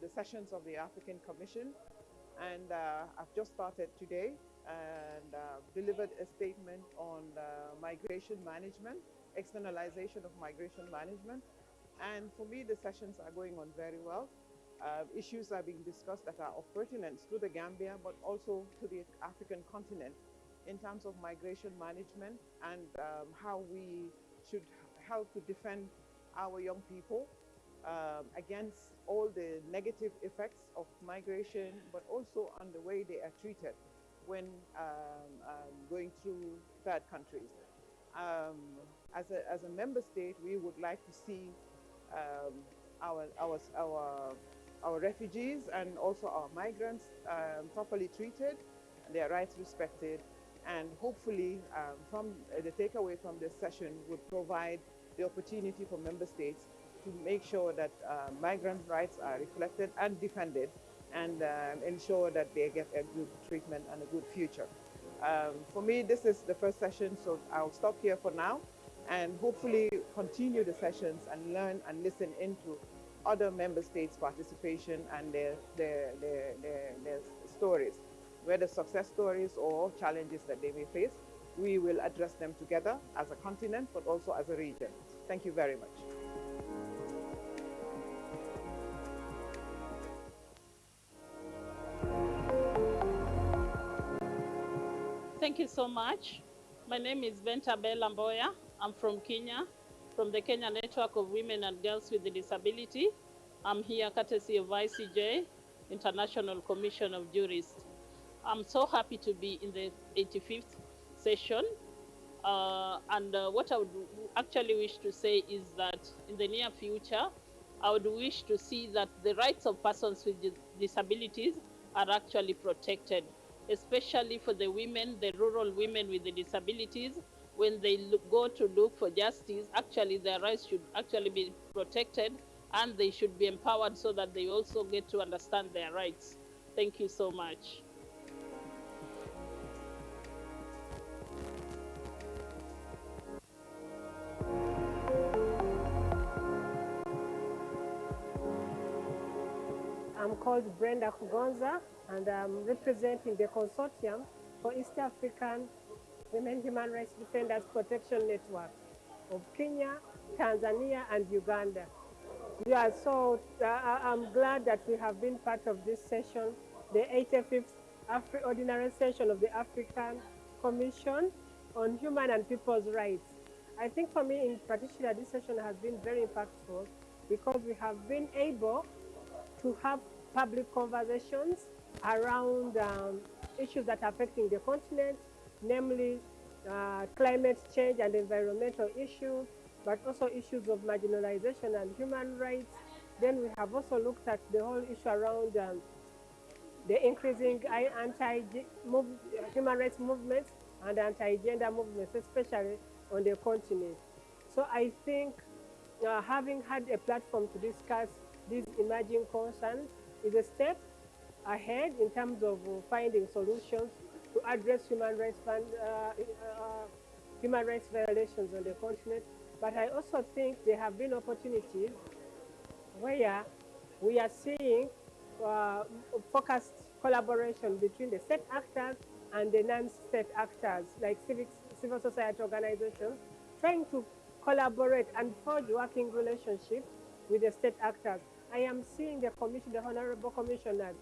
the sessions of the African Commission, and I've just started today and delivered a statement on migration management, externalization of migration management. And for me, the sessions are going on very well. Issues are being discussed that are of pertinence to the Gambia, but also to the African continent in terms of migration management and how we should help to defend our young people against all the negative effects of migration, but also on the way they are treated when going through third countries. Um, as a member state, we would like to see um, our, our, our, our refugees and also our migrants properly treated, their rights respected, and hopefully from the takeaway from this session would provide the opportunity for member states to make sure that migrant rights are reflected and defended, and ensure that they get a good treatment and a good future. For me, this is the first session, so I'll stop here for now and hopefully continue the sessions and learn and listen into other member states' participation and their stories, whether success stories or challenges that they may face. We will address them together as a continent, but also as a region. Thank you very much. Thank you so much. My name is Ventabel Lamboya. I'm from Kenya, from the Kenya Network of Women and Girls with Disability. I'm here courtesy of ICJ, International Commission of Jurists. I'm so happy to be in the 85th session. What I would actually wish to say is that in the near future, I would wish to see that the rights of persons with disabilities are actually protected, especially for the women, the rural women with the disabilities. When they go to look for justice, actually their rights should actually be protected, and they should be empowered so that they also get to understand their rights. Thank you so much. I'm called Brenda Kugonza, and I'm representing the Consortium for East African Women Human Rights Defenders Protection Network of Kenya, Tanzania, and Uganda. Yeah, so I'm glad that we have been part of this session, the 85th Ordinary Session of the African Commission on Human and People's Rights. I think for me in particular, this session has been very impactful because we have been able to have public conversations around issues that are affecting the continent, namely climate change and environmental issues, but also issues of marginalization and human rights. Then we have also looked at the whole issue around the increasing anti-human rights movements and anti-gender movements, especially on the continent. So I think having had a platform to discuss these emerging concerns is a step ahead in terms of finding solutions to address human rights violations on the continent. But I also think there have been opportunities where we are seeing focused collaboration between the state actors and the non-state actors, like civil society organizations, trying to collaborate and forge working relationships with the state actors. I am seeing the commission, the honorable commissioners,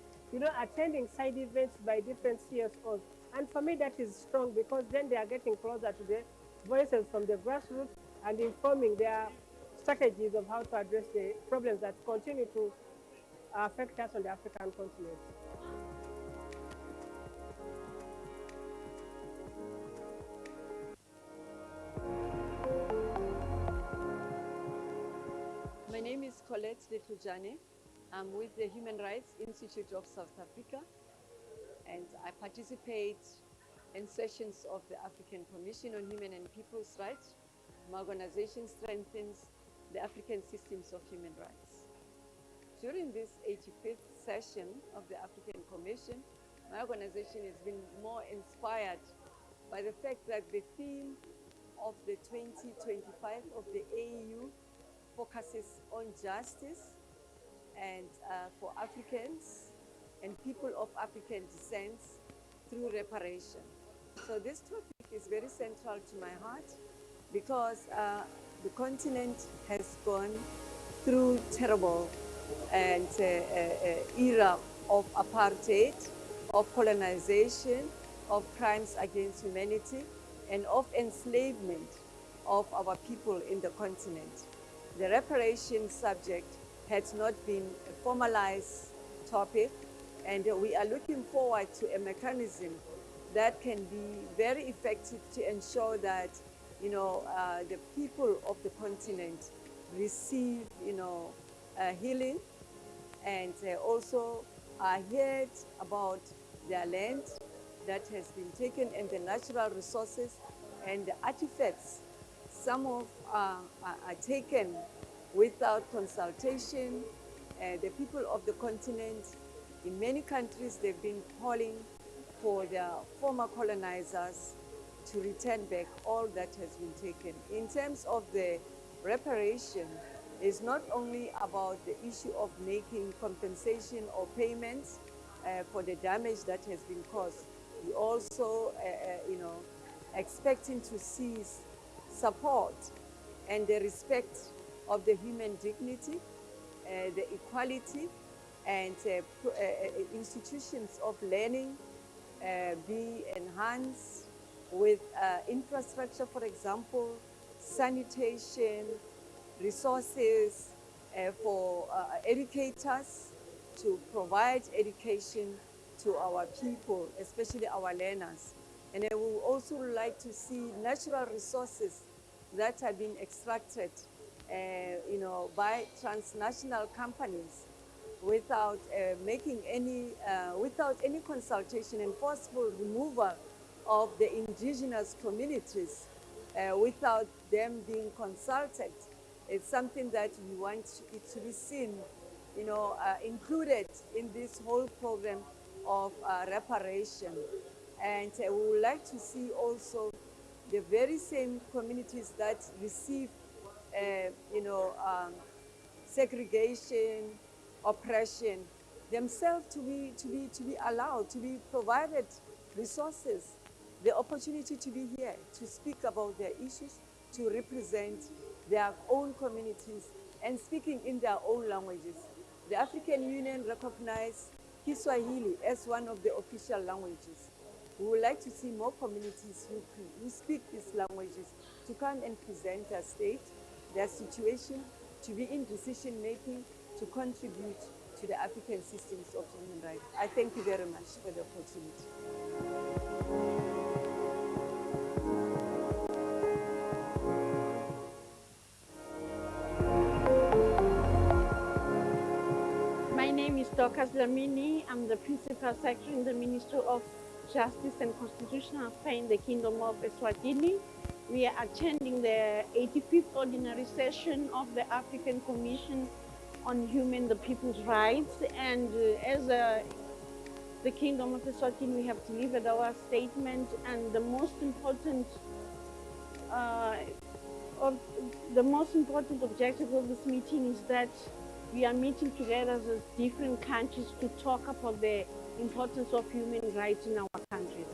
attending side events by different CSOs. And for me, that is strong because then they are getting closer to the voices from the grassroots and informing their strategies of how to address the problems that continue to affect us on the African continent. My name is Colette Letujane. I'm with the Human Rights Institute of South Africa, and I participate in sessions of the African Commission on Human and People's Rights. My organization strengthens the African systems of human rights. During this 85th session of the African Commission, my organization has been more inspired by the fact that the theme of the 2025 of the AU focuses on justice and for Africans and people of African descent through reparation. So this topic is very central to my heart because the continent has gone through terrible and era of apartheid, of colonization, of crimes against humanity, and of enslavement of our people in the continent. The reparation subject has not been a formalized topic, and we are looking forward to a mechanism that can be very effective to ensure that, the people of the continent receive, healing and also are heard about their land that has been taken and the natural resources and the artifacts. Some of are taken without consultation. The people of the continent, in many countries, they've been calling for their former colonizers to return back all that has been taken. In terms of the reparation, it's not only about the issue of making compensation or payments for the damage that has been caused. We also, expecting to see support and the respect of the human dignity, the equality, and institutions of learning be enhanced with infrastructure, for example, sanitation, resources for educators to provide education to our people, especially our learners. And I would also like to see natural resources that have been extracted, by transnational companies without making any, without any consultation and forceful removal of the indigenous communities without them being consulted. It's something that we want it to be seen, included in this whole program of reparation. And we would like to see also the very same communities that receive, segregation, oppression, themselves to be allowed, to be provided resources, the opportunity to be here, to speak about their issues, to represent their own communities and speaking in their own languages. The African Union recognized Kiswahili as one of the official languages. We would like to see more communities who speak these languages to come and present their state, their situation, to be in decision making, to contribute to the African systems of human rights. I thank you very much for the opportunity. My name is Dorcas Dlamini. I'm the Principal Secretary in the Ministry of Justice and Constitutional Affairs in the Kingdom of Eswatini. We are attending the 85th Ordinary Session of the African Commission on Human and People's Rights. And as the Kingdom of Eswatini, we have delivered our statement, and the most important objective of this meeting is that we are meeting together as different countries to talk about the importance of human rights in our countries.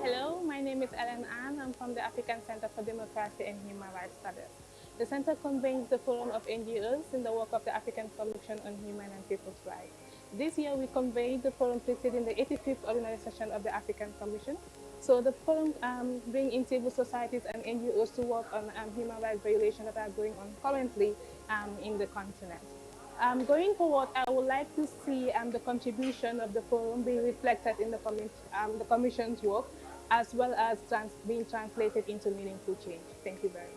Hello, my name is Ellen Ann. I'm from the African Center for Democracy and Human Rights Studies. The center convenes the Forum of NGOs in the work of the African Commission on Human and People's Rights. This year, we convened the forum preceding the 85th Ordinary Session of the African Commission. So the forum brings in civil societies and NGOs to work on human rights violations that are going on currently in the continent. Going forward, I would like to see the contribution of the forum being reflected in the Commission's work, as well as being translated into meaningful change. Thank you very much.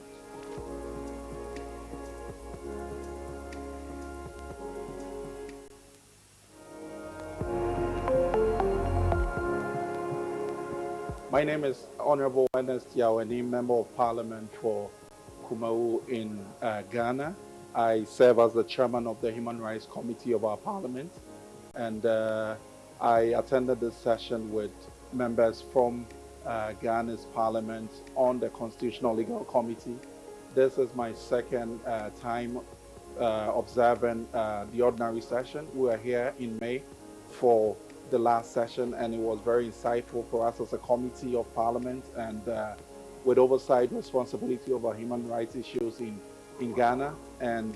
My name is Honorable Ernest Yaweni, Member of Parliament for Kumau in Ghana. I serve as the chairman of the Human Rights Committee of our parliament. And I attended this session with members from Ghana's parliament on the Constitutional Legal Committee. This is my second time observing the ordinary session. We were here in May for the last session, and it was very insightful for us as a committee of parliament and with oversight responsibility over human rights issues in Ghana. And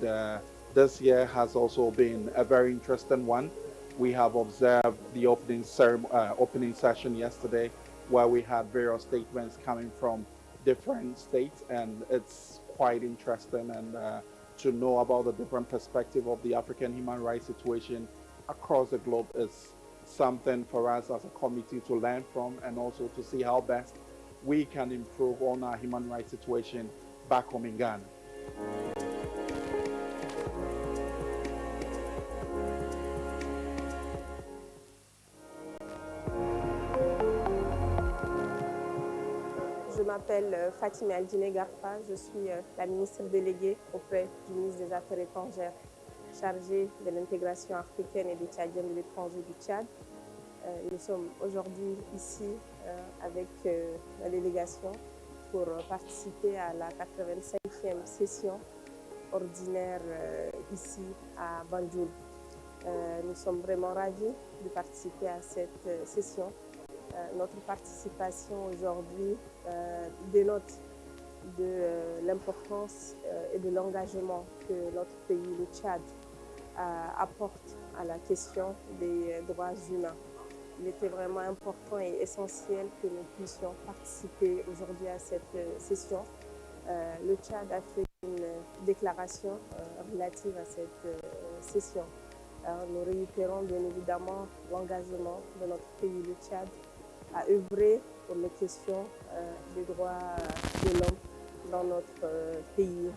this year has also been a very interesting one. We have observed the opening session yesterday, where we had various statements coming from different states, and it's quite interesting and to know about the different perspective of the African human rights situation across the globe is something for us as a committee to learn from, and also to see how best we can improve on our human rights situation back home in Ghana. Je m'appelle Fatima Aldine Garfa, je suis la ministre déléguée auprès du ministre des Affaires étrangères chargée de l'intégration africaine et des Tchadiens de l'étranger du Tchad. Nous sommes aujourd'hui ici avec la délégation pour participer à la 85e session ordinaire ici à Banjul. Nous sommes vraiment ravis de participer à cette session. Notre participation aujourd'hui dénote de l'importance et de l'engagement que notre pays, le Tchad, apporte à la question des droits humains. Il était vraiment important et essentiel que nous puissions participer aujourd'hui à cette session. Le Tchad a fait une déclaration relative à cette session. Nous réitérons bien évidemment l'engagement de notre pays, le Tchad, à œuvrer pour les questions des droits de l'homme dans notre pays.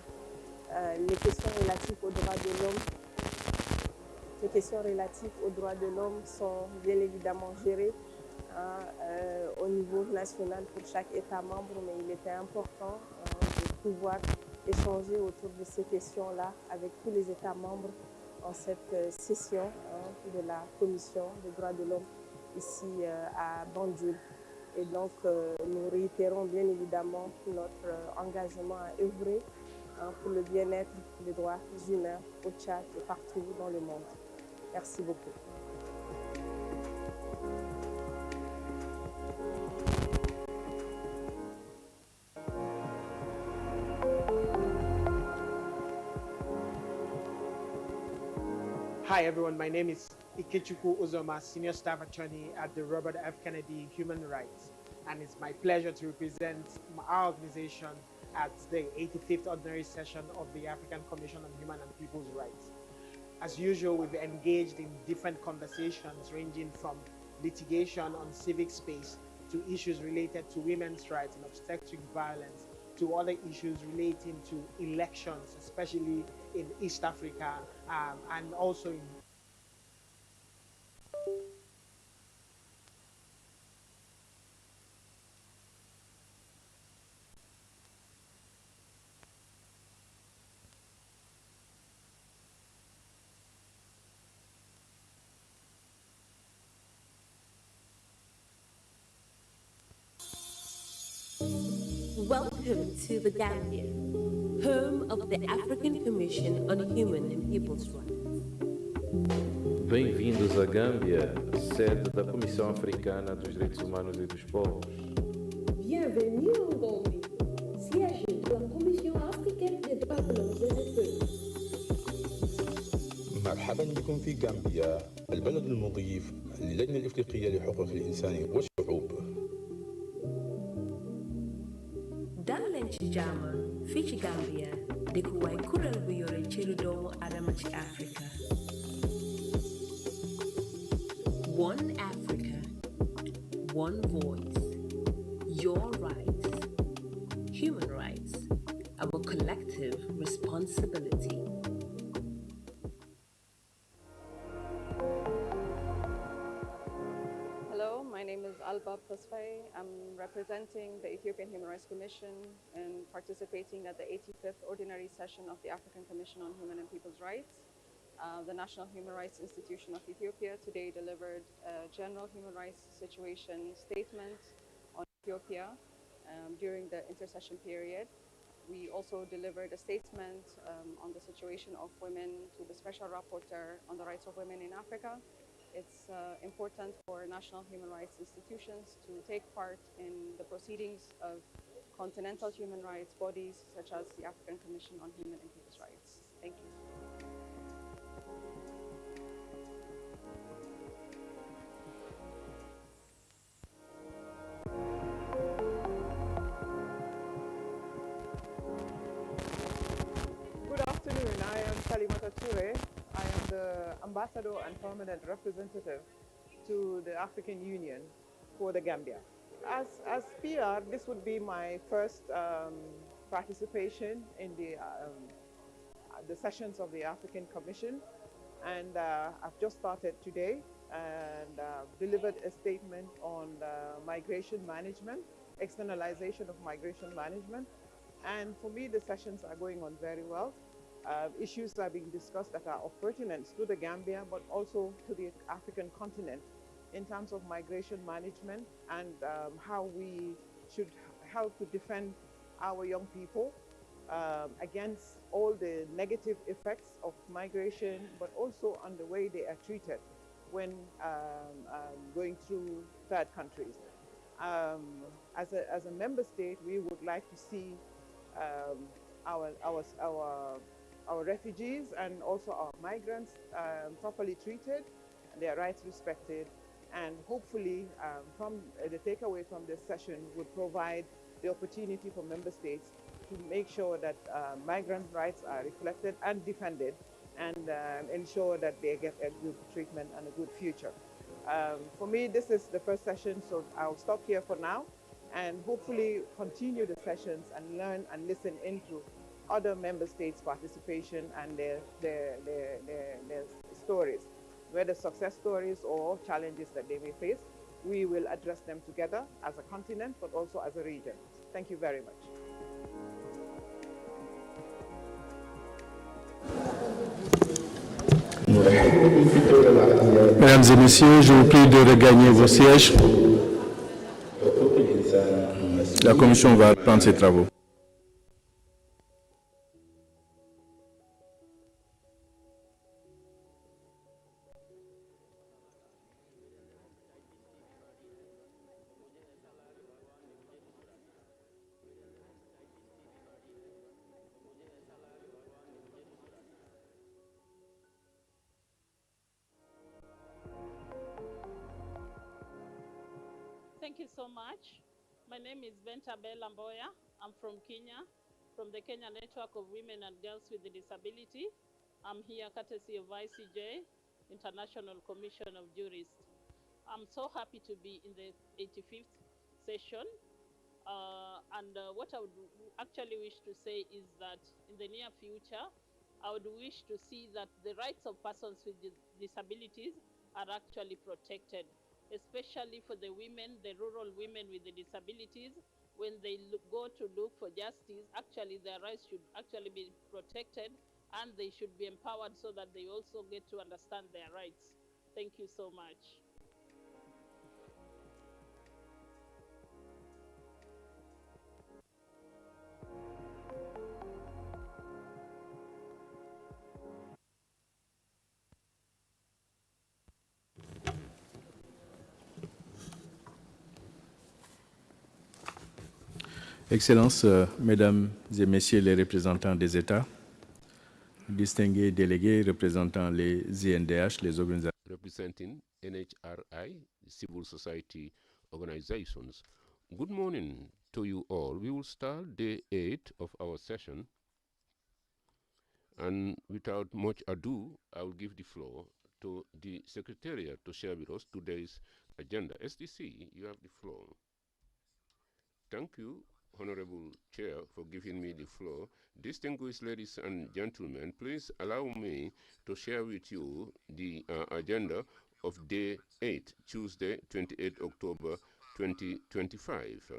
Les questions relatives aux droits de l'homme, sont bien évidemment gérées au niveau national pour chaque État membre, mais il était important de pouvoir échanger autour de ces questions-là avec tous les États membres en cette session de la Commission des droits de l'homme ici à Banjul. Et donc, nous réitérons bien évidemment notre engagement à œuvrer pour le bien-être des droits humains au Tchad et partout dans le monde. Merci beaucoup. Hi everyone, my name is Ikechukwu Uzoma, Senior Staff Attorney at the Robert F. Kennedy Human Rights, and it's my pleasure to represent our organization at the 85th Ordinary Session of the African Commission on Human and People's Rights. As usual, we've engaged in different conversations ranging from litigation on civic space to issues related to women's rights and obstetric violence to other issues relating to elections, especially in East Africa and also in Welcome to the Gambia, home of the African Commission on Human and People's Rights. Bem-vindos à Gâmbia, sede da Comissão Africana dos Direitos Humanos e dos Povos. Bienvenue en Gambie, siège de la Commission africaine des droits de l'homme et des peuples. مرحبا بكم في غامبيا، البلد المضيف للجنة الإفريقية لحقوق الإنسان والشعوب. Dalen ci jama fii ci Gambia dëkkuwaay kuréel bu yore cëru doomu aadama ci Afrika. One Africa, one voice, your rights, human rights, our collective responsibility. Hello, my name is Alba Prosfai. I'm representing the Ethiopian Human Rights Commission and participating at the 85th Ordinary Session of the African Commission on Human and People's Rights. The National Human Rights Institution of Ethiopia today delivered a general human rights situation statement on Ethiopia during the intercession period. We also delivered a statement on the situation of women to the Special Rapporteur on the Rights of Women in Africa. It's important for national human rights institutions to take part in the proceedings of continental human rights bodies such as the African Commission on Human and People's Rights. Thank you. Good afternoon. I am Salimata Toure. I am the ambassador and permanent representative to the African Union for the Gambia. As PR, this would be my first participation in the sessions of the African Commission, and I've just started today and delivered a statement on migration management, externalization of migration management. And for me, the sessions are going on very well. Issues are being discussed that are of pertinence to the Gambia, but also to the African continent in terms of migration management and how we should help to defend our young people against all the negative effects of migration, but also on the way they are treated when going through third countries. As a member state, we would like to see our refugees and also our migrants properly treated, their rights respected, and hopefully from the takeaway from this session would provide the opportunity for member states to make sure that migrant rights are reflected and defended, and ensure that they get a good treatment and a good future. For me, this is the first session, so I'll stop here for now and hopefully continue the sessions and learn and listen into other member states' participation and their stories, whether success stories or challenges that they may face. We will address them together as a continent, but also as a region. Thank you very much. Mesdames et messieurs, je vous prie de regagner vos sièges. La commission va prendre ses travaux. Thank you so much. My name is Ventabel Lamboya. I'm from Kenya, from the Kenya Network of Women and Girls with a Disability. I'm here courtesy of ICJ, International Commission of Jurists. I'm so happy to be in the 85th session. What I would actually wish to say is that in the near future, I would wish to see that the rights of persons with disabilities are actually protected, especially for the women, the rural women with the disabilities. When they go to look for justice, actually their rights should actually be protected, and they should be empowered so that they also get to understand their rights. Thank you so much. Excellences, Mesdames et Messieurs les représentants des États, distingués délégués représentant les INDH, les organisations representing NHRI, civil society organizations. Good morning to you all. We will start day 8 of our session. And without much ado, I will give the floor to the Secretariat to share with us today's agenda. STC, you have the floor. Thank you, Honorable Chair, for giving me the floor. Distinguished ladies and gentlemen, please allow me to share with you the agenda of day 8, Tuesday, 28 October 2025.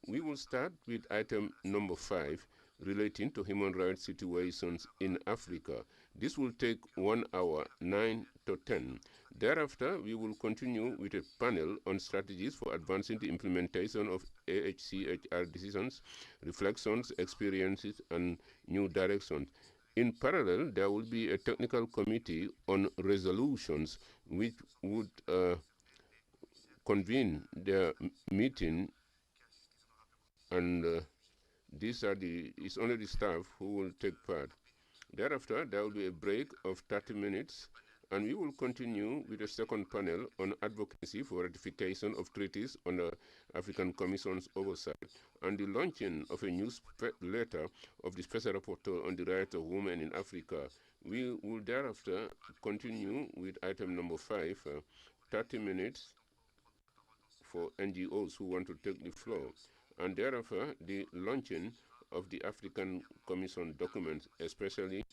We will start with item number 5, relating to human rights situations in Africa. This will take 1 hour, 9 to 10. Thereafter, we will continue with a panel on strategies for advancing the implementation of AHCHR decisions, reflections, experiences, and new directions. In parallel, there will be a technical committee on resolutions which would convene their meeting, and it's only the staff who will take part. Thereafter, there will be a break of 30 minutes, and we will continue with a second panel on advocacy for ratification of treaties under African Commission's oversight, and the launching of a newsletter of the Special Rapporteur on the Rights of Women in Africa. We will thereafter continue with item number 5, 30 minutes for NGOs who want to take the floor, and thereafter the launching of the African Commission documents, especially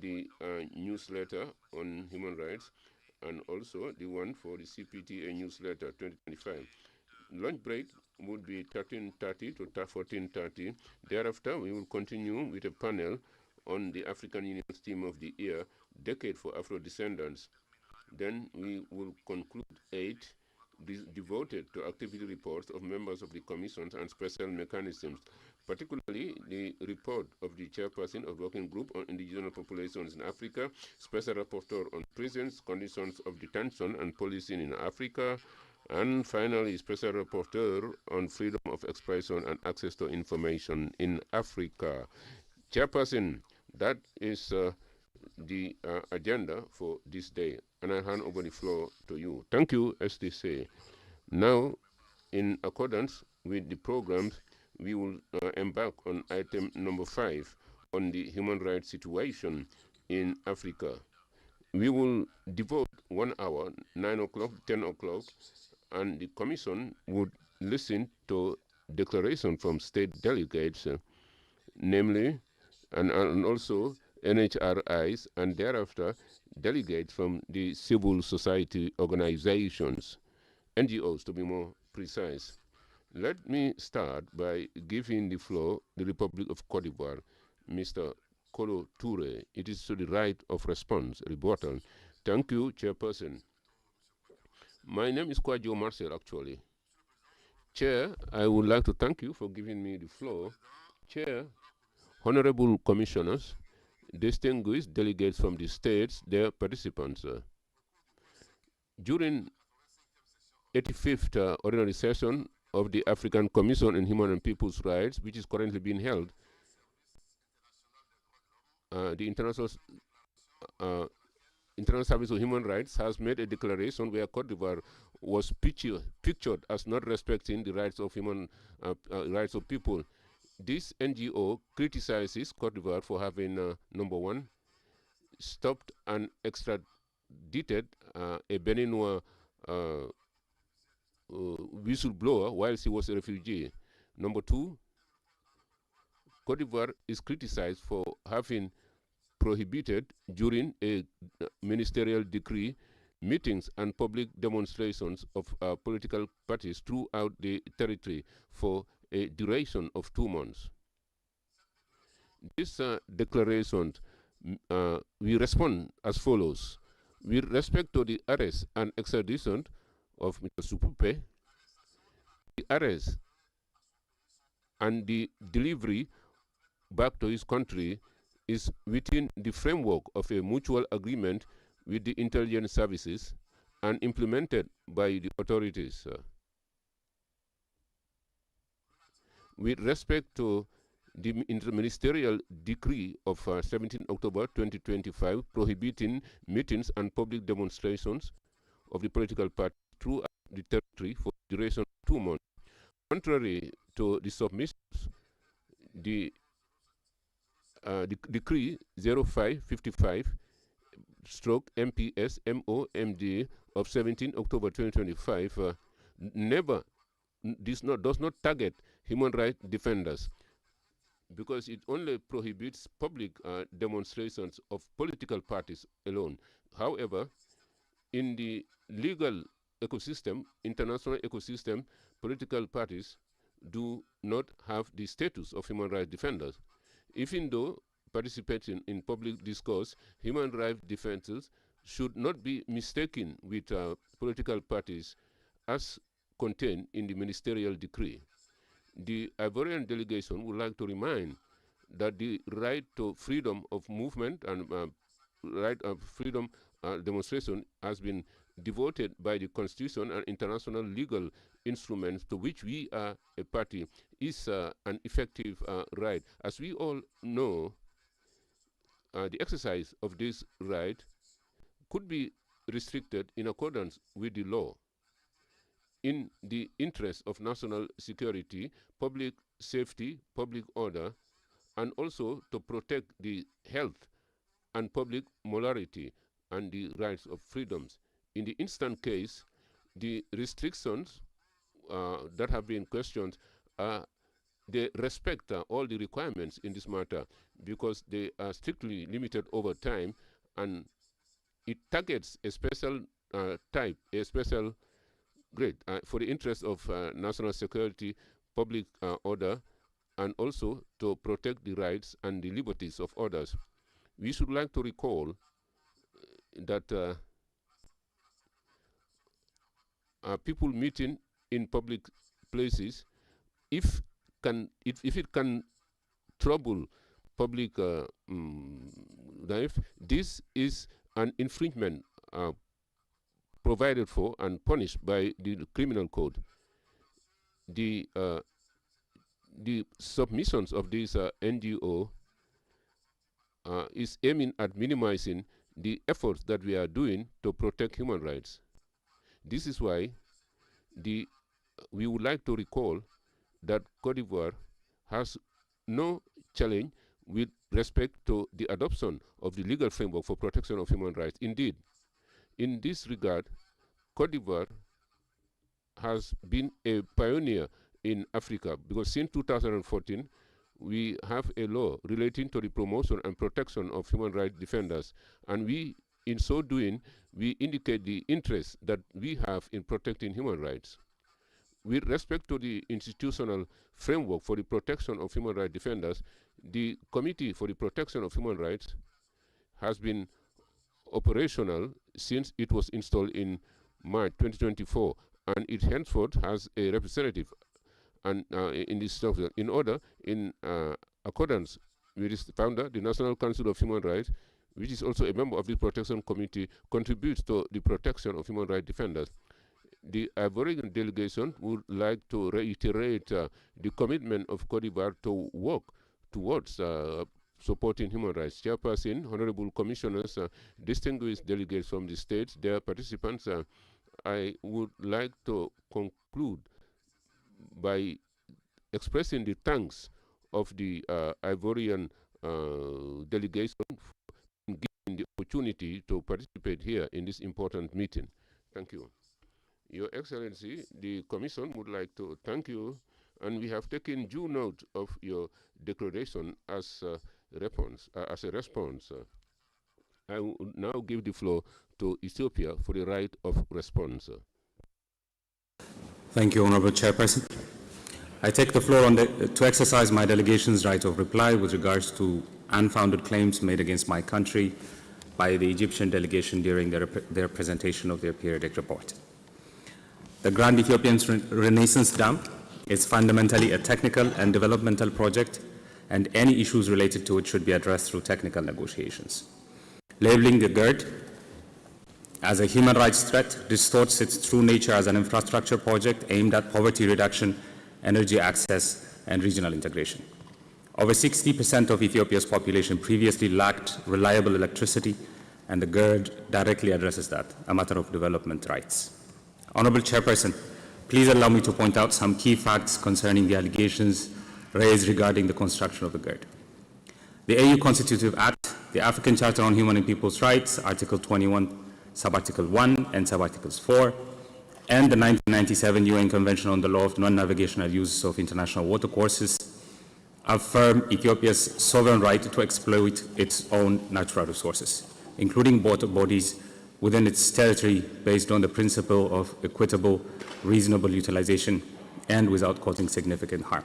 the newsletter on human rights, and also the one for the CPTA newsletter 2025. Lunch break would be 13:30 to 14:30. Thereafter, we will continue with a panel on the African Union's Theme of the Year, Decade for Afro-Descendants. Then we will conclude 8 devoted to activity reports of members of the commissions and special mechanisms, particularly the report of the chairperson of Working Group on Indigenous Populations in Africa, Special Rapporteur on Prisons, Conditions of Detention and Policing in Africa, and finally, Special Rapporteur on Freedom of Expression and Access to Information in Africa. Chairperson, that is the agenda for this day, and I hand over the floor to you. Thank you, SDC. Now, in accordance with the programs, we will embark on item number 5 on the human rights situation in Africa. We will devote 1 hour, 9 o'clock, 10 o'clock, and the Commission would listen to declaration from state delegates, namely, and also NHRIs, and thereafter delegates from the civil society organizations, NGOs to be more precise. Let me start by giving the floor to the Republic of Cote d'Ivoire, Mr. Kolo Toure. It is to the right of response, rebuttal. Thank you, Chairperson. My name is Kwadjo Marcel, actually. Chair, I would like to thank you for giving me the floor. Chair, honorable commissioners, distinguished delegates from the states, their participants. During 85th ordinary session of the African Commission on Human and People's Rights, which is currently being held, the International Service of Human Rights has made a declaration where Cote d'Ivoire was pictured as not respecting the rights of human rights of people. This NGO criticizes Cote d'Ivoire for having, number 1, stopped and extradited a Beninois whistleblower while he was a refugee. Number 2, Cote d'Ivoire is criticized for having prohibited during a ministerial decree meetings and public demonstrations of political parties throughout the territory for a duration of 2 months. This declaration, we respond as follows. With respect to the arrest and extradition of Mr. Supupe, the arrest and the delivery back to his country is within the framework of a mutual agreement with the intelligence services and implemented by the authorities. With respect to the interministerial decree of 17 October 2025 prohibiting meetings and public demonstrations of the political party throughout the territory for the duration of 2 months. Contrary to the submissions, the decree 0555/MPS-MOMD of 17 October 2025 does not target human rights defenders, because it only prohibits public demonstrations of political parties alone. However, in the legal ecosystem, international ecosystem, political parties do not have the status of human rights defenders. Even though participating in public discourse, human rights defenses should not be mistaken with political parties as contained in the ministerial decree. The Ivorian delegation would like to remind that the right to freedom of movement and right of freedom demonstration has been devoted by the Constitution and international legal instruments to which we are a party is an effective right. As we all know, the exercise of this right could be restricted in accordance with the law in the interest of national security, public safety, public order, and also to protect the health and public morality and the rights of freedoms. In the instant case, the restrictions that have been questioned, they respect all the requirements in this matter because they are strictly limited over time, and it targets a special type, a special grade for the interest of national security, public order, and also to protect the rights and the liberties of others. We should like to recall that people meeting in public places, if it can trouble public life, this is an infringement provided for and punished by the criminal code. The submissions of this NGO is aiming at minimizing the efforts that we are doing to protect human rights. This is why we would like to recall that Cote d'Ivoire has no challenge with respect to the adoption of the legal framework for protection of human rights. Indeed, in this regard, Cote d'Ivoire has been a pioneer in Africa because since 2014, we have a law relating to the promotion and protection of human rights defenders. And we, in so doing, we indicate the interest that we have in protecting human rights. With respect to the institutional framework for the protection of human rights defenders, the Committee for the Protection of Human Rights has been operational since it was installed in March 2024, and it henceforth has a representative and in this structure in accordance with its founder, the National Council of Human Rights, which is also a member of the Protection Committee, contributes to the protection of human rights defenders. The Ivorian delegation would like to reiterate the commitment of Cote d'Ivoire to work towards supporting human rights. Chairperson, honorable commissioners, distinguished delegates from the states, their participants, I would like to conclude by expressing the thanks of the Ivorian delegation for giving the opportunity to participate here in this important meeting. Thank you. Your Excellency, the Commission would like to thank you, and we have taken due note of your declaration as a response. I will now give the floor to Ethiopia for the right of response. Thank you, Honorable Chairperson. I take the floor to exercise my delegation's right of reply with regards to unfounded claims made against my country by the Egyptian delegation during their presentation of their periodic report. The Grand Ethiopian Renaissance Dam is fundamentally a technical and developmental project, and any issues related to it should be addressed through technical negotiations. Labeling the GERD as a human rights threat distorts its true nature as an infrastructure project aimed at poverty reduction, energy access, and regional integration. Over 60% of Ethiopia's population previously lacked reliable electricity, and the GERD directly addresses that, a matter of development rights. Honorable Chairperson, please allow me to point out some key facts concerning the allegations raised regarding the construction of the GERD. The AU Constitutive Act, the African Charter on Human and People's Rights, Article 21, Subarticle 1 and Subarticles 4, and the 1997 UN Convention on the Law of Non-Navigational Uses of International Watercourses affirm Ethiopia's sovereign right to exploit its own natural resources, including water bodies within its territory based on the principle of equitable, reasonable utilization and without causing significant harm.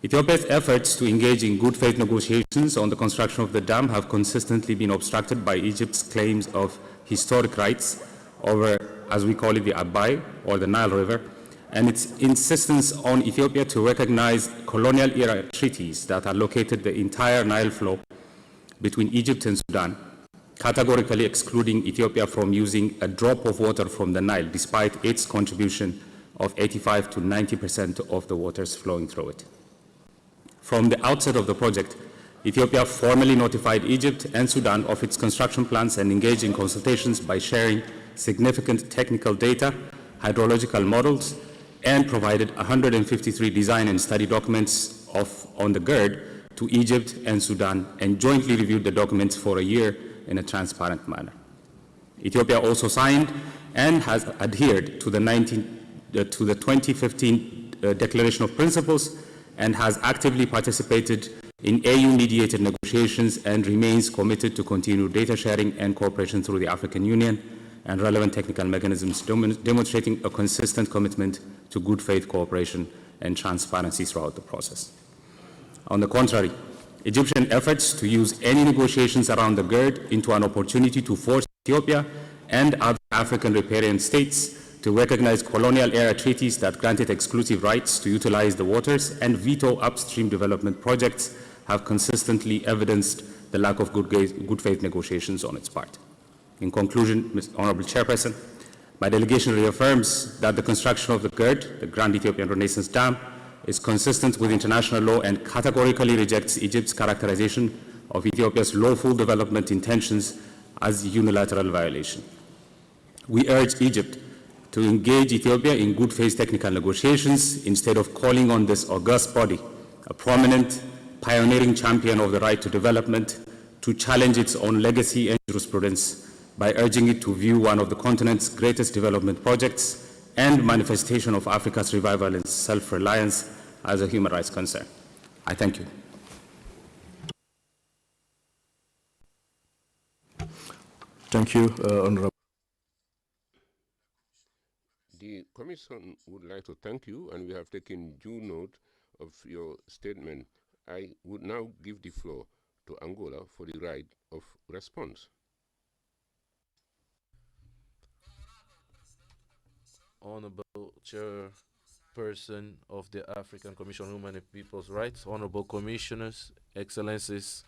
Ethiopia's efforts to engage in good faith negotiations on the construction of the dam have consistently been obstructed by Egypt's claims of historic rights over, as we call it, the Abai, or the Nile River, and its insistence on Ethiopia to recognize colonial-era treaties that allocated the entire Nile flow between Egypt and Sudan, categorically excluding Ethiopia from using a drop of water from the Nile, despite its contribution of 85 to 90% of the waters flowing through it. From the outset of the project, Ethiopia formally notified Egypt and Sudan of its construction plans and engaged in consultations by sharing significant technical data, hydrological models, and provided 153 design and study documents on the GERD to Egypt and Sudan, and jointly reviewed the documents for a year in a transparent manner. Ethiopia also signed and has adhered to the 2015 Declaration of Principles and has actively participated in AU-mediated negotiations and remains committed to continue data sharing and cooperation through the African Union and relevant technical mechanisms, demonstrating a consistent commitment to good faith cooperation and transparency throughout the process. On the contrary, Egyptian efforts to use any negotiations around the GERD into an opportunity to force Ethiopia and other African riparian states to recognize colonial-era treaties that granted exclusive rights to utilize the waters and veto upstream development projects have consistently evidenced the lack of good faith negotiations on its part. In conclusion, Honorable Chairperson, my delegation reaffirms that the construction of the GERD, the Grand Ethiopian Renaissance Dam, is consistent with international law and categorically rejects Egypt's characterization of Ethiopia's lawful development intentions as unilateral violation. We urge Egypt to engage Ethiopia in good faith technical negotiations instead of calling on this august body, a prominent, pioneering champion of the right to development, to challenge its own legacy and jurisprudence by urging it to view one of the continent's greatest development projects and manifestation of Africa's revival and self-reliance as a human rights concern. I thank you. Thank you, Honorable. The Commission would like to thank you, and we have taken due note of your statement. I would now give the floor to Angola for the right of response. Honorable Chairperson of the African Commission on Human and People's Rights, Honorable Commissioners, Excellencies,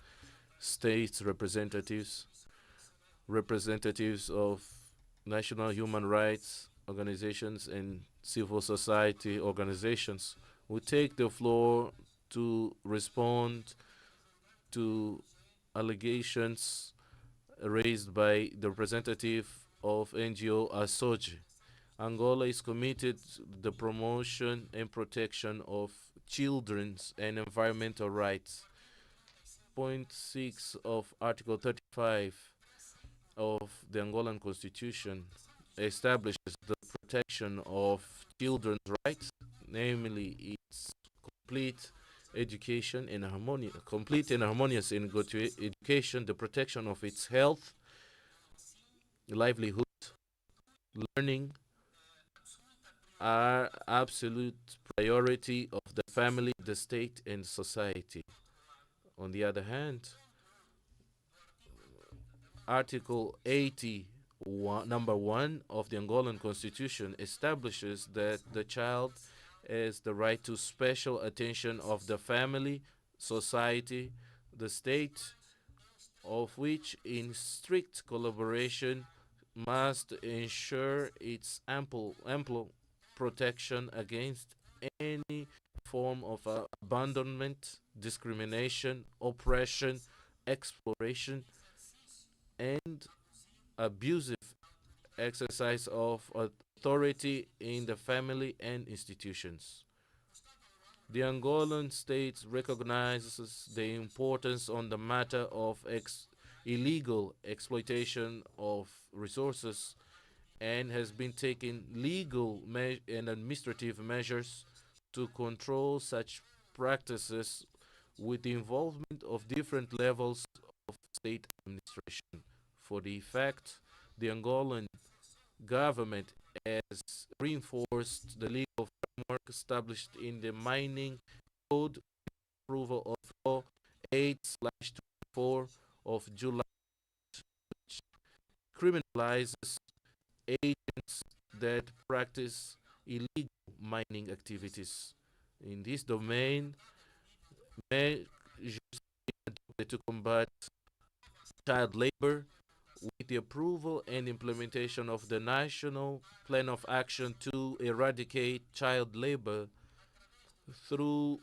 State Representatives, representatives of national human rights organizations and civil society organizations, we take the floor to respond to allegations raised by the representative of NGO ASOGI. Angola is committed to the promotion and protection of children's and environmental rights. Point 6 of Article 35 of the Angolan Constitution establishes the protection of children's rights, namely its complete education in complete and harmonious and good education, the protection of its health, livelihood, learning, are absolute priority of the family, the state, and society. On the other hand, Article 80, number 1 of the Angolan Constitution establishes that the child has the right to special attention of the family, society, the state, of which in strict collaboration must ensure its ample protection against any form of abandonment, discrimination, oppression, exploration, and abusive exercise of authority in the family and institutions. The Angolan state recognizes the importance on the matter of illegal exploitation of resources and has been taking legal and administrative measures to control such practices with the involvement of different levels of state administration. For the effect, the Angolan government has reinforced the legal framework established in the Mining Code approval of Law 8/24 of July, which criminalizes agents that practice illegal mining activities. In this domain, measures adopted to combat child labor with the approval and implementation of the National Plan of Action to Eradicate Child Labor through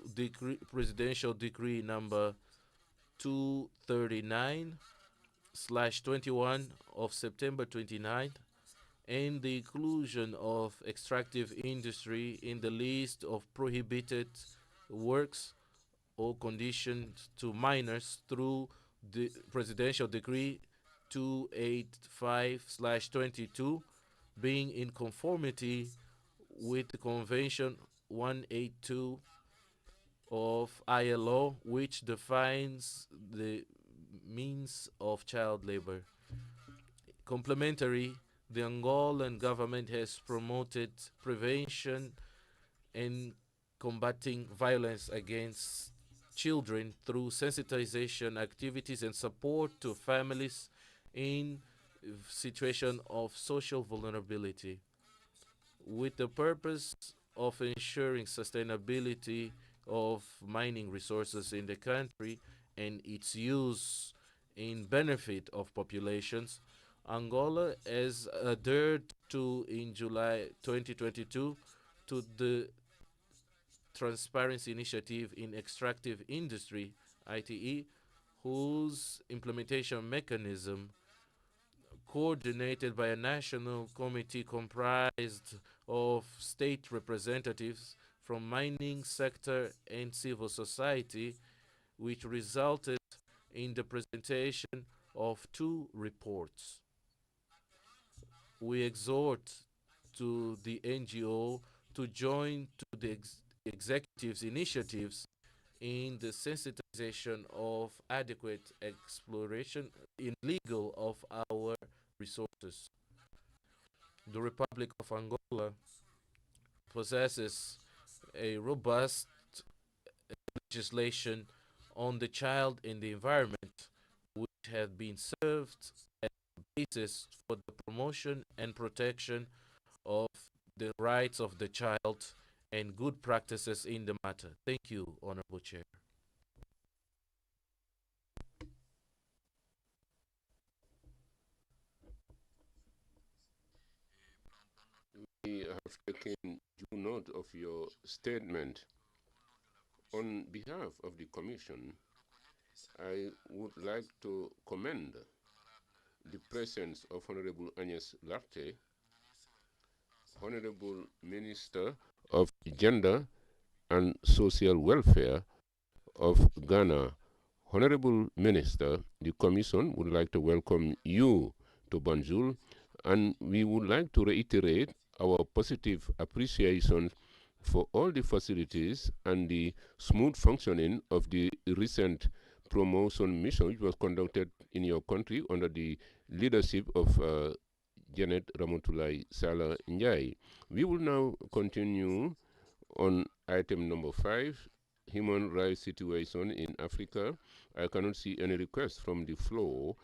Presidential Decree number 239/21 of September 29, and the inclusion of extractive industry in the list of prohibited works or conditions to minors through the Presidential Decree 285/22, being in conformity with the Convention 182 of ILO, which defines the means of child labor. Complementary, the Angolan government has promoted prevention and combating violence against children through sensitization activities and support to families in situation of social vulnerability, with the purpose of ensuring sustainability of mining resources in the country and its use in benefit of populations. Angola has adhered to, in July 2022, to the Transparency Initiative in Extractive Industry, ITE, whose implementation mechanism, coordinated by a national committee comprised of state representatives from mining sector and civil society, which resulted in the presentation of 2 reports. We exhort to the NGO to join to the executive's initiatives in the sensitization of adequate exploration in legal of our resources. The Republic of Angola possesses a robust legislation on the child and the environment, which have been served as the basis for the promotion and protection of the rights of the child and good practices in the matter. Thank you, Honorable Chair. We have taken due note of your statement. On behalf of the Commission, I would like to commend the presence of Honorable Agnes Lartey, Honorable Minister of Gender and Social Welfare of Ghana. Honorable Minister, the Commission would like to welcome you to Banjul, and we would like to reiterate our positive appreciation for all the facilities and the smooth functioning of the recent promotion mission which was conducted in your country under the leadership of Janet Ramotulai Sala Njai. We will now continue on item number 5, human rights situation in Africa. I cannot see any requests from the floor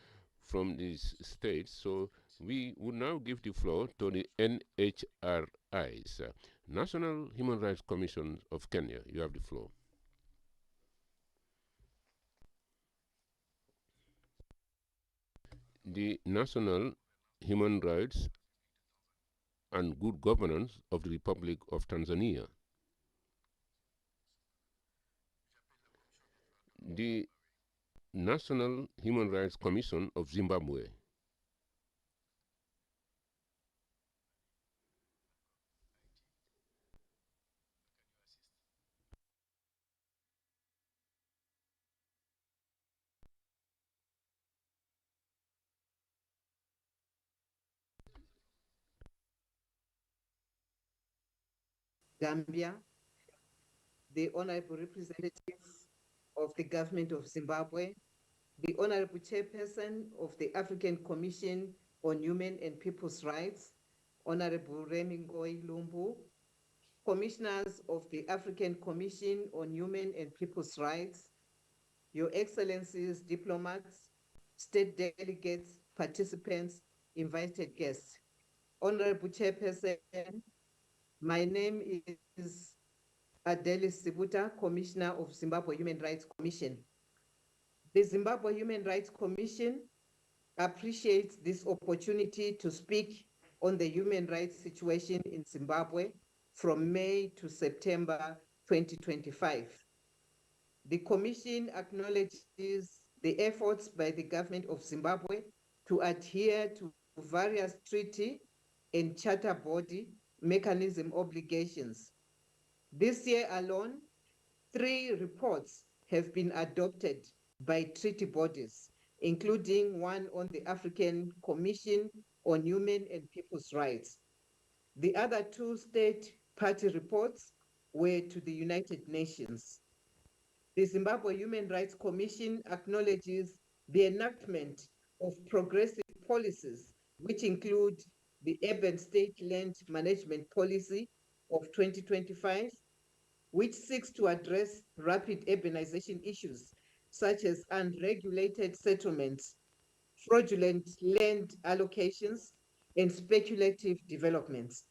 from this state, so we will now give the floor to the NHRIs, National Human Rights Commission of Kenya. You have the floor. The National Human Rights and Good Governance of the Republic of Tanzania. The National Human Rights Commission of Zimbabwe. Gambia, the Honorable Representatives of the Government of Zimbabwe, the Honorable Chairperson of the African Commission on Human and People's Rights, Honorable Remi Ngoyi Lumbu, commissioners of the African Commission on Human and People's Rights, Your Excellencies, diplomats, state delegates, participants, invited guests. Honorable Chairperson, my name is Adelis Sibuta, Commissioner of Zimbabwe Human Rights Commission. The Zimbabwe Human Rights Commission appreciates this opportunity to speak on the human rights situation in Zimbabwe from May to September 2025. The Commission acknowledges the efforts by the government of Zimbabwe to adhere to various treaty and charter body mechanism obligations. This year alone, 3 reports have been adopted by treaty bodies, including one on the African Commission on Human and People's Rights. The other 2 state party reports were to the United Nations. The Zimbabwe Human Rights Commission acknowledges the enactment of progressive policies, which include the Urban State Land Management Policy of 2025, which seeks to address rapid urbanization issues such as unregulated settlements, fraudulent land allocations, and speculative developments.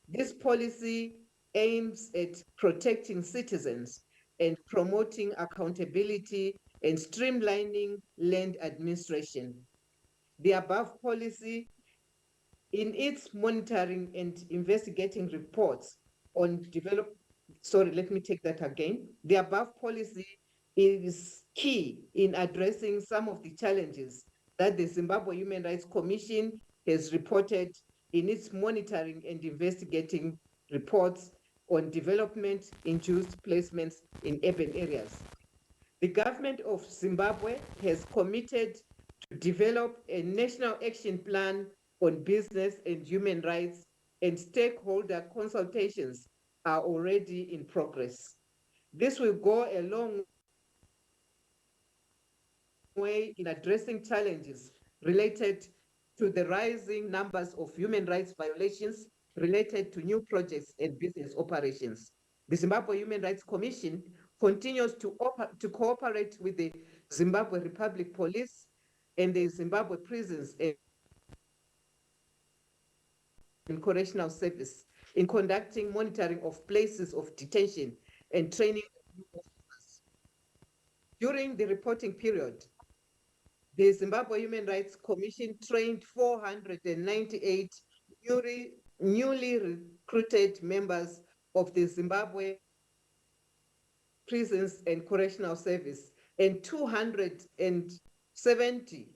This policy aims at protecting citizens and promoting accountability and streamlining land administration. The above policy, in its monitoring and investigating reports on The above policy is key in addressing some of the challenges that the Zimbabwe Human Rights Commission has reported in its monitoring and investigating reports on development-induced placements in urban areas. The government of Zimbabwe has committed to develop a national action plan on business and human rights, and stakeholder consultations are already in progress. This will go a long way in addressing challenges related to the rising numbers of human rights violations related to new projects and business operations. The Zimbabwe Human Rights Commission continues to cooperate with the Zimbabwe Republic Police and the Zimbabwe Prisons and Correctional Service in conducting monitoring of places of detention and training of new officers. During the reporting period, the Zimbabwe Human Rights Commission trained 498 newly recruited members of the Zimbabwe Prisons and Correctional Service and 270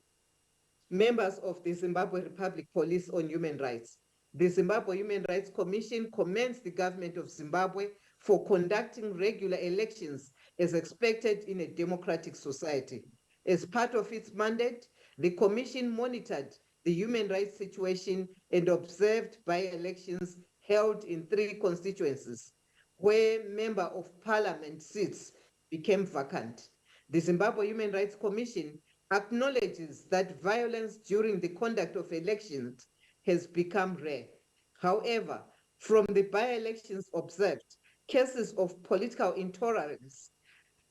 members of the Zimbabwe Republic Police on human rights. The Zimbabwe Human Rights Commission commends the government of Zimbabwe for conducting regular elections as expected in a democratic society. As part of its mandate, the Commission monitored the human rights situation and observed by-elections held in 3 constituencies where Member of Parliament seats became vacant. The Zimbabwe Human Rights Commission acknowledges that violence during the conduct of elections has become rare. However, from the by-elections observed, cases of political intolerance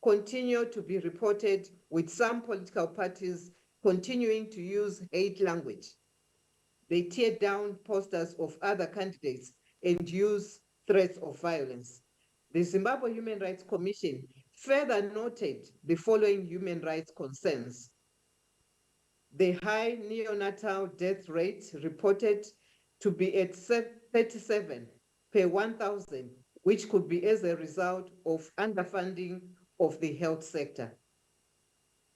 continue to be reported, with some political parties continuing to use hate language. They tear down posters of other candidates and use threats of violence. The Zimbabwe Human Rights Commission further noted the following human rights concerns: the high neonatal death rate reported to be at 37 per 1,000, which could be as a result of underfunding of the health sector.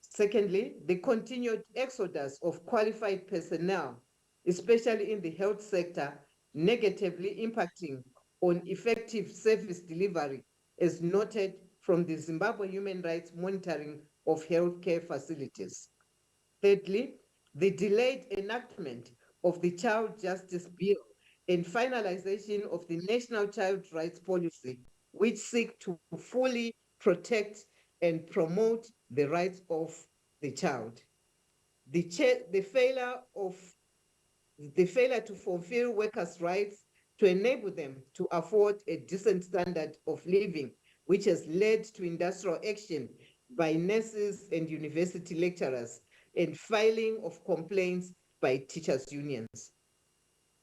Secondly, the continued exodus of qualified personnel, especially in the health sector, negatively impacting on effective service delivery, as noted from the Zimbabwe Human Rights Monitoring of Healthcare Facilities. Thirdly, the delayed enactment of the Child Justice Bill and finalization of the National Child Rights Policy, which seek to fully protect and promote the rights of the child. The failure to fulfill workers' rights to enable them to afford a decent standard of living, which has led to industrial action by nurses and university lecturers and filing of complaints by teachers' unions.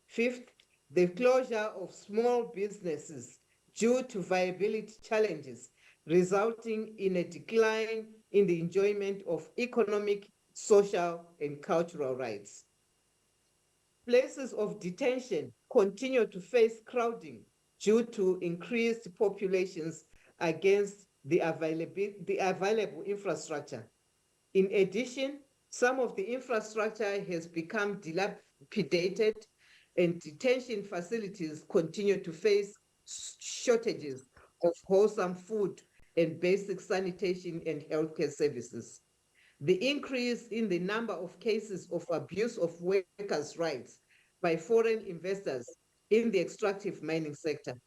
Fifth, the closure of small businesses due to viability challenges, resulting in a decline in the enjoyment of economic, social, and cultural rights. Places of detention continue to face crowding due to increased populations against the available infrastructure. In addition, some of the infrastructure has become dilapidated and detention facilities continue to face shortages of wholesome food and basic sanitation and healthcare services. The increase in the number of cases of abuse of workers' rights by foreign investors in the extractive mining sector.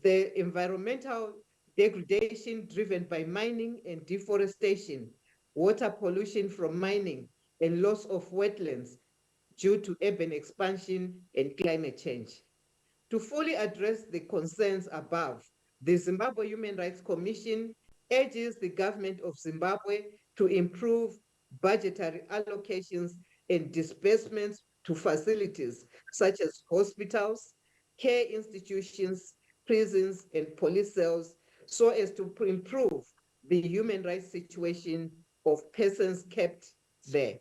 The environmental degradation driven by mining and deforestation, water pollution from mining, and loss of wetlands due to urban expansion and climate change. To fully address the concerns above, the Zimbabwe Human Rights Commission urges the government of Zimbabwe to improve budgetary allocations and disbursements to facilities such as hospitals, care institutions, prisons, and police cells, so as to improve the human rights situation of persons kept there.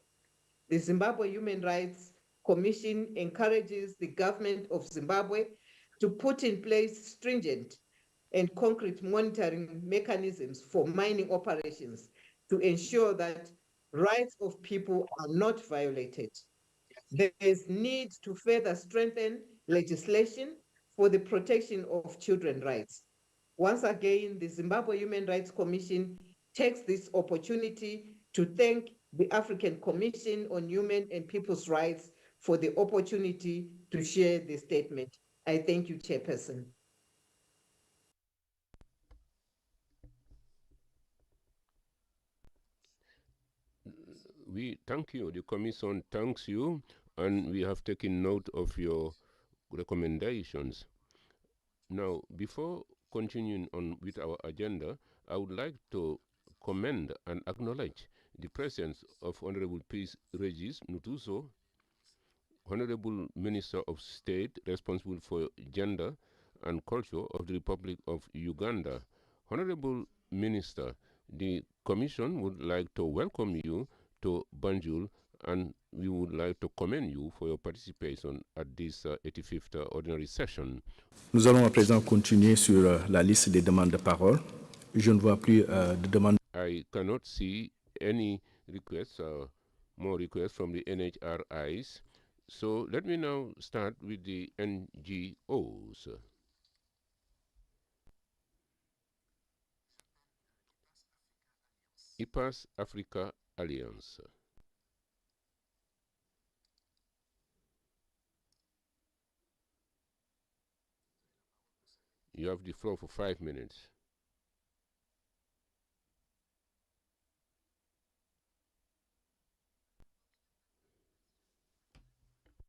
The Zimbabwe Human Rights Commission encourages the government of Zimbabwe to put in place stringent and concrete monitoring mechanisms for mining operations to ensure that rights of people are not violated. There is need to further strengthen legislation for the protection of children's rights. Once again, the Zimbabwe Human Rights Commission takes this opportunity to thank the African Commission on Human and People's Rights for the opportunity to share this statement. I thank you, Chairperson. We thank you. The Commission thanks you, and we have taken note of your recommendations. Now, before continuing on with our agenda, I would like to commend and acknowledge the presence of Honorable Peace Regis Nutuso, Honorable Minister of State responsible for gender and culture of the Republic of Uganda. Honorable Minister, the Commission would like to welcome you to Banjul, and we would like to commend you for your participation at this 85th ordinary session. Nous allons à présent continuer sur la liste des demandes de parole. Je ne vois plus de demandes. I cannot see any requests, more requests from the NHRIs. So let me now start with the NGOs. IPAS Africa Alliance. You have the floor for 5 minutes.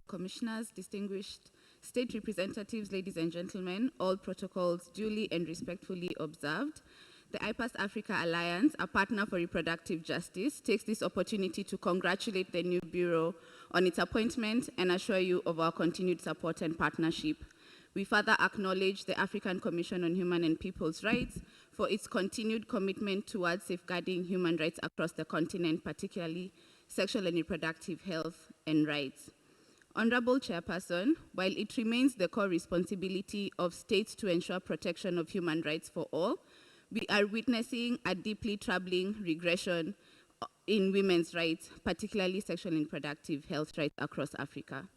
Commissioners, distinguished state representatives, ladies and gentlemen, all protocols duly and respectfully observed. The IPAS Africa Alliance, a partner for reproductive justice, takes this opportunity to congratulate the new Bureau on its appointment and assure you of our continued support and partnership. We further acknowledge the African Commission on Human and People's Rights for its continued commitment towards safeguarding human rights across the continent, particularly sexual and reproductive health and rights. Honorable Chairperson, while it remains the core responsibility of states to ensure protection of human rights for all, we are witnessing a deeply troubling regression in women's rights, particularly sexual and reproductive health rights across Africa.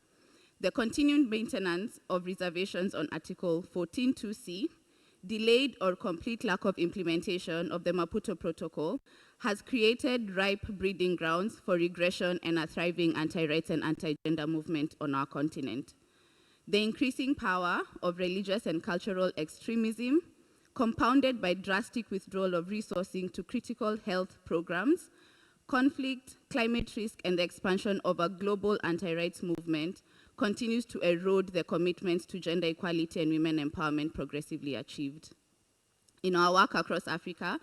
The continued maintenance of reservations on Article 14.2c, delayed or complete lack of implementation of the Maputo Protocol has created ripe breeding grounds for regression and a thriving anti-rights and anti-gender movement on our continent. The increasing power of religious and cultural extremism, compounded by drastic withdrawal of resourcing to critical health programs, conflict, climate risk, and the expansion of a global anti-rights movement, continues to erode the commitments to gender equality and women empowerment progressively achieved. In our work across Africa,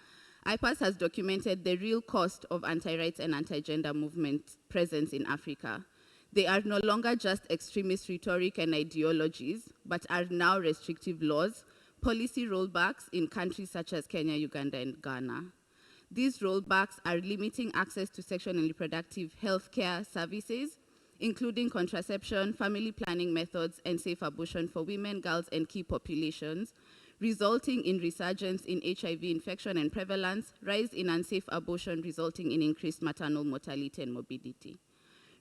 IPAS has documented the real cost of anti-rights and anti-gender movement presence in Africa. They are no longer just extremist rhetoric and ideologies, but are now restrictive laws, policy rollbacks in countries such as Kenya, Uganda, and Ghana. These rollbacks are limiting access to sexual and reproductive health care services, including contraception, family planning methods, and safe abortion for women, girls, and key populations, resulting in resurgence in HIV infection and prevalence, rise in unsafe abortion resulting in increased maternal mortality and morbidity.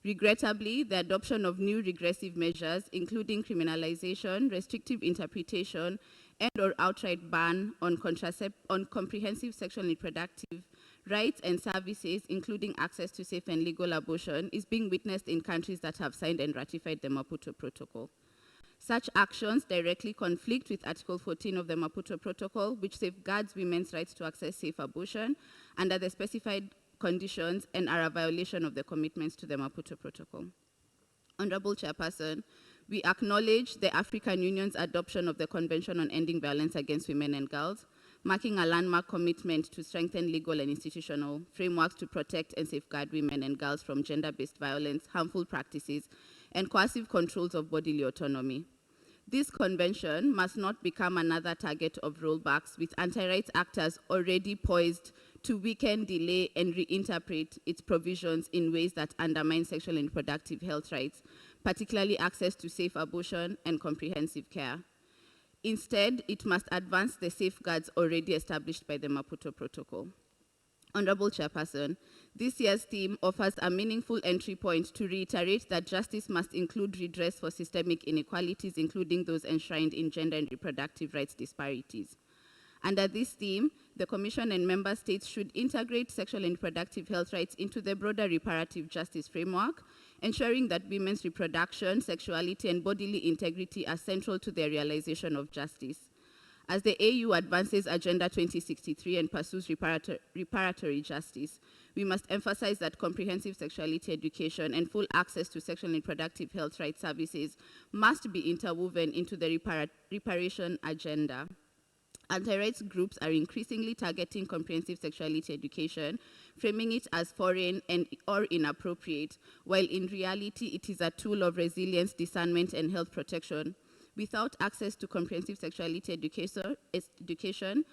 Regrettably, the adoption of new regressive measures, including criminalization, restrictive interpretation, and/or outright ban on comprehensive sexual and reproductive rights and services, including access to safe and legal abortion, is being witnessed in countries that have signed and ratified the Maputo Protocol. Such actions directly conflict with Article 14 of the Maputo Protocol, which safeguards women's rights to access safe abortion under the specified conditions and are a violation of the commitments to the Maputo Protocol. Honorable Chairperson, we acknowledge the African Union's adoption of the Convention on Ending Violence Against Women and Girls, marking a landmark commitment to strengthen legal and institutional frameworks to protect and safeguard women and girls from gender-based violence, harmful practices, and coercive controls of bodily autonomy. This convention must not become another target of rollbacks, with anti-rights actors already poised to weaken, delay, and reinterpret its provisions in ways that undermine sexual and reproductive health rights, particularly access to safe abortion and comprehensive care. Instead, it must advance the safeguards already established by the Maputo Protocol. Honorable Chairperson, this year's theme offers a meaningful entry point to reiterate that justice must include redress for systemic inequalities, including those enshrined in gender and reproductive rights disparities. Under this theme, the Commission and Member States should integrate sexual and reproductive health rights into the broader reparative justice framework, ensuring that women's reproduction, sexuality, and bodily integrity are central to their realization of justice. As the AU advances Agenda 2063 and pursues reparatory justice, we must emphasize that comprehensive sexuality education and full access to sexual and reproductive health rights services must be interwoven into the reparation agenda. Anti-rights groups are increasingly targeting comprehensive sexuality education, framing it as foreign or inappropriate, while in reality it is a tool of resilience, discernment, and health protection. Without access to comprehensive sexuality education,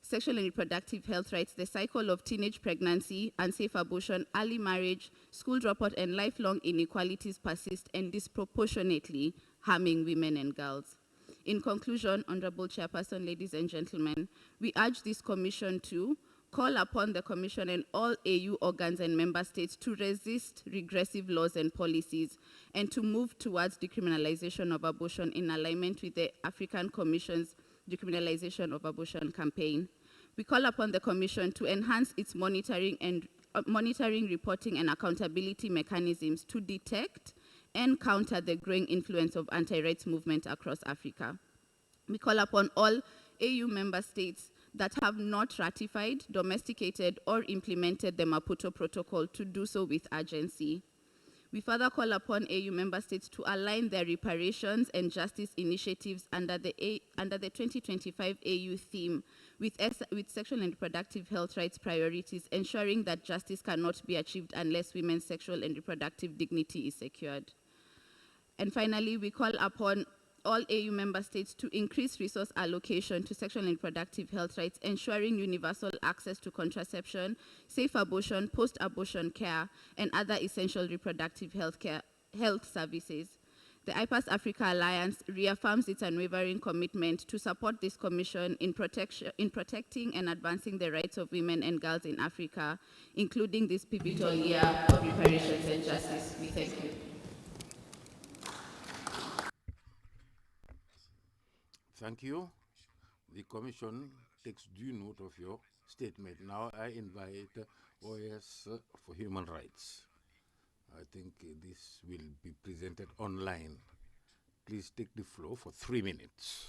sexual and reproductive health rights, the cycle of teenage pregnancy, unsafe abortion, early marriage, school dropout, and lifelong inequalities persist and disproportionately harming women and girls. In conclusion, Honorable Chairperson, ladies and gentlemen, we urge this Commission to call upon the Commission and all AU organs and member states to resist regressive laws and policies and to move towards decriminalization of abortion in alignment with the African Commission's decriminalization of abortion campaign. We call upon the Commission to enhance its monitoring, reporting, and accountability mechanisms to detect and counter the growing influence of anti-rights movement across Africa. We call upon all AU member states that have not ratified, domesticated, or implemented the Maputo Protocol to do so with urgency. We further call upon AU member states to align their reparations and justice initiatives under the 2025 AU theme with sexual and reproductive health rights priorities, ensuring that justice cannot be achieved unless women's sexual and reproductive dignity is secured. And finally, we call upon all AU member states to increase resource allocation to sexual and reproductive health rights, ensuring universal access to contraception, safe abortion, post-abortion care, and other essential reproductive health services. The IPAS Africa Alliance reaffirms its unwavering commitment to support this Commission in protecting and advancing the rights of women and girls in Africa, including this pivotal year of reparations and justice. We thank you. Thank you. The Commission takes due note of your statement. Now I invite OAS for Human Rights. I think this will be presented online. Please take the floor for 3 minutes.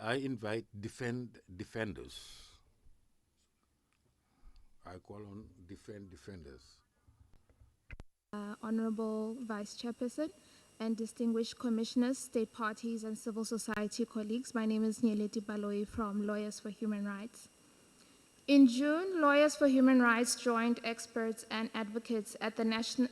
I invite defenders. I call on defenders. Honorable Vice Chairperson and distinguished commissioners, state parties, and civil society colleagues. My name is Nyeleti Baloyi from Lawyers for Human Rights. In June, Lawyers for Human Rights joined experts and advocates at the Nelson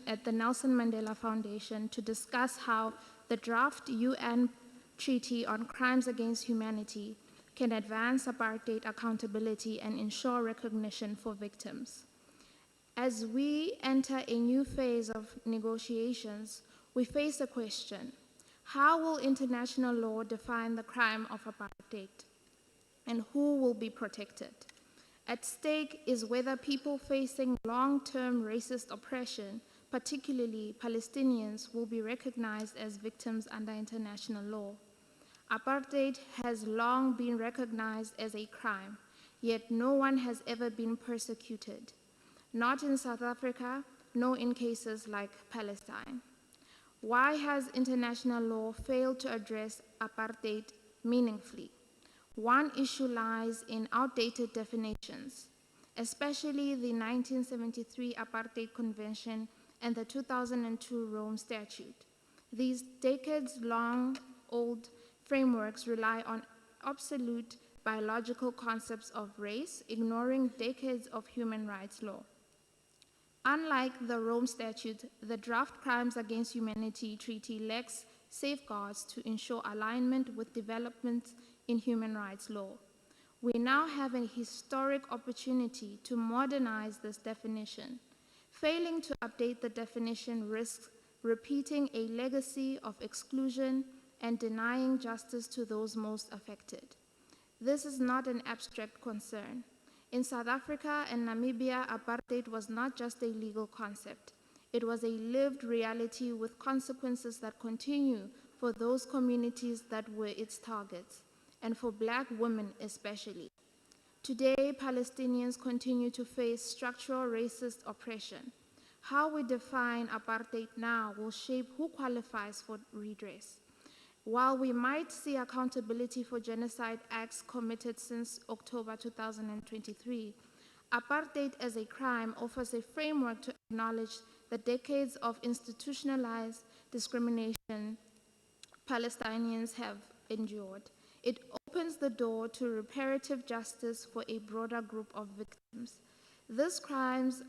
Mandela Foundation to discuss how the draft UN Treaty on Crimes Against Humanity can advance apartheid accountability and ensure recognition for victims. As we enter a new phase of negotiations, we face a question: how will international law define the crime of apartheid, and who will be protected? At stake is whether people facing long-term racist oppression, particularly Palestinians, will be recognized as victims under international law. Apartheid has long been recognized as a crime, yet no one has ever been persecuted. Not in South Africa, nor in cases like Palestine. Why has international law failed to address apartheid meaningfully? One issue lies in outdated definitions, especially the 1973 Apartheid Convention and the 2002 Rome Statute. These decades-long-old frameworks rely on obsolete biological concepts of race, ignoring decades of human rights law. Unlike the Rome Statute, the draft Crimes Against Humanity Treaty lacks safeguards to ensure alignment with developments in human rights law. We now have a historic opportunity to modernize this definition. Failing to update the definition risks repeating a legacy of exclusion and denying justice to those most affected. This is not an abstract concern. In South Africa and Namibia, apartheid was not just a legal concept. It was a lived reality with consequences that continue for those communities that were its targets, and for Black women especially. Today, Palestinians continue to face structural racist oppression. How we define apartheid now will shape who qualifies for redress. While we might see accountability for genocide acts committed since October 2023, apartheid as a crime offers a framework to acknowledge the decades of institutionalized discrimination Palestinians have endured. It opens the door to reparative justice for a broader group of victims. These crimes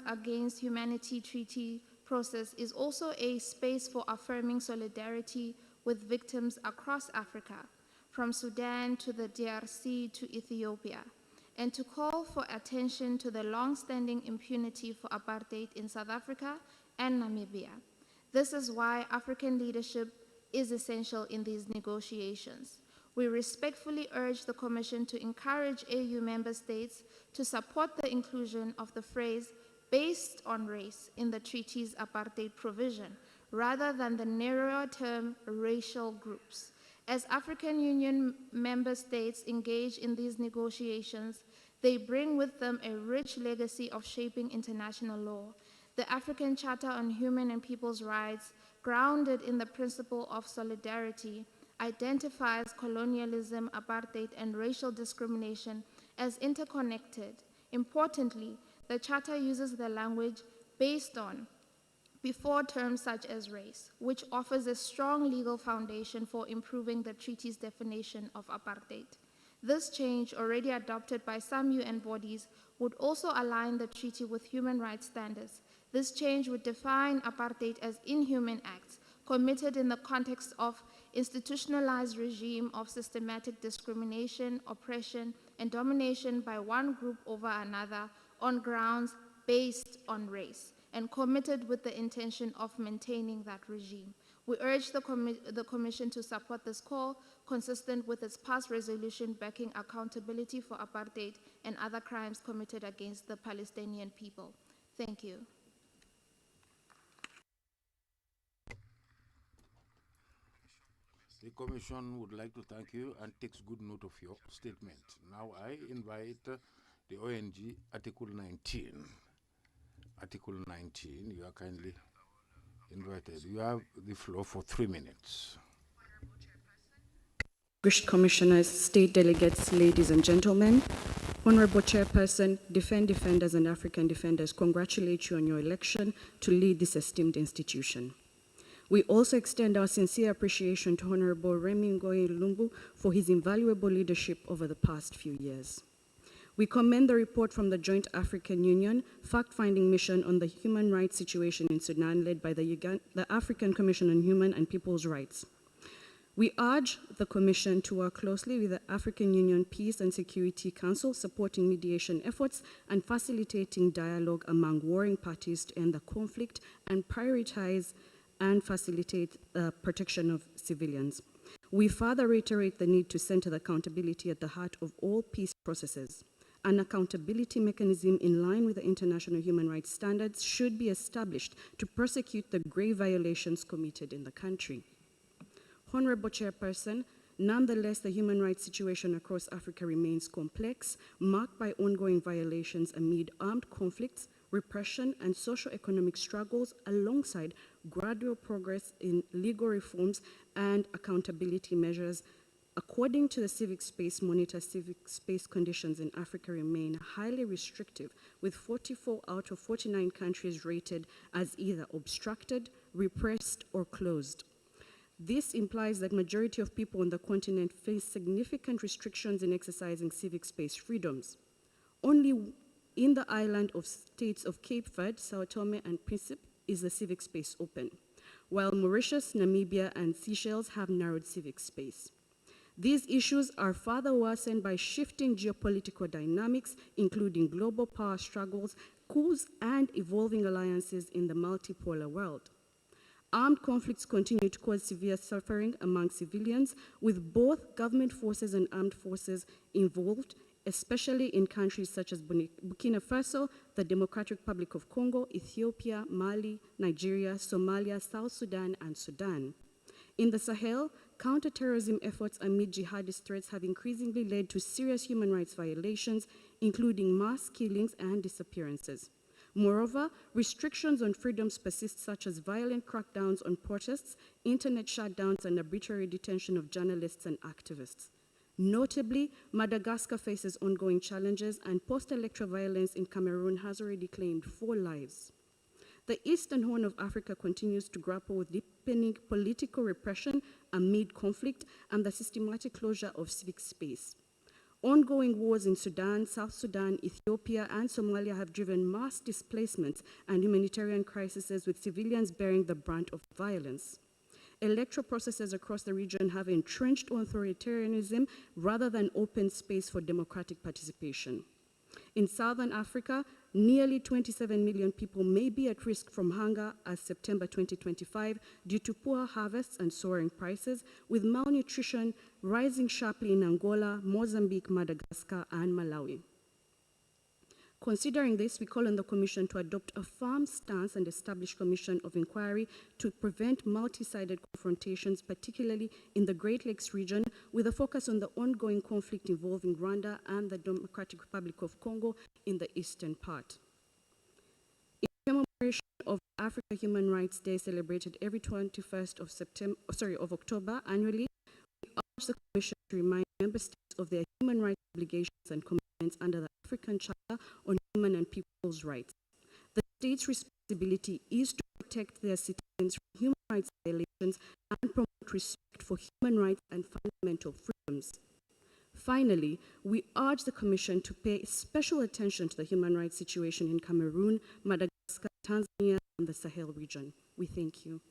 against humanity treaty process is also a space for affirming solidarity with victims across Africa, from Sudan to the DRC to Ethiopia, and to call for attention to the long-standing impunity for apartheid in South Africa and Namibia. This is why African leadership is essential in these negotiations. We respectfully urge the Commission to encourage AU member states to support the inclusion of the phrase based on race in the treaty's apartheid provision, rather than the narrower term racial groups. As African Union member states engage in these negotiations, they bring with them a rich legacy of shaping international law. The African Charter on Human and People's Rights, grounded in the principle of solidarity, identifies colonialism, apartheid, and racial discrimination as interconnected. Importantly, the Charter uses the language based on before terms such as race, which offers a strong legal foundation for improving the treaty's definition of apartheid. This change, already adopted by some UN bodies, would also align the treaty with human rights standards. This change would define apartheid as inhuman acts committed in the context of institutionalized regime of systematic discrimination, oppression, and domination by one group over another on grounds based on race, and committed with the intention of maintaining that regime. We urge the Commission to support this call, consistent with its past resolution backing accountability for apartheid and other crimes committed against the Palestinian people. Thank you. The Commission would like to thank you and takes good note of your statement. Now I invite the ONG Article 19. Article 19, you are kindly invited. You have the floor for 3 minutes. Distinguished commissioners, state delegates, ladies and gentlemen, Honorable Chairperson, Defenders and African Defenders congratulate you on your election to lead this esteemed institution. We also extend our sincere appreciation to Honorable Remi Ngoyi Lumbu for his invaluable leadership over the past few years. We commend the report from the Joint African Union fact-finding mission on the human rights situation in Sudan led by the African Commission on Human and People's Rights. We urge the Commission to work closely with the African Union Peace and Security Council, supporting mediation efforts and facilitating dialogue among warring parties to end the conflict and prioritize and facilitate the protection of civilians. We further reiterate the need to center the accountability at the heart of all peace processes. An accountability mechanism in line with the international human rights standards should be established to prosecute the grave violations committed in the country. Honorable Chairperson, nonetheless, the human rights situation across Africa remains complex, marked by ongoing violations amid armed conflicts, repression, and socio-economic struggles, alongside gradual progress in legal reforms and accountability measures. According to the Civic Space Monitor, civic space conditions in Africa remain highly restrictive, with 44 out of 49 countries rated as either obstructed, repressed, or closed. This implies that majority of people on the continent face significant restrictions in exercising civic space freedoms. Only in the island of states of Cape Verde, Sao Tome and Principe is the civic space open, while Mauritius, Namibia, and Seychelles have narrowed civic space. These issues are further worsened by shifting geopolitical dynamics, including global power struggles, coups, and evolving alliances in the multipolar world. Armed conflicts continue to cause severe suffering among civilians, with both government forces and armed forces involved, especially in countries such as Burkina Faso, the Democratic Republic of Congo, Ethiopia, Mali, Nigeria, Somalia, South Sudan, and Sudan. In the Sahel, counterterrorism efforts amid jihadist threats have increasingly led to serious human rights violations, including mass killings and disappearances. Moreover, restrictions on freedoms persist, such as violent crackdowns on protests, internet shutdowns, and arbitrary detention of journalists and activists. Notably, Madagascar faces ongoing challenges, and post-electoral violence in Cameroon has already claimed 4 lives. The Eastern Horn of Africa continues to grapple with deepening political repression amid conflict and the systematic closure of civic space. Ongoing wars in Sudan, South Sudan, Ethiopia, and Somalia have driven mass displacements and humanitarian crises, with civilians bearing the brunt of violence. Electoral processes across the region have entrenched authoritarianism rather than open space for democratic participation. In Southern Africa, nearly 27 million people may be at risk from hunger as September 2025 due to poor harvests and soaring prices, with malnutrition rising sharply in Angola, Mozambique, Madagascar, and Malawi. Considering this, we call on the Commission to adopt a firm stance and establish a commission of inquiry to prevent multi-sided confrontations, particularly in the Great Lakes region, with a focus on the ongoing conflict involving Rwanda and the Democratic Republic of Congo in the eastern part. In commemoration of Africa Human Rights Day, celebrated every 21st of October annually, we urge the Commission to remind member states of their human rights obligations and commitments under the African Charter on Human and People's Rights. The state's responsibility is to protect their citizens from human rights violations and promote respect for human rights and fundamental freedoms. Finally, we urge the Commission to pay special attention to the human rights situation in Cameroon, Madagascar, Tanzania, and the Sahel region. We thank you.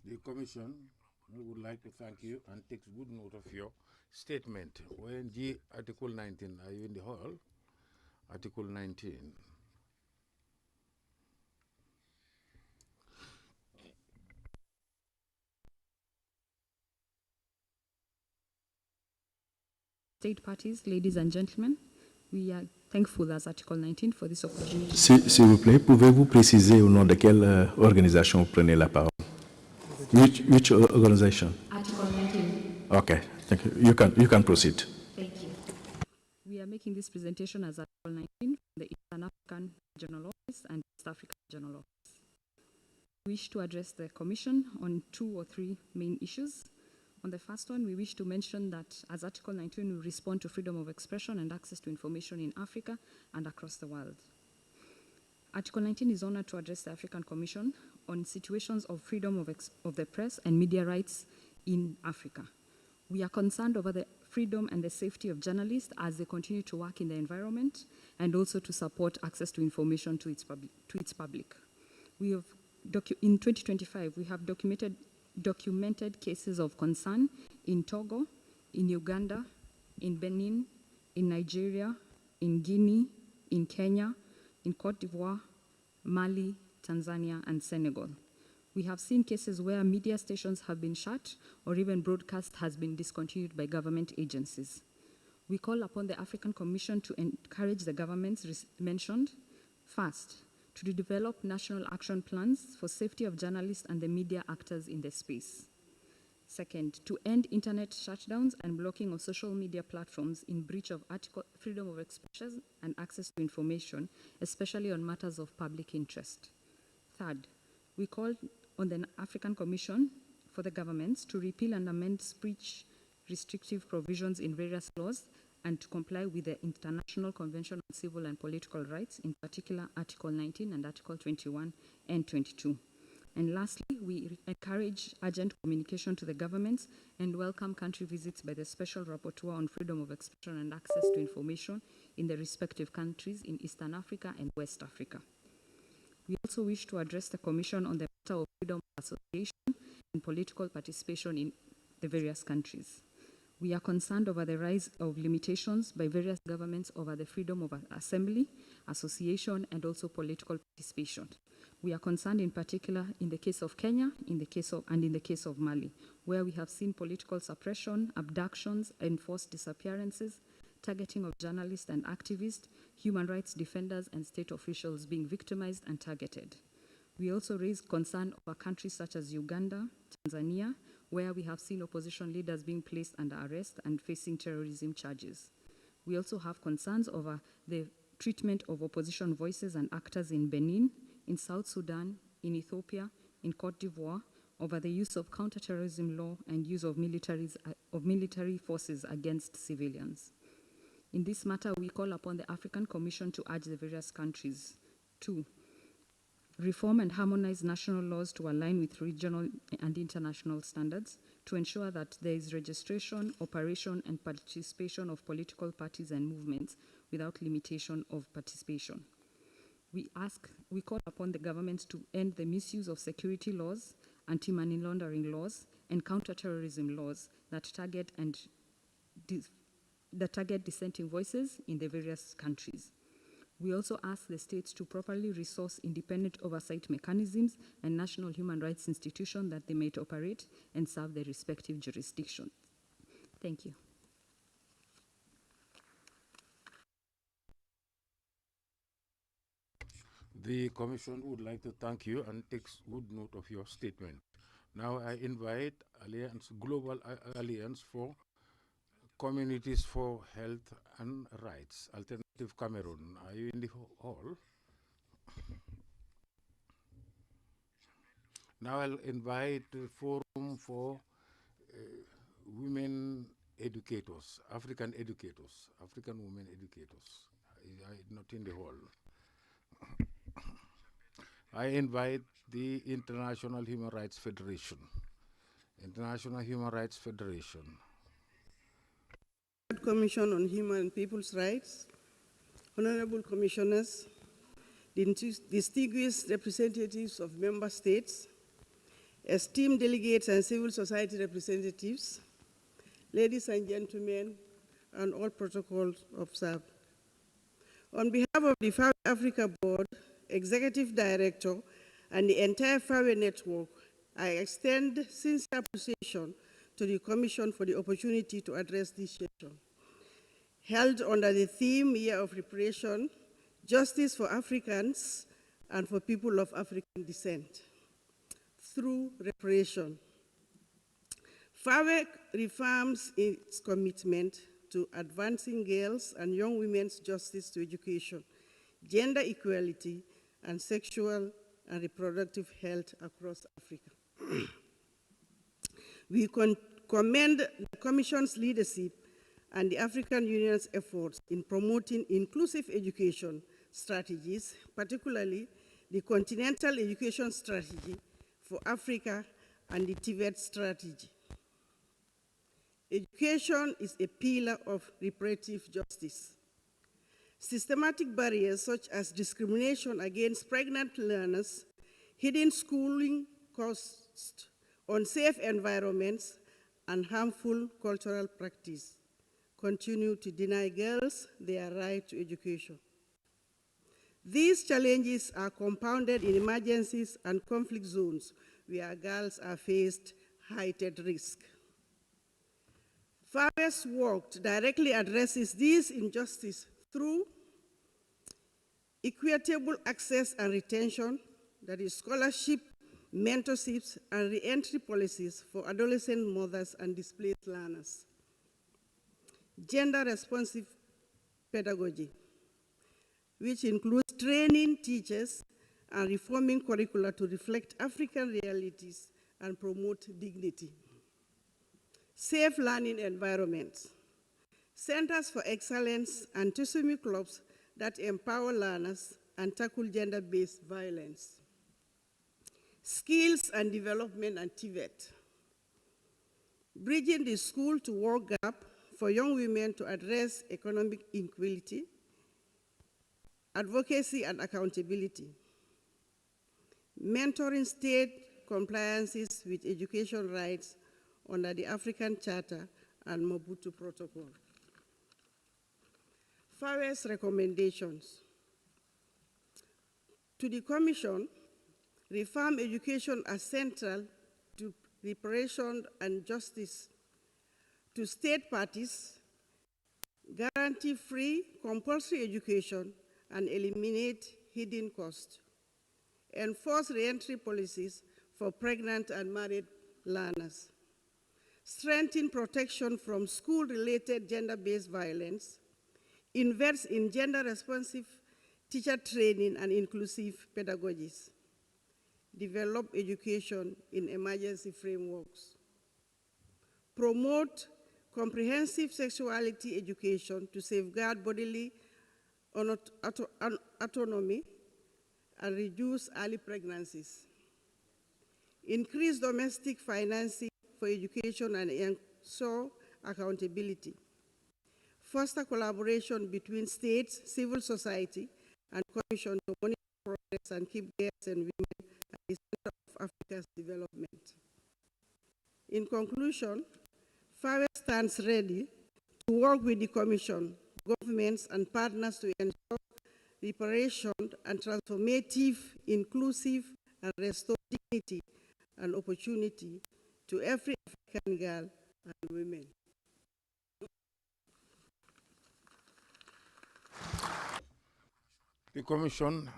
The Commission would like to thank you and takes good note of your statement. ONG Article 19, are you in the hall? Article 19. State parties, ladies and gentlemen, we are thankful as Article 19 for this opportunity. S'il vous plaît, pouvez-vous préciser au nom de quelle organisation vous prenez la parole? Which organization? Article 19. Okay, thank you. You can proceed. Thank you. We are making this presentation as Article 19 from the Eastern African Regional Office and East African Regional Office. We wish to address the Commission on 2 or 3 main issues. On the first one, we wish to mention that as Article 19, we respond to freedom of expression and access to information in Africa and across the world. Article 19 is honored to address the African Commission on situations of freedom of the press and media rights in Africa. We are concerned over the freedom and the safety of journalists as they continue to work in the environment and also to support access to information to its public. We have in 2025, we have documented cases of concern in Togo, in Uganda, in Benin, in Nigeria, in Guinea, in Kenya, in Cote d'Ivoire, Mali, Tanzania, and Senegal. We have seen cases where media stations have been shut or even broadcast has been discontinued by government agencies. We call upon the African Commission to encourage the governments mentioned, first, to develop national action plans for safety of journalists and the media actors in the space. Second, to end internet shutdowns and blocking of social media platforms in breach of freedom of expression and access to information, especially on matters of public interest. Third, we call on the African Commission for the governments to repeal and amend speech restrictive provisions in various laws and to comply with the International Convention on Civil and Political Rights, in particular Article 19 and Article 21 and 22. And lastly, we encourage urgent communication to the governments and welcome country visits by the Special Rapporteur on Freedom of Expression and Access to Information in the respective countries in Eastern Africa and West Africa. We also wish to address the Commission on the matter of freedom of association and political participation in the various countries. We are concerned over the rise of limitations by various governments over the freedom of assembly, association, and also political participation. We are concerned in particular in the case of Kenya, in the case of Mali, where we have seen political suppression, abductions, enforced disappearances, targeting of journalists and activists, human rights defenders, and state officials being victimized and targeted. We also raise concern over countries such as Uganda, Tanzania, where we have seen opposition leaders being placed under arrest and facing terrorism charges. We also have concerns over the treatment of opposition voices and actors in Benin, in South Sudan, in Ethiopia, in Cote d'Ivoire, over the use of counterterrorism law and use of military forces against civilians. In this matter, we call upon the African Commission to urge the various countries to reform and harmonize national laws to align with regional and international standards, to ensure that there is registration, operation, and participation of political parties and movements without limitation of participation. We call upon the governments to end the misuse of security laws, anti-money laundering laws, and counterterrorism laws that target dissenting voices in the various countries. We also ask the states to properly resource independent oversight mechanisms and national human rights institutions that they may operate and serve their respective jurisdictions. Thank you. The Commission would like to thank you and takes good note of your statement. Now I invite Global Alliance for Communities for Health and Rights, Alternative Cameroon. Are you in the hall? Now I'll invite the Forum for Women Educators, African Women Educators. Not in the hall. I invite the International Human Rights Federation. International Human Rights Federation. Commission on Human and People's Rights, Honorable Commissioners, distinguished representatives of member states, esteemed delegates and civil society representatives, ladies and gentlemen, and all protocols observed. On behalf of the FAWE Africa Board, Executive Director, and the entire FAWE network, I extend sincere appreciation to the Commission for the opportunity to address this session, held under the theme Year of Reparation, Justice for Africans and for People of African Descent. Through reparation, FAWE reaffirms its commitment to advancing girls' and young women's justice to education, gender equality, and sexual and reproductive health across Africa. We commend the Commission's leadership and the African Union's efforts in promoting inclusive education strategies, particularly the Continental Education Strategy for Africa and the Tibet Strategy. Education is a pillar of reparative justice. Systematic barriers such as discrimination against pregnant learners, hidden schooling costs, unsafe environments, and harmful cultural practice continue to deny girls their right to education. These challenges are compounded in emergencies and conflict zones where girls are faced heightened risk. FAWE's work directly addresses these injustices through equitable access and retention, that is scholarship, mentorships, and re-entry policies for adolescent mothers and displaced learners. Gender-responsive pedagogy, which includes training teachers and reforming curricula to reflect African realities and promote dignity. Safe learning environments, centers for excellence and TESOMI clubs that empower learners and tackle gender-based violence. Skills and development and TVET, bridging the school-to-work gap for young women to address economic inequality, advocacy and accountability, mentoring state compliances with education rights under the African Charter and Mobutu Protocol. FAWE's recommendations. To the Commission, reform education as central to reparation and justice. To state parties, guarantee free, compulsory education and eliminate hidden costs. Enforce re-entry policies for pregnant and married learners. Strengthen protection from school-related gender-based violence. Invest in gender-responsive teacher training and inclusive pedagogies. Develop education in emergency frameworks. Promote comprehensive sexuality education to safeguard bodily autonomy and reduce early pregnancies. Increase domestic financing for education and ensure accountability. Foster collaboration between states, civil society, and Commission to monitor progress and keep girls and women at the center of Africa's development. In conclusion, FAWE stands ready to work with the Commission, governments, and partners to ensure reparation and transformative, inclusive, and restore dignity and opportunity to every African girl and women. The Commission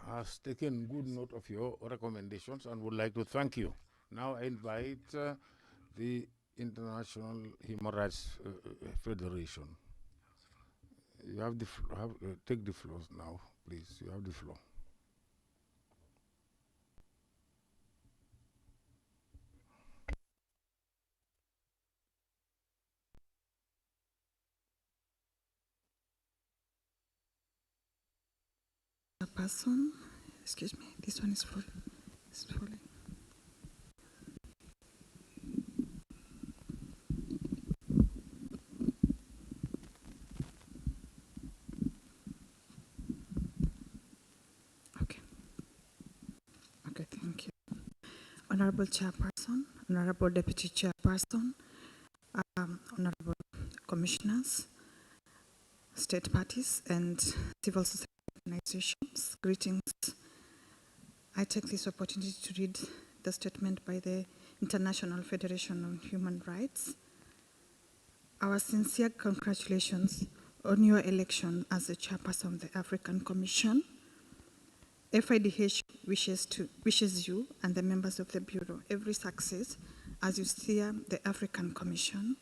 has taken good note of your recommendations and would like to thank you. Now I invite the International Human Rights Federation. You have the take the floor now, please. You have the floor. Person, excuse me, this one is full. It's falling. Okay. Okay, thank you. Honorable Chairperson, Honorable Deputy Chairperson, Honorable Commissioners, state parties, and civil society organizations, greetings. I take this opportunity to read the statement by the International Federation on Human Rights. Our sincere congratulations on your election as the chairperson of the African Commission. FIDH wishes you and the members of the Bureau every success as you steer the African Commission.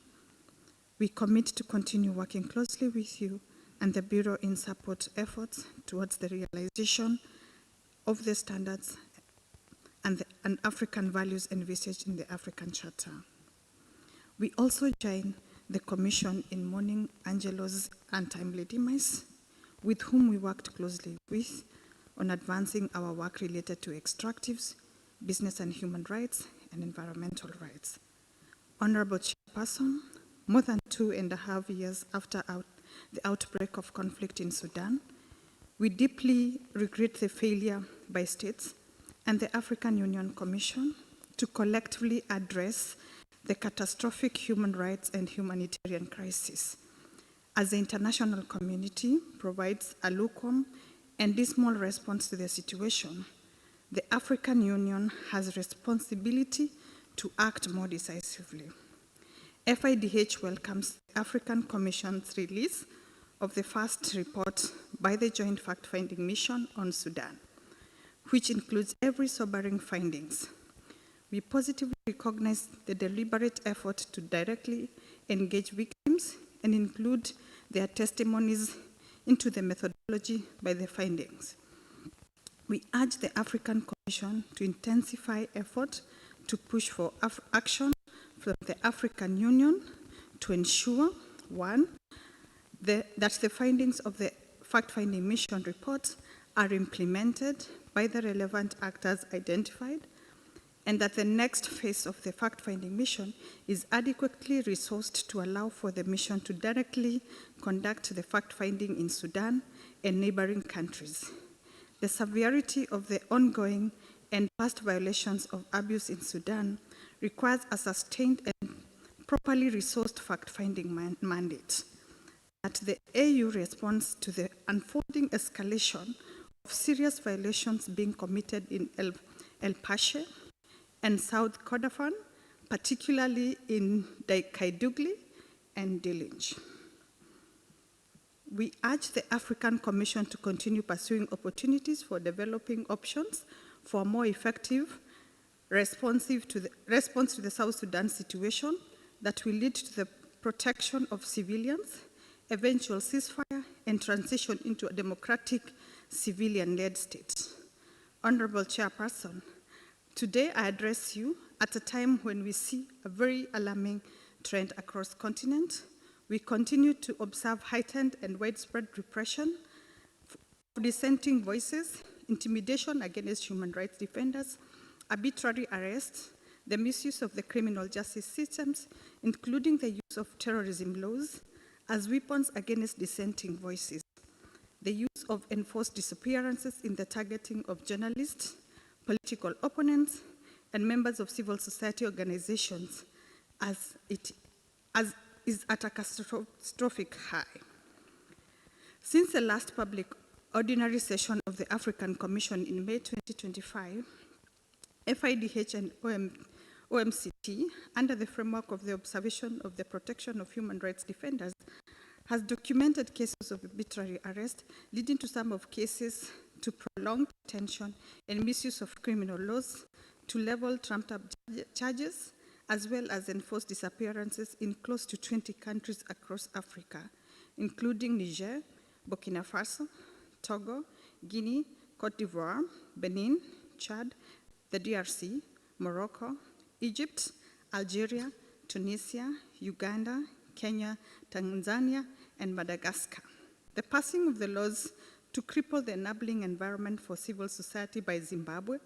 We commit to continue working closely with you and the Bureau in support efforts towards the realization of the standards and African values envisaged in the African Charter. We also join the Commission in mourning Angelo's untimely demise, with whom we worked closely with on advancing our work related to extractives, business and human rights, and environmental rights. Honorable Chairperson, more than 2.5 years after the outbreak of conflict in Sudan, we deeply regret the failure by states and the African Union Commission to collectively address the catastrophic human rights and humanitarian crisis. As the international community provides a lukewarm and dismal response to the situation, the African Union has a responsibility to act more decisively. FIDH welcomes the African Commission's release of the first report by the Joint Fact-Finding Mission on Sudan, which includes every sobering findings. We positively recognize the deliberate effort to directly engage victims and include their testimonies into the methodology by the findings. We urge the African Commission to intensify effort to push for action from the African Union to ensure, one, that the findings of the fact-finding mission report are implemented by the relevant actors identified, and that the next phase of the fact-finding mission is adequately resourced to allow for the mission to directly conduct the fact-finding in Sudan and neighboring countries. The severity of the ongoing and past violations of abuse in Sudan requires a sustained and properly resourced fact-finding mandate. That the AU responds to the unfolding escalation of serious violations being committed in El Pashe and South Kordofan, particularly in Kaidugli and Dilinj. We urge the African Commission to continue pursuing opportunities for developing options for a more effective response to the South Sudan situation that will lead to the protection of civilians, eventual ceasefire, and transition into a democratic civilian-led state. Honorable Chairperson, today I address you at a time when we see a very alarming trend across the continent. We continue to observe heightened and widespread repression of dissenting voices, intimidation against human rights defenders, arbitrary arrests, the misuse of the criminal justice systems, including the use of terrorism laws as weapons against dissenting voices, the use of enforced disappearances in the targeting of journalists, political opponents, and members of civil society organizations as is at a catastrophic high. Since the last public ordinary session of the African Commission in May 2025, FIDH and OMCT, under the framework of the observation of the protection of human rights defenders, has documented cases of arbitrary arrest, leading to some of cases to prolonged detention and misuse of criminal laws, to level trumped-up charges, as well as enforced disappearances in close to 20 countries across Africa, including Niger, Burkina Faso, Togo, Guinea, Cote d'Ivoire, Benin, Chad, the DRC, Morocco, Egypt, Algeria, Tunisia, Uganda, Kenya, Tanzania, and Madagascar. The passing of the laws to cripple the enabling environment for civil society by Zimbabwe,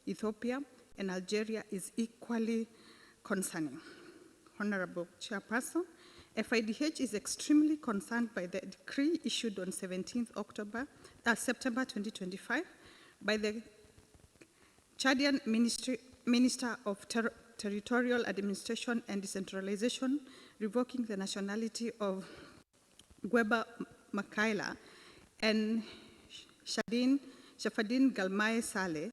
Ethiopia, and Algeria is equally concerning. Honorable Chairperson, FIDH is extremely concerned by the decree issued on 17th September 2025 by the Chadian Minister of Territorial Administration and Decentralization, revoking the nationality of Gweba Makaila and Shafadin Galmai Saleh,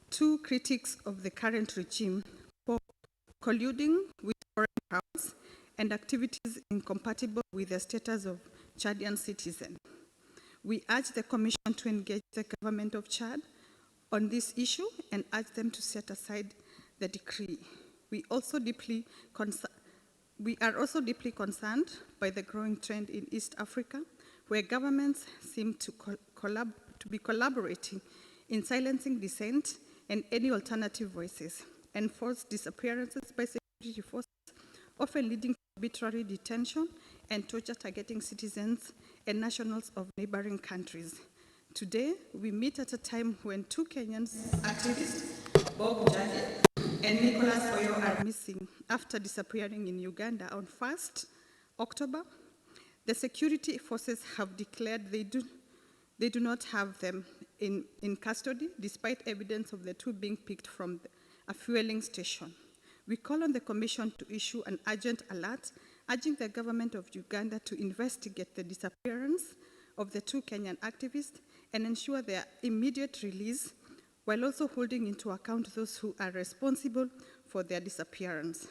two critics of the current regime, for colluding with foreign powers and activities incompatible with the status of Chadian citizens. We urge the Commission to engage the government of Chad on this issue and urge them to set aside the decree. We are also deeply concerned by the growing trend in East Africa, where governments seem to be collaborating in silencing dissent and any alternative voices, enforced disappearances by security forces, often leading to arbitrary detention and torture targeting citizens and nationals of neighboring countries. Today, we meet at a time when two Kenyan activists, Bob Njagi and Nicholas Oyo, are missing after disappearing in Uganda on 1st October. The security forces have declared they do not have them in custody, despite evidence of the two being picked from a fueling station. We call on the Commission to issue an urgent alert, urging the government of Uganda to investigate the disappearance of the two Kenyan activists and ensure their immediate release, while also holding into account those who are responsible for their disappearance.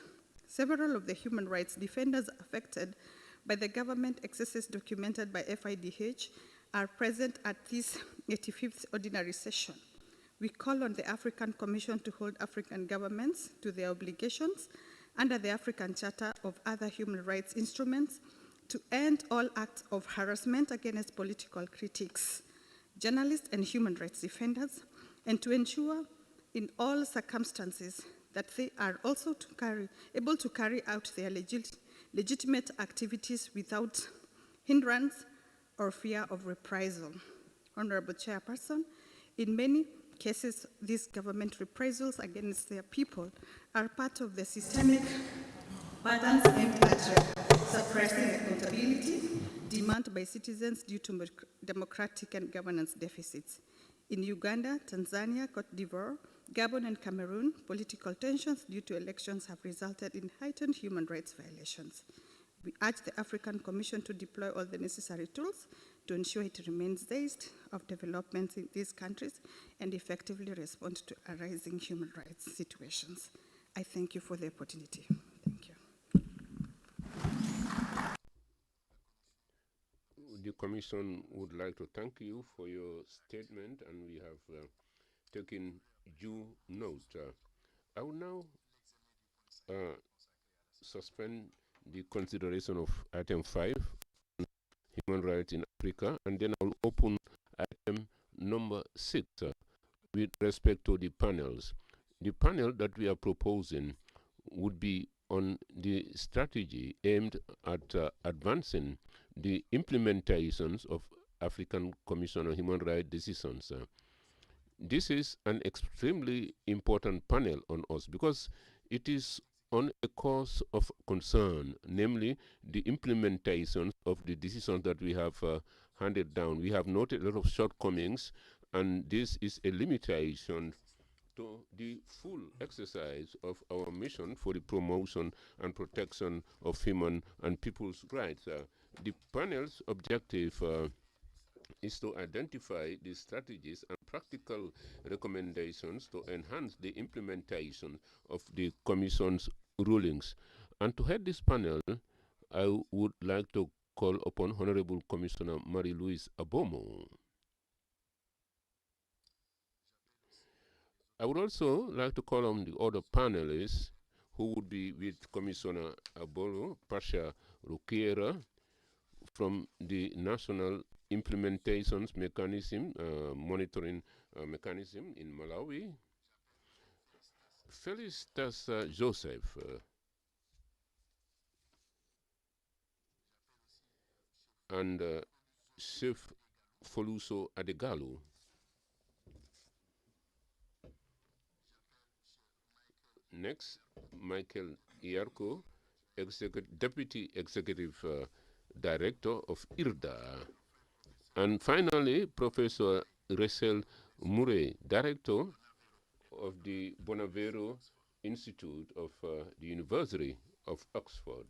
Several of the human rights defenders affected by the government excesses documented by FIDH are present at this 85th ordinary session. We call on the African Commission to hold African governments to their obligations under the African Charter of other human rights instruments to end all acts of harassment against political critics, journalists, and human rights defenders, and to ensure in all circumstances that they are also able to carry out their legitimate activities without hindrance or fear of reprisal. Honorable Chairperson, in many cases, these government reprisals against their people are part of the systemic patterns aimed at suppressing accountability, demanded by citizens due to democratic and governance deficits. In Uganda, Tanzania, Cote d'Ivoire, Gabon, and Cameroon, political tensions due to elections have resulted in heightened human rights violations. We urge the African Commission to deploy all the necessary tools to ensure it remains seized of developments in these countries and effectively respond to arising human rights situations. I thank you for the opportunity. Thank you. The Commission would like to thank you for your statement, and we have taken due note. I will now suspend the consideration of item 5, human rights in Africa, and then I'll open item number 6 with respect to the panels. The panel that we are proposing would be on the strategy aimed at advancing the implementations of African Commission on Human Rights decisions. This is an extremely important panel on us because it is on a cause of concern, namely the implementation of the decisions that we have handed down. We have noted a lot of shortcomings, and this is a limitation to the full exercise of our mission for the promotion and protection of human and people's rights. The panel's objective is to identify the strategies and practical recommendations to enhance the implementation of the Commission's rulings. And to head this panel, I would like to call upon Honorable Commissioner Marie-Louise Abomo. I would also like to call on the other panelists who would be with Commissioner Abolo Pasha Rukiera from the National Implementations Mechanism, Monitoring Mechanism in Malawi, Felicitas Joseph, and Chef Foluso Adegalu. Next, Michael Iyarko, Deputy Executive Director of IRDA. And finally, Professor Rachel Murray, Director of the Bonavero Institute of the University of Oxford.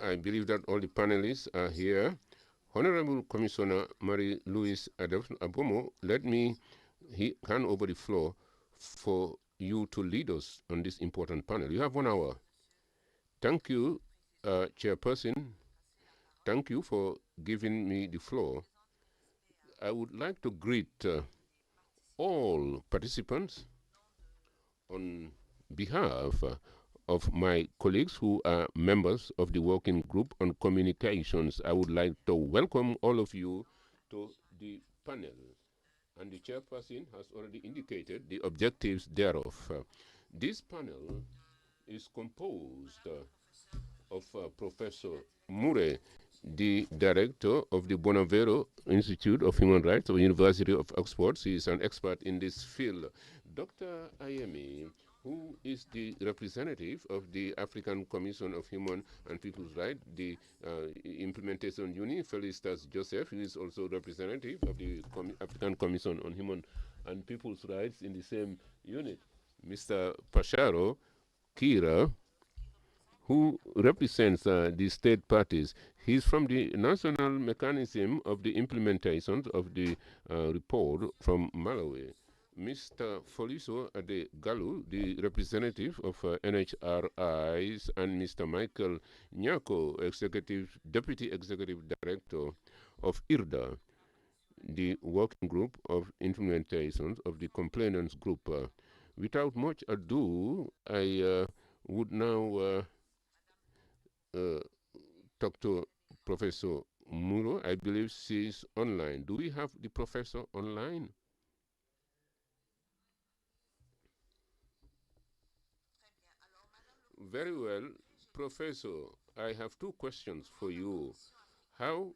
I believe that all the panelists are here. Honorable Commissioner Marie-Louise Abomo, let me hand over the floor for you to lead us on this important panel. You have 1 hour. Thank you, Chairperson. Thank you for giving me the floor. I would like to greet all participants on behalf of my colleagues who are members of the Working Group on Communications. I would like to welcome all of you to the panel. And the chairperson has already indicated the objectives thereof. This panel is composed of Professor Mure, the director of the Bonavero Institute of Human Rights of the University of Oxford. He is an expert in this field. Dr. Ayemi, who is the representative of the African Commission of Human and People's Rights, the implementation unit. Felicitas Joseph, who is also representative of the African Commission on Human and People's Rights in the same unit. Mr. Pasharo Kira, who represents the state parties. He's from the National Mechanism of the Implementation of the report from Malawi. Mr. Foliso Ade Galu, the representative of NHRIs, and Mr. Michael Nyako, Deputy Executive Director of IRDA, the Working Group of Implementation of the Complainants Group. Without much ado, I would now talk to Professor Muro. I believe she's online. Do we have the professor online? Very well. Professor, I have 2 questions for you. How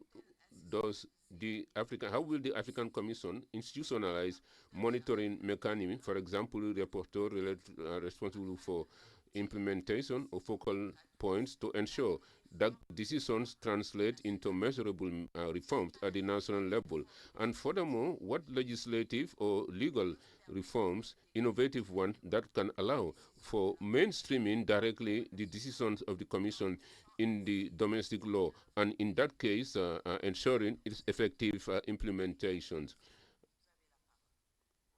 will the African Commission institutionalize monitoring mechanism, for example, the rapporteur responsible for implementation of focal points to ensure that decisions translate into measurable reforms at the national level? And furthermore, what legislative or legal reforms, innovative ones, that can allow for mainstreaming directly the decisions of the Commission in the domestic law, and in that case, ensuring its effective implementations?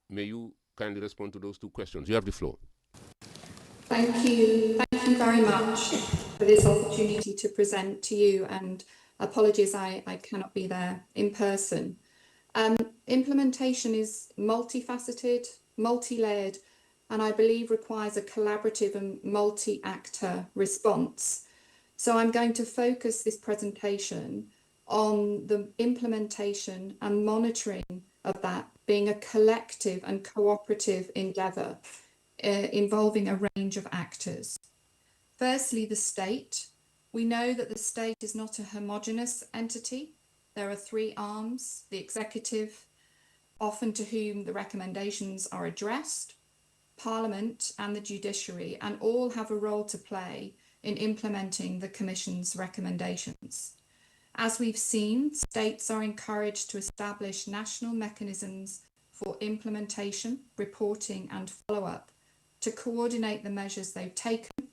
May you kindly respond to those 2 questions? You have the floor. Thank you very much for this opportunity to present to you, and apologies I cannot be there in person. Implementation is multifaceted, multi-layered, and I believe requires a collaborative and multi-actor response. So I'm going to focus this presentation on the implementation and monitoring of that being a collective and cooperative endeavour involving a range of actors. Firstly, the state. We know that the state is not a homogeneous entity. There are 3 arms: the executive, often to whom the recommendations are addressed, Parliament, and the judiciary, and all have a role to play in implementing the Commission's recommendations. As we've seen, states are encouraged to establish national mechanisms for implementation, reporting, and follow-up to coordinate the measures they've taken,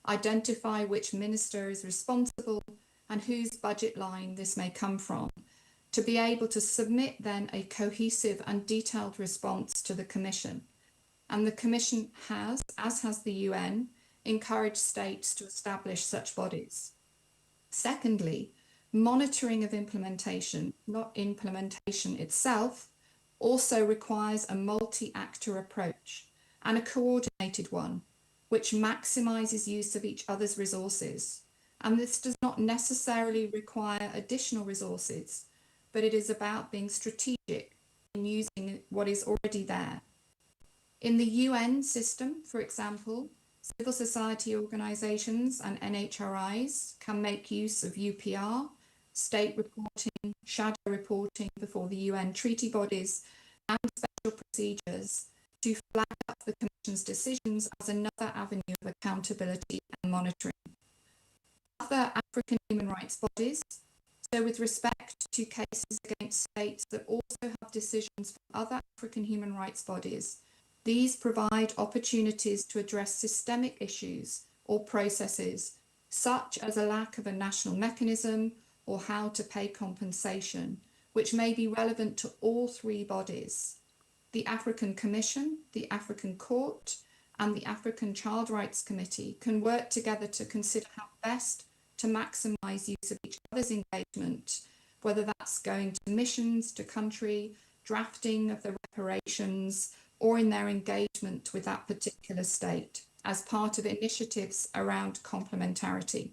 identify which minister is responsible and whose budget line this may come from, to be able to submit then a cohesive and detailed response to the Commission. And the Commission has, as has the UN, encouraged states to establish such bodies. Secondly, monitoring of implementation, not implementation itself, also requires a multi-actor approach and a coordinated one, which maximizes use of each other's resources. And this does not necessarily require additional resources, but it is about being strategic in using what is already there. In the UN system, for example, civil society organizations and NHRIs can make use of UPR, state reporting, shadow reporting before the UN treaty bodies, and special procedures to flag up the Commission's decisions as another avenue of accountability and monitoring. Other African human rights bodies, so with respect to cases against states that also have decisions from other African human rights bodies, these provide opportunities to address systemic issues or processes such as a lack of a national mechanism or how to pay compensation, which may be relevant to all three bodies. The African Commission, the African Court, and the African Child Rights Committee can work together to consider how best to maximise use of each other's engagement, whether that's going to missions to country, drafting of the reparations, or in their engagement with that particular state as part of initiatives around complementarity.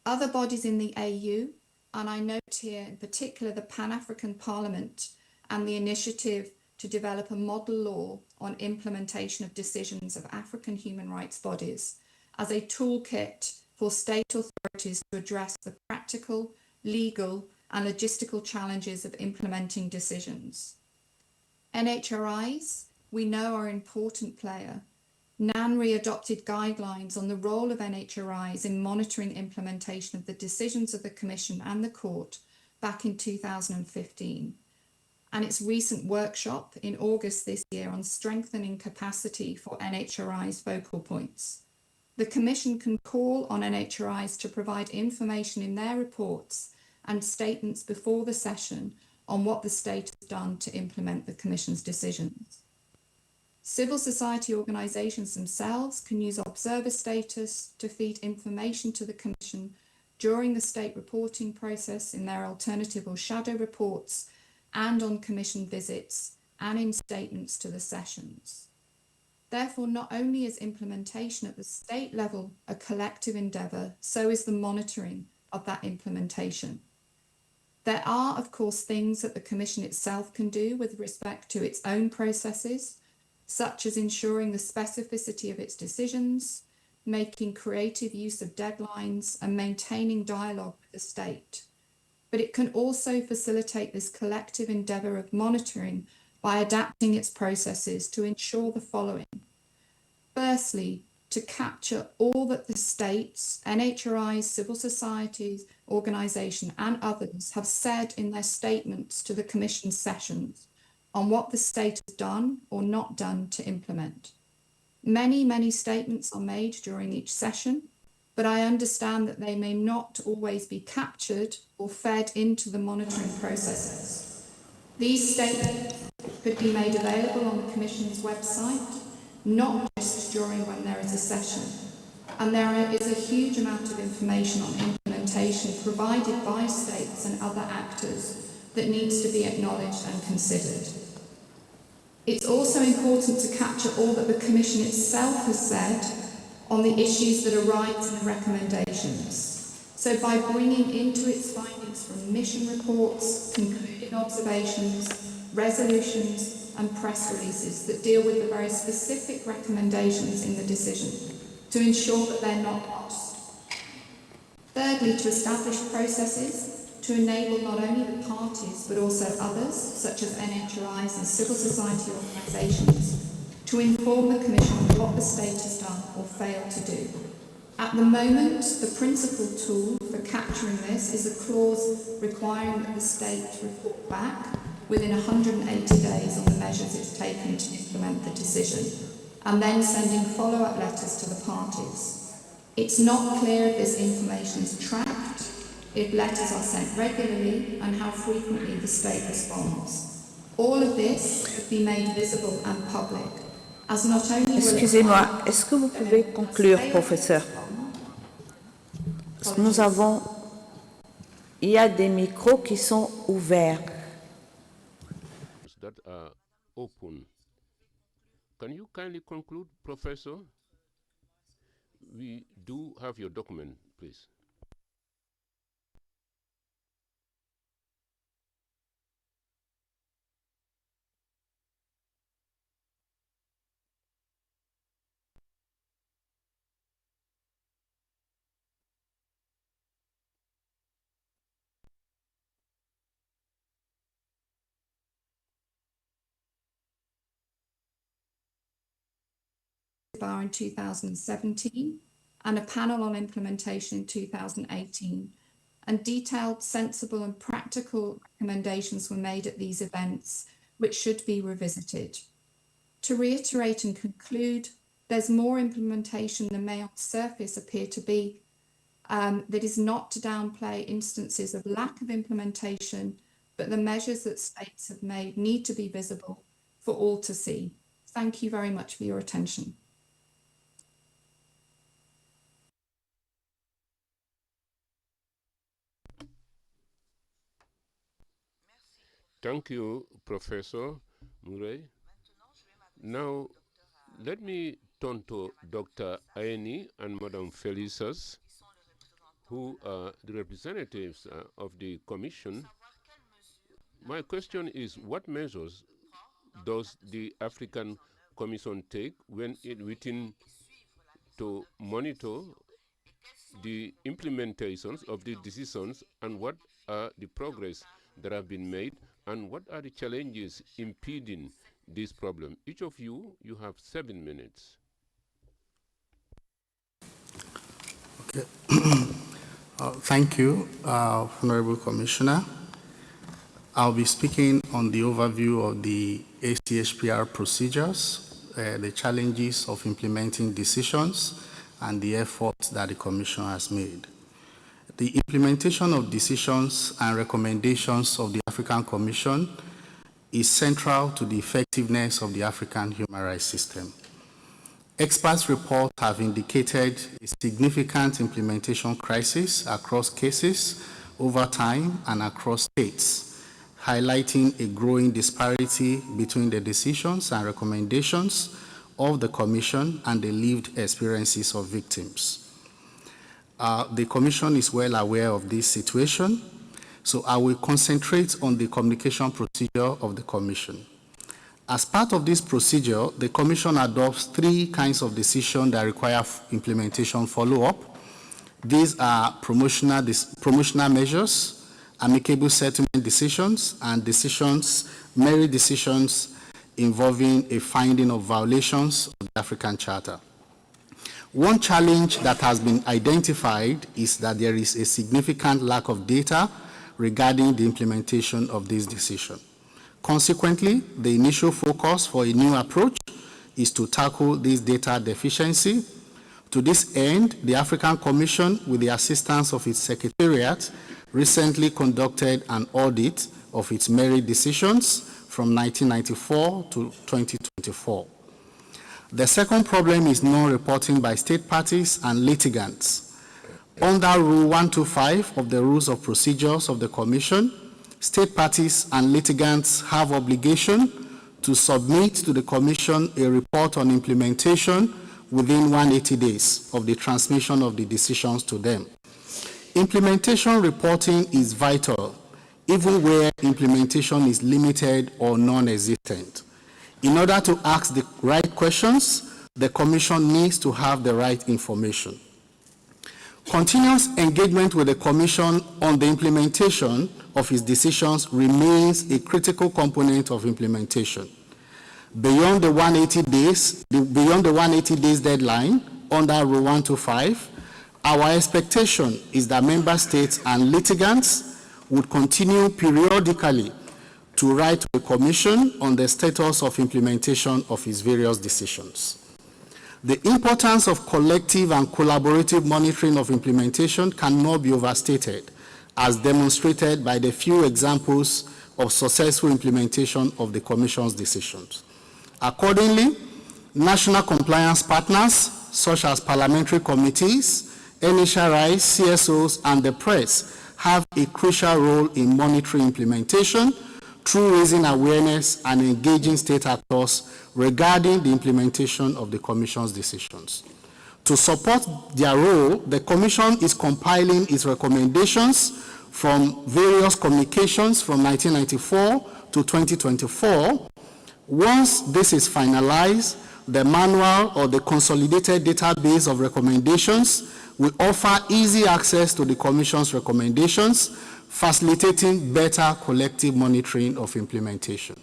Other bodies in the AU, and I note here in particular the Pan-African Parliament and the initiative to develop a model law on implementation of decisions of African human rights bodies as a toolkit for state authorities to address the practical, legal, and logistical challenges of implementing decisions. NHRIs, we know, are an important player. NANRI adopted guidelines on the role of NHRIs in monitoring implementation of the decisions of the Commission and the Court back in 2015. And its recent workshop in August this year on strengthening capacity for NHRIs focal points. The Commission can call on NHRIs to provide information in their reports and statements before the session on what the state has done to implement the Commission's decisions. Civil society organisations themselves can use observer status to feed information to the Commission during the state reporting process in their alternative or shadow reports and on Commission visits and in statements to the sessions. Therefore, not only is implementation at the state level a collective endeavour, so is the monitoring of that implementation. There are, of course, things that the Commission itself can do with respect to its own processes, such as ensuring the specificity of its decisions, making creative use of deadlines, and maintaining dialogue with the state. But it can also facilitate this collective endeavour of monitoring by adapting its processes to ensure the following. Firstly, to capture all that the states, NHRIs, civil societies, organisations and others have said in their statements to the Commission sessions on what the state has done or not done to implement. Many statements are made during each session, but I understand that they may not always be captured or fed into the monitoring processes. These statements could be made available on the Commission's website, not just during when there is a session. And there is a huge amount of information on implementation provided by states and other actors that needs to be acknowledged and considered. It's also important to capture all that the Commission itself has said on the issues that arise in the recommendations. So by bringing into its findings from mission reports, concluding observations, resolutions and press releases that deal with the very specific recommendations in the decision to ensure that they're not lost. Thirdly, to establish processes to enable not only the parties but also others, such as NHRIs and civil society organisations, to inform the Commission on what the state has done or failed to do. At the moment, the principal tool for capturing this is a clause requiring that the state report back within 180 days on the measures it's taken to implement the decision, and then sending follow-up letters to the parties. It's not clear if this information is tracked, if letters are sent regularly, and how frequently the state responds. All of this could be made visible and public, as not only... Excusez-moi, est-ce que vous pouvez conclure, professeur? Parce que nous avons... Il y a des micros qui sont ouverts. That are open. Can you kindly conclude, Professor? We do have your document, please. In 2017 and a panel on implementation in 2018, and detailed, sensible and practical recommendations were made at these events which should be revisited. To reiterate and conclude, there's more implementation than may on the surface appear to be. That is not to downplay instances of lack of implementation, but the measures that states have made need to be visible for all to see. Thank you very much for your attention. Thank you, Professor Murray. Now, let me turn to Dr. Aeni and Madam Felicitas, who are the representatives of the Commission. My question is, what measures does the African Commission take when within to monitor the implementations of the decisions, and what are the progress that have been made, and what are the challenges impeding this problem? Each of you, you have 7 minutes. Okay. Thank you, Honorable Commissioner. I'll be speaking on the overview of the ACHPR procedures, the challenges of implementing decisions, and the efforts that the Commission has made. The implementation of decisions and recommendations of the African Commission is central to the effectiveness of the African human rights system. Experts' reports have indicated a significant implementation crisis across cases, over time, and across states, highlighting a growing disparity between the decisions and recommendations of the Commission and the lived experiences of victims. The Commission is well aware of this situation, so I will concentrate on the communication procedure of the Commission. As part of this procedure, the Commission adopts 3 kinds of decisions that require implementation follow-up. These are promotional measures, amicable settlement decisions, and merit decisions involving a finding of violations of the African Charter. One challenge that has been identified is that there is a significant lack of data regarding the implementation of this decision. Consequently, the initial focus for a new approach is to tackle this data deficiency. To this end, the African Commission, with the assistance of its Secretariat, recently conducted an audit of its merit decisions from 1994 to 2024. The second problem is non-reporting by state parties and litigants. Under Rule 125 of the Rules of Procedures of the Commission, state parties and litigants have obligation to submit to the Commission a report on implementation within 180 days of the transmission of the decisions to them. Implementation reporting is vital, even where implementation is limited or non-existent. In order to ask the right questions, the Commission needs to have the right information. Continuous engagement with the Commission on the implementation of its decisions remains a critical component of implementation. Beyond the 180 days deadline under Rule 125, our expectation is that member states and litigants would continue periodically to write to the Commission on the status of implementation of its various decisions. The importance of collective and collaborative monitoring of implementation cannot be overstated, as demonstrated by the few examples of successful implementation of the Commission's decisions. Accordingly, national compliance partners, such as parliamentary committees, NHRIs, CSOs, and the press, have a crucial role in monitoring implementation through raising awareness and engaging state actors regarding the implementation of the Commission's decisions. To support their role, the Commission is compiling its recommendations from various communications from 1994 to 2024. Once this is finalized, the manual or the consolidated database of recommendations will offer easy access to the Commission's recommendations, facilitating better collective monitoring of implementation.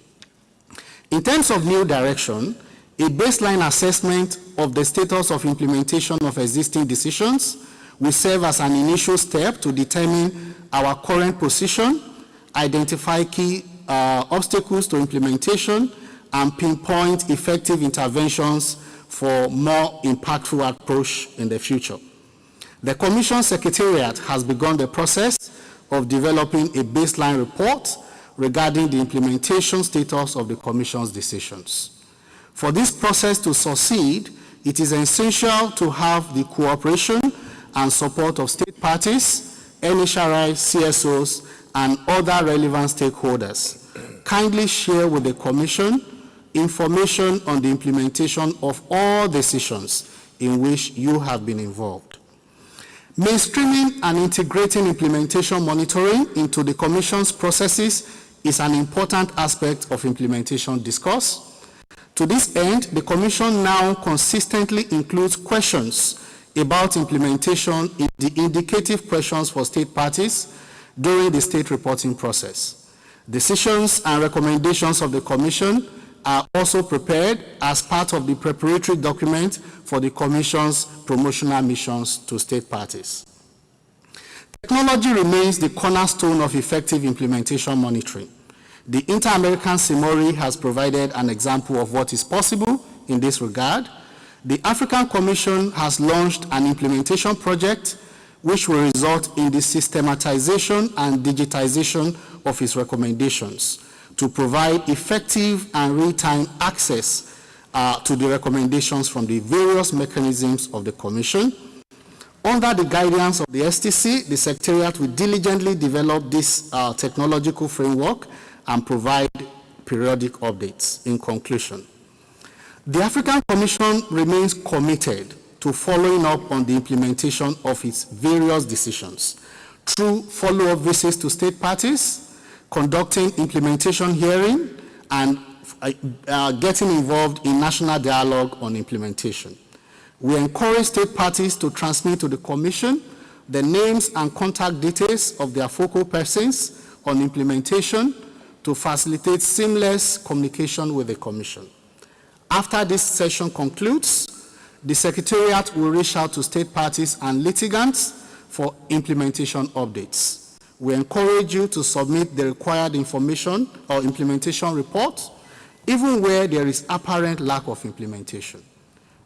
In terms of new direction, a baseline assessment of the status of implementation of existing decisions will serve as an initial step to determine our current position, identify key obstacles to implementation, and pinpoint effective interventions for more impactful approach in the future. The Commission Secretariat has begun the process of developing a baseline report regarding the implementation status of the Commission's decisions. For this process to succeed, it is essential to have the cooperation and support of state parties, NHRI, CSOs, and other relevant stakeholders. Kindly share with the Commission information on the implementation of all decisions in which you have been involved. Mainstreaming and integrating implementation monitoring into the Commission's processes is an important aspect of implementation discourse. To this end, the Commission now consistently includes questions about implementation in the indicative questions for state parties during the state reporting process. Decisions and recommendations of the Commission are also prepared as part of the preparatory document for the Commission's promotional missions to state parties. Technology remains the cornerstone of effective implementation monitoring. The Inter-American CIMORI has provided an example of what is possible in this regard. The African Commission has launched an implementation project which will result in the systematization and digitization of its recommendations to provide effective and real-time access to the recommendations from the various mechanisms of the Commission. Under the guidance of the STC, the Secretariat will diligently develop this technological framework and provide periodic updates. In conclusion, the African Commission remains committed to following up on the implementation of its various decisions through follow-up visits to state parties, conducting implementation hearing, and getting involved in national dialogue on implementation. We encourage state parties to transmit to the Commission the names and contact details of their focal persons on implementation to facilitate seamless communication with the Commission. After this session concludes, the Secretariat will reach out to state parties and litigants for implementation updates. We encourage you to submit the required information or implementation report, even where there is apparent lack of implementation.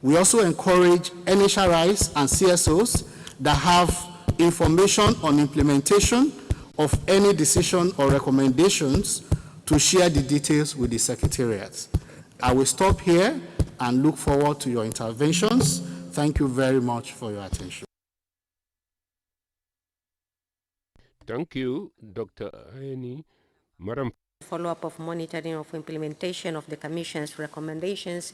We also encourage NHRIs and CSOs that have information on implementation of any decision or recommendations to share the details with the Secretariat. I will stop here and look forward to your interventions. Thank you very much for your attention. Thank you, Dr. Aeni. Madam. Follow-up of monitoring of implementation of the Commission's recommendations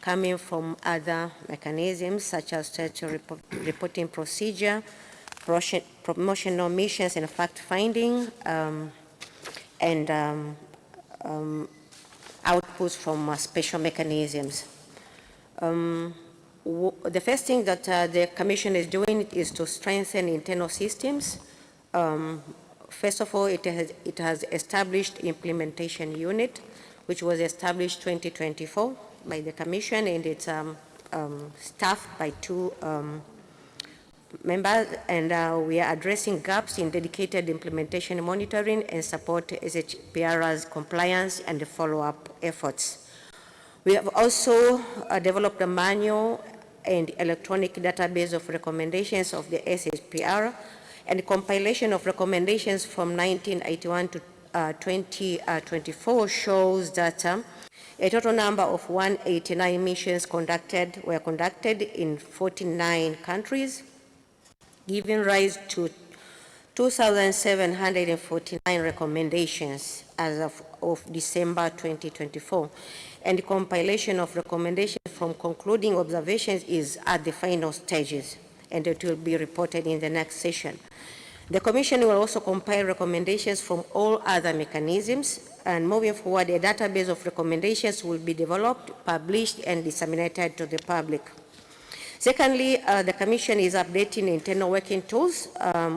coming from other mechanisms such as statutory reporting procedure, promotional missions and fact-finding, and outputs from special mechanisms. The first thing that the Commission is doing is to strengthen internal systems. First of all, it has established implementation unit, which was established 2024 by the Commission, and it's staffed by 2 members, and we are addressing gaps in dedicated implementation monitoring and support SHPR's compliance and the follow-up efforts. We have also developed a manual and electronic database of recommendations of the SHPR, and the compilation of recommendations from 1981 to 2024 shows that a total number of 189 missions were conducted in 49 countries, giving rise to 2,749 recommendations as of December 2024. And the compilation of recommendations from concluding observations is at the final stages, and it will be reported in the next session. The Commission will also compile recommendations from all other mechanisms, and moving forward, a database of recommendations will be developed, published, and disseminated to the public. Secondly, the Commission is updating internal working tools,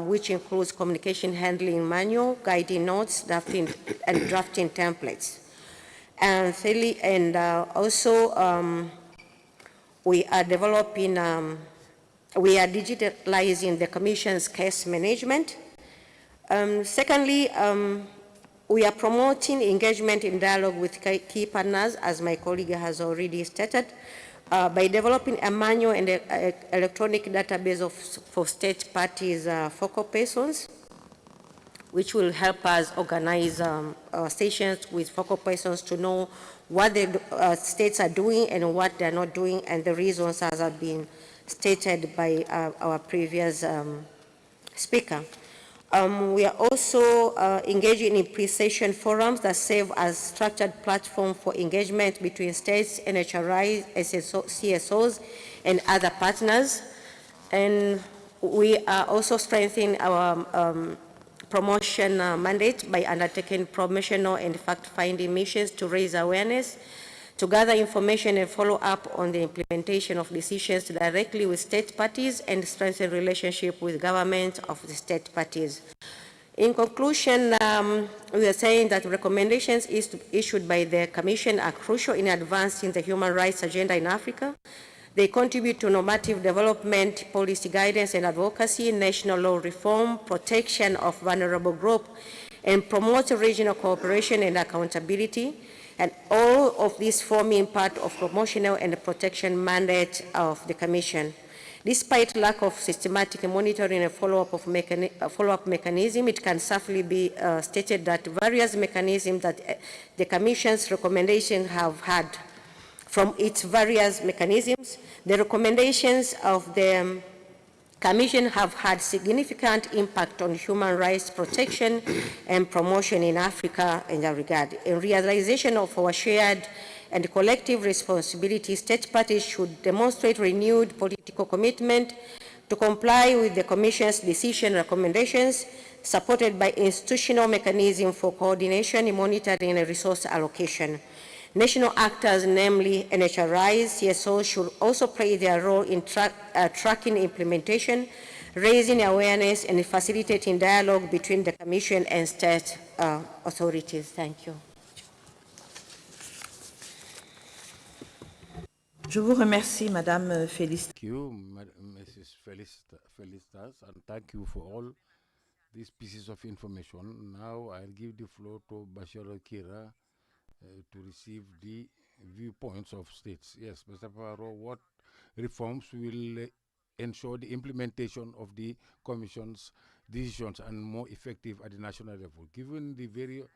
which includes communication handling manual, guiding notes, drafting templates. And thirdly, and also we are developing, we are digitalizing the Commission's case management. Secondly, we are promoting engagement in dialogue with key partners, as my colleague has already stated. by developing a manual and electronic database for state parties' focal persons, which will help us organize sessions with focal persons to know what the states are doing and what they're not doing, and the reasons as have been stated by our previous speaker. We are also engaging in pre-session forums that serve as structured platform for engagement between states, NHRIs, CSOs, and other partners. And we are also strengthening our promotion mandate by undertaking promotional and fact-finding missions to raise awareness, to gather information and follow up on the implementation of decisions directly with state parties, and strengthen relationship with government of the state parties. In conclusion, we are saying that recommendations issued by the Commission are crucial in advancing the human rights agenda in Africa. They contribute to normative development, policy guidance and advocacy, national law reform, protection of vulnerable groups, and promote regional cooperation and accountability, and all of these forming part of promotional and protection mandate of the Commission. Despite lack of systematic monitoring and follow-up mechanism, it can safely be stated that various mechanisms that the Commission's recommendations have had. From its various mechanisms, the recommendations of the Commission have had significant impact on human rights protection and promotion in Africa in that regard. In realization of our shared and collective responsibility, state parties should demonstrate renewed political commitment to comply with the Commission's decision recommendations, supported by institutional mechanisms for coordination, monitoring, and resource allocation. National actors, namely NHRIs, CSOs, should also play their role in tracking implementation, raising awareness, and facilitating dialogue between the Commission and state authorities. Thank you. Je vous remercie, Madame Félistas. Thank you, Mrs. Felicitas, and thank you for all these pieces of information. Now I'll give the floor to Bashir Kira to receive the viewpoints of states. Yes, Mr. Paro, what reforms will ensure the implementation of the Commission's decisions and more effective at the national level, given the various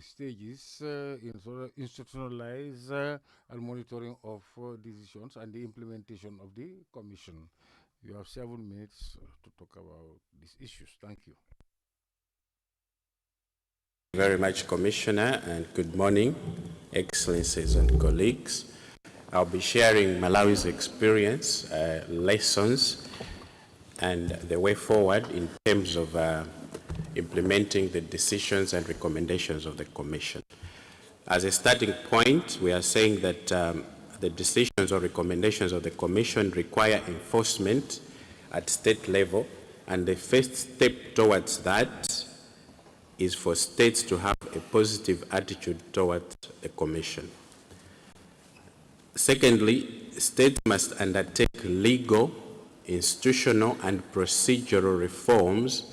stages institutionalize and monitoring of decisions and the implementation of the Commission? You have 7 minutes to talk about these issues. Thank you. Very much, Commissioner, and good morning, Excellencies and colleagues. I'll be sharing Malawi's experience, lessons, and the way forward in terms of implementing the decisions and recommendations of the Commission. As a starting point, we are saying that the decisions or recommendations of the Commission require enforcement at state level, and the first step towards that is for states to have a positive attitude towards the Commission. Secondly, states must undertake legal, institutional, and procedural reforms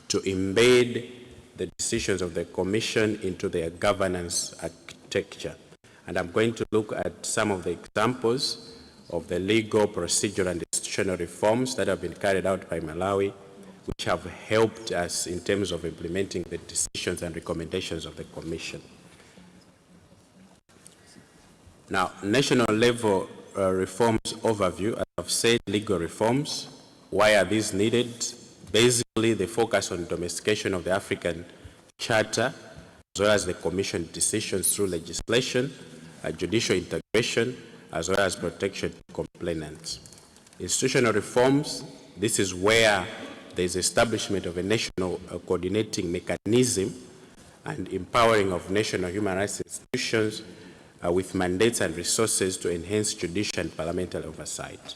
to embed the decisions of the Commission into their governance architecture. And I'm going to look at some of the examples of the legal, procedural, and institutional reforms that have been carried out by Malawi, which have helped us in terms of implementing the decisions and recommendations of the Commission. Now, national level reforms overview, as I've said, legal reforms. Why are these needed? Basically, they focus on domestication of the African Charter, as well as the Commission decisions through legislation, judicial integration, as well as protection to complainants. Institutional reforms, this is where there is establishment of a national coordinating mechanism and empowering of national human rights institutions with mandates and resources to enhance judicial and parliamentary oversight.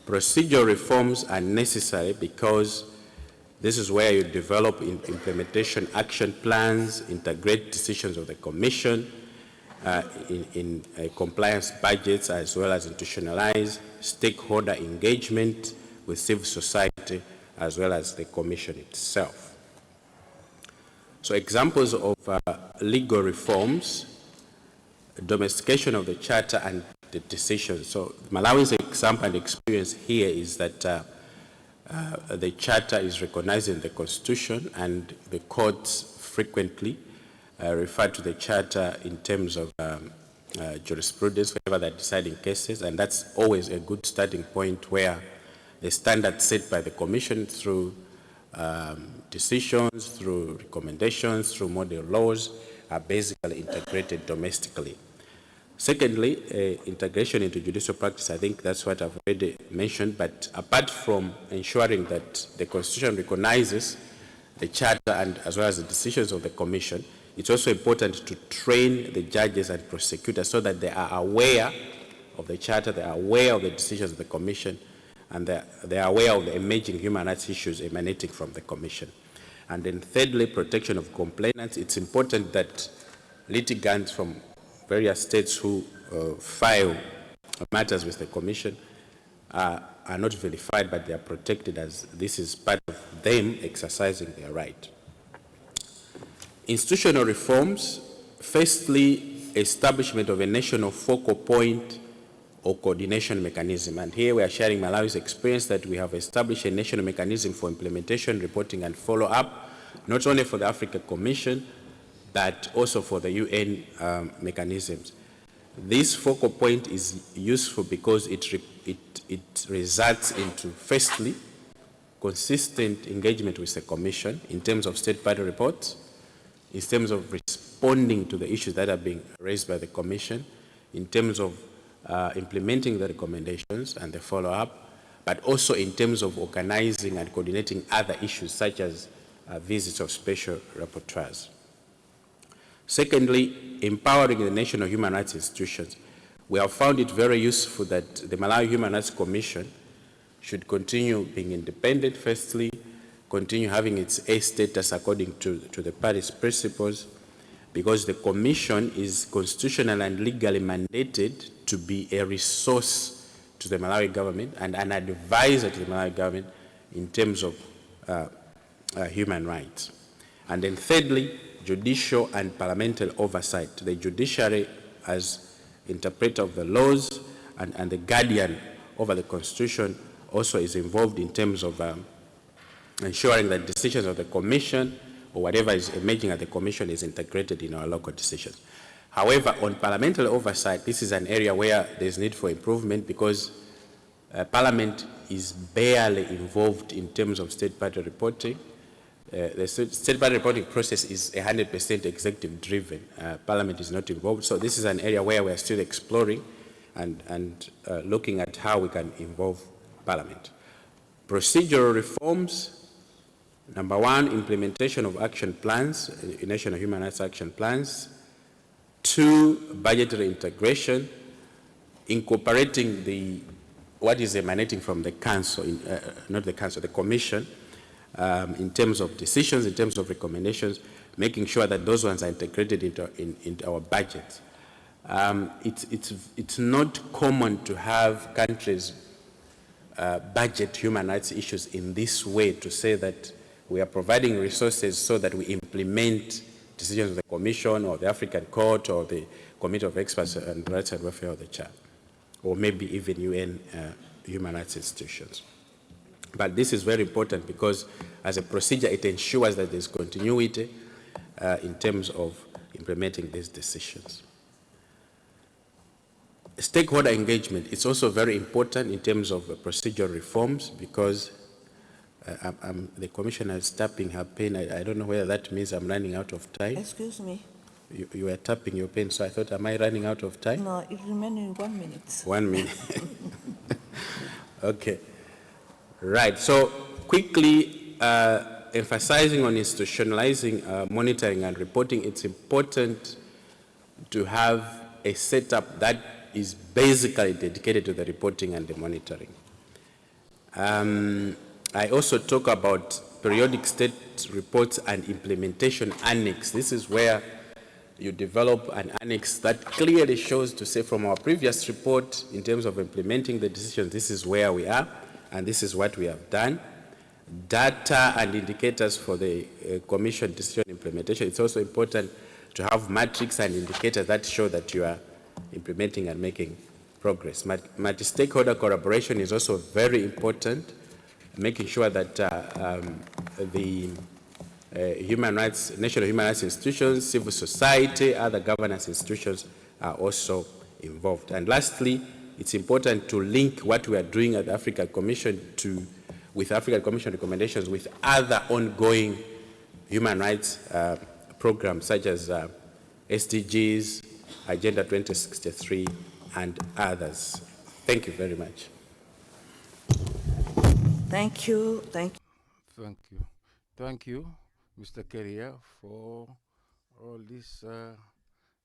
Procedural reforms are necessary because this is where you develop implementation action plans, integrate decisions of the Commission in compliance budgets, as well as institutionalize stakeholder engagement with civil society, as well as the Commission itself. So examples of legal reforms: domestication of the Charter and the decisions. So Malawi's example and experience here is that the Charter is recognized in the Constitution, and the courts frequently refer to the Charter in terms of jurisprudence whenever they're deciding cases, and that's always a good starting point where the standards set by the Commission through decisions, through recommendations, through model laws are basically integrated domestically. Secondly, integration into judicial practice, I think that's what I've already mentioned, but apart from ensuring that the Constitution recognizes the Charter and as well as the decisions of the Commission, it's also important to train the judges and prosecutors so that they are aware of the Charter, they are aware of the decisions of the Commission, and they are aware of the emerging human rights issues emanating from the Commission. And then thirdly, protection of complainants. It's important that litigants from various states who file matters with the Commission are not vilified, but they are protected, as this is part of them exercising their right. Institutional reforms. Firstly, establishment of a national focal point or coordination mechanism. And here we are sharing Malawi's experience that we have established a national mechanism for implementation, reporting, and follow-up, not only for the African Commission, but also for the UN mechanisms. This focal point is useful because it results into, firstly, consistent engagement with the Commission in terms of state party reports, in terms of responding to the issues that are being raised by the Commission, in terms of implementing the recommendations and the follow-up, but also in terms of organizing and coordinating other issues such as visits of special rapporteurs. Secondly, empowering the national human rights institutions. We have found it very useful that the Malawi Human Rights Commission should continue being independent, firstly, continue having its A status according to the Paris principles, because the Commission is constitutional and legally mandated to be a resource to the Malawi government and an advisor to the Malawi government in terms of human rights. And then thirdly, judicial and parliamentary oversight. The judiciary as interpreter of the laws and the guardian over the Constitution also is involved in terms of ensuring that decisions of the Commission or whatever is emerging at the Commission is integrated in our local decisions. However, on parliamentary oversight, this is an area where there's need for improvement because Parliament is barely involved in terms of state party reporting. The state party reporting process is 100% executive driven. Parliament is not involved. So this is an area where we are still exploring and looking at how we can involve Parliament. Procedural reforms. Number one, implementation of action plans, national human rights action plans. Two, budgetary integration, incorporating what is emanating from the Council, not the Council, the Commission, in terms of decisions, in terms of recommendations, making sure that those ones are integrated into our budget. It's not common to have countries budget human rights issues in this way, to say that we are providing resources so that we implement decisions of the Commission or the African Court or the Committee of Experts on Rights and Welfare of the Child, or maybe even UN human rights institutions. But this is very important because as a procedure, it ensures that there's continuity in terms of implementing these decisions. Stakeholder engagement is also very important in terms of procedural reforms because the Commissioner is tapping her pen. I don't know whether that means I'm running out of time. Excuse me. You were tapping your pen, so I thought, am I running out of time? No, it remains in 1 minute. 1 minute. Okay. Right. So quickly, emphasizing on institutionalizing monitoring and reporting, it's important to have a setup that is basically dedicated to the reporting and the monitoring. I also talk about periodic state reports and implementation annex. This is where you develop an annex that clearly shows, to say, from our previous report in terms of implementing the decisions, this is where we are and this is what we have done. Data and indicators for the Commission decision implementation. It's also important to have metrics and indicators that show that you are implementing and making progress. Multi-stakeholder collaboration is also very important, making sure that the human rights, national human rights institutions, civil society, other governance institutions are also involved. And lastly, it's important to link what we are doing at the African Commission with African Commission recommendations with other ongoing human rights programs such as SDGs, Agenda 2063, and others. Thank you very much. Thank you. Thank you. Thank you. Thank you, Mr. Keria, for all these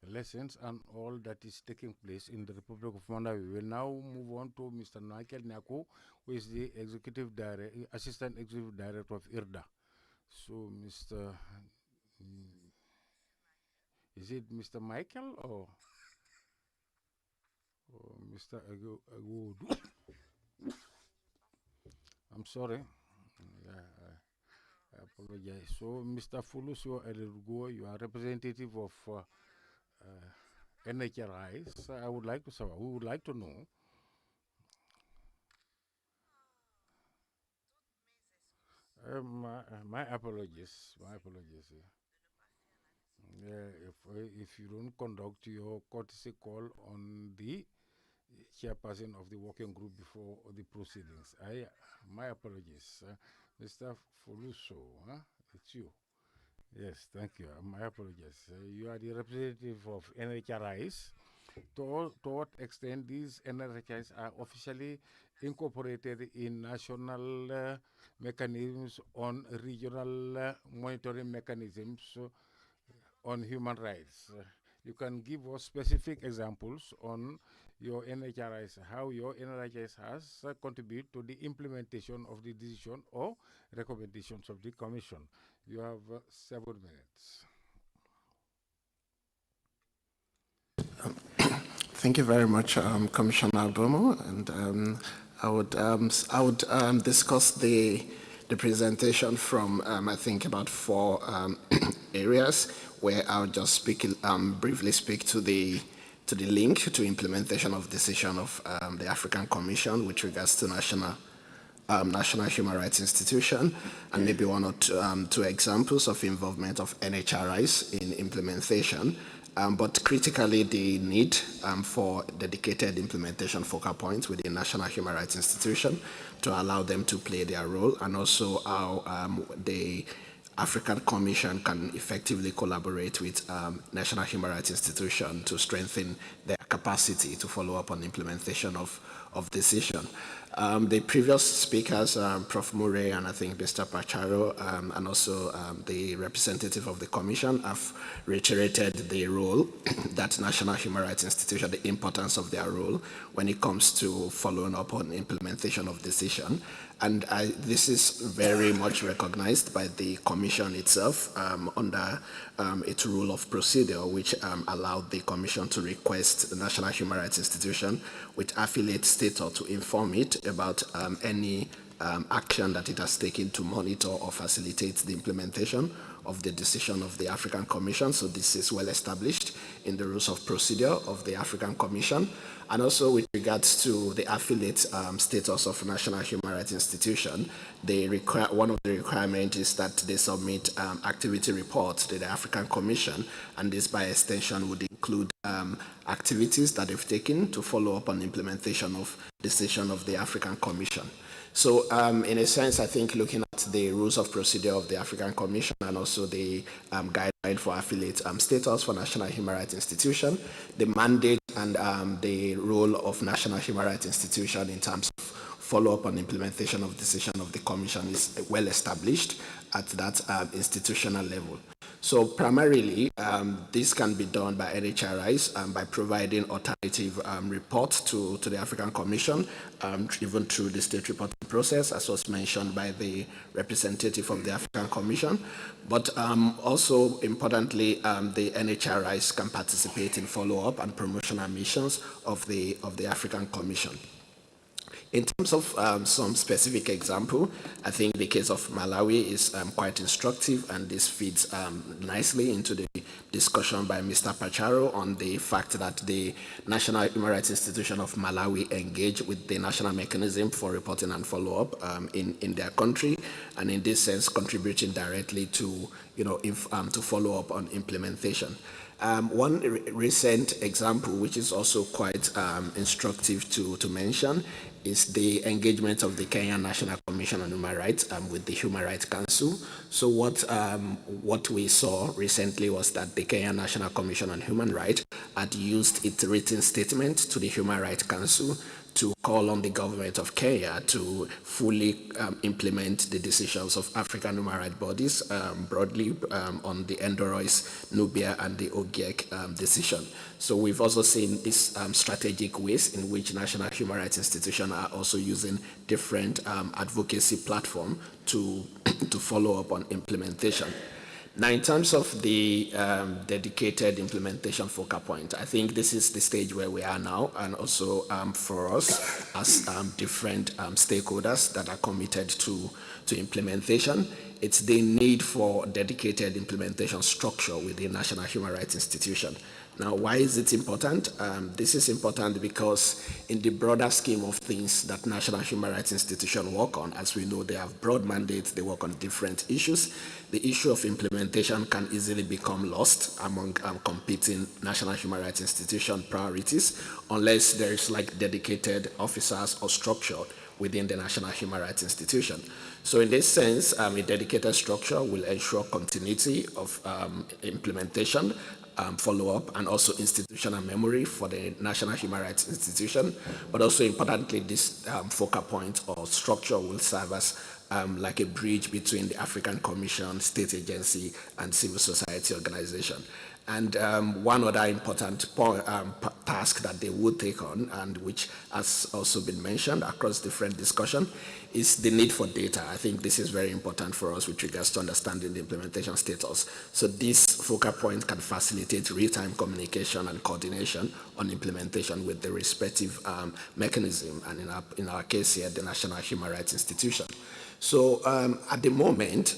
lessons and all that is taking place in the Republic of Malawi. We will now move on to Mr. Michael Nyako, who is the Assistant Executive Director of IRDA. So, is it Mr. Michael or Mr. Agudu? I'm sorry. I apologize. So, Mr. Fuluso Elirgo, you are representative of NHRIs. I would like to say, we would like to know my apologies. My apologies. If you don't conduct your courtesy call on the chairperson of the working group before the proceedings, my apologies. Mr. Fuluso, it's you. Yes, thank you. My apologies. You are the representative of NHRIs. To what extent these NHRIs are officially incorporated in national mechanisms on regional monitoring mechanisms on human rights. You can give us specific examples on your NHRIs, how your NHRIs has contributed to the implementation of the decision or recommendations of the Commission. You have 7 minutes. Thank you very much, Commissioner Bomo, and I would discuss the presentation from I think about 4 areas where I'll just briefly speak to the link to implementation of decision of the African Commission with regards to national human rights institution, and maybe 1 or 2 examples of involvement of NHRIs in implementation. But critically, the need for dedicated implementation focal points within national human rights institution to allow them to play their role, and also how the African Commission can effectively collaborate with national human rights institutions to strengthen their capacity to follow up on implementation of decision. The previous speakers, Prof. Murray and I think Mr. Pacharo, and also the representative of the Commission have reiterated the role that national human rights institutions, the importance of their role when it comes to following up on implementation of decision. And this is very much recognized by the Commission itself under its rule of procedure, which allowed the Commission to request the National Human Rights Institution with affiliate status to inform it about any action that it has taken to monitor or facilitate the implementation of the decision of the African Commission. So this is well established in the rules of procedure of the African Commission. And also with regards to the affiliate status of National Human Rights Institution, one of the requirements is that they submit activity reports to the African Commission, and this by extension would include activities that they've taken to follow up on implementation of decision of the African Commission. So in a sense, I think looking at the rules of procedure of the African Commission and also the guideline for affiliate status for National Human Rights Institution, the mandate and the role of National Human Rights Institution in terms of follow-up on implementation of decision of the Commission is well established at that institutional level. So primarily, this can be done by NHRIs by providing alternative reports to the African Commission, even through the state reporting process, as was mentioned by the representative of the African Commission. But also importantly, the NHRIs can participate in follow-up and promotional missions of the African Commission. In terms of some specific example, I think the case of Malawi is quite instructive, and this feeds nicely into the discussion by Mr. Pacharo on the fact that the National Human Rights Institution of Malawi engage with the national mechanism for reporting and follow-up in their country, and in this sense contributing directly to, to follow up on implementation. One recent example, which is also quite instructive to mention, is the engagement of the Kenyan National Commission on Human Rights with the Human Rights Council. So what we saw recently was that the Kenyan National Commission on Human Rights had used its written statement to the Human Rights Council to call on the government of Kenya to fully implement the decisions of African human rights bodies broadly on the Endorois, Nubia, and the OGIEC decision. So we've also seen these strategic ways in which national human rights institutions are also using different advocacy platforms to follow up on implementation. Now, in terms of the dedicated implementation focal point, I think this is the stage where we are now, and also for us as different stakeholders that are committed to implementation, it's the need for dedicated implementation structure within National Human Rights Institution. Now, why is it important? This is important because in the broader scheme of things that National Human Rights Institution work on, as we know, they have broad mandates, they work on different issues. The issue of implementation can easily become lost among competing National Human Rights Institution priorities unless there is like dedicated officers or structure within the National Human Rights Institution. So in this sense, a dedicated structure will ensure continuity of implementation, follow-up, and also institutional memory for the National Human Rights Institution. But also importantly, this focal point or structure will serve as like a bridge between the African Commission, state agency, and civil society organization. And one other important task that they would take on, and which has also been mentioned across different discussion, is the need for data. I think this is very important for us with regards to understanding the implementation status. So this focal point can facilitate real-time communication and coordination on implementation with the respective mechanism, and in our case here, the National Human Rights Institution. So at the moment,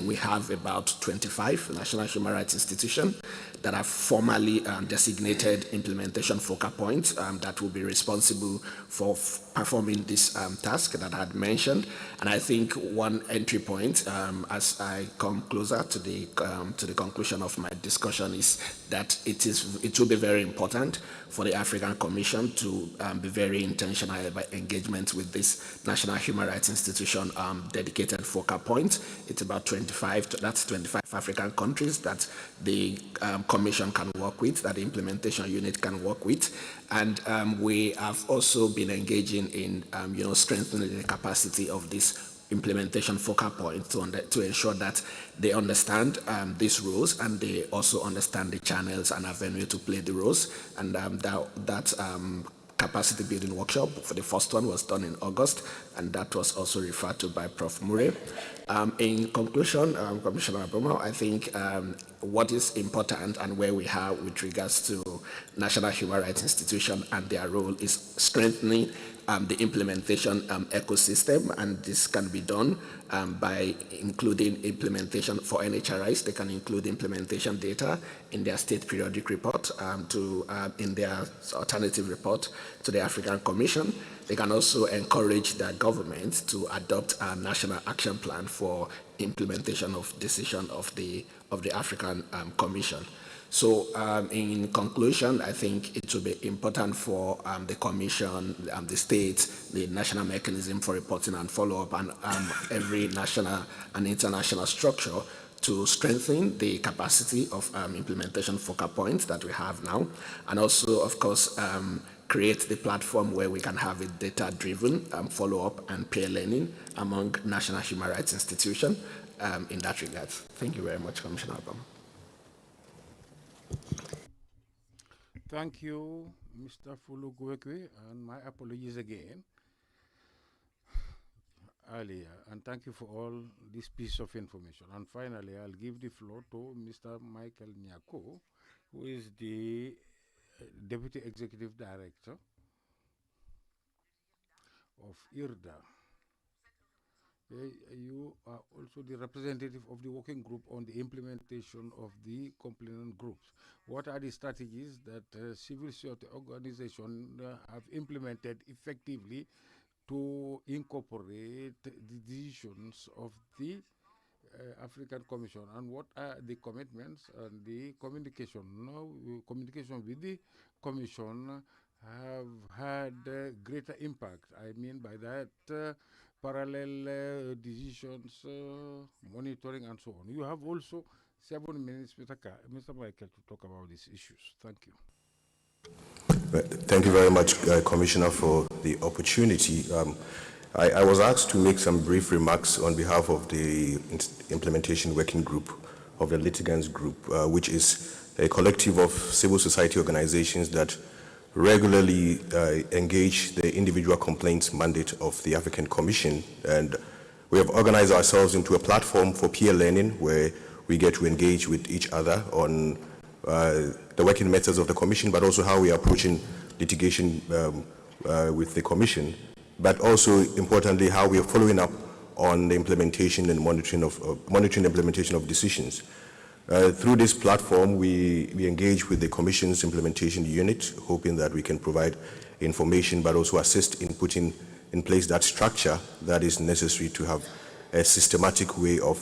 we have about 25 National Human Rights Institutions that have formally designated implementation focal points that will be responsible for performing this task that I had mentioned. And I think one entry point, as I come closer to the conclusion of my discussion, is that it will be very important for the African Commission to be very intentional about engagement with this National Human Rights Institution dedicated focal point. It's about 25 African countries that the Commission can work with, that the implementation unit can work with. And we have also been engaging in strengthening the capacity of this implementation focal point to ensure that they understand these roles, and they also understand the channels and avenue to play the roles. And that capacity building workshop for the first one was done in August, and that was also referred to by Prof. Murray. In conclusion, Commissioner Aboma, I think what is important and where we are with regards to National Human Rights Institution and their role is strengthening the implementation ecosystem, and this can be done by including implementation for NHRIs. They can include implementation data in their state periodic report in their alternative report to the African Commission. They can also encourage their government to adopt a national action plan for implementation of decision of the African Commission. So in conclusion, I think it will be important for the Commission, the states, the national mechanism for reporting and follow-up, and every national and international structure to strengthen the capacity of implementation focal points that we have now, and also, of course, create the platform where we can have a data-driven follow-up and peer learning among national human rights institutions in that regard. Thank you very much, Commissioner Abama. Thank you, Mr. Fulugwekwe, and my apologies again earlier, and thank you for all this piece of information. And finally, I'll give the floor to Mr. Michael Nyako, who is the Deputy Executive Director of IRDA. You are also the representative of the working group on the implementation of the complainant groups. What are the strategies that civil society organizations have implemented effectively to incorporate the decisions of the African Commission, and what are the commitments and the communication? Now, communication with the Commission have had greater impact. I mean by that parallel decisions, monitoring, and so on. You have also 7 minutes, Mr. Michael, to talk about these issues. Thank you. Thank you very much, Commissioner, for the opportunity. I was asked to make some brief remarks on behalf of the Implementation Working Group of the Litigants Group, which is a collective of civil society organizations that regularly engage the individual complaints mandate of the African Commission. And we have organized ourselves into a platform for peer learning where we get to engage with each other on the working methods of the Commission, but also how we are approaching litigation with the Commission, but also importantly how we are following up on the implementation and monitoring the implementation of decisions. Through this platform, we engage with the Commission's implementation unit, hoping that we can provide information, but also assist in putting in place that structure that is necessary to have a systematic way of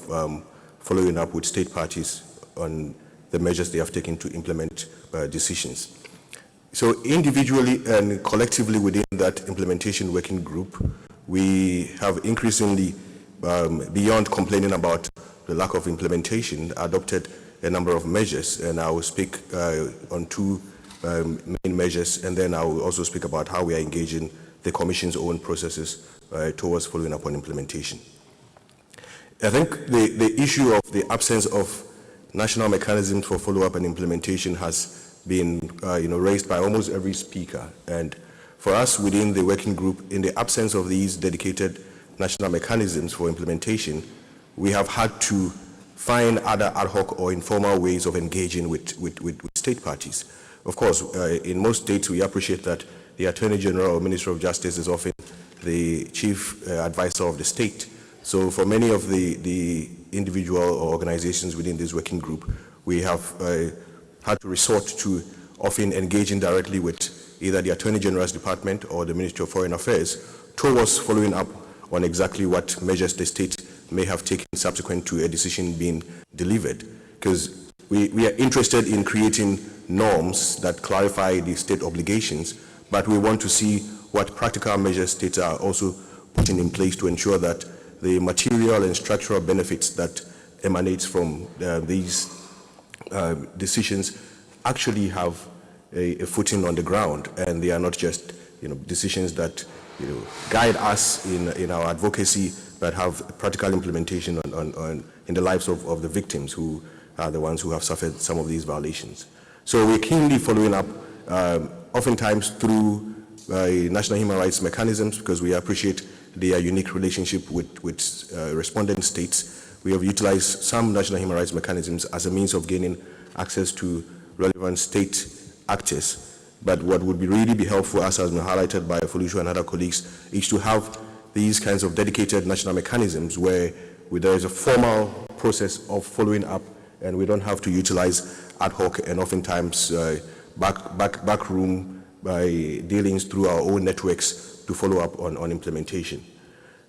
following up with state parties on the measures they have taken to implement decisions. So individually and collectively within that implementation working group, we have increasingly, beyond complaining about the lack of implementation, adopted a number of measures, and I will speak on 2 main measures, and then I will also speak about how we are engaging the Commission's own processes towards following up on implementation. I think the issue of the absence of national mechanisms for follow-up and implementation has been raised by almost every speaker, and for us within the working group, in the absence of these dedicated national mechanisms for implementation, we have had to find other ad hoc or informal ways of engaging with state parties. Of course, in most states, we appreciate that the Attorney General or Minister of Justice is often the chief advisor of the state. So for many of the individual or organizations within this working group, we have had to resort to often engaging directly with either the Attorney General's Department or the Ministry of Foreign Affairs towards following up on exactly what measures the state may have taken subsequent to a decision being delivered. Because we are interested in creating norms that clarify the state obligations, but we want to see what practical measures states are also putting in place to ensure that the material and structural benefits that emanates from these decisions actually have a footing on the ground, and they are not just decisions that guide us in our advocacy, but have practical implementation in the lives of the victims who are the ones who have suffered some of these violations. So we're keenly following up, oftentimes through national human rights mechanisms, because we appreciate their unique relationship with respondent states. We have utilized some national human rights mechanisms as a means of gaining access to relevant state actors. But what would really be helpful, as has been highlighted by Folusho and other colleagues, is to have these kinds of dedicated national mechanisms where there is a formal process of following up, and we don't have to utilize ad hoc and oftentimes backroom dealings through our own networks to follow up on implementation.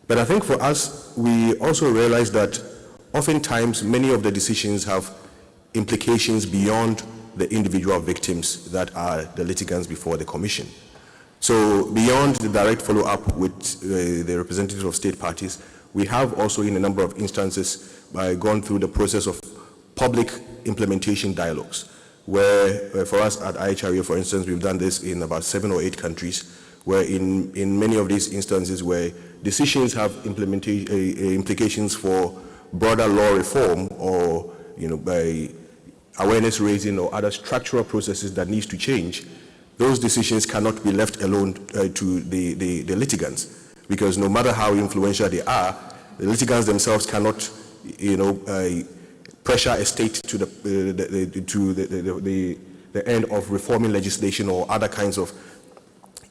But I think for us, we also realize that oftentimes many of the decisions have implications beyond the individual victims that are the litigants before the Commission. So beyond the direct follow-up with the representatives of state parties, we have also in a number of instances gone through the process of public implementation dialogues, where for us at IHRA, for instance, we've done this in about 7 or 8 countries, where in many of these instances where decisions have implications for broader law reform or by awareness raising or other structural processes that needs to change, those decisions cannot be left alone to the litigants, because no matter how influential they are, the litigants themselves cannot pressure a state to the end of reforming legislation or other kinds of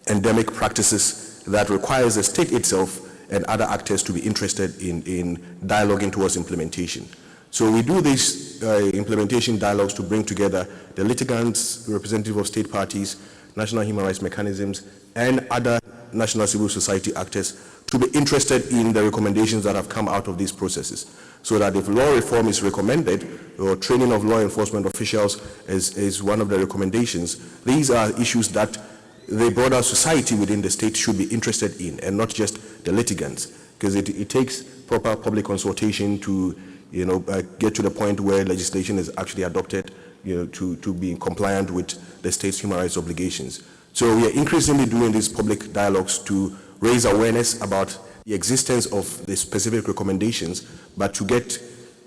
endemic practices that requires the state itself and other actors to be interested in dialoguing towards implementation. So we do these implementation dialogues to bring together the litigants, representative of state parties, national human rights mechanisms, and other national civil society actors to be interested in the recommendations that have come out of these processes. So that if law reform is recommended, or training of law enforcement officials is one of the recommendations, these are issues that the broader society within the state should be interested in, and not just the litigants, because it takes proper public consultation to get to the point where legislation is actually adopted, to be compliant with the state's human rights obligations. So we are increasingly doing these public dialogues to raise awareness about the existence of the specific recommendations, but to get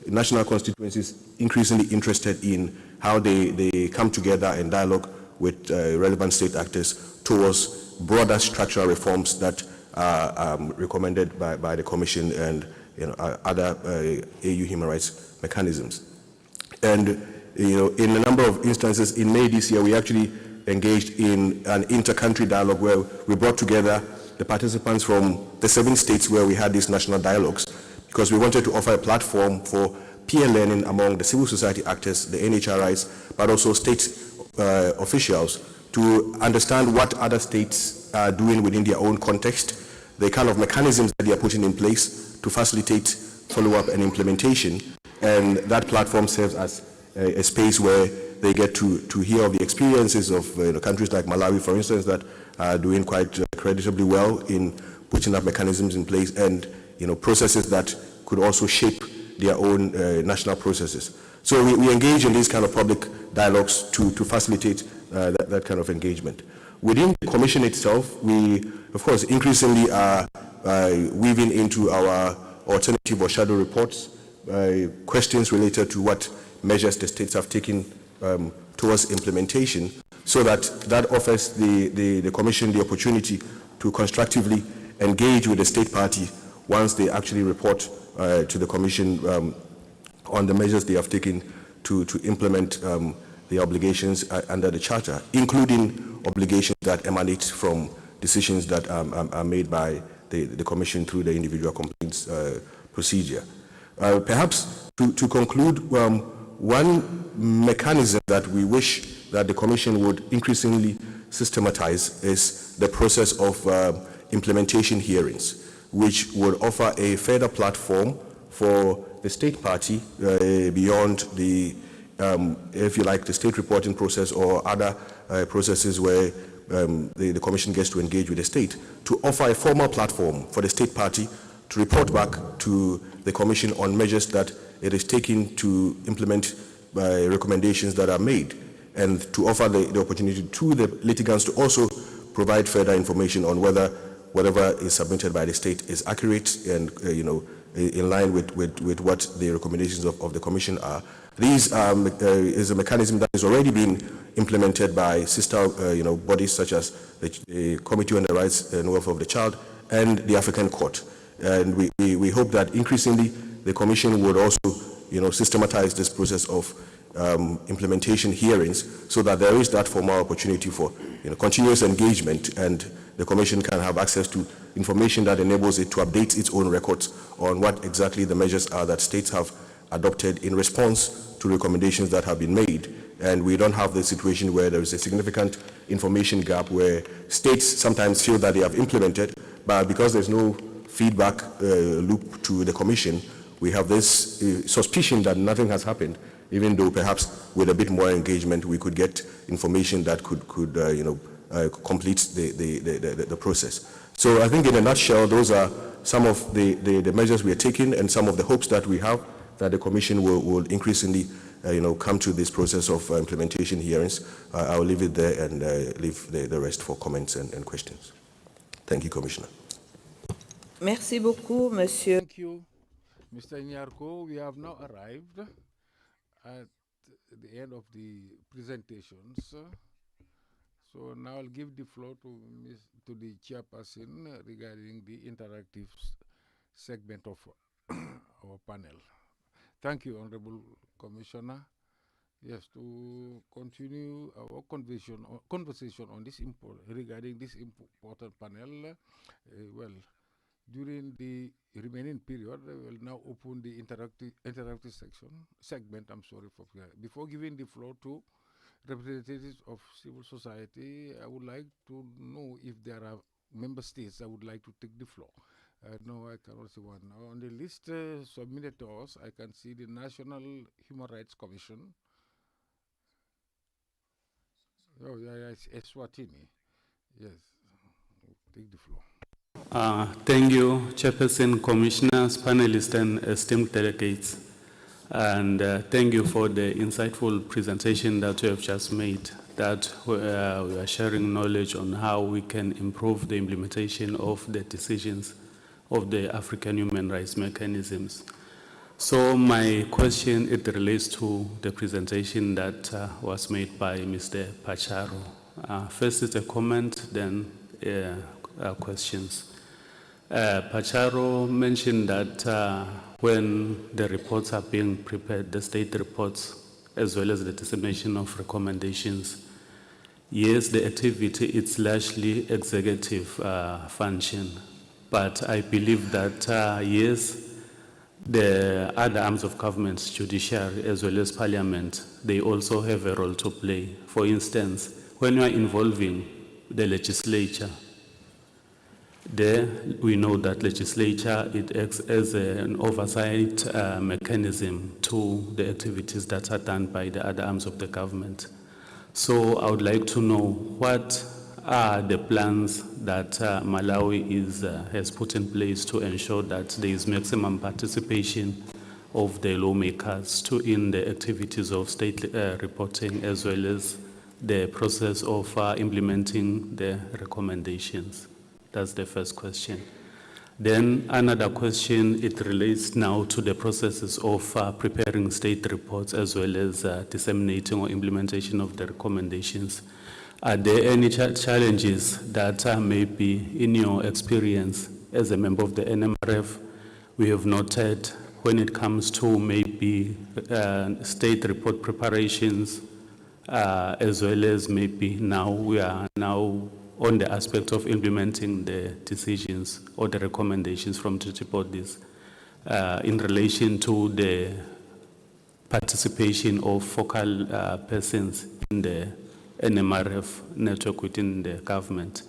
national constituencies increasingly interested in how they come together and dialogue with relevant state actors towards broader structural reforms that are recommended by the Commission and other AU human rights mechanisms. And in a number of instances, in May this year, we actually engaged in an inter-country dialogue where we brought together the participants from the 7 states where we had these national dialogues, because we wanted to offer a platform for peer learning among the civil society actors, the NHRIs, but also state officials, to understand what other states are doing within their own context, the kind of mechanisms that they are putting in place to facilitate follow-up and implementation. And that platform serves as a space where they get to hear of the experiences of countries like Malawi, for instance, that are doing quite creditably well in putting up mechanisms in place, and processes that could also shape their own national processes. So we engage in these kind of public dialogues to facilitate that kind of engagement. Within the Commission itself, we, of course, increasingly are weaving into our alternative or shadow reports questions related to what measures the states have taken towards implementation, so that offers the Commission the opportunity to constructively engage with the state party once they actually report to the Commission on the measures they have taken to implement the obligations under the Charter, including obligations that emanate from decisions that are made by the Commission through the individual complaints procedure. Perhaps to conclude, one mechanism that we wish that the Commission would increasingly systematize is the process of implementation hearings, which would offer a further platform for the state party beyond the, if you like, the state reporting process or other processes where the Commission gets to engage with the state, to offer a formal platform for the state party to report back to the Commission on measures that it is taking to implement recommendations that are made, and to offer the opportunity to the litigants to also provide further information on whether whatever is submitted by the state is accurate and in line with what the recommendations of the Commission are. These is a mechanism that is already being implemented by sister bodies such as the Committee on the Rights and Welfare of the Child and the African Court. And we hope that increasingly the Commission would also systematize this process of implementation hearings, so that there is that formal opportunity for continuous engagement, and the Commission can have access to information that enables it to update its own records on what exactly the measures are that states have adopted in response to recommendations that have been made. And we don't have the situation where there is a significant information gap where states sometimes feel that they have implemented, but because there's no feedback loop to the Commission, we have this suspicion that nothing has happened, even though perhaps with a bit more engagement we could get information that could complete the process. So I think in a nutshell, those are some of the measures we are taking and some of the hopes that we have that the Commission will increasingly come to this process of implementation hearings. I'll leave it there and leave the rest for comments and questions. Thank you, Commissioner. Merci beaucoup, Monsieur. Thank you, Mr. Nyarko. We have now arrived at the end of the presentations. So now I'll give the floor to the chairperson regarding the interactive segment of our panel. Thank you, Honorable Commissioner. Yes, to continue our conversation on this regarding this important panel, well, during the remaining period, I will now open the interactive segment. I'm sorry for before giving the floor to representatives of civil society. I would like to know if there are member states that would like to take the floor. No, I cannot see one. Now, on the list submitted to us, I can see the National Human Rights Commission. Oh, yeah, it's Eswatini. Yes, take the floor. Thank you, Chairperson, Commissioners, panelists, and esteemed delegates. And thank you for the insightful presentation that you have just made, that we are sharing knowledge on how we can improve the implementation of the decisions of the African human rights mechanisms. So my question, it relates to the presentation that was made by Mr. Pacharo. First is a comment, then questions. Pacharo mentioned that when the reports are being prepared, the state reports, as well as the dissemination of recommendations, yes, the activity is largely executive function, but I believe that yes, the other arms of government, judiciary as well as parliament, they also have a role to play. For instance, when you are involving the legislature, there we know that legislature, it acts as an oversight mechanism to the activities that are done by the other arms of the government. So I would like to know what are the plans that Malawi has put in place to ensure that there is maximum participation of the lawmakers in the activities of state reporting, as well as the process of implementing the recommendations. That's the first question. Then another question, it relates now to the processes of preparing state reports, as well as disseminating or implementation of the recommendations. Are there any challenges that may be, in your experience as a member of the NMRF, we have noted when it comes to maybe state report preparations, as well as maybe now we are now on the aspect of implementing the decisions or the recommendations from treaty bodies in relation to the participation of focal persons in the NMRF network within the government.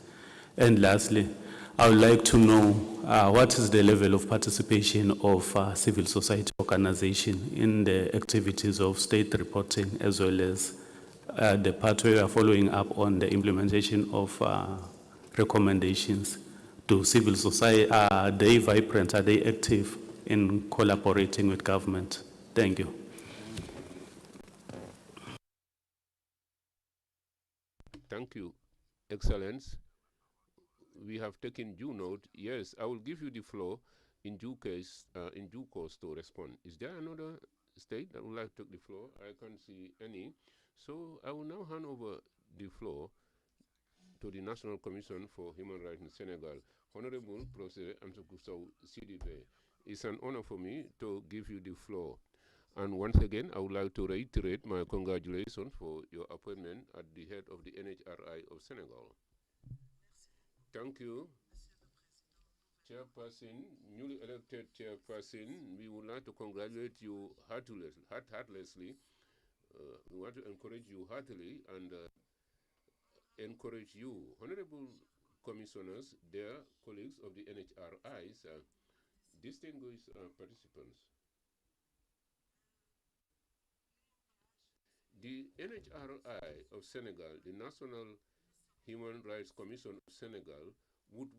And lastly, I would like to know what is the level of participation of civil society organization in the activities of state reporting, as well as the part where we are following up on the implementation of recommendations. To civil society, are they vibrant, are they active in collaborating with government? Thank you. Thank you, Excellence. We have taken due note. Yes, I will give you the floor in due course to respond. Is there another state that would like to take the floor? I can't see any. So I will now hand over the floor to the National Commission for Human Rights in Senegal. Honorable Professor Amsakou Sidibé, it's an honor for me to give you the floor. And once again, I would like to reiterate my congratulations for your appointment at the head of the NHRI of Senegal. Thank you. Chairperson, newly elected chairperson, we would like to congratulate you heartlessly. We want to encourage you heartily and encourage you, honorable commissioners, dear colleagues of the NHRIs, distinguished participants. The NHRI of Senegal, the National Human Rights Commission of Senegal, would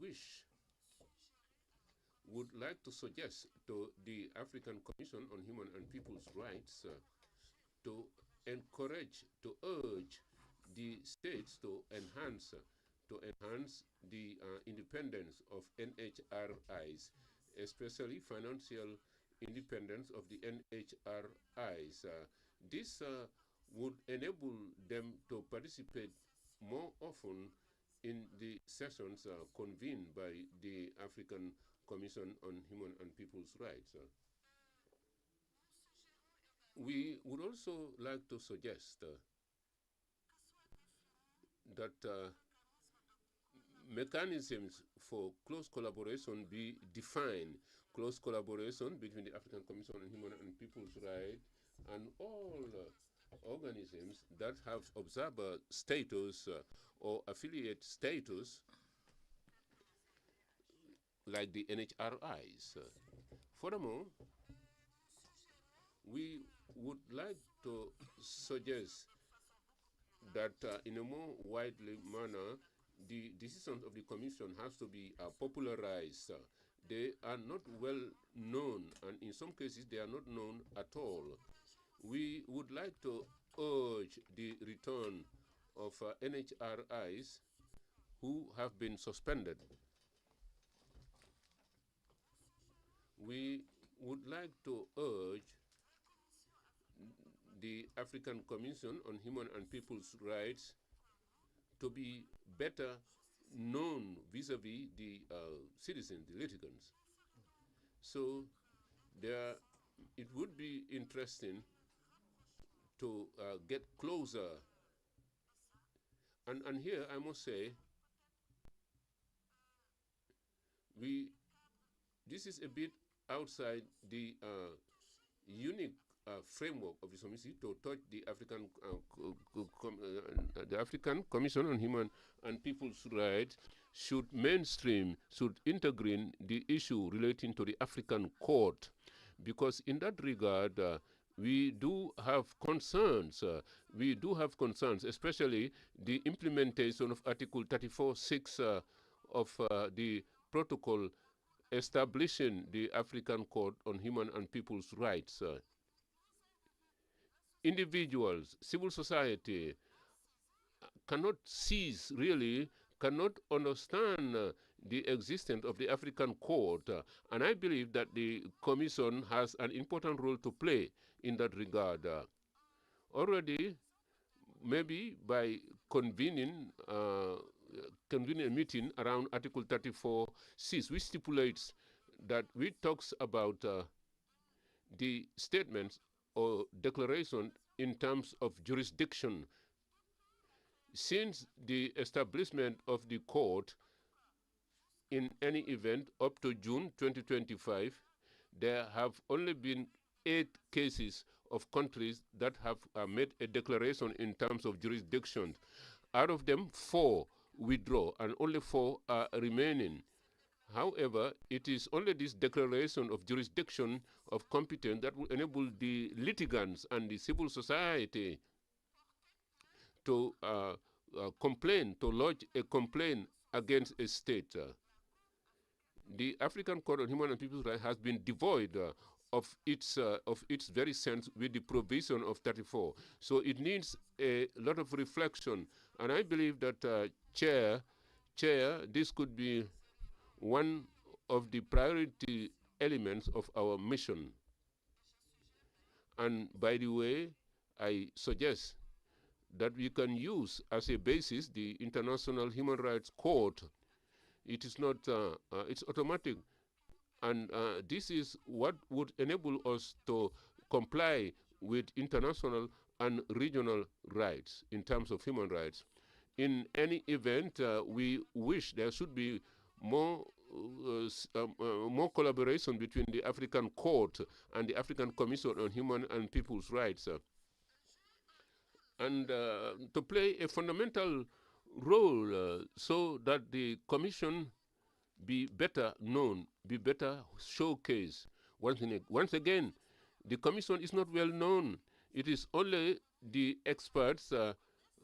like to suggest to the African Commission on Human and People's Rights to encourage, to urge the states to enhance the independence of NHRIs, especially financial independence of the NHRIs. This would enable them to participate more often in the sessions convened by the African Commission on Human and People's Rights. We would also like to suggest that mechanisms for close collaboration be defined. Close collaboration between the African Commission on Human and People's Rights and all organisms that have observer status or affiliate status, like the NHRIs. Furthermore, we would like to suggest that in a more widely manner, the decisions of the Commission has to be popularized. They are not well known, and in some cases they are not known at all. We would like to urge the return of NHRIs who have been suspended. We would like to urge the African Commission on Human and People's Rights to be better known vis-a-vis the citizens, the litigants. So it would be interesting to get closer. And here I must say, this is a bit outside the unique framework of the SOMISI to touch the African Commission on Human and People's Rights should mainstream, should integrate the issue relating to the African Court, because in that regard, we do have concerns. Especially the implementation of Article 34.6 of the protocol establishing the African Court on Human and People's Rights. Individuals, civil society cannot understand the existence of the African Court, and I believe that the Commission has an important role to play in that regard. Already, maybe by convening a meeting around Article 34.6, which stipulates that, which talks about the statements or declaration in terms of jurisdiction. Since the establishment of the court, in any event up to June 2025, there have only been 8 cases of countries that have made a declaration in terms of jurisdiction. Out of them, 4 withdraw and only 4 are remaining. However, it is only this declaration of jurisdiction of competence that will enable the litigants and the civil society to lodge a complaint against a state. The African Court on Human and People's Rights has been devoid of its very sense with the provision of 34. So it needs a lot of reflection, and I believe that Chair, this could be one of the priority elements of our mission. And by the way, I suggest that we can use as a basis the International Human Rights Court. It is not, it's automatic. And this is what would enable us to comply with international and regional rights in terms of human rights. In any event, we wish there should be more collaboration between the African Court and the African Commission on Human and People's Rights, and to play a fundamental role so that the Commission be better known, be better showcased. Once again, the Commission is not well known. It is only the experts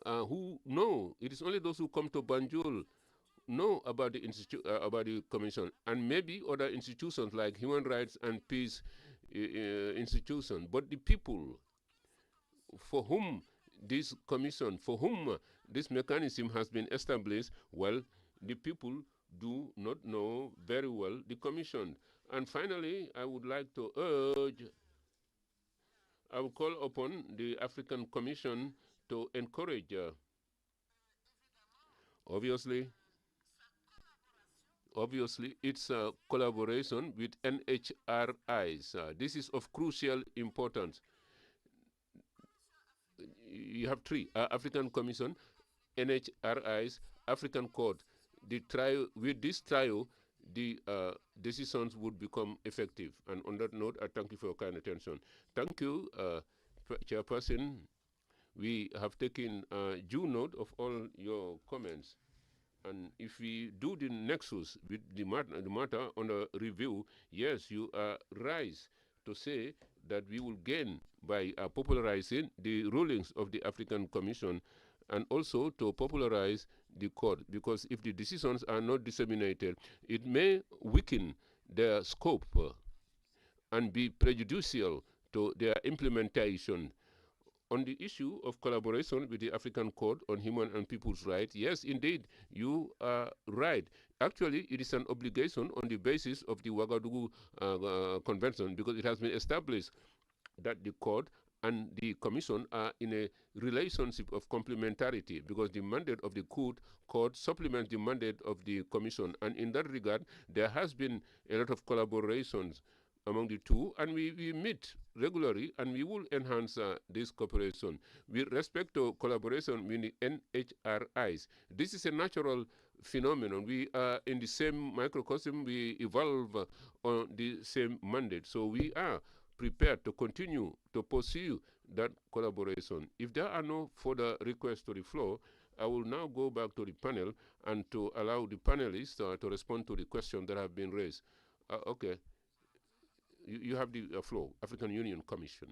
who know. It is only those who come to Banjul know about the Commission, and maybe other institutions like human rights and peace institutions. But the people for whom this commission, for whom this mechanism has been established, well, the people do not know very well the Commission. And finally, I would like to I will call upon the African Commission to encourage, obviously, it's a collaboration with NHRIs. This is of crucial importance. you have three, African Commission, NHRIs, African Court. The trio, with this trio, the decisions would become effective. And on that note, I thank you for your kind attention. Thank you, Chairperson. We have taken due note of all your comments. And if we do the nexus with the matter under review, yes, you are right to say that we will gain by popularizing the rulings of the African Commission and also to popularize the court, because if the decisions are not disseminated, it may weaken their scope and be prejudicial to their implementation. On the issue of collaboration with the African Court on Human and People's Rights, yes, indeed, you are right. Actually, it is an obligation on the basis of the Ouagadougou Convention, because it has been established that the court and the commission are in a relationship of complementarity, because the mandate of the court supplements the mandate of the commission. And in that regard, there has been a lot of collaborations among the two, and we meet regularly, and we will enhance this cooperation. With respect to collaboration with the NHRIs, this is a natural phenomenon. We are in the same microcosm, we evolve on the same mandate. So we are prepared to continue to pursue that collaboration. If there are no further requests to the floor, I will now go back to the panel and to allow the panelists to respond to the questions that have been raised. Okay. You have the floor, African Union Commission.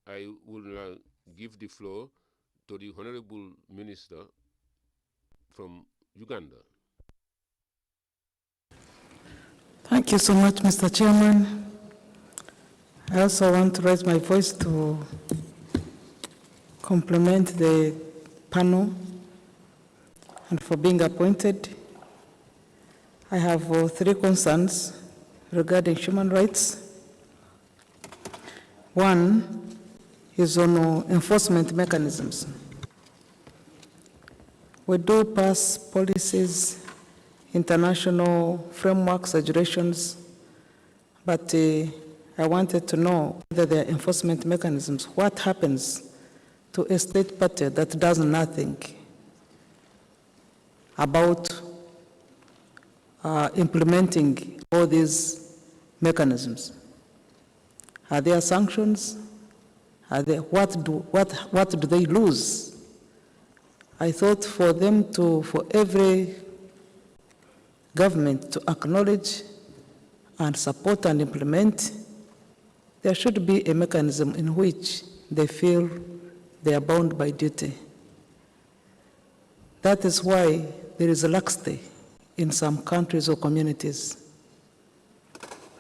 I will give the floor to the Honorable Minister from Uganda. Thank you so much, Mr. Chairman. I also want to raise my voice to compliment the panel and for being appointed. I have three concerns regarding human rights. One is on enforcement mechanisms. We do pass policies, international frameworks, regulations, but I wanted to know whether there are enforcement mechanisms. What happens to a state party that does nothing about implementing all these mechanisms? Are there sanctions? Are there, what do they lose? I thought for every government to acknowledge and support and implement, there should be a mechanism in which they feel they are bound by duty. That is why there is a laxity in some countries or communities.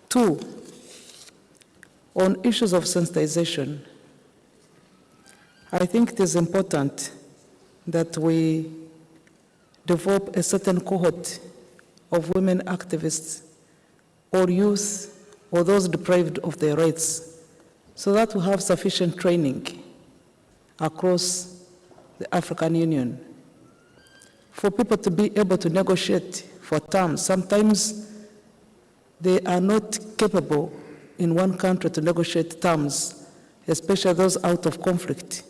Two, on issues of sensitization, I think it is important that we develop a certain cohort of women activists or youth or those deprived of their rights, so that we have sufficient training across the African Union for people to be able to negotiate for terms. Sometimes they are not capable in one country to negotiate terms, especially those out of conflict.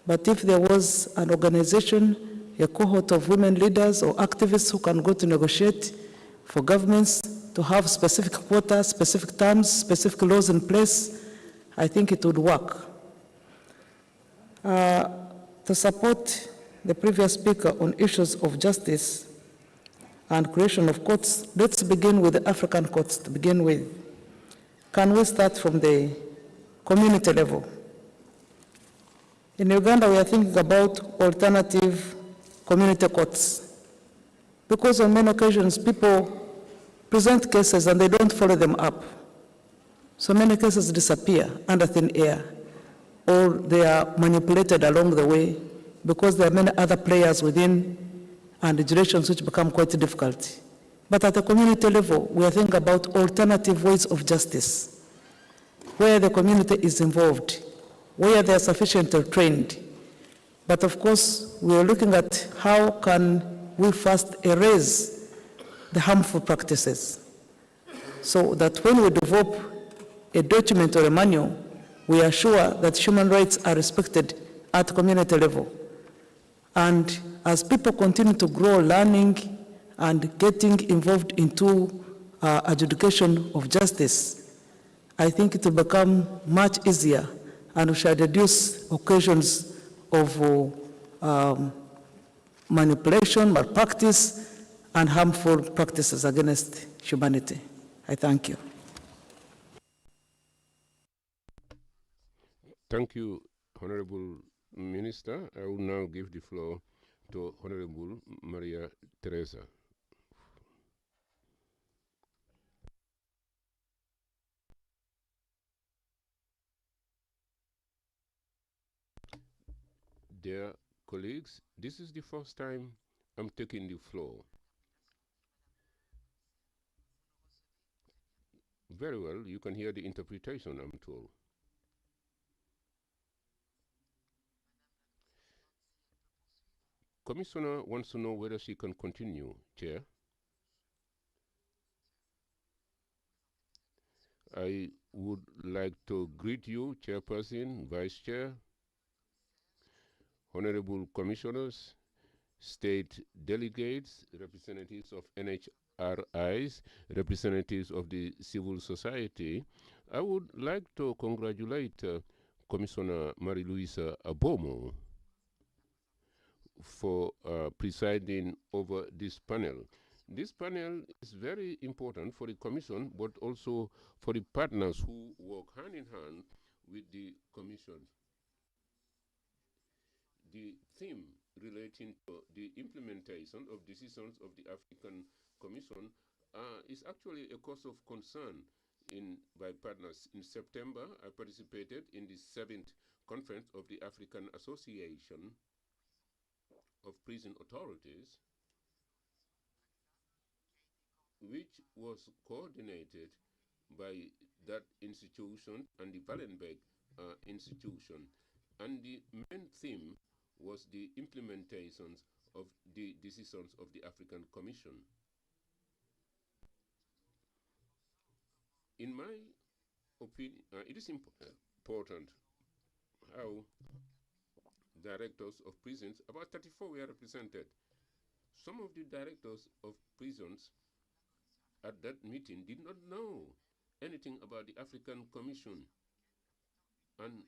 But if there was an organization, a cohort of women leaders or activists who can go to negotiate for governments to have specific quotas, specific terms, specific laws in place, I think it would work. To support the previous speaker on issues of justice and creation of courts, let's begin with the African courts to begin with. Can we start from the community level? In Uganda, we are thinking about alternative community courts, because on many occasions, people present cases and they don't follow them up. So many cases disappear under thin air, or they are manipulated along the way because there are many other players within and regulations which become quite difficult. But at the community level, we are thinking about alternative ways of justice, where the community is involved, where they are sufficiently trained, But of course, we are looking at how can we first erase the harmful practices so that when we develop a document or a manual, we are sure that human rights are respected at community level. And as people continue to grow, learning and getting involved into adjudication of justice, I think it will become much easier and we shall reduce occasions of manipulation, malpractice, and harmful practices against humanity. I thank you. Thank you, Honorable Minister. I will now give the floor to Honorable Maria Teresa. Dear colleagues, this is the first time I'm taking the floor. Very well, you can hear the interpretation, I'm told. Commissioner wants to know whether she can continue, Chair. I would like to greet you, Chairperson, Vice Chair, Honorable Commissioners, State Delegates, representatives of NHRIs, representatives of the civil society. I would like to congratulate Commissioner Marie-Louise Abomo for presiding over this panel. This panel is very important for the Commission, but also for the partners who work hand in hand with the Commission. The theme relating to the implementation of decisions of the African Commission is actually a cause of concern by partners. In September, I participated in the 7th conference of the African Association of Prison Authorities, which was coordinated by that institution and the Wallenberg institution. And the main theme was the implementations of the decisions of the African Commission. In my opinion, it is important how directors of prisons, about 34 were represented. Some of the directors of prisons at that meeting did not know anything about the African Commission. And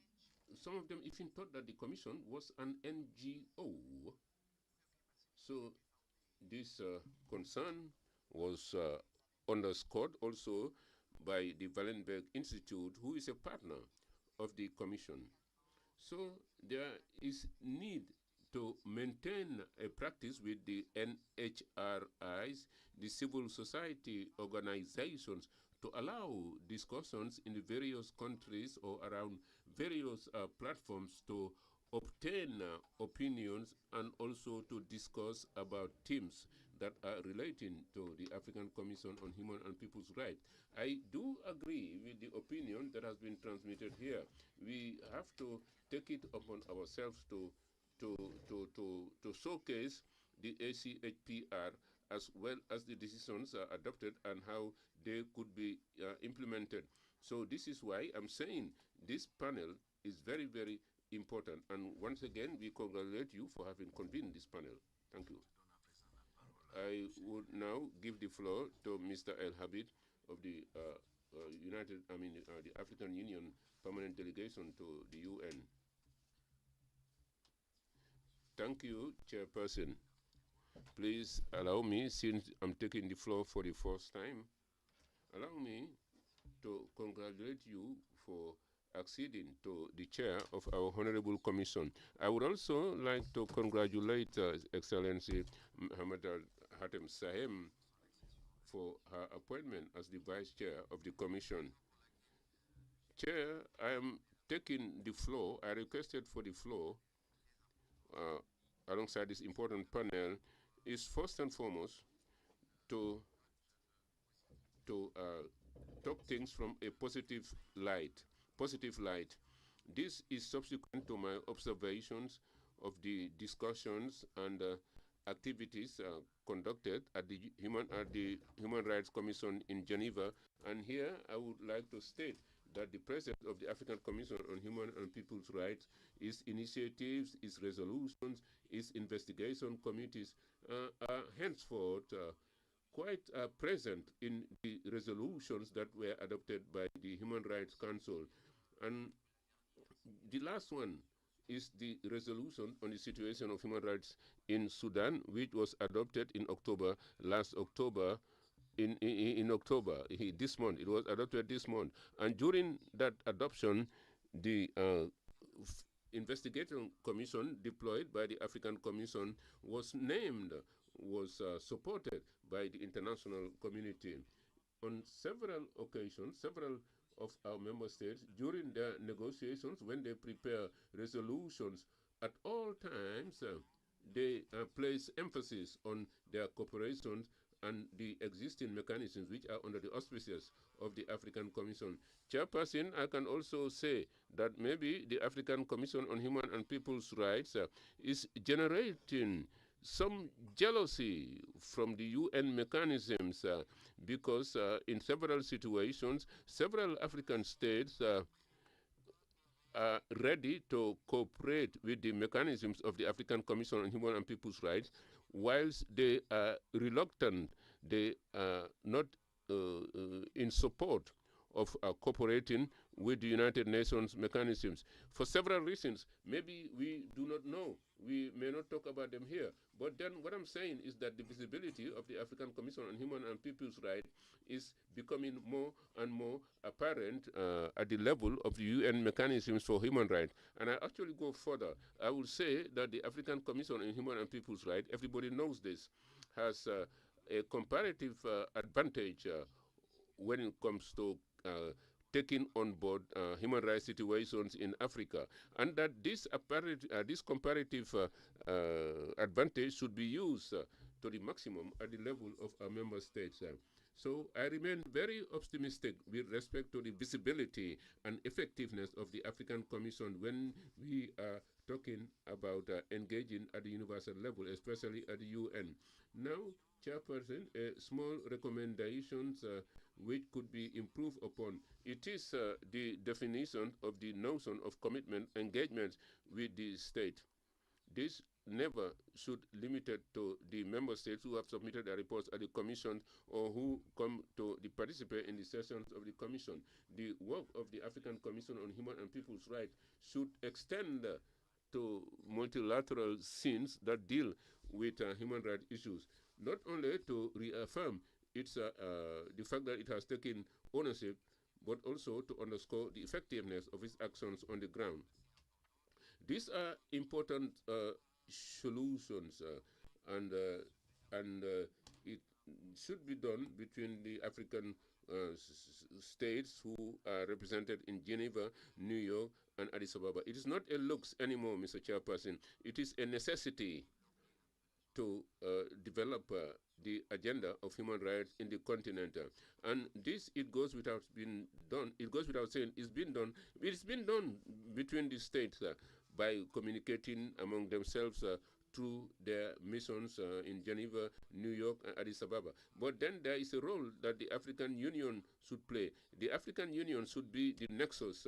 some of them even thought that the Commission was an NGO. So this concern was underscored also by the Wallenberg Institute, who is a partner of the Commission. So there is need to maintain a practice with the NHRIs, the civil society organizations, to allow discussions in the various countries or around various platforms to obtain opinions and also to discuss about themes that are relating to the African Commission on Human and People's Rights. I do agree with the opinion that has been transmitted here. We have to take it upon ourselves to showcase the ACHPR as well as the decisions adopted and how they could be implemented. So this is why I'm saying this panel is very, very important. And once again, we congratulate you for having convened this panel. Thank you. I would now give the floor to Mr. El Habib of the the African Union Permanent Delegation to the UN. Thank you, Chairperson. Please allow me, since I'm taking the floor for the first time, allow me to congratulate you for acceding to the chair of our Honorable Commission. I would also like to congratulate Excellency Hamada Hatem Sahem for her appointment as the Vice Chair of the Commission. Chair, I am taking the floor. I requested for the floor alongside this important panel is first and foremost to talk things from a positive light. This is subsequent to my observations of the discussions and activities conducted at the Human Rights Commission in Geneva. And here I would like to state that the President of the African Commission on Human and People's Rights, its initiatives, its resolutions, its investigation committees are henceforth quite present in the resolutions that were adopted by the Human Rights Council. And the last one is the resolution on the situation of human rights in Sudan, which was adopted in October, last October, in October, this month. It was adopted this month. And during that adoption, the investigation commission deployed by the African Commission was named, was supported by the international community. On several occasions, several of our member states, during their negotiations, when they prepare resolutions, at all times, they place emphasis on their cooperation and the existing mechanisms which are under the auspices of the African Commission. Chairperson, I can also say that maybe the African Commission on Human and People's Rights is generating some jealousy from the UN mechanisms because in several situations, several African states are ready to cooperate with the mechanisms of the African Commission on Human and People's Rights, whilst they are reluctant, they are not in support of cooperating with the United Nations mechanisms. For several reasons, maybe we do not know. We may not talk about them here. But then what I'm saying is that the visibility of the African Commission on Human and People's Rights is becoming more and more apparent at the level of the UN mechanisms for human rights. And I actually go further. I will say that the African Commission on Human and People's Rights, everybody knows this, has a comparative advantage when it comes to taking on board human rights situations in Africa, and that this comparative advantage should be used to the maximum at the level of our member states. So I remain very optimistic with respect to the visibility and effectiveness of the African Commission when we are talking about engaging at the universal level, especially at the UN. Now, Chairperson, small recommendations which could be improved upon. It is the definition of the notion of commitment engagement with the state. This never should limit it to the member states who have submitted their reports at the Commission or who come to participate in the sessions of the Commission. The work of the African Commission on Human and People's Rights should extend to multilateral scenes that deal with human rights issues, not only to reaffirm its, the fact that it has taken ownership, but also to underscore the effectiveness of its actions on the ground. These are important solutions, and it should be done between the African states who are represented in Geneva, New York, and Addis Ababa. It is not a lux anymore, Mr. Chairperson. It is a necessity to develop the agenda of human rights in the continent. And this, it goes without being done. It goes without saying it's been done. It's been done between the states by communicating among themselves through their missions in Geneva, New York, and Addis Ababa. But then there is a role that the African Union should play. The African Union should be the nexus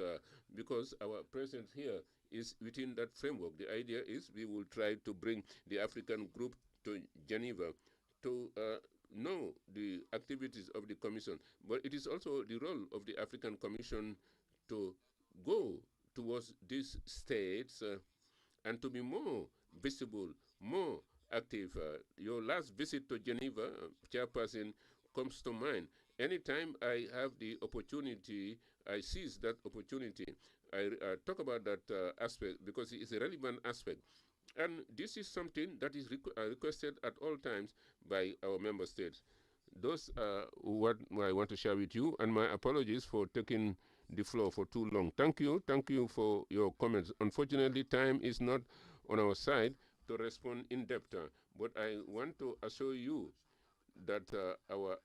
because our presence here is within that framework. The idea is we will try to bring the African group to Geneva to know the activities of the Commission. But it is also the role of the African Commission to go towards these states and to be more visible, more active. Your last visit to Geneva, Chairperson, comes to mind. Anytime I have the opportunity, I seize that opportunity. I talk about that aspect because it's a relevant aspect. And this is something that is requested at all times by our member states. Those are what I want to share with you, and my apologies for taking the floor for too long. Thank you for your comments. Unfortunately, time is not on our side to respond in depth, but I want to assure you that our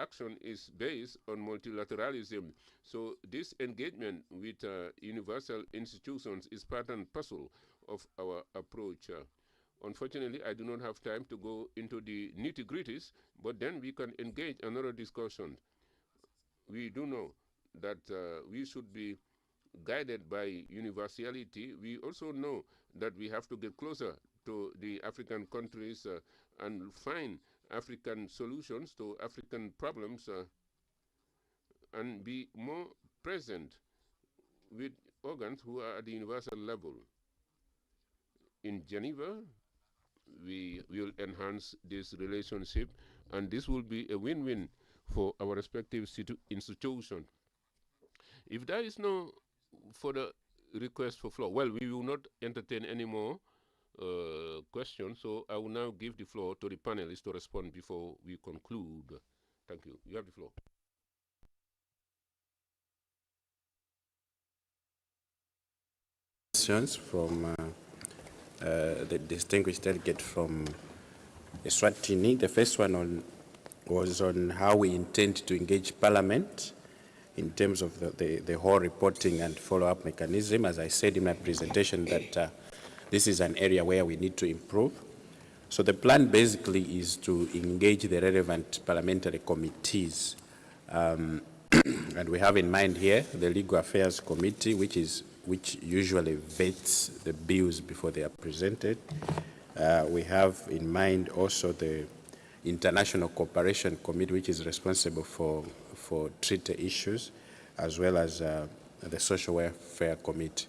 action is based on multilateralism. So this engagement with universal institutions is part and parcel of our approach. Unfortunately, I do not have time to go into the nitty-gritties, but then we can engage another discussion. We do know that we should be guided by universality. We also know that we have to get closer to the African countries and find African solutions to African problems and be more present with organs who are at the universal level. In Geneva, we will enhance this relationship, and this will be a win-win for our respective institutions. If there is no further request for floor, well, we will not entertain any more questions, so I will now give the floor to the panelists to respond before we conclude. Thank you. You have the floor. Questions from the distinguished delegate from Eswatini. The first one was on how we intend to engage Parliament in terms of the whole reporting and follow-up mechanism. As I said in my presentation, that this is an area where we need to improve. So the plan basically is to engage the relevant parliamentary committees. And we have in mind here the Legal Affairs Committee, which usually vets the bills before they are presented. We have in mind also the International Cooperation Committee, which is responsible for treaty issues, as well as the Social Welfare Committee.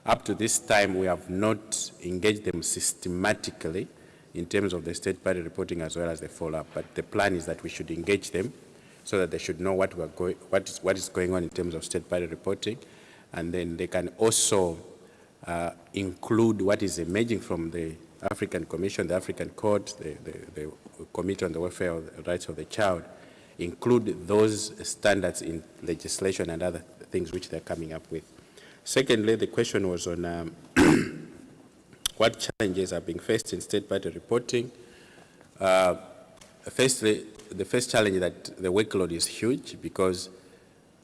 Up to this time, we have not engaged them systematically in terms of the state party reporting as well as the follow-up. But the plan is that we should engage them so that they should know what is going on in terms of state party reporting, and then they can also include what is emerging from the African Commission, the African Court, the Committee on the Welfare of the Rights of the Child, include those standards in legislation and other things which they're coming up with. Secondly, the question was on what challenges are being faced in state party reporting. Firstly, the first challenge is that the workload is huge, because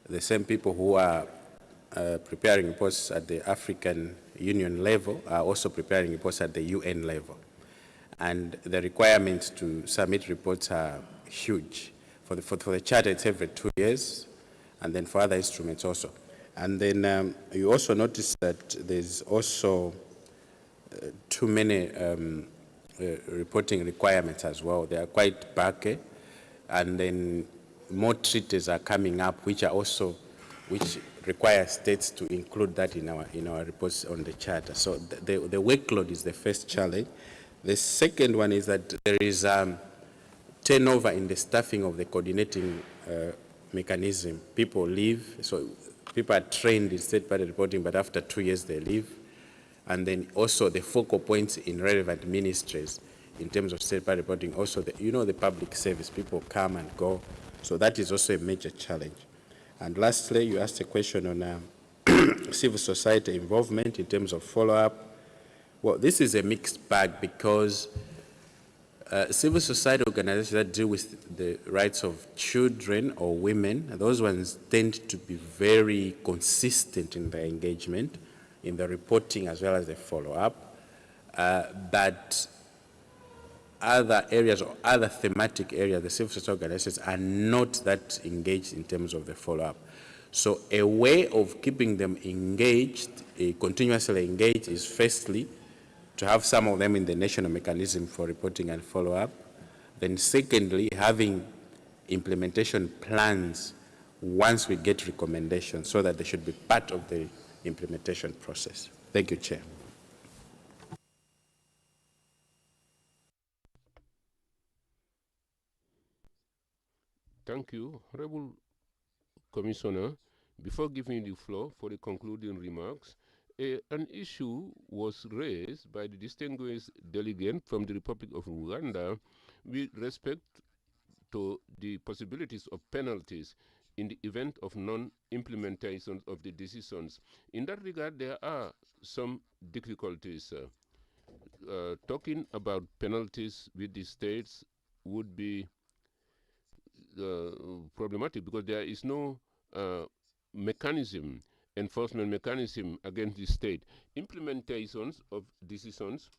the same people who are preparing reports at the African Union level are also preparing reports at the UN level. And the requirements to submit reports are huge. For the Charter, it's every 2 years, and then for other instruments also. And then you also notice that there's also too many reporting requirements as well. They are quite bulky, and then more treaties are coming up, which require states to include that in our reports on the Charter. So the workload is the first challenge. The second one is that there is turnover in the staffing of the coordinating mechanism. People leave, so people are trained in state party reporting, but after 2 years they leave. And then also the focal points in relevant ministries in terms of state party reporting. Also, the public service, people come and go. So that is also a major challenge. And lastly, you asked a question on civil society involvement in terms of follow-up. Well, this is a mixed bag, because civil society organizations that deal with the rights of children or women, those ones tend to be very consistent in their engagement, in the reporting as well as the follow-up. But other areas or other thematic areas, the civil society organizations are not that engaged in terms of the follow-up. So a way of keeping them engaged, continuously engaged, is firstly to have some of them in the national mechanism for reporting and follow-up. Then secondly, having implementation plans once we get recommendations, so that they should be part of the implementation process. Thank you, Chair. Thank you, Honorable Commissioner. Before giving the floor for the concluding remarks, an issue was raised by the distinguished delegate from the Republic of Uganda with respect to the possibilities of penalties in the event of non-implementation of the decisions. In that regard, there are some difficulties. Talking about penalties with the states would be problematic, because there is no mechanism enforcement mechanism against the state. Implementations of decisions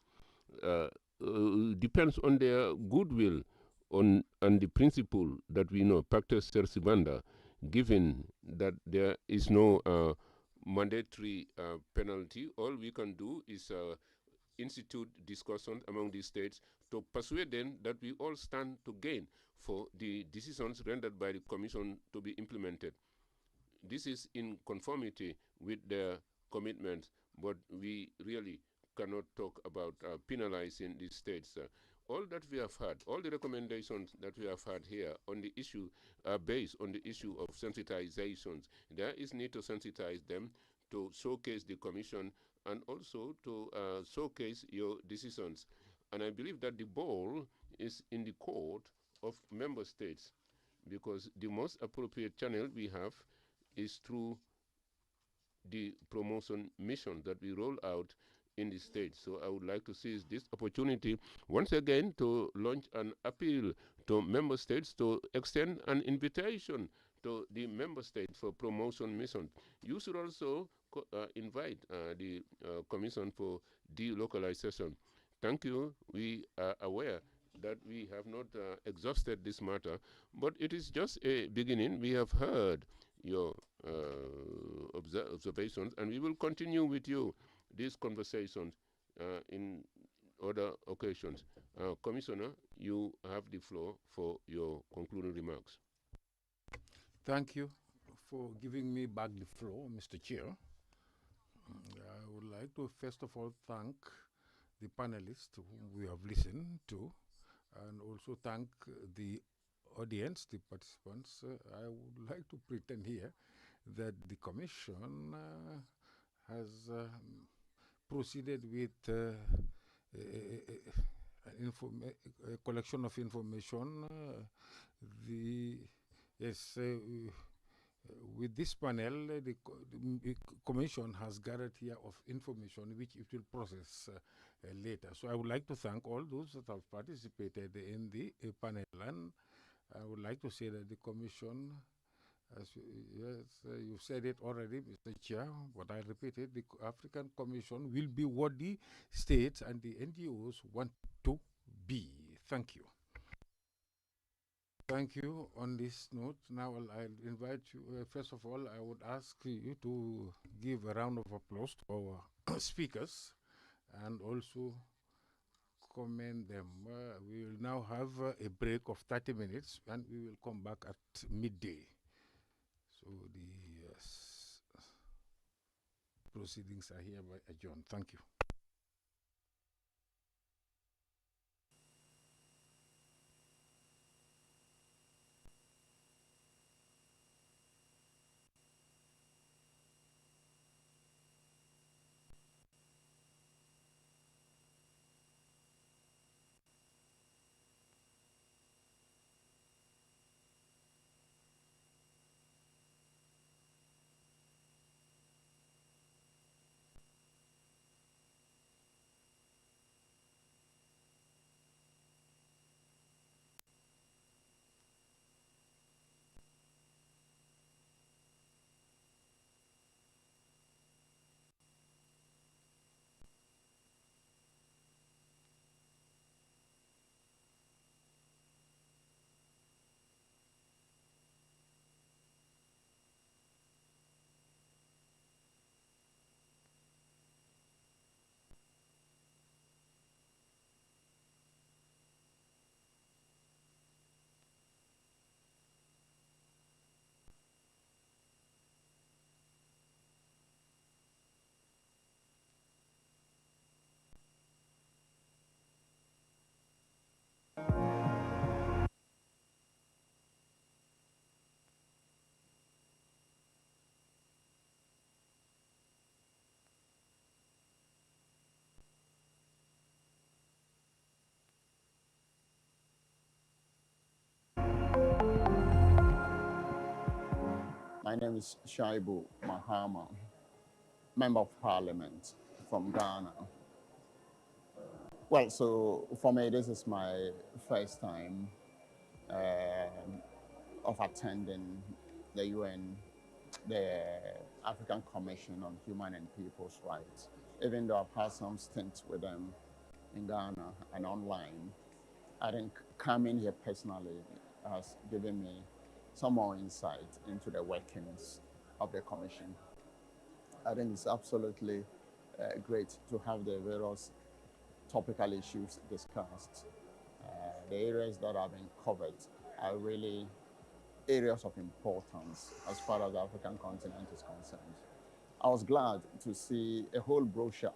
depends on their goodwill and the principle that we know, pacta servanda, given that there is no mandatory penalty. All we can do is institute discussions among the states to persuade them that we all stand to gain for the decisions rendered by the Commission to be implemented. This is in conformity with their commitments, but we really cannot talk about penalizing the states. All that we have had, all the recommendations that we have had here on the issue are based on the issue of sensitizations. There is need to sensitize them, to showcase the Commission, and also to showcase your decisions. And I believe that the ball is in the court of member states, because the most appropriate channel we have is through the promotion mission that we roll out in the states. So I would like to seize this opportunity once again to launch an appeal to member states to extend an invitation to the member states for promotion missions. You should also invite the Commission for Delocalization. Thank you. We are aware that we have not exhausted this matter, but it is just a beginning. We have heard your observations, and we will continue with you these conversations in other occasions. Commissioner, you have the floor for your concluding remarks. Thank you for giving me back the floor, Mr. Chair. I would like to first of all thank the panelists whom we have listened to, and also thank the audience, the participants. I would like to pretend here that the Commission has proceeded with a collection of information. With this panel, the Commission has gathered here of information which it will process later. So I would like to thank all those that have participated in the panel, and I would like to say that the Commission, as you've said it already, Mr. Chair, but I repeat it, the African Commission will be what the states and the NGOs want to be. Thank you. Thank you. On this note, now I'll invite you, first of all, I would ask you to give a round of applause to our speakers and also commend them. We will now have a break of 30 minutes and we will come back at midday. So the proceedings are hereby adjourned. Thank you. My name is Shaibu Mahama, Member of Parliament from Ghana. Well, so for me, this is my first time of attending the UN, the African Commission on Human and People's Rights. Even though I've had some stints with them in Ghana and online, I think coming here personally has given me some more insight into the workings of the Commission. I think it's absolutely great to have the various topical issues discussed. The areas that have been covered are really areas of importance as far as the African continent is concerned. I was glad to see a whole brochure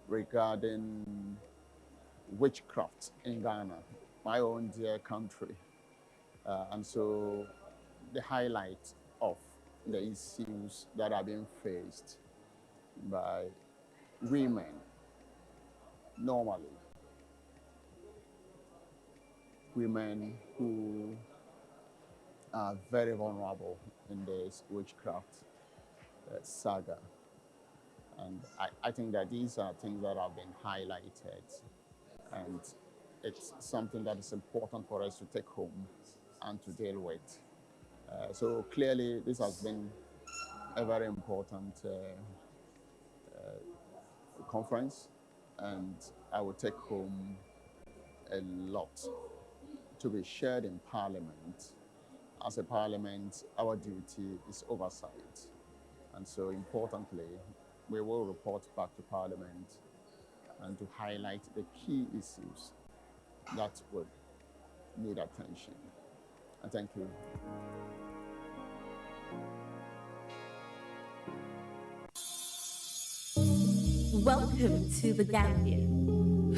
regarding witchcraft in Ghana, my own dear country. And so the highlight of the issues that are being faced by women normally, women who are very vulnerable in this witchcraft saga. And I think that these are things that have been highlighted, and it's something that is important for us to take home and to deal with. So clearly, this has been a very important conference, and I will take home a lot to be shared in Parliament. As a Parliament, our duty is oversight. And so importantly, we will report back to Parliament and to highlight the key issues that would need attention. And thank you. Welcome to the Gambia,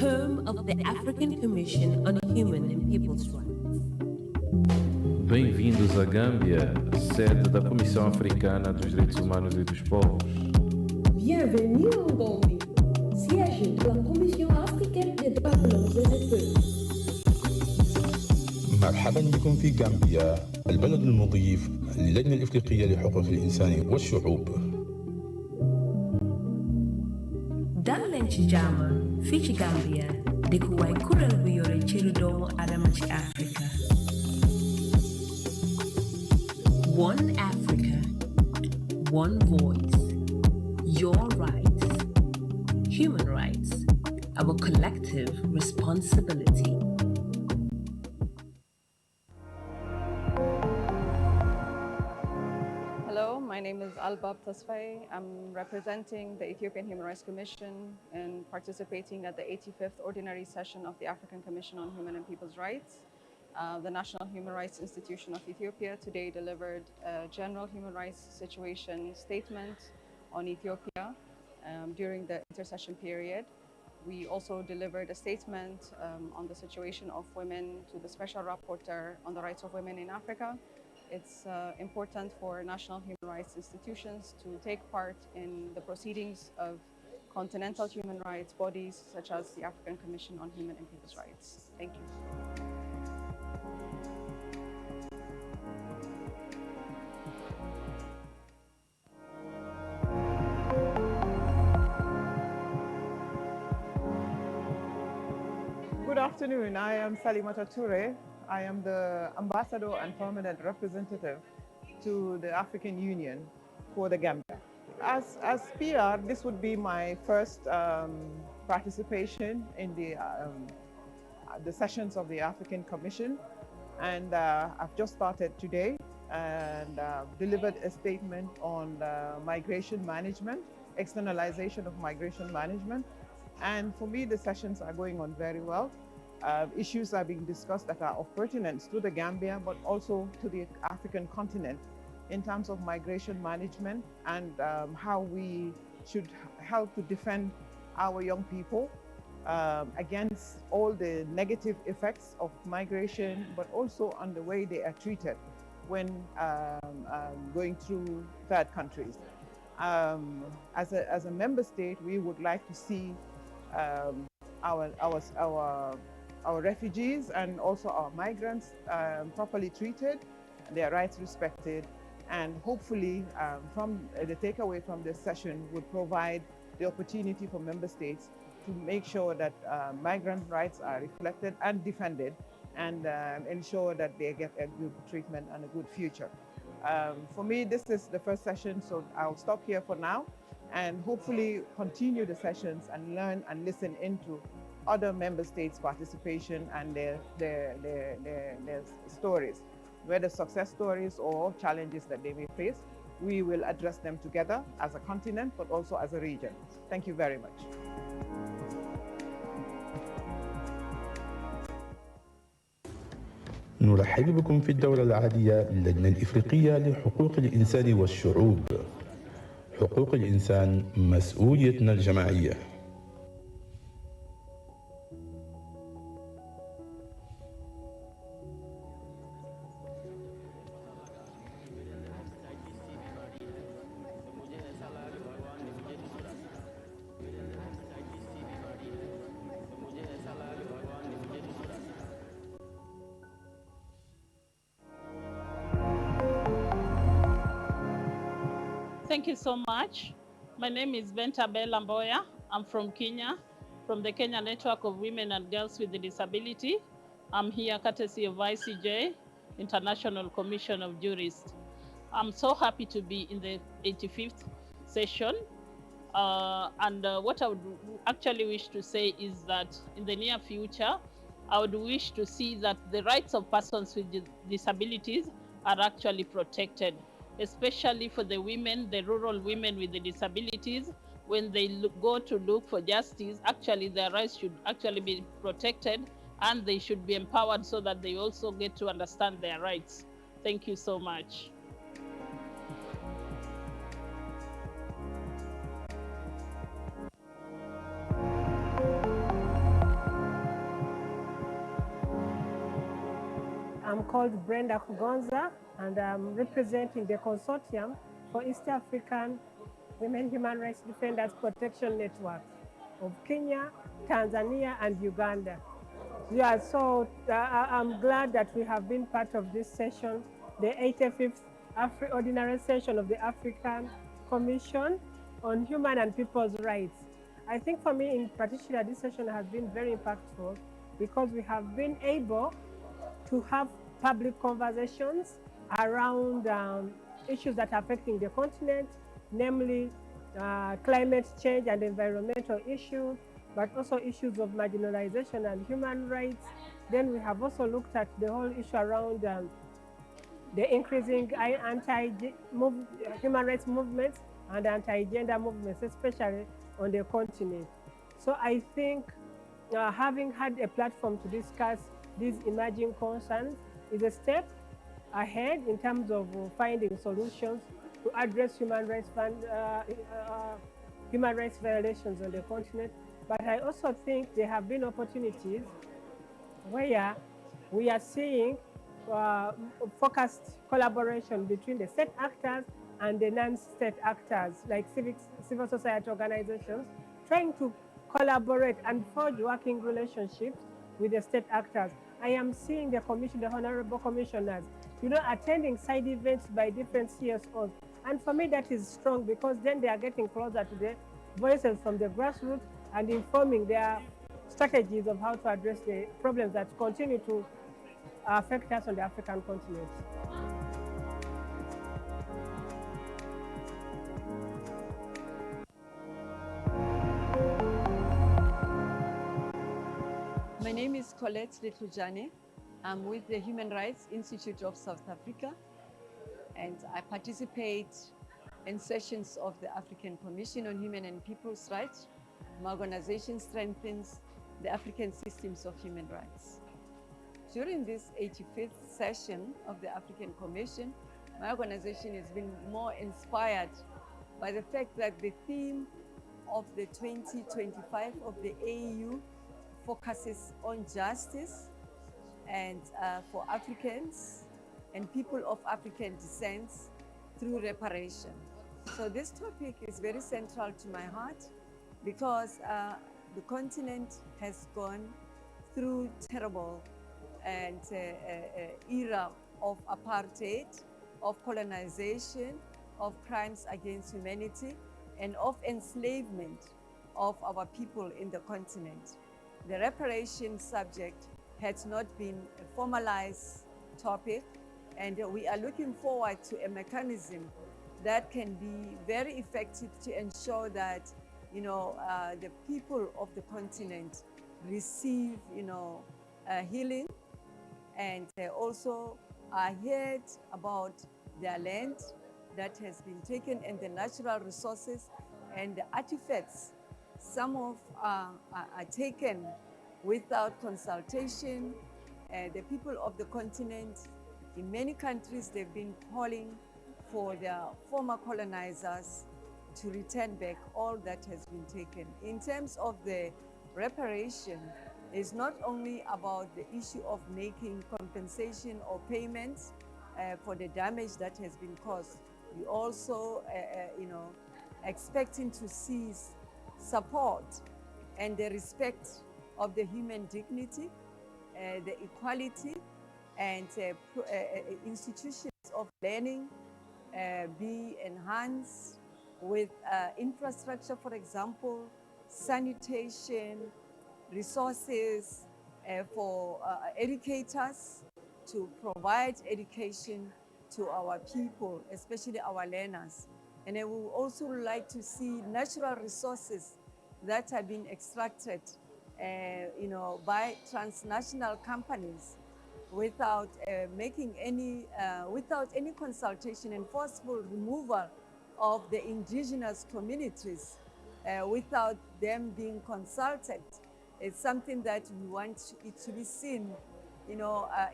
home of the African Commission on Human and People's Rights. Bem-vindos à Gâmbia, sede da Comissão Africana dos Direitos Humanos e dos Povos. Bienvenue en Gambie, siège de la Commission africaine des droits de l'homme et des peuples. مرحبا بكم في غامبيا، البلد المضيف للجنة الإفريقية لحقوق الإنسان والشعوب. dal leen ci jàmm fii ci Gambia dëkkuwaay kuréel bu yore cëru doomu aadama ci Afrika. One Africa, one voice, your rights, human rights, our collective responsibility. Hello, my name is Albab Tasfay. I'm representing the Ethiopian Human Rights Commission and participating at the 85th Ordinary Session of the African Commission on Human and People's Rights. The National Human Rights Institution of Ethiopia today delivered a general human rights situation statement on Ethiopia during the intersession period. We also delivered a statement on the situation of women to the Special Rapporteur on the Rights of Women in Africa. It's important for national human rights institutions to take part in the proceedings of continental human rights bodies such as the African Commission on Human and People's Rights. Thank you. Good afternoon. I am Salimata Toure. I am the ambassador and permanent representative to the African Union for the Gambia. As PR, this would be my first participation in the sessions of the African Commission, and I've just started today and delivered a statement on migration management, externalization of migration management. And for me, the sessions are going on very well. Issues are being discussed that are of pertinence to the Gambia, but also to the African continent in terms of migration management and how we should help to defend our young people against all the negative effects of migration, but also on the way they are treated when going through third countries. As a member state, we would like to see our refugees and also our migrants properly treated, their rights respected, and hopefully from the takeaway from this session would provide the opportunity for member states to make sure that migrant rights are reflected and defended, and ensure that they get a good treatment and a good future. For me, this is the first session, so I'll stop here for now and hopefully continue the sessions and learn and listen into other member states' participation and their stories, whether success stories or challenges that they may face. We will address them together as a continent, but also as a region. Thank you very much. نرحب بكم في الدورة العادية للجنة الإفريقية لحقوق الإنسان والشعوب. حقوق الإنسان مسؤوليتنا الجماعية. Thank you so much. My name is Bentabel Amboya. I'm from Kenya, from the Kenya Network of Women and Girls with Disability. I'm here courtesy of ICJ, International Commission of Jurists. I'm so happy to be in the 85th session. What I would actually wish to say is that in the near future, I would wish to see that the rights of persons with disabilities are actually protected, especially for the women, the rural women with the disabilities. When they go to look for justice, actually their rights should actually be protected and they should be empowered so that they also get to understand their rights. Thank you so much. I'm called Brenda Kugonza, and I'm representing the Consortium for East African Women Human Rights Defenders Protection Network of Kenya, Tanzania, and Uganda. Yeah, so I'm glad that we have been part of this session, the 85th Ordinary Session of the African Commission on Human and People's Rights. I think for me in particular, this session has been very impactful because we have been able to have public conversations around issues that are affecting the continent, namely climate change and environmental issues, but also issues of marginalization and human rights. Then we have also looked at the whole issue around the increasing anti-human rights movements and anti-gender movements, especially on the continent. So I think having had a platform to discuss these emerging concerns is a step ahead in terms of finding solutions to address human rights violations on the continent. But I also think there have been opportunities where we are seeing focused collaboration between the state actors and the non-state actors, like civil society organizations, trying to collaborate and forge working relationships with the state actors. I am seeing the commission, the honorable commissioners, attending side events by different CSOs. And for me, that is strong because then they are getting closer to the voices from the grassroots and informing their strategies of how to address the problems that continue to affect us on the African continent. My name is Colette Letlujane. I'm with the Human Rights Institute of South Africa, and I participate in sessions of the African Commission on Human and People's Rights. My organization strengthens the African systems of human rights. During this 85th session of the African Commission, my organization has been more inspired by the fact that the theme of the 2025 of the AU focuses on justice and for Africans and people of African descent through reparation. So this topic is very central to my heart because the continent has gone through terrible and era of apartheid, of colonization, of crimes against humanity, and of enslavement of our people in the continent. The reparation subject had not been a formalized topic, And we are looking forward to a mechanism that can be very effective to ensure that, the people of the continent receive, healing, and also are heard about their land that has been taken and the natural resources and the artifacts. Some of are taken without consultation. The people of the continent, in many countries, they've been calling for their former colonizers to return back all that has been taken. In terms of the reparation, it's not only about the issue of making compensation or payments for the damage that has been caused. We also, expecting to see support and the respect of the human dignity, the equality, and institutions of learning be enhanced with infrastructure, for example, sanitation, resources for educators to provide education to our people, especially our learners. And I would also like to see natural resources that have been extracted, by transnational companies without making any, without any consultation and forceful removal of the indigenous communities without them being consulted. It's something that we want it to be seen,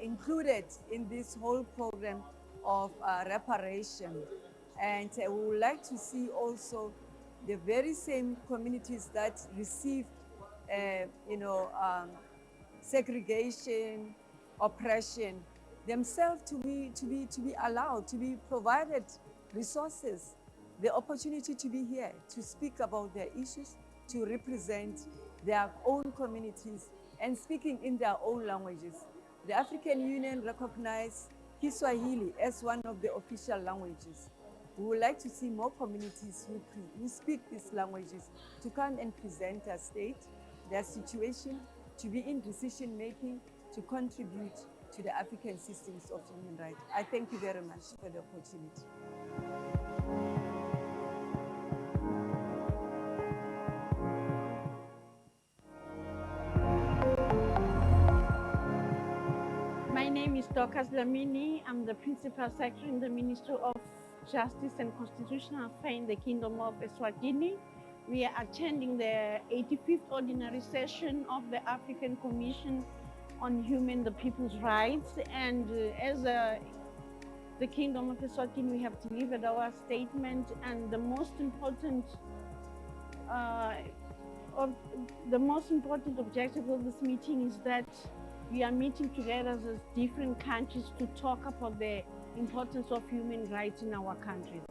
included in this whole program of reparation. And we would like to see also the very same communities that received, segregation, oppression, themselves to be allowed, to be provided resources, the opportunity to be here, to speak about their issues, to represent their own communities and speaking in their own languages. The African Union recognized Kiswahili as one of the official languages. We would like to see more communities who speak these languages to come and present their state, their situation, to be in decision making, to contribute to the African systems of human rights. I thank you very much for the opportunity. My name is Dorcas Lamini. I'm the Principal Secretary in the Ministry of Justice and Constitutional Affairs in the Kingdom of Eswatini. We are attending the 85th Ordinary Session of the African Commission on Human and People's Rights. And as the Kingdom of Eswatini, we have delivered our statement, and the most important objective of this meeting is that we are meeting together as different countries to talk about the importance of human rights in our countries.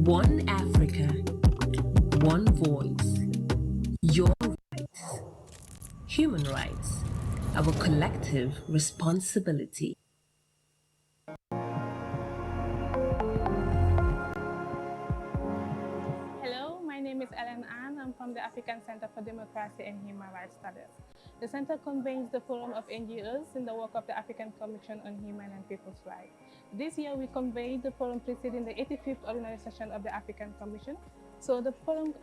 One Africa, one voice, your rights, human rights, our collective responsibility. Hello, my name is Ellen Ann. I'm from the African Center for Democracy and Human Rights Studies. The center convenes the Forum of NGOs in the work of the African Commission on Human and People's Rights. This year, we convened the forum preceding the 85th Ordinary Session of the African Commission. So the forum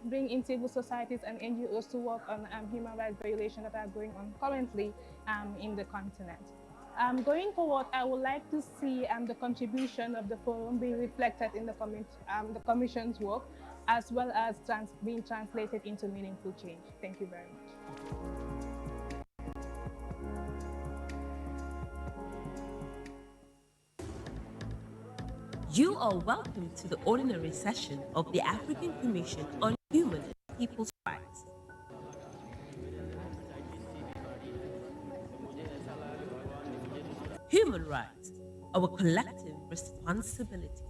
brings in civil societies and NGOs to work on human rights violations that are going on currently in the continent. Going forward, I would like to see the contribution of the forum being reflected in the Commission's work, as well as being translated into meaningful change. Thank you very much. You are welcome to the ordinary session of the African Commission on Human and People's Rights. Human rights, our collective responsibility.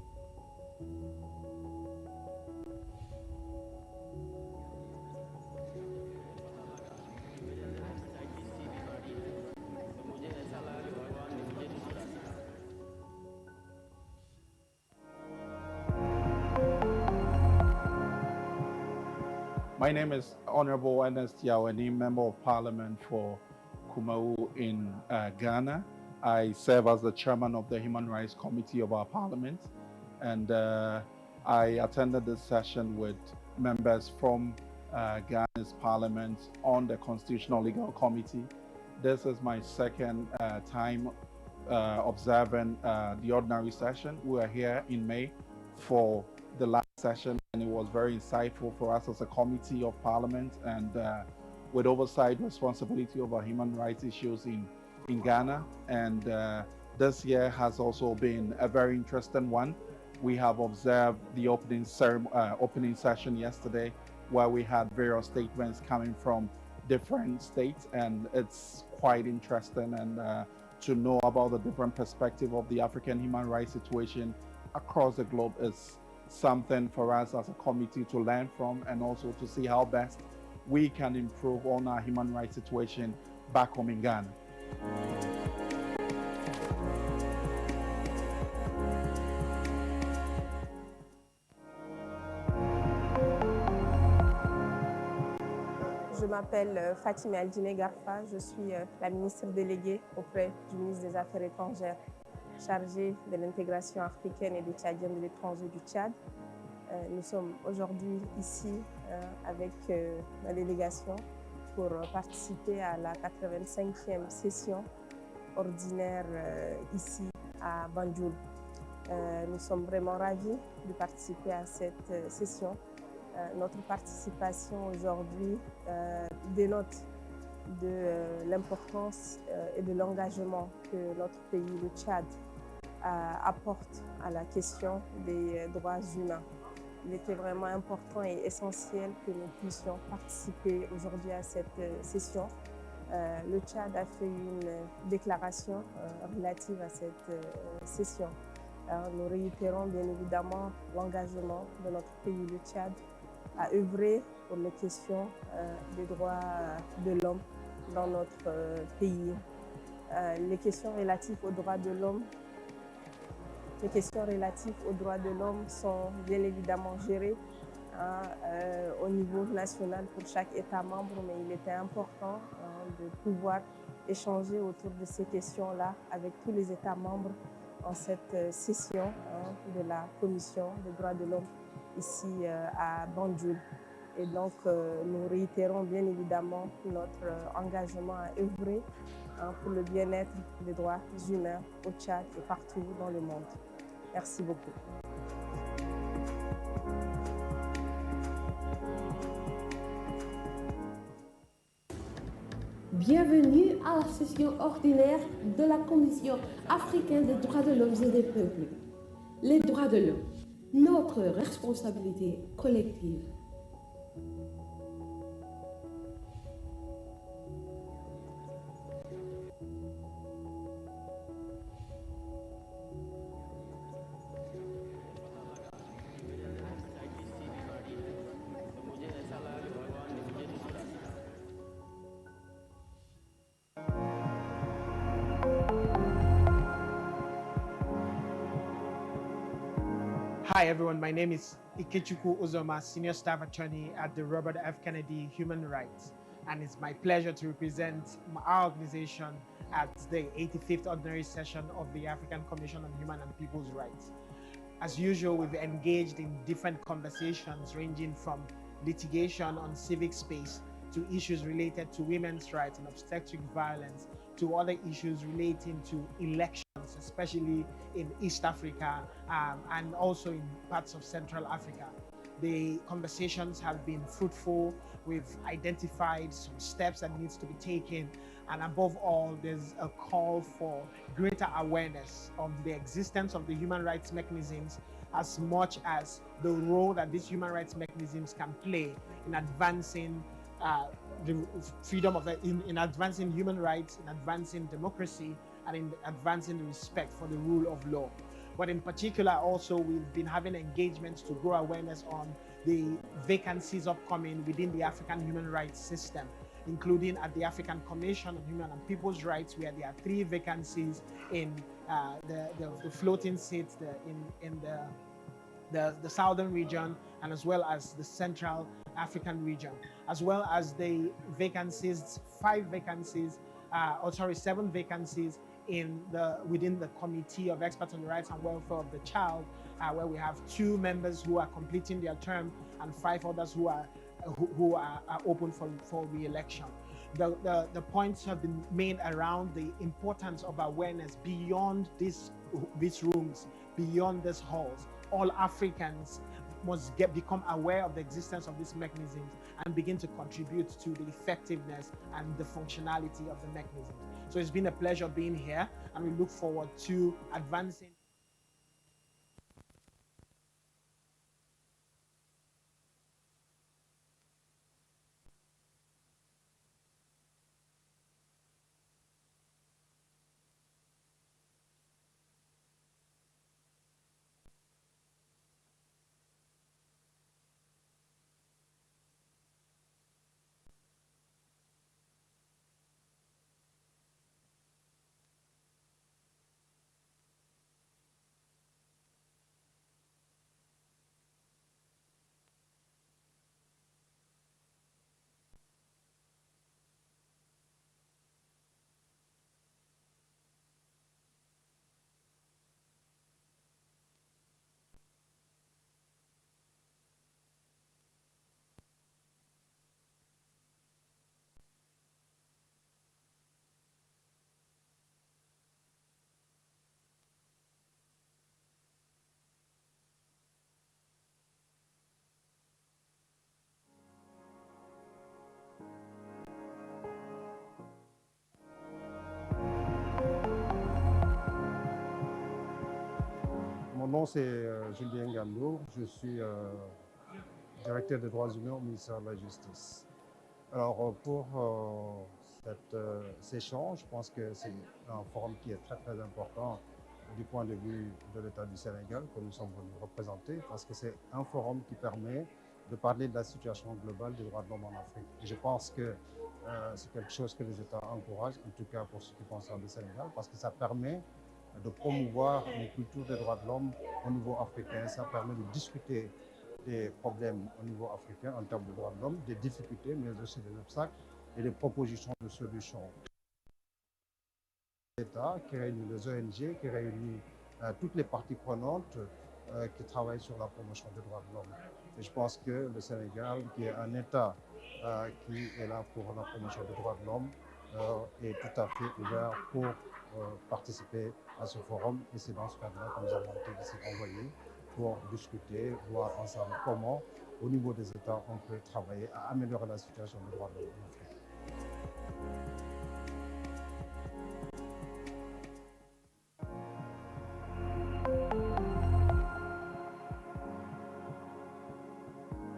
My name is Honorable Ernest Yawani, Member of Parliament for Kumau in Ghana. I serve as the chairman of the Human Rights Committee of our parliament, and I attended this session with members from Ghana's parliament on the Constitutional Legal Committee. This is my second time observing the ordinary session. We are here in May for the last session, and it was very insightful for us as a committee of parliament and with oversight responsibility over human rights issues in Ghana. And this year has also been a very interesting one. We have observed the opening session yesterday, where we had various statements coming from different states, and it's quite interesting and to know about the different perspective of the African human rights situation across the globe is something for us as a committee to learn from, and also to see how best we can improve on our human rights situation back home in Ghana. Je m'appelle Fatima Aldine Garfa, je suis la ministre déléguée auprès du ministre des Affaires étrangères, chargée de l'intégration africaine et des Tchadiens de l'étranger du Tchad. Nous sommes aujourd'hui ici avec la délégation pour participer à la 85e session ordinaire ici à Banjul. Nous sommes vraiment ravis de participer à cette session. Notre participation aujourd'hui dénote de l'importance et de l'engagement que notre pays, le Tchad, apporte à la question des droits humains. Il était vraiment important et essentiel que nous puissions participer aujourd'hui à cette session. Le Tchad a fait une déclaration relative à cette session. Nous réitérons bien évidemment l'engagement de notre pays, le Tchad, à œuvrer pour les questions des droits de l'homme dans notre pays. Les questions relatives aux droits de l'homme sont bien évidemment gérées au niveau national pour chaque État membre, mais il était important de pouvoir échanger autour de ces questions-là avec tous les États membres en cette session de la Commission des droits de l'homme ici à Banjul. Et donc, nous réitérons bien évidemment notre engagement à œuvrer pour le bien-être des droits humains au Tchad et partout dans le monde. Merci beaucoup. Bienvenue à la session ordinaire de la Commission africaine des droits de l'homme et des peuples. Les droits de l'homme, notre responsabilité collective. Hi everyone, my name is Ikechukwu Uzoma, Senior Staff Attorney at the Robert F. Kennedy Human Rights, and it's my pleasure to represent our organization at the 85th Ordinary Session of the African Commission on Human and People's Rights. As usual, we've engaged in different conversations ranging from litigation on civic space to issues related to women's rights and obstetric violence, to other issues relating to elections, especially in East Africa and also in parts of Central Africa. The conversations have been fruitful. We've identified some steps that needs to be taken. And above all, there's a call for greater awareness of the existence of the human rights mechanisms, as much as the role that these human rights mechanisms can play in advancing the freedom of, in advancing human rights, in advancing democracy, and in advancing the respect for the rule of law. But in particular, also, we've been having engagements to grow awareness on the vacancies upcoming within the African human rights system, including at the African Commission on Human and People's Rights, where there are 3 vacancies in the floating seats in the southern region, and as well as the Central African region, as well as the vacancies, 7 vacancies within the Committee of Experts on the Rights and Welfare of the Child, where we have 2 members who are completing their term and 5 others who are open for re-election. The points have been made around the importance of awareness beyond these rooms, beyond these halls. All Africans must become aware of the existence of these mechanisms and begin to contribute to the effectiveness and the functionality of the mechanisms. So it's been a pleasure being here, and we look forward to advancing. Mon nom c'est Julien Gambour, je suis directeur des droits humains au ministère de la Justice. Alors pour cet échange, je pense que c'est un forum qui est très important du point de vue de l'État du Sénégal que nous sommes venus représenter, parce que c'est un forum qui permet de parler de la situation globale des droits de l'homme en Afrique. Et je pense que c'est quelque chose que les États encouragent, en tout cas pour ce qui concerne le Sénégal, parce que ça permet de promouvoir une culture des droits de l'homme au niveau africain. Ça permet de discuter des problèmes au niveau africain en termes de droits de l'homme, des difficultés, mais aussi des obstacles et des propositions de solutions. L'État qui réunit les ONG, qui réunit toutes les parties prenantes qui travaillent sur la promotion des droits de l'homme. Et je pense que le Sénégal, qui est un État qui est là pour la promotion des droits de l'homme, est tout à fait ouvert pour participer à ce forum. Et c'est dans ce cadre-là que nous avons été ici envoyés pour discuter, voir ensemble comment, au niveau des États, on peut travailler à améliorer la situation des droits de l'homme en Afrique.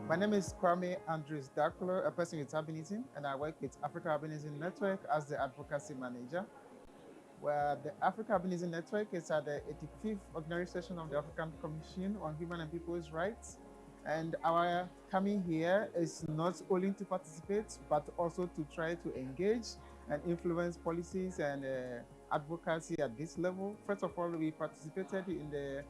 My name is Kwame Andrews Dakulo, a person with albinism, and I work with Africa Albinism Network as the advocacy manager. Where the Africa Albinism Network is at the 85th ordinary session of the African Commission on Human and People's Rights. And our coming here is not only to participate, but also to try to engage and influence policies and advocacy at this level. First of all, we participated in the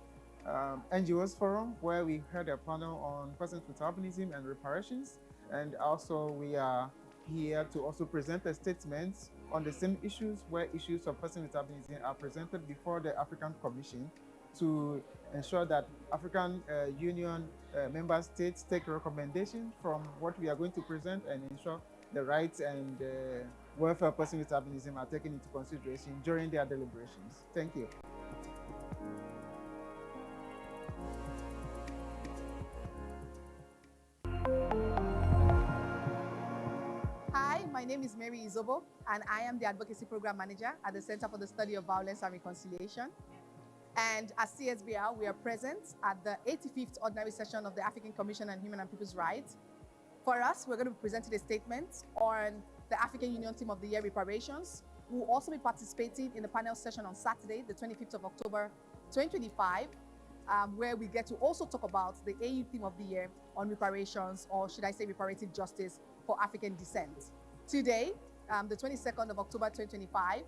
NGOs Forum, where we had a panel on persons with albinism and reparations. And also we are here to also present a statement on the same issues, where issues of persons with albinism are presented before the African Commission to ensure that African Union member states take recommendations from what we are going to present and ensure the rights and welfare of persons with albinism are taken into consideration during their deliberations. Thank you. my name is Mary Izobo, and I am the Advocacy Program Manager at the Center for the Study of Violence and Reconciliation. And as CSVR, we are present at the 85th Ordinary Session of the African Commission on Human and People's Rights. For us, we're going to be presenting a statement on the African Union Theme of the Year, reparations. We'll also be participating in the panel session on Saturday, the 25th of October, 2025, where we get to also talk about the AU Theme of the Year on reparations, or should I say reparative justice for African descent. Today, the 22nd of October 2025,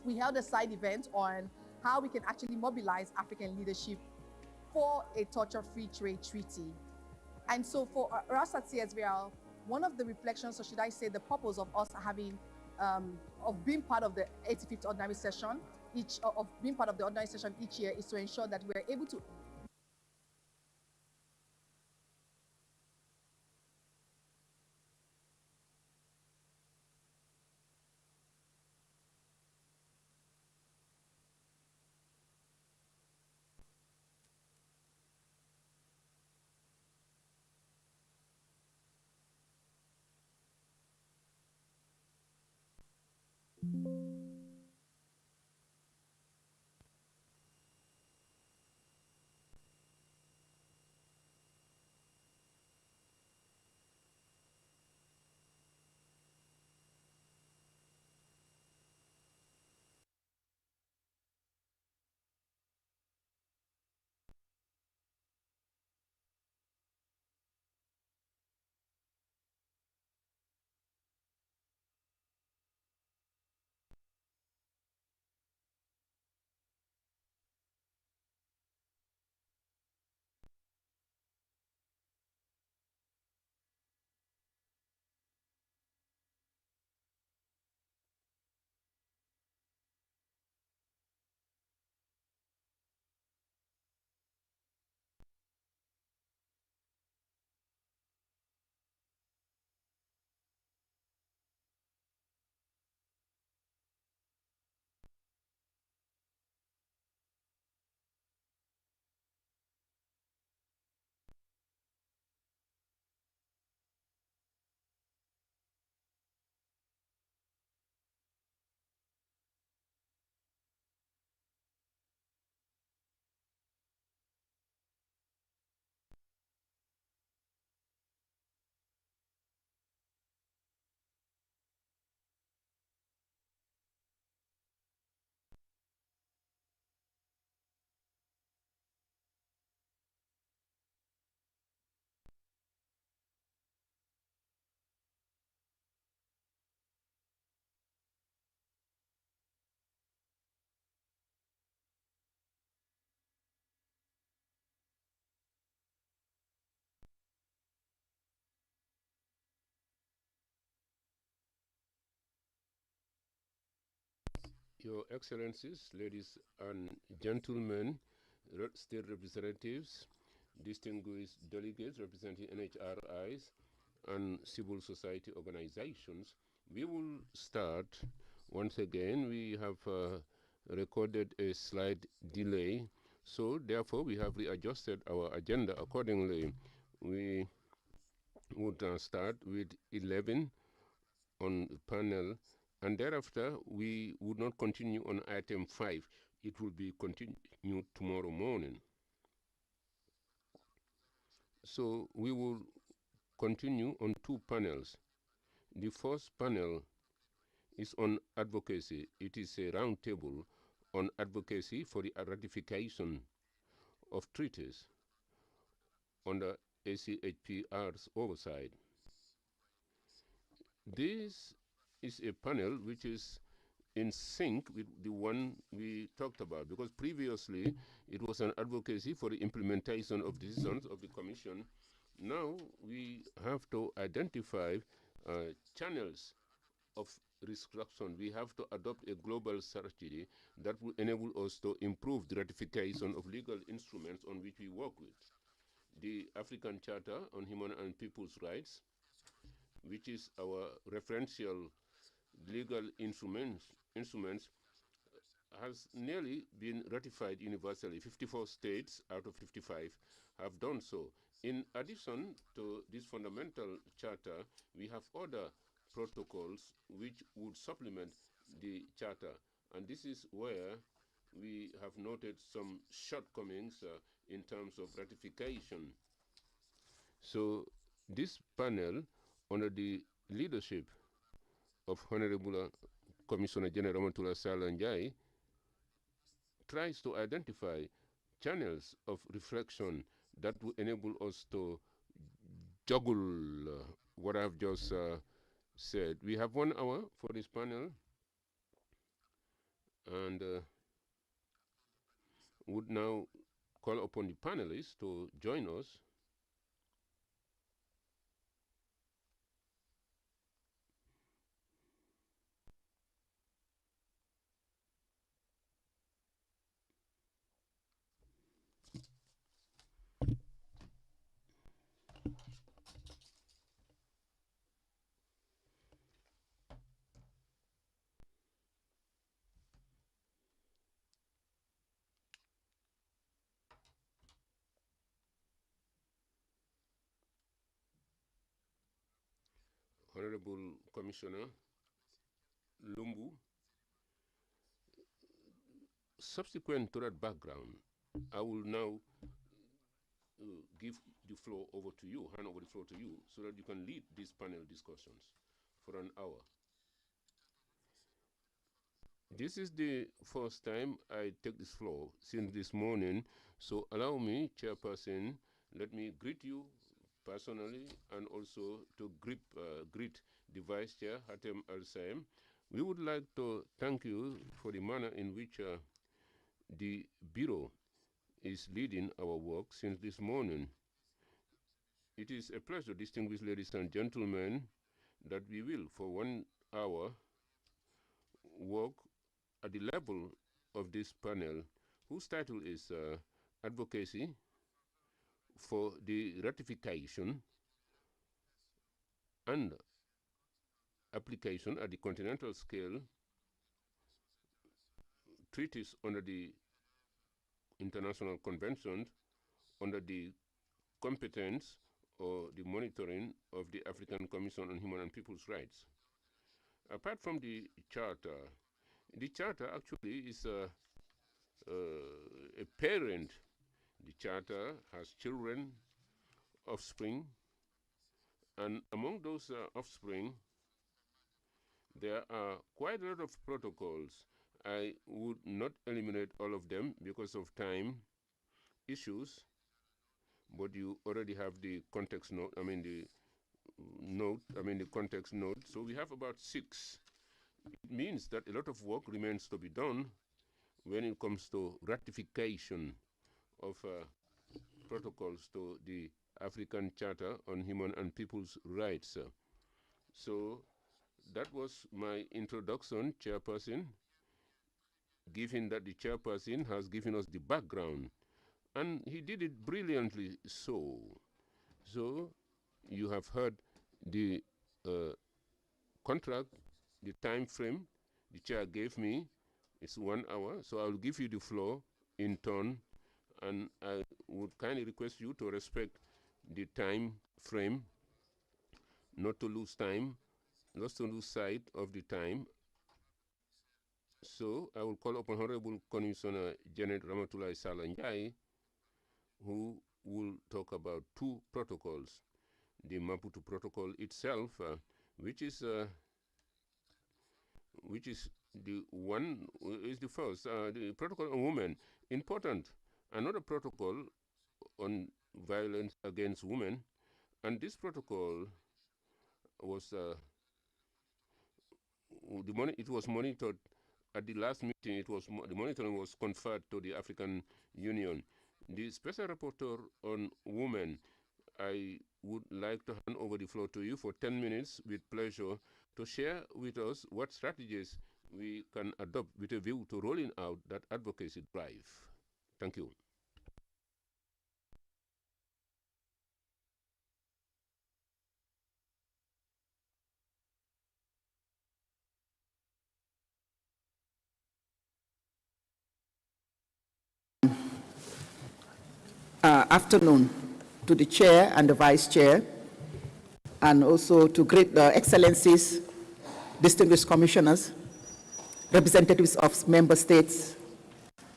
we held a side event on how we can actually mobilize African leadership for a torture-free trade treaty. And so for us at CSVL, one of the reflections, or should I say the purpose of us having, of being part of the 85th Ordinary Session, each year is to ensure that we're able to Your Excellencies, ladies and gentlemen, state representatives, distinguished delegates representing NHRIs and civil society organizations, we will start. Once again, we have recorded a slight delay, so therefore we have readjusted our agenda accordingly. We would start with 11 on the panel, and thereafter we would not continue on item 5. It will be continued tomorrow morning. So we will continue on 2 panels. The first panel is on advocacy. It is a roundtable on advocacy for the ratification of treaties under ACHPR's oversight. This is a panel which is in sync with the one we talked about, because previously it was an advocacy for the implementation of decisions of the Commission. Now we have to identify channels of restructuring. We have to adopt a global strategy that will enable us to improve the ratification of legal instruments on which we work with. The African Charter on Human and People's Rights, which is our referential legal instruments, has nearly been ratified universally. 54 states out of 55 have done so. In addition to this fundamental charter, we have other protocols which would supplement the Charter. And this is where we have noted some shortcomings in terms of ratification. So this panel, under the leadership of Honorable Commissioner General Ramatoulaye Sarr Ndiaye, tries to identify channels of reflection that will enable us to juggle what I've just said. We have 1 hour for this panel, and would now call upon the panelists to join us. Honorable Commissioner Lumbu, subsequent to that background, I will now give the floor over to you, hand over the floor to you, so that you can lead these panel discussions for an hour. This is the first time I take this floor since this morning, so allow me, Chairperson, let me greet you personally and also to greet the Vice Chair, Hatem Al-Saem. We would like to thank you for the manner in which the Bureau is leading our work since this morning. It is a pleasure, distinguished ladies and gentlemen, that we will, for 1 hour, work at the level of this panel, whose title is Advocacy for the Ratification and Application at the continental scale treaties under the international conventions under the competence or the monitoring of the African Commission on Human and People's Rights. Apart from the Charter actually is a parent. The Charter has children, offspring, and among those offspring, there are quite a lot of protocols. I would not eliminate all of them because of time issues, but you already have the context note, the context note. So we have about 6. It means that a lot of work remains to be done when it comes to ratification of protocols to the African Charter on Human and People's Rights. So that was my introduction, Chairperson, given that the Chairperson has given us the background, and he did it brilliantly so. So you have heard the contract, the time frame the Chair gave me. It's 1 hour, so I will give you the floor in turn, and I would kindly request you to respect the time frame, not to lose time, not to lose sight of the time. So I will call upon Honorable Commissioner Janet Ramatoulaye Sarr Ndiaye, who will talk about 2 protocols. The Maputo Protocol itself, which is the first, the Protocol on Women, important. Another protocol on violence against women, and this protocol was it was monitored at the last meeting. The monitoring was conferred to the African Union. The Special Rapporteur on Women, I would like to hand over the floor to you for 10 minutes with pleasure to share with us what strategies we can adopt with a view to rolling out that advocacy drive. Thank you. Afternoon to the Chair and the Vice Chair, and also to great excellencies, distinguished commissioners, representatives of member states,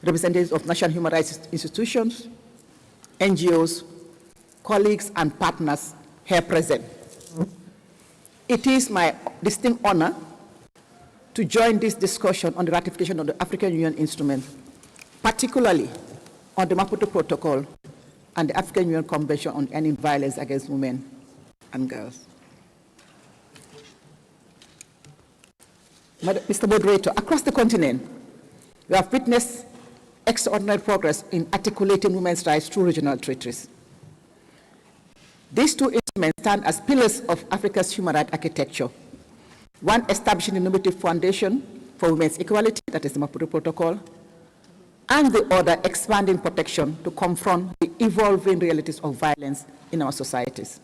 representatives of national human rights institutions, NGOs, colleagues and partners here present. It is my distinct honor to join this discussion on the ratification of the African Union instrument, particularly on the Maputo Protocol and the African Union Convention on Ending Violence Against Women and Girls. Mr. Moderator, across the continent, we have witnessed extraordinary progress in articulating women's rights through regional treaties. These two instruments stand as pillars of Africa's human rights architecture, one establishing an innovative foundation for women's equality, that is the Maputo Protocol, and the other expanding protection to confront the evolving realities of violence in our societies.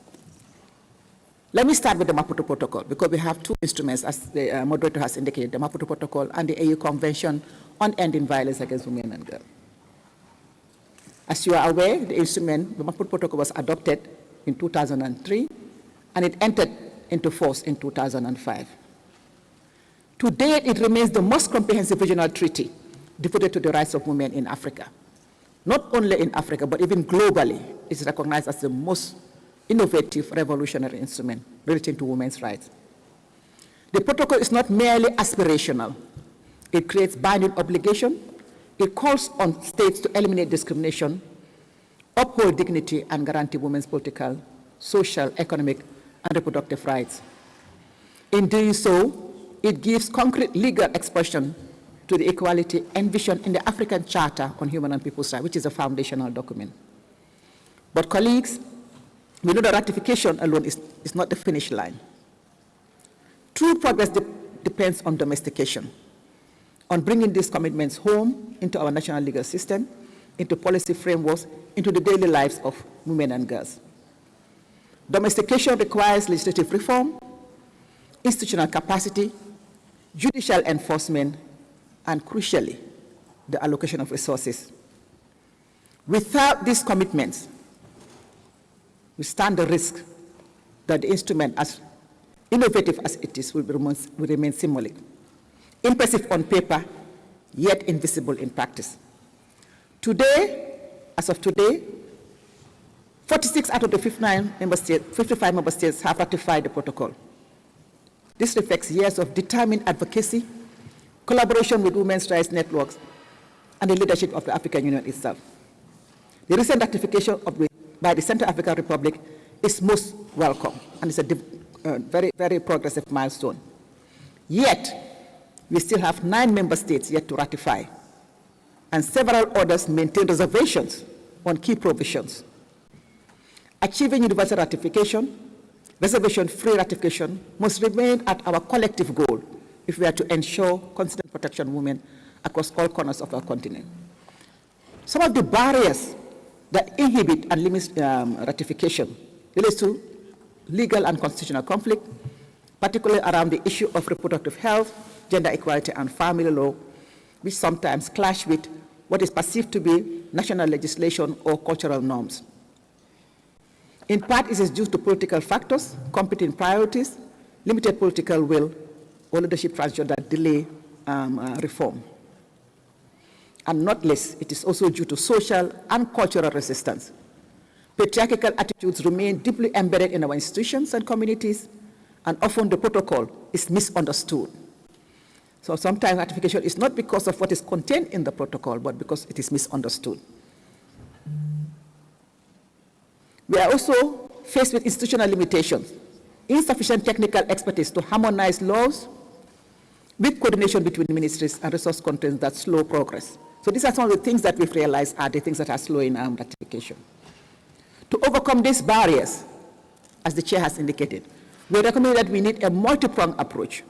Let me start with the Maputo Protocol, because we have two instruments, as the moderator has indicated, the Maputo Protocol and the AU Convention on Ending Violence Against Women and Girls. As you are aware, the instrument, the Maputo Protocol, was adopted in 2003, and it entered into force in 2005. To date, it remains the most comprehensive regional treaty devoted to the rights of women in Africa. Not only in Africa, but even globally, it's recognized as the most innovative, revolutionary instrument relating to women's rights. The protocol is not merely aspirational. It creates binding obligation. It calls on states to eliminate discrimination, uphold dignity, and guarantee women's political, social, economic, and reproductive rights. In doing so, it gives concrete legal expression to the equality envisioned in the African Charter on Human and People's Rights, which is a foundational document. But colleagues, we know that ratification alone is not the finish line. True progress depends on domestication, on bringing these commitments home into our national legal system, into policy frameworks, into the daily lives of women and girls. Domestication requires legislative reform, institutional capacity, judicial enforcement, and crucially, the allocation of resources. Without these commitments, we stand the risk that the instrument, as innovative as it is, will remain symbolic, impressive on paper, yet invisible in practice. Today, as of today, 46 out of the 55 member states have ratified the protocol. This reflects years of determined advocacy, collaboration with women's rights networks, and the leadership of the African Union itself. The recent ratification by the Central African Republic is most welcome, and it's a very, very progressive milestone. Yet, we still have 9 member states yet to ratify, and several others maintain reservations on key provisions. Achieving universal ratification, reservation-free ratification, must remain at our collective goal if we are to ensure constant protection of women across all corners of our continent. Some of the barriers that inhibit and limit ratification relates to legal and constitutional conflict, particularly around the issue of reproductive health, gender equality, and family law, which sometimes clash with what is perceived to be national legislation or cultural norms. In part, it is due to political factors, competing priorities, limited political will, or leadership transfer that delay reform. And not least, it is also due to social and cultural resistance. Patriarchal attitudes remain deeply embedded in our institutions and communities, and often the protocol is misunderstood. So sometimes ratification is not because of what is contained in the protocol, but because it is misunderstood. We are also faced with institutional limitations, insufficient technical expertise to harmonize laws, with coordination between ministries and resource constraints that slow progress. So these are some of the things that we've realized are the things that are slowing ratification. To overcome these barriers, as the chair has indicated, we recommend that we need a multi-pronged approach,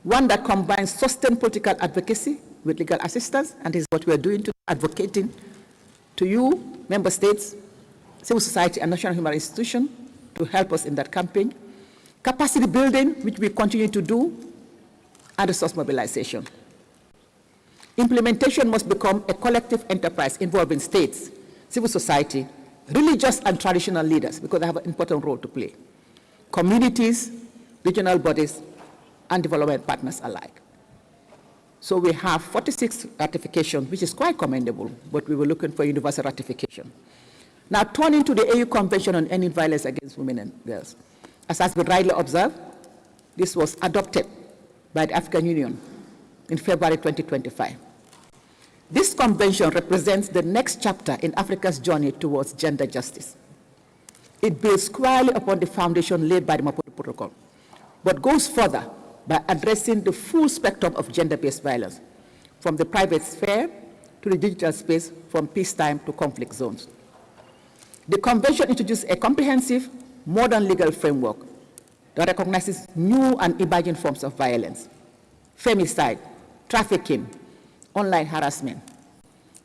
one that combines sustained political advocacy with legal assistance, and this is what we are doing, advocating to you, member states, civil society, and national human rights institutions to help us in that campaign, capacity building, which we continue to do, and resource mobilization. Implementation must become a collective enterprise involving states, civil society, religious and traditional leaders, because they have an important role to play. communities, regional bodies, and development partners alike. So we have 46 ratifications, which is quite commendable, but we were looking for universal ratification. Now, turning to the AU Convention on Ending Violence Against Women and Girls. As has been rightly observed, this was adopted by the African Union in February 2025. This convention represents the next chapter in Africa's journey towards gender justice. It builds squarely upon the foundation laid by the Maputo Protocol, but goes further by addressing the full spectrum of gender-based violence, from the private sphere to the digital space, from peacetime to conflict zones. The convention introduced a comprehensive, modern legal framework that recognizes new and emerging forms of violence: femicide, trafficking, online harassment,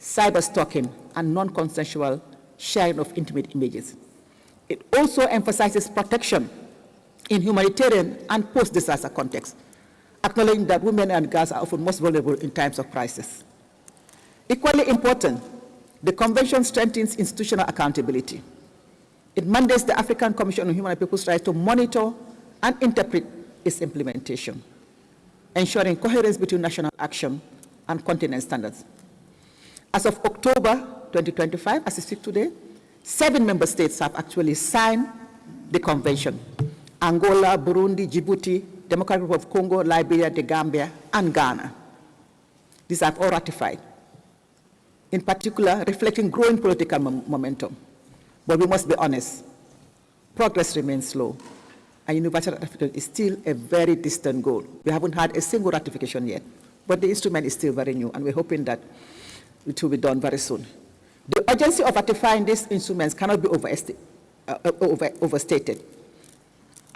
cyber-stalking, and non-consensual sharing of intimate images. It also emphasizes protection in humanitarian and post-disaster contexts, acknowledging that women and girls are often most vulnerable in times of crisis. Equally important, the Convention strengthens institutional accountability. It mandates the African Commission on Human and People's Rights to monitor and interpret its implementation, ensuring coherence between national action and continent standards. As of October 2025, as I speak today, 7 member states have actually signed the convention: Angola, Burundi, Djibouti, Democratic Republic of Congo, Liberia, the Gambia, and Ghana. These have all ratified, in particular reflecting growing political momentum. But we must be honest, progress remains slow, and universal ratification is still a very distant goal. We haven't had a single ratification yet, but the instrument is still very new, and we're hoping that it will be done very soon. The urgency of ratifying these instruments cannot be overstated.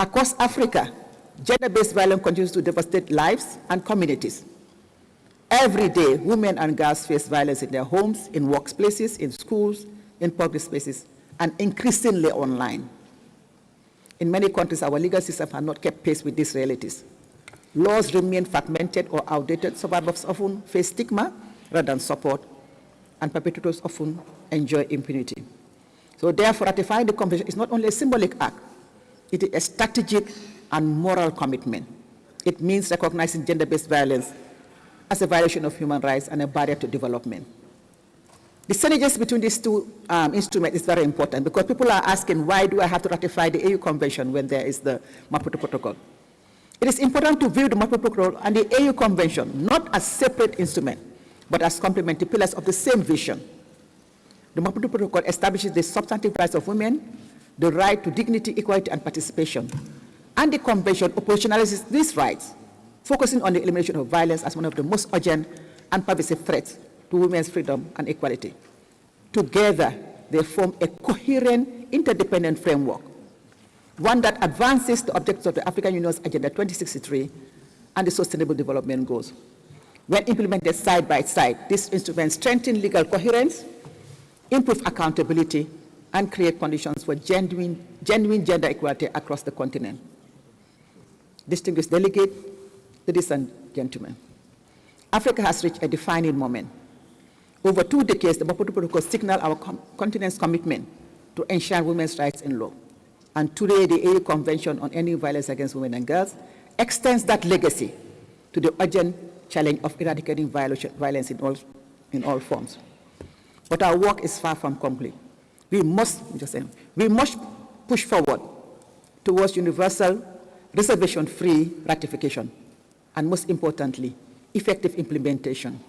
Across Africa, gender-based violence continues to devastate lives and communities. Every day, women and girls face violence in their homes, in workplaces, in schools, in public spaces, and increasingly online. In many countries, our legal systems have not kept pace with these realities. Laws remain fragmented or outdated. Survivors often face stigma rather than support, and perpetrators often enjoy impunity. So therefore, ratifying the convention is not only a symbolic act, it is a strategic and moral commitment. It means recognizing gender-based violence as a violation of human rights and a barrier to development. The synergies between these two instruments is very important, because people are asking, why do I have to ratify the AU Convention when there is the Maputo Protocol? It is important to view the Maputo Protocol and the AU Convention not as separate instruments, but as complementary pillars of the same vision. The Maputo Protocol establishes the substantive rights of women, the right to dignity, equality, and participation. And the Convention operationalizes these rights, focusing on the elimination of violence as one of the most urgent and pervasive threats to women's freedom and equality. Together, they form a coherent, interdependent framework, one that advances the objectives of the African Union's Agenda 2063 and the Sustainable Development Goals. When implemented side by side, these instruments strengthen legal coherence, improve accountability, and create conditions for genuine gender equality across the continent. Distinguished delegate, ladies and gentlemen, Africa has reached a defining moment. Over 2 decades, the Maputo Protocol signaled our continent's commitment to ensure women's rights in law. And today, the AU Convention on Ending Violence Against Women and Girls extends that legacy to the urgent challenge of eradicating violence in all forms. But our work is far from complete. We must push forward towards universal, reservation-free ratification, and most importantly, effective implementation.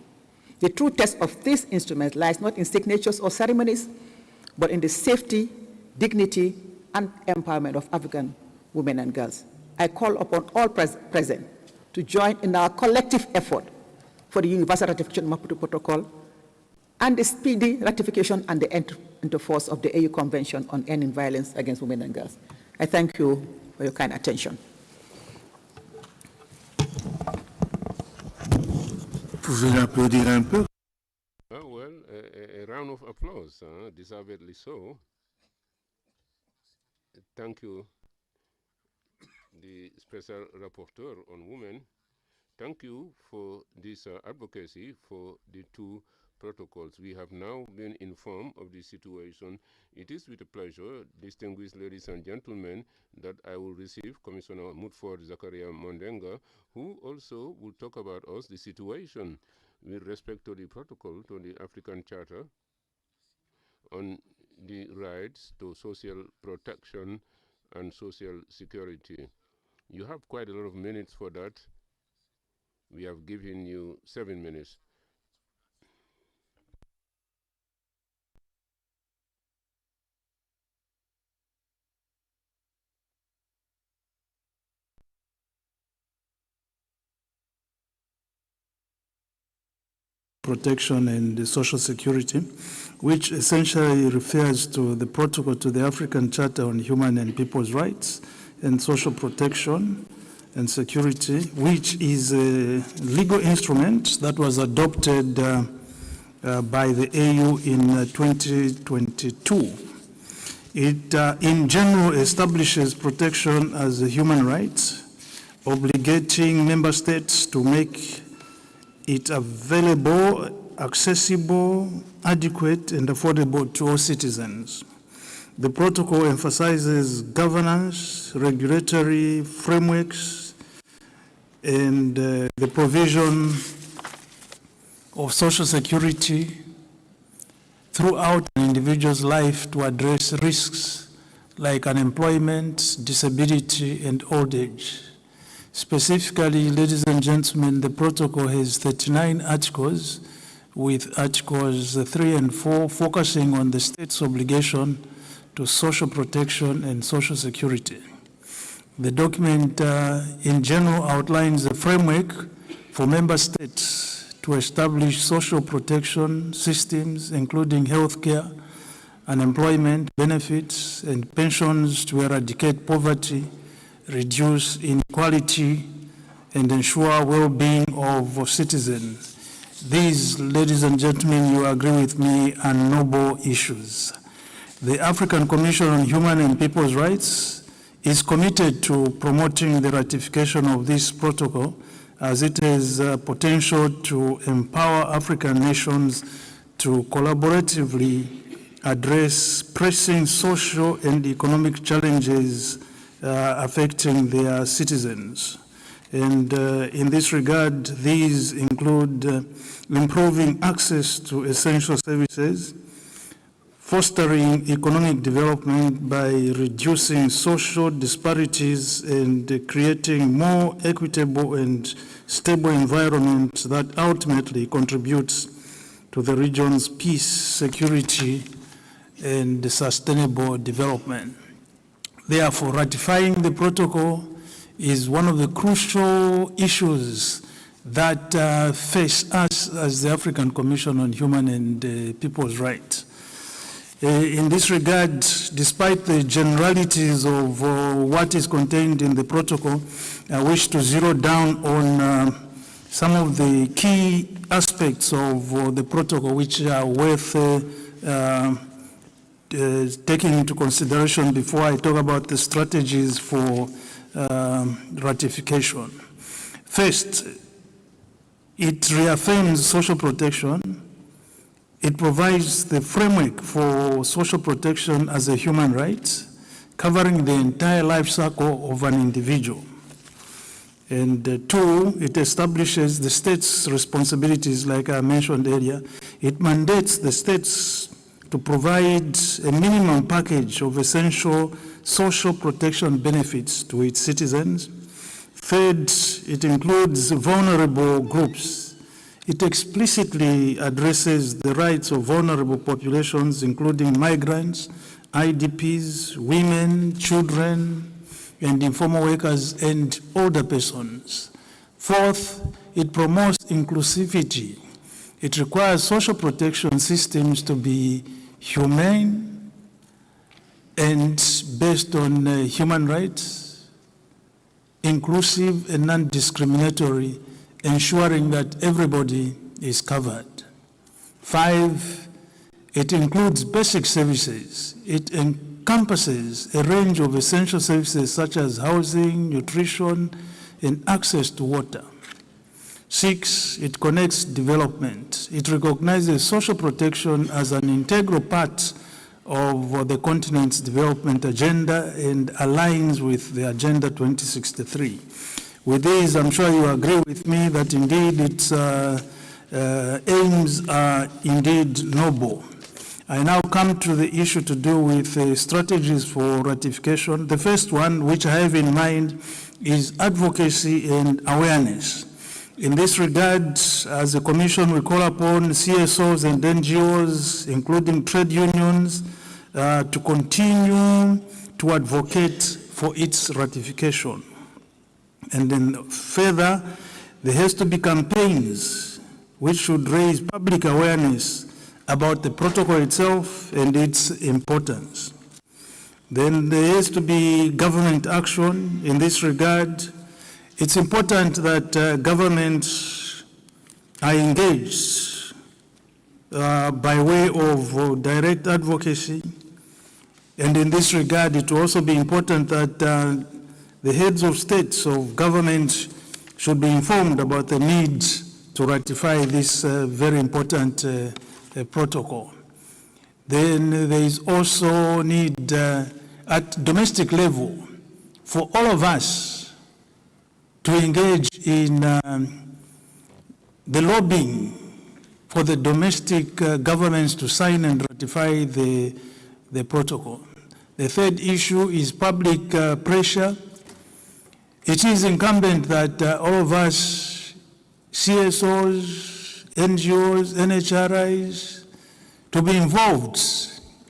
The true test of this instrument lies not in signatures or ceremonies, but in the safety, dignity, and empowerment of African women and girls. I call upon all present to join in our collective effort for the universal ratification of the Maputo Protocol and the speedy ratification and the entry into force of the AU Convention on Ending Violence Against Women and Girls. I thank you for your kind attention. Pouvez applaudir un peu? Oh, well, a round of applause, deservedly so. Thank you, the Special Rapporteur on Women. Thank you for this advocacy for the 2 protocols. We have now been informed of the situation. It is with a pleasure, distinguished ladies and gentlemen, that I will receive Commissioner Mutford Zakaria Mondenga, who also will talk about us the situation with respect to the protocol to the African Charter on the rights to social protection and social security. You have quite a lot of minutes for that. We have given you 7 minutes. Protection and social security, which essentially refers to the protocol to the African Charter on Human and People's Rights and Social Protection and Security, which is a legal instrument that was adopted by the AU in 2022. It, in general, establishes protection as a human right, obligating member states to make it available, accessible, adequate, and affordable to all citizens. The protocol emphasizes governance, regulatory frameworks, and the provision of social security throughout an individual's life to address risks like unemployment, disability, and old age. Specifically, ladies and gentlemen, the protocol has 39 articles, with Articles 3 and 4 focusing on the state's obligation to social protection and social security. The document in general outlines a framework for member states to establish social protection systems, including healthcare, unemployment benefits, and pensions to eradicate poverty, reduce inequality, and ensure well-being of citizens. These, ladies and gentlemen, you agree with me, are noble issues. The African Commission on Human and People's Rights is committed to promoting the ratification of this protocol, as it has potential to empower African nations to collaboratively address pressing social and economic challenges affecting their citizens. And in this regard, these include improving access to essential services, fostering economic development by reducing social disparities and creating more equitable and stable environments that ultimately contributes to the region's peace, security, and sustainable development. Therefore, ratifying the protocol is one of the crucial issues that face us as the African Commission on Human and People's Rights. In this regard, despite the generalities of what is contained in the protocol, I wish to zero down on some of the key aspects of the protocol which are worth taking into consideration before I talk about the strategies for ratification. First, it reaffirms social protection. It provides the framework for social protection as a human right, covering the entire life cycle of an individual. And two, it establishes the state's responsibilities, like I mentioned earlier. It mandates the states to provide a minimum package of essential social protection benefits to its citizens. Third, it includes vulnerable groups. It explicitly addresses the rights of vulnerable populations, including migrants, IDPs, women, children, and informal workers and older persons. Fourth, it promotes inclusivity. It requires social protection systems to be humane and based on human rights, inclusive and non-discriminatory, ensuring that everybody is covered. Five, it includes basic services. It encompasses a range of essential services such as housing, nutrition, and access to water. 6, it connects development. It recognizes social protection as an integral part of the continent's development agenda and aligns with the Agenda 2063. With this, I'm sure you agree with me that indeed its aims are indeed noble. I now come to the issue to do with strategies for ratification. The first one, which I have in mind, is advocacy and awareness. In this regard, as a Commission, we call upon CSOs and NGOs, including trade unions, to continue to advocate for its ratification. And then further, there has to be campaigns which should raise public awareness about the protocol itself and its importance. Then there has to be government action in this regard. It's important that governments are engaged by way of direct advocacy. And in this regard, it will also be important that the heads of states of government should be informed about the need to ratify this very important protocol. Then there is also need at domestic level for all of us to engage in the lobbying for the domestic governments to sign and ratify the protocol. The third issue is public pressure. It is incumbent that all of us, CSOs, NGOs, NHRIs, to be involved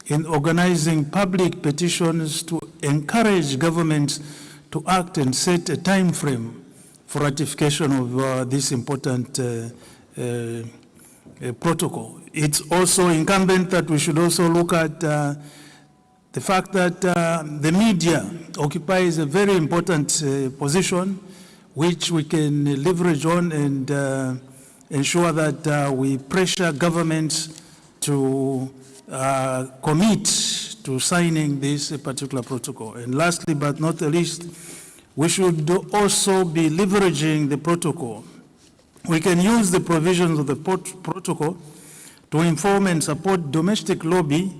in organizing public petitions to encourage governments to act and set a time frame for ratification of this important protocol. It's also incumbent that we should also look at the fact that the media occupies a very important position which we can leverage on and ensure that we pressure governments to commit to signing this particular protocol. And lastly, but not the least, we should also be leveraging the protocol. We can use the provisions of the protocol to inform and support domestic lobby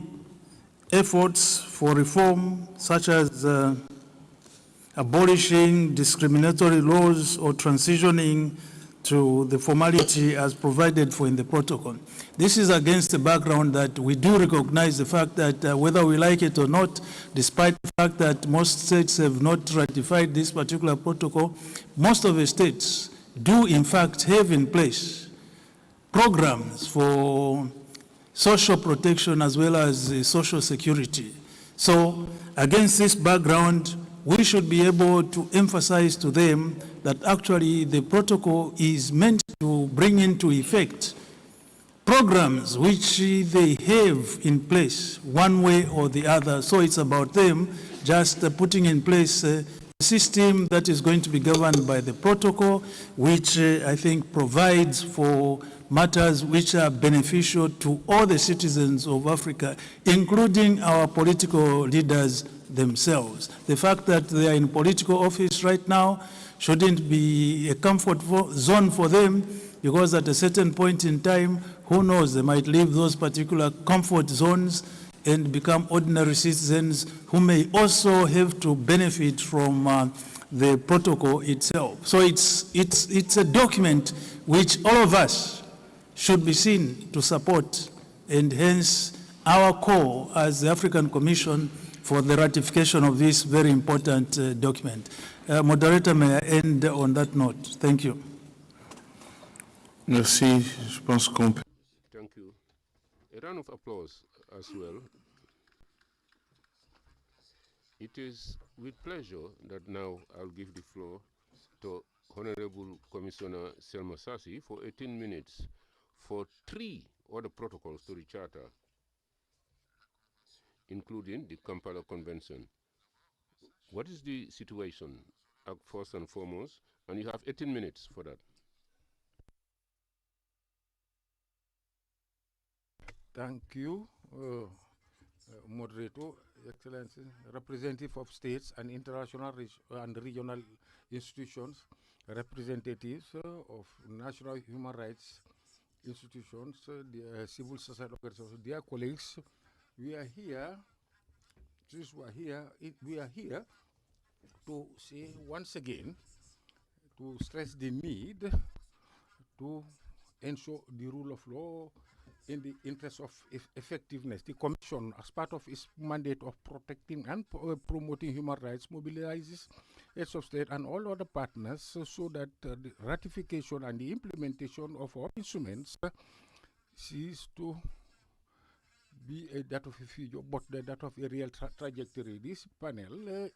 efforts for reform, such as abolishing discriminatory laws or transitioning to the formality as provided for in the protocol. This is against the background that we do recognize the fact that whether we like it or not, despite the fact that most states have not ratified this particular protocol, most of the states do in fact have in place programs for social protection as well as social security. So against this background, we should be able to emphasize to them that actually the protocol is meant to bring into effect programs which they have in place one way or the other. So it's about them just putting in place a system that is going to be governed by the protocol, which I think provides for matters which are beneficial to all the citizens of Africa, including our political leaders themselves. The fact that they are in political office right now shouldn't be a comfort zone for them, because at a certain point in time, who knows, they might leave those particular comfort zones and become ordinary citizens who may also have to benefit from the protocol itself. So it's a document which all of us should be seen to support, and hence our call as the African Commission for the ratification of this very important document. Moderator, may I end on that note? Thank you. Merci. Je pense qu'on peut. Thank you. A round of applause as well. It is with pleasure that now I'll give the floor to Honorable Commissioner Selma Sassi for 18 minutes for 3 other protocols to the Charter, including the Kampala Convention. What is the situation, first and foremost? And you have 18 minutes for that. Thank you, moderator. Excellency, representative of states and international and regional institutions, representatives of national human rights institutions, the civil society organizations, dear colleagues, we are here to say once again, to stress the need to ensure the rule of law in the interest of effectiveness. The Commission, as part of its mandate of protecting and promoting human rights, mobilizes heads of state and all other partners so that the ratification and the implementation of our instruments cease to be that of a future, but that of a real trajectory. This panel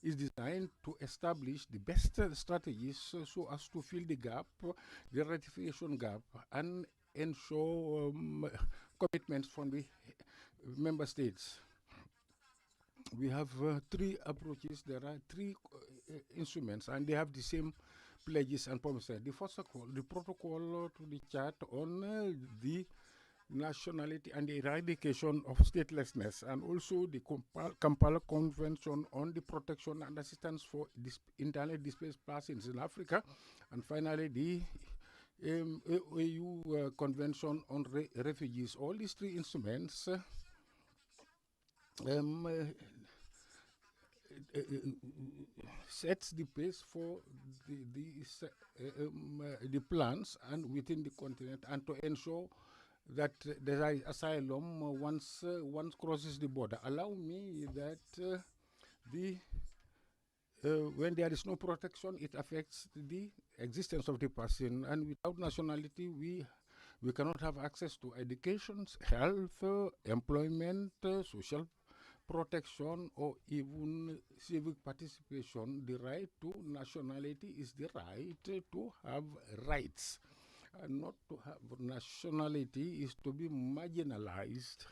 is designed to establish the best strategies so as to fill the gap, the ratification gap, and ensure commitments from the member states. We have three approaches. There are three instruments, and they have the same pledges and promises. The first of all, the protocol to the chart on the nationality and the eradication of statelessness, and also the Kampala Convention on the protection and assistance for internally displaced persons in Africa, and finally the AU Convention on Refugees. All these three instruments sets the pace for the plans and within the continent, and to ensure that there is asylum once crosses the border. Allow me that when there is no protection, it affects the existence of the person, and without nationality, we cannot have access to education, health, employment, social protection, or even civic participation. The right to nationality is the right to have rights. And not to have nationality is to be marginalized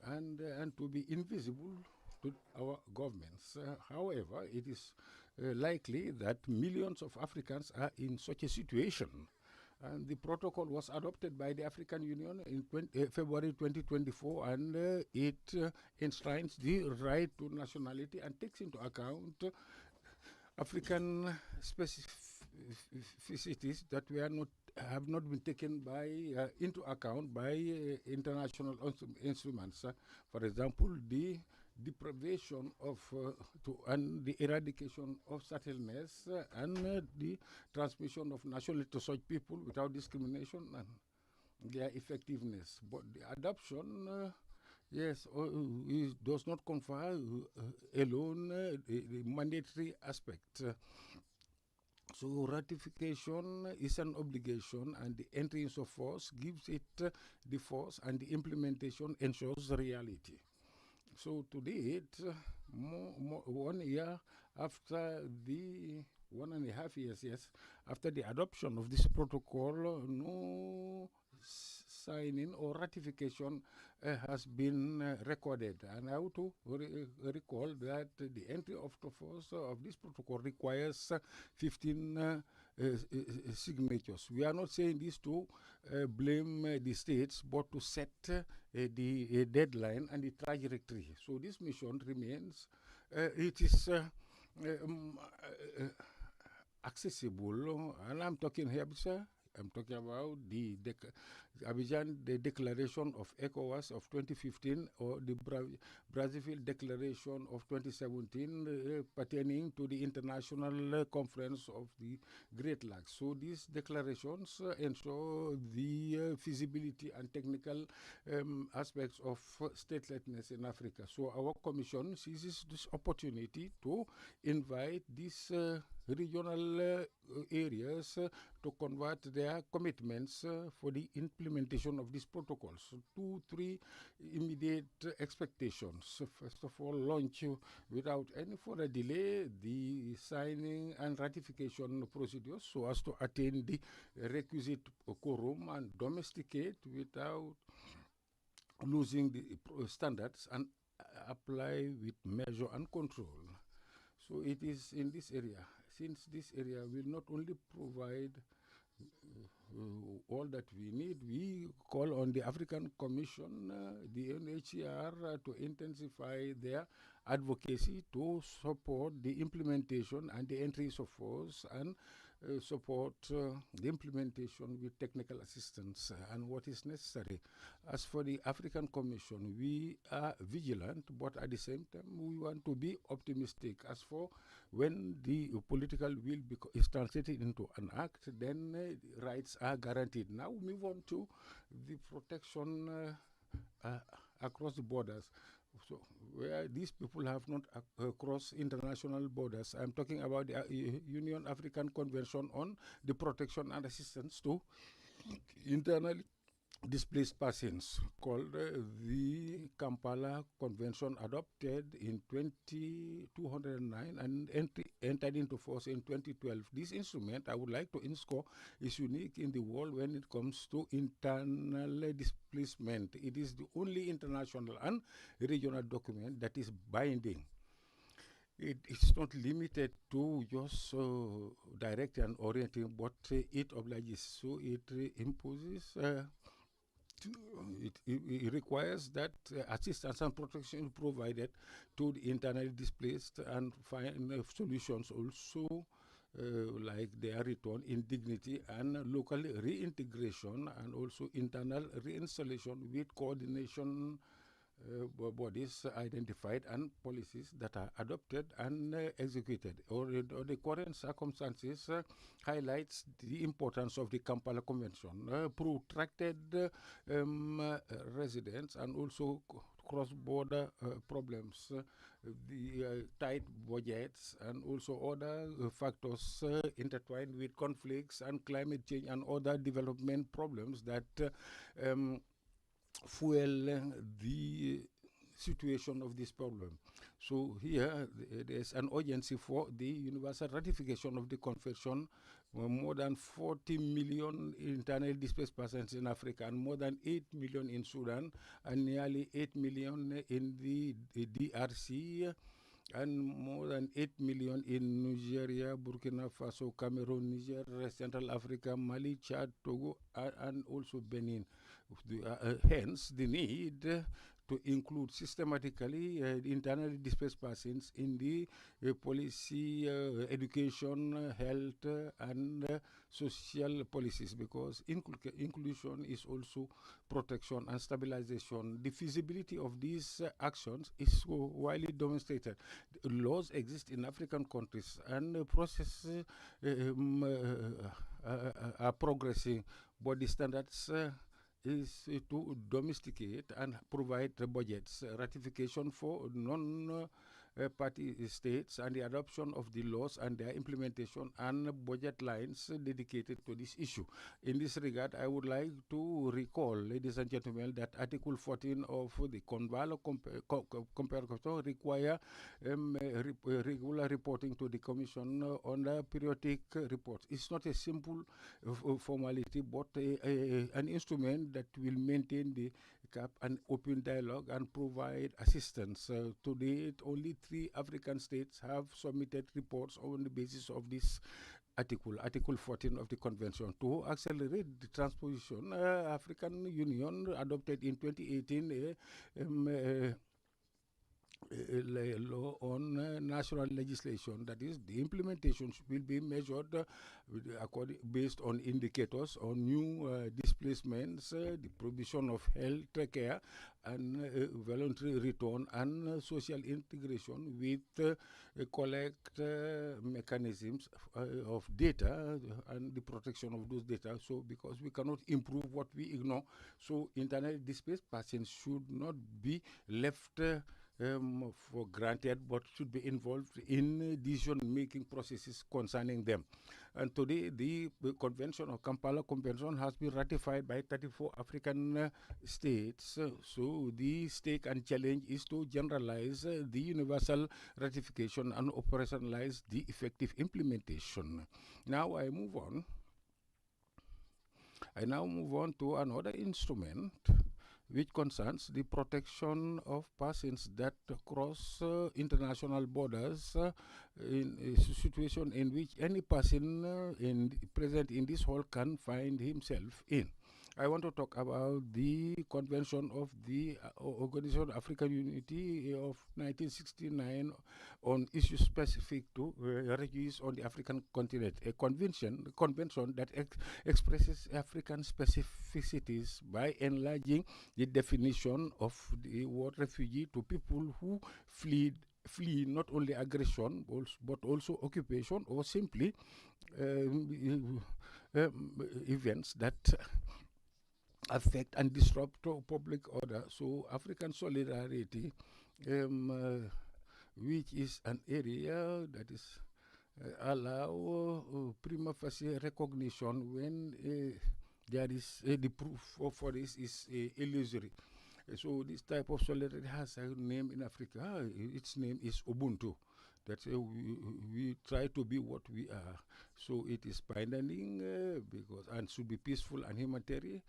and to be invisible to our governments. However, it is likely that millions of Africans are in such a situation. And the protocol was adopted by the African Union in February 2024, and it enshrines the right to nationality and takes into account African specificities that have not been taken into account by international instruments. For example, the deprivation of and the eradication of settledness and the transmission of nationality to such people without discrimination and their effectiveness. But the adoption yes, it does not confer alone the mandatory aspect. So ratification is an obligation, and the entry into force gives it the force, and the implementation ensures reality. So to date, 1 year after the 1.5 years, yes, after the adoption of this protocol, no signing or ratification has been recorded. And I want to recall that the entry of the force of this protocol requires 15 signatures. We are not saying this to blame the states, but to set the deadline and the trajectory. So this mission remains, it is accessible, and I'm talking here, sir. I'm talking about the Abidjan Declaration of ECOWAS of 2015, or the Brazzaville Declaration of 2017 pertaining to the International Conference of the Great Lakes. So these declarations ensure the feasibility and technical aspects of statelessness in Africa. So our commission seizes this opportunity to invite these regional areas to convert their commitments for the implementation of these protocols. 2-3 immediate expectations. First of all, launch without any further delay the signing and ratification procedures so as to attain the requisite quorum and domesticate without losing the standards and apply with measure and control. So it is in this area, since this area will not only provide all that we need. We call on the African Commission, the UNHCR, to intensify their advocacy to support the implementation and the entries of force and support the implementation with technical assistance and what is necessary. As for the African Commission, we are vigilant, but at the same time, we want to be optimistic. As for when the political will is translated into an act, then rights are guaranteed. Now we move on to the protection across the borders. So where these people have not crossed international borders. I'm talking about the Union African Convention on the Protection and Assistance to Internally Displaced Persons, called the Kampala Convention, adopted in 209 and entered into force in 2012. This instrument, I would like to underscore, is unique in the world when it comes to internal displacement. It is the only international and regional document that is binding. It's not limited to just direct and orienting, but it obliges. So it imposes it requires that assistance and protection provided to the internally displaced and find solutions also like their return in dignity and local reintegration and also internal reinstallation with coordination bodies identified and policies that are adopted and executed. Or the current circumstances highlights the importance of the Kampala Convention, protracted residents and also cross-border problems, the tight budgets and also other factors intertwined with conflicts and climate change and other development problems that fuel the situation of this problem. So here there's an urgency for the universal ratification of the convention. More than 40 million internally displaced persons in Africa and more than 8 million in Sudan and nearly 8 million in the DRC and more than 8 million in Nigeria, Burkina Faso, Cameroon, Niger, Central Africa, Mali, Chad, Togo, and also Benin. Hence, the need to include systematically internally displaced persons in the policy, education, health, and social policies, because inclusion is also protection and stabilization. The feasibility of these actions is widely demonstrated. Laws exist in African countries, and processes are progressing, but the standards is to domesticate and provide budgets, ratification for non-party states, and the adoption of the laws and their implementation and budget lines dedicated to this issue. In this regard, I would like to recall, ladies and gentlemen, that Article 14 of the Kampala Convention require regular reporting to the Commission on the periodic reports. It's not a simple formality, but an instrument that will maintain the cap and open dialogue and provide assistance. To date, only 3 African states have submitted reports on the basis of this Article 14 of the Convention. To accelerate the transposition, African Union adopted in 2018 a law on national legislation. That is, the implementation will be measured based on indicators on new displacements, the provision of health care and voluntary return and social integration with collect mechanisms of data and the protection of those data. So because we cannot improve what we ignore, so internally displaced persons should not be left for granted, but should be involved in decision-making processes concerning them. And today, the Convention of Kampala Convention has been ratified by 34 African states. So the stake and challenge is to generalize the universal ratification and operationalize the effective implementation. Now I move on. I now move on to another instrument which concerns the protection of persons that cross international borders in a situation in which any person present in this hall can find himself in. I want to talk about the Convention of the Organization of African Unity of 1969 on issues specific to refugees on the African continent, a convention that expresses African specificities by enlarging the definition of the word refugee to people who flee not only aggression but also occupation or simply events that affect and disrupt public order. So African solidarity, which is an area that is allow prima facie recognition when there is the proof for this is illusory. So this type of solidarity has a name in Africa. Its name is Ubuntu. That's we try to be what we are. So it is pioneering because and should be peaceful and humanitarian,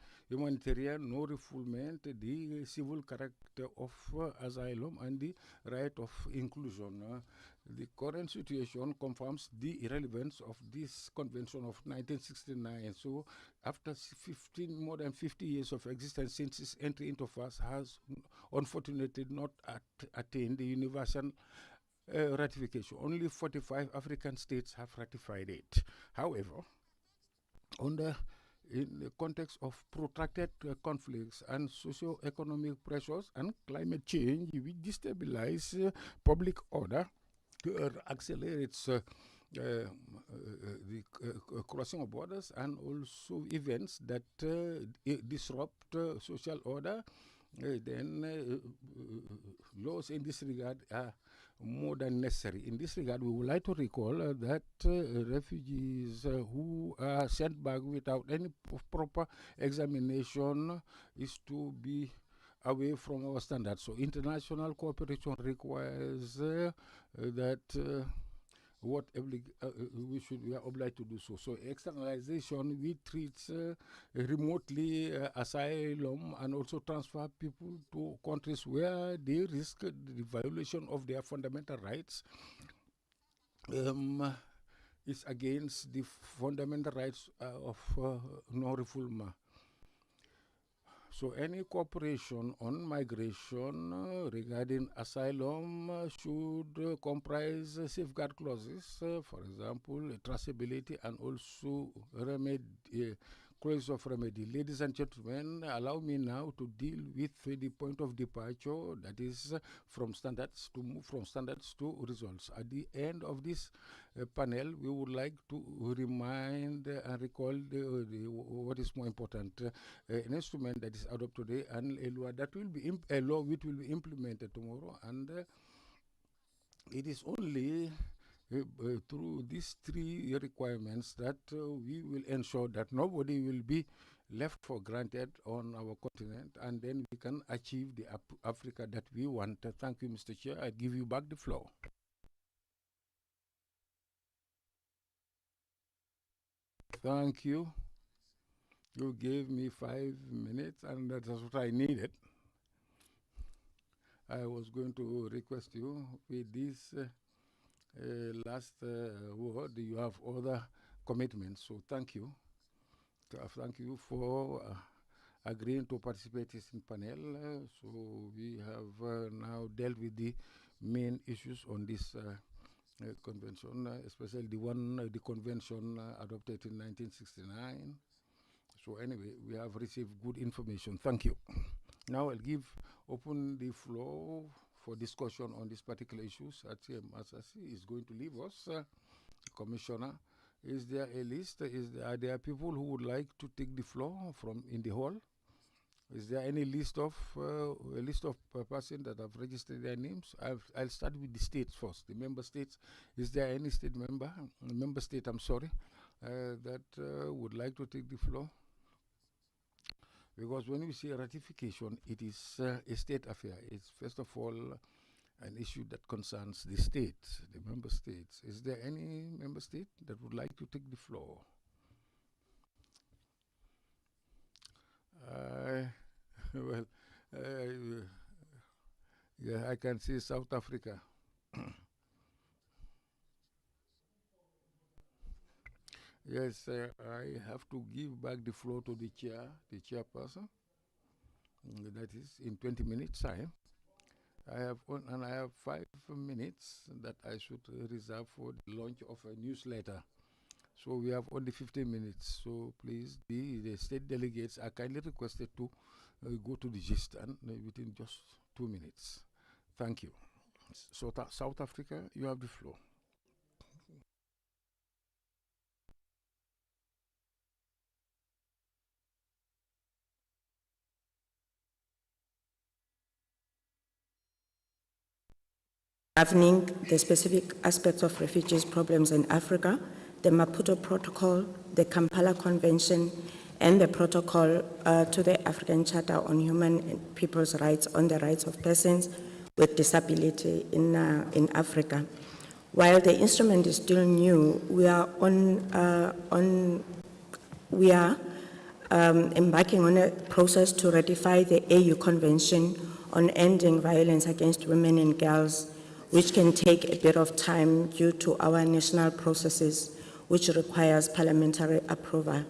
no refoulement, the civil character of asylum and the right of inclusion. The current situation confirms the irrelevance of this convention of 1969. So after more than 50 years of existence since its entry into force has unfortunately not attained the universal ratification. Only 45 African states have ratified it. However, in the context of protracted conflicts and socio-economic pressures and climate change, we destabilize public order to accelerate the crossing of borders and also events that disrupt social order. Laws in this regard are more than necessary. In this regard, we would like to recall that refugees who are sent back without any proper examination is to be away from our standards. So international cooperation requires that we are obliged to do so. So externalization, we treat remotely asylum and also transfer people to countries where they risk the violation of their fundamental rights. Is against the fundamental rights of non-refoulement. So any cooperation on migration regarding asylum should comprise safeguard clauses, for example, traceability and also clause of remedy. Ladies and gentlemen, allow me now to deal with the point of departure, that is from standards to move from standards to results. At the end of this panel, we would like to remind and recall what is more important, an instrument that is adopted today and a law that will be a law which will be implemented tomorrow, and it is only through these three requirements that we will ensure that nobody will be left for granted on our continent, and then we can achieve the Africa that we want. Thank you, Mr. Chair. I give you back the floor. Thank you. You gave me 5 minutes, and that's what I needed. I was going to request you with this last word. You have other commitments, so thank you. Thank you for agreeing to participate in this panel. So we have now dealt with the main issues on this convention, especially the convention adopted in 1969. So anyway, we have received good information. Thank you. Now I'll open the floor for discussion on this particular issues. Masasi is going to leave us. Commissioner, is there a list? Are there people who would like to take the floor from in the hall? Is there any list of persons that have registered their names? I'll start with the states first. The member states. Is there any member state? I'm sorry, that would like to take the floor? Because when we say ratification, it is a state affair. It's first of all an issue that concerns the states, the member states. Is there any member state that would like to take the floor? Well, Yeah, I can see South Africa. Yes, I have to give back the floor to the chairperson. That is in 20 minutes time. I have 5 minutes that I should reserve for the launch of a newsletter. So we have only 15 minutes. So please, the state delegates are kindly requested to go to the gist and within just 2 minutes. Thank you. So South Africa, you have the floor. Governing the specific aspects of refugees' problems in Africa, the Maputo Protocol, the Kampala Convention, and the Protocol to the African Charter on Human and People's Rights on the rights of persons with disability in Africa. While the instrument is still new, we are embarking on a process to ratify the AU Convention on Ending Violence Against Women and Girls, which can take a bit of time due to our national processes, which requires parliamentary approval.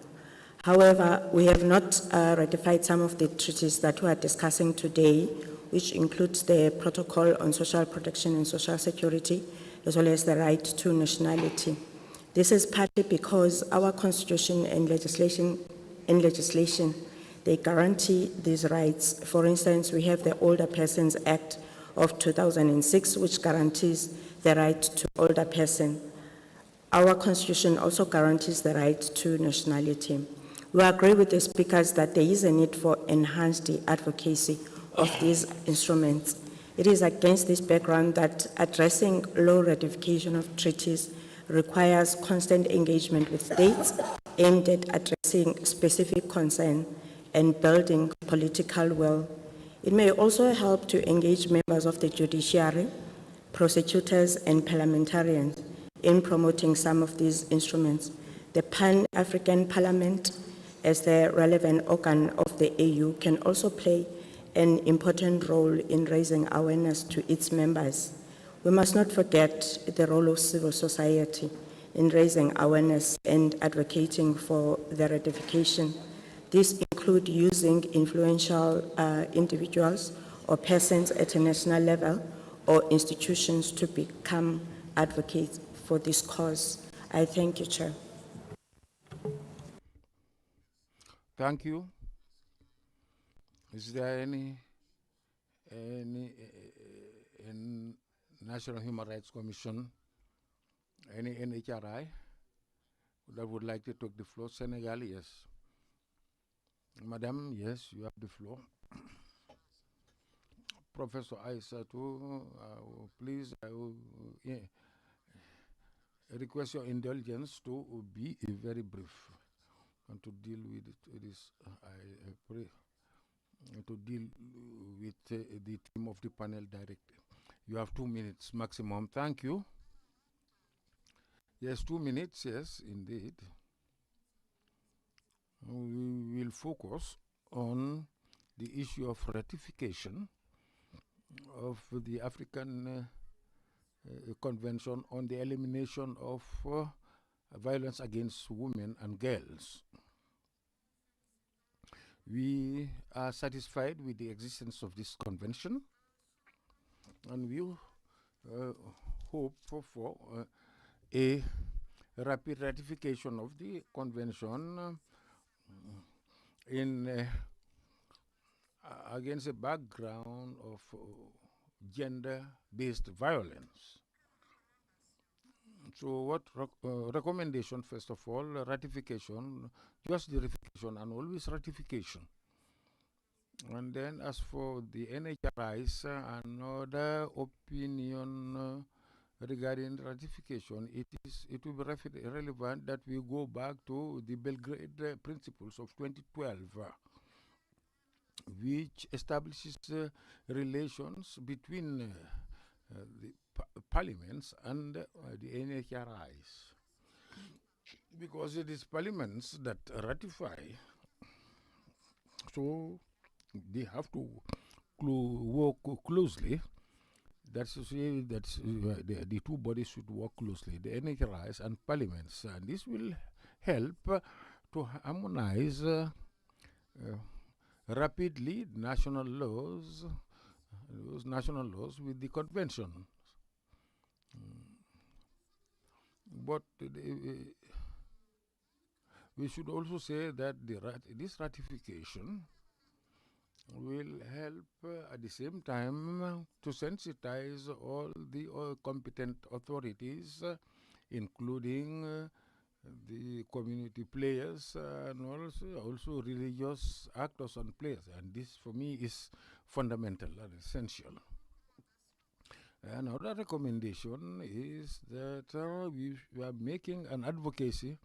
However, we have not ratified some of the treaties that we are discussing today, which includes the Protocol on Social Protection and Social Security, as well as the right to nationality. This is partly because our constitution and legislation, they guarantee these rights. For instance, we have the Older Persons Act of 2006, which guarantees the right to older person. Our constitution also guarantees the right to nationality. We agree with the speakers that there is a need for enhanced advocacy of these instruments. It is against this background that addressing low ratification of treaties requires constant engagement with states aimed at addressing specific concern and building political will. It may also help to engage members of the judiciary, prosecutors, and parliamentarians in promoting some of these instruments. The Pan-African Parliament, as the relevant organ of the AU, can also play an important role in raising awareness to its members. We must not forget the role of civil society in raising awareness and advocating for the ratification. These include using influential individuals or persons at a national level or institutions to become advocates for this cause. I thank you, Chair. Thank you. Is there any National Human Rights Commission, any NHRI that would like to take the floor? Senegal, yes. Madam, yes, you have the floor. Professor Aissatou, please, I will request your indulgence to be very brief and to deal with this. I pray to deal with the theme of the panel directly. You have 2 minutes maximum. Thank you. Yes, 2 minutes, yes, indeed. We will focus on the issue of ratification of the African Convention on the Elimination of Violence Against Women and Girls. We are satisfied with the existence of this convention, and we hope for a rapid ratification of the convention against a background of gender-based violence. So what recommendation, first of all, ratification, just the ratification and always ratification. And then as for the NHRI's another opinion regarding ratification, it will be relevant that we go back to the Belgrade Principles of 2012, which establishes relations between the parliaments and the NHRIs. Because it is parliaments that ratify, so they have to work closely. That's to say that the two bodies should work closely, the NHRIs and parliaments, and this will help to harmonize rapidly national laws, those national laws with the convention. But we should also say that this ratification will help at the same time to sensitize all the competent authorities, including the community players and also religious actors and players. And this for me is fundamental and essential. Another recommendation is that we are making an advocacy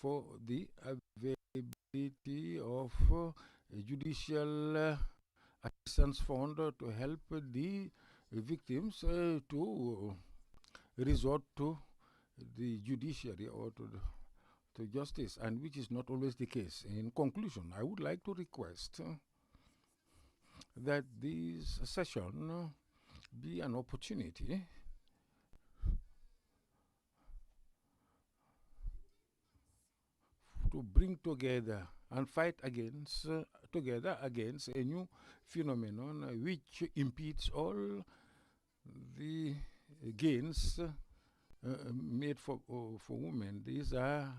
for the availability of a judicial assistance fund to help the victims to resort to the judiciary or to justice, and which is not always the case. In conclusion, I would like to request that this session be an opportunity to bring together and fight together against a new phenomenon which impedes all the gains made for women. These are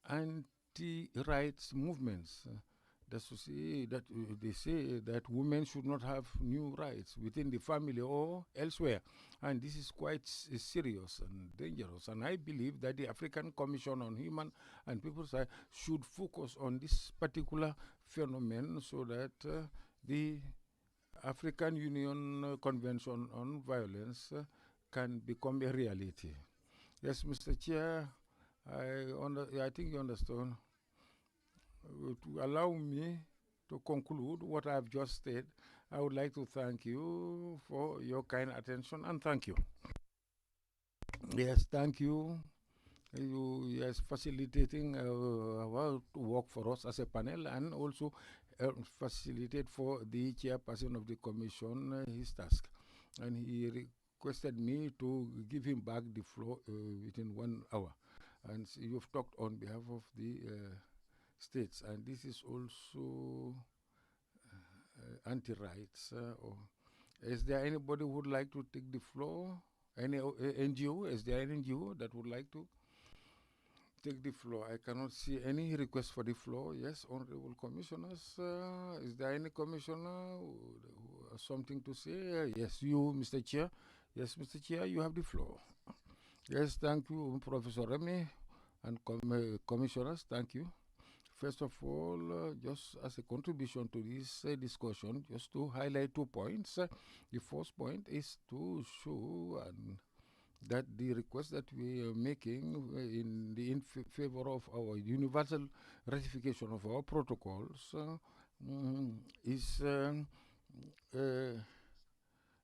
anti-rights movements. That's to say that they say that women should not have new rights within the family or elsewhere. And this is quite serious and dangerous. And I believe that the African Commission on Human and People's Rights should focus on this particular phenomenon so that the African Union Convention on Violence can become a reality. Yes, Mr. Chair, I think you understand. To allow me to conclude what I've just said, I would like to thank you for your kind attention, and thank you. Yes, thank you. Yes, facilitating our work for us as a panel, and also facilitate for the chairperson of the commission his task. And he requested me to give him back the floor within 1 hour. And so you've talked on behalf of the states, and this is also anti-rights. Is there anybody who would like to take the floor? Any NGO? Is there any NGO that would like to take the floor? I cannot see any request for the floor. Yes, honorable commissioners. Is there any commissioner who has something to say? Yes, you, Mr. Chair. Yes, Mr. Chair, you have the floor. Yes, thank you, Professor Remy, and commissioners, thank you. First of all, just as a contribution to this discussion, just to highlight 2 points. The first point is to show that the request that we are making in favor of our universal ratification of our protocols is a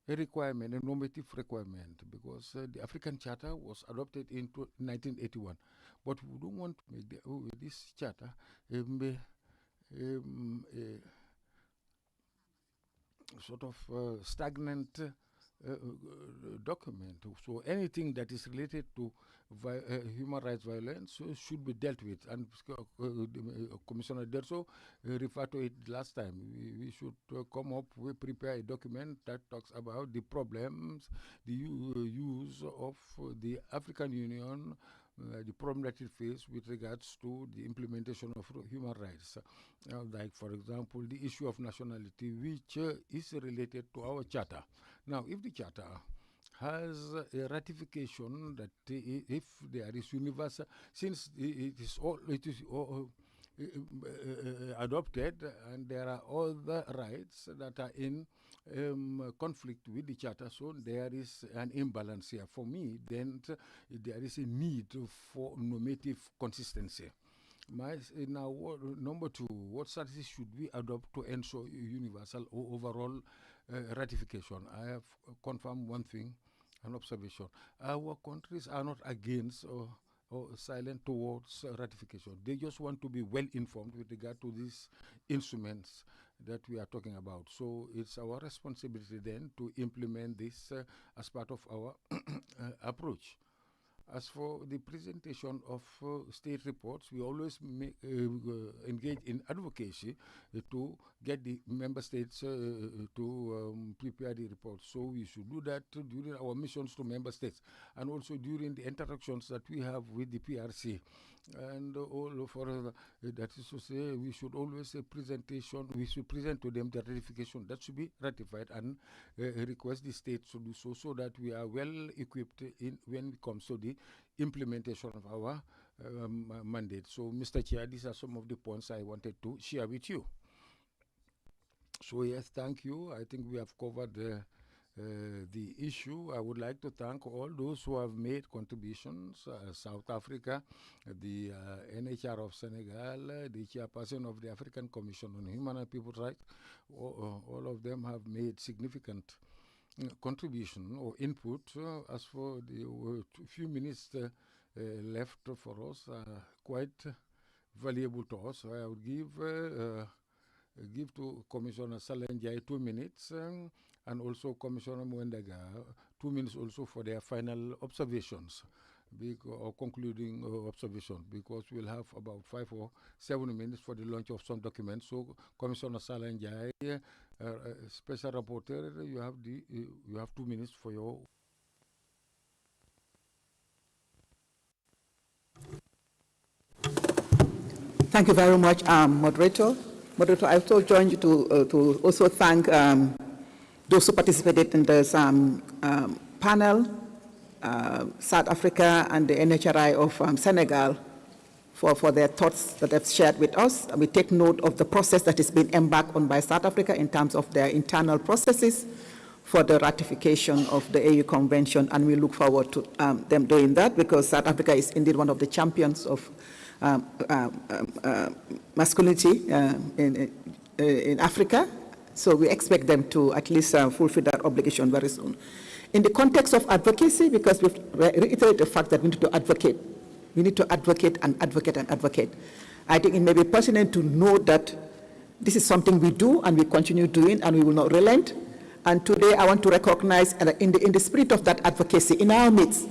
requirement, a normative requirement, because the African Charter was adopted in 1981. But we don't want to make this charter a sort of stagnant document. So anything that is related to human rights violence should be dealt with. And Commissioner Derso referred to it last time. We should prepare a document that talks about the problems, the use of the African Union, the problem that it faces with regards to the implementation of human rights. Like, for example, the issue of nationality, which is related to our charter. Now, if the charter has a ratification that if there is universal, since it is adopted and there are other rights that are in conflict with the charter, so there is an imbalance here. For me, then there is a need for normative consistency. Now, number 2, what strategies should we adopt to ensure universal or overall ratification? I have confirmed one thing, an observation. Our countries are not against or silent towards ratification. They just want to be well informed with regard to these instruments. that we are talking about. So it's our responsibility then to implement this as part of our approach. As for the presentation of state reports, we always engage in advocacy to get the member states to prepare the reports. So we should do that during our missions to member states and also during the interactions that we have with the PRC. And all for that is to say, we should always we should present to them the ratification that should be ratified and request the states to do so, so that we are well equipped when it comes to the implementation of our mandate. So, Mr. Chair, these are some of the points I wanted to share with you. So yes, thank you. I think we have covered the issue. I would like to thank all those who have made contributions, South Africa, the NHR of Senegal, the chairperson of the African Commission on Human and People's Rights. All of them have made significant contribution or input. As for the few minutes left for us, quite valuable to us. So I would give to Commissioner Salenjai 2 minutes, and also Commissioner Mwendaga 2 minutes also for their final observations or concluding observations, because we'll have about 5 or 7 minutes for the launch of some documents. So Commissioner Salenjai, Special Rapporteur, you have 2 minutes for your. Thank you very much, Moderator. Moderator, I also join you to also thank those who participated in this panel, South Africa and the NHRI of Senegal, for their thoughts that they've shared with us. And we take note of the process that is being embarked on by South Africa in terms of their internal processes for the ratification of the AU Convention, and we look forward to them doing that, because South Africa is indeed one of the champions of masculinity in Africa. So we expect them to at least fulfill that obligation very soon. In the context of advocacy, because we've reiterated the fact that we need to advocate. We need to advocate and advocate and advocate. I think it may be pertinent to know that this is something we do and we continue doing, and we will not relent. And today I want to recognize, in the spirit of that advocacy in our midst,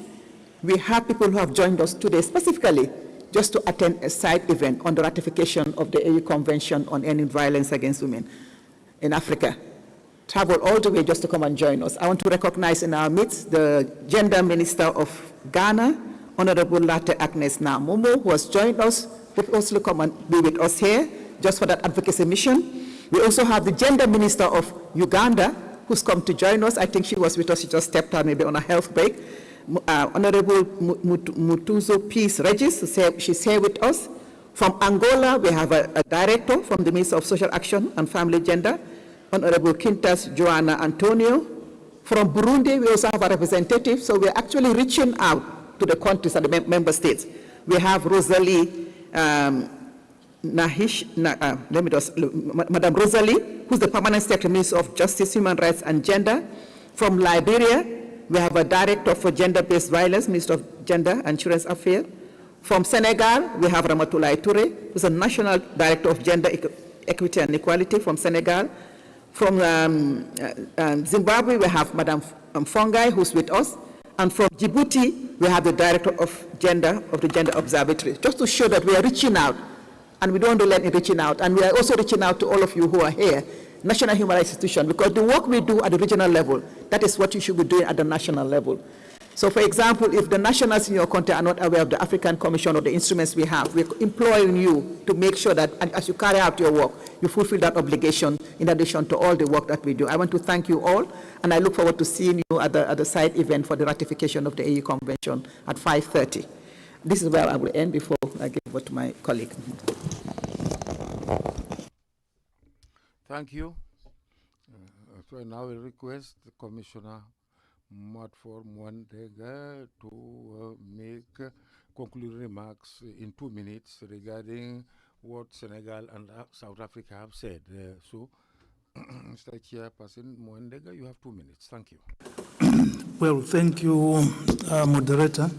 we have people who have joined us today specifically just to attend a side event on the ratification of the AU Convention on Ending Violence Against Women in Africa. Traveled all the way just to come and join us. I want to recognize in our midst the Gender Minister of Ghana, Honorable Latte Agnes Namomo, who has joined us, who will also come and be with us here just for that advocacy mission. We also have the Gender Minister of Uganda, who's come to join us. I think she was with us, she just stepped out maybe on a health break. Honorable Mutuzo Peace Regis, she's here with us. From Angola, we have a director from the Ministry of Social Action and Family Gender, Honorable Quintas Joana Antonio. From Burundi, we also have a representative, so we're actually reaching out to the countries and the member states. We have Rosalie Madam Rosalie, who's the Permanent Secretary, Minister of Justice, Human Rights and Gender. From Liberia, we have a Director for Gender-Based Violence, Minister of Gender and Children's Affairs. From Senegal, we have Ramatoulaye Touré, who's a National Director of Gender Equity and Equality from Senegal. From Zimbabwe, we have Madam Fongai, who's with us. And from Djibouti, we have the Director of Gender of the Gender Observatory, just to show that we are reaching out, and we don't relent in reaching out. And we are also reaching out to all of you who are here, National Human Rights Institution, because the work we do at the regional level, that is what you should be doing at the national level. So, for example, if the nationals in your country are not aware of the African Commission or the instruments we have, we're imploring you to make sure that as you carry out your work, you fulfill that obligation in addition to all the work that we do. I want to thank you all, and I look forward to seeing you at the side event for the ratification of the AU Convention at 5:30. This is where I will end before I give it to my colleague. Thank you. So now I request the Commissioner Mwadfor Mwandega to make concluding remarks in 2 minutes regarding what Senegal and South Africa have said. So, Mr. Chairperson Mwandega, you have 2 minutes. Thank you. Well, thank you, Moderator.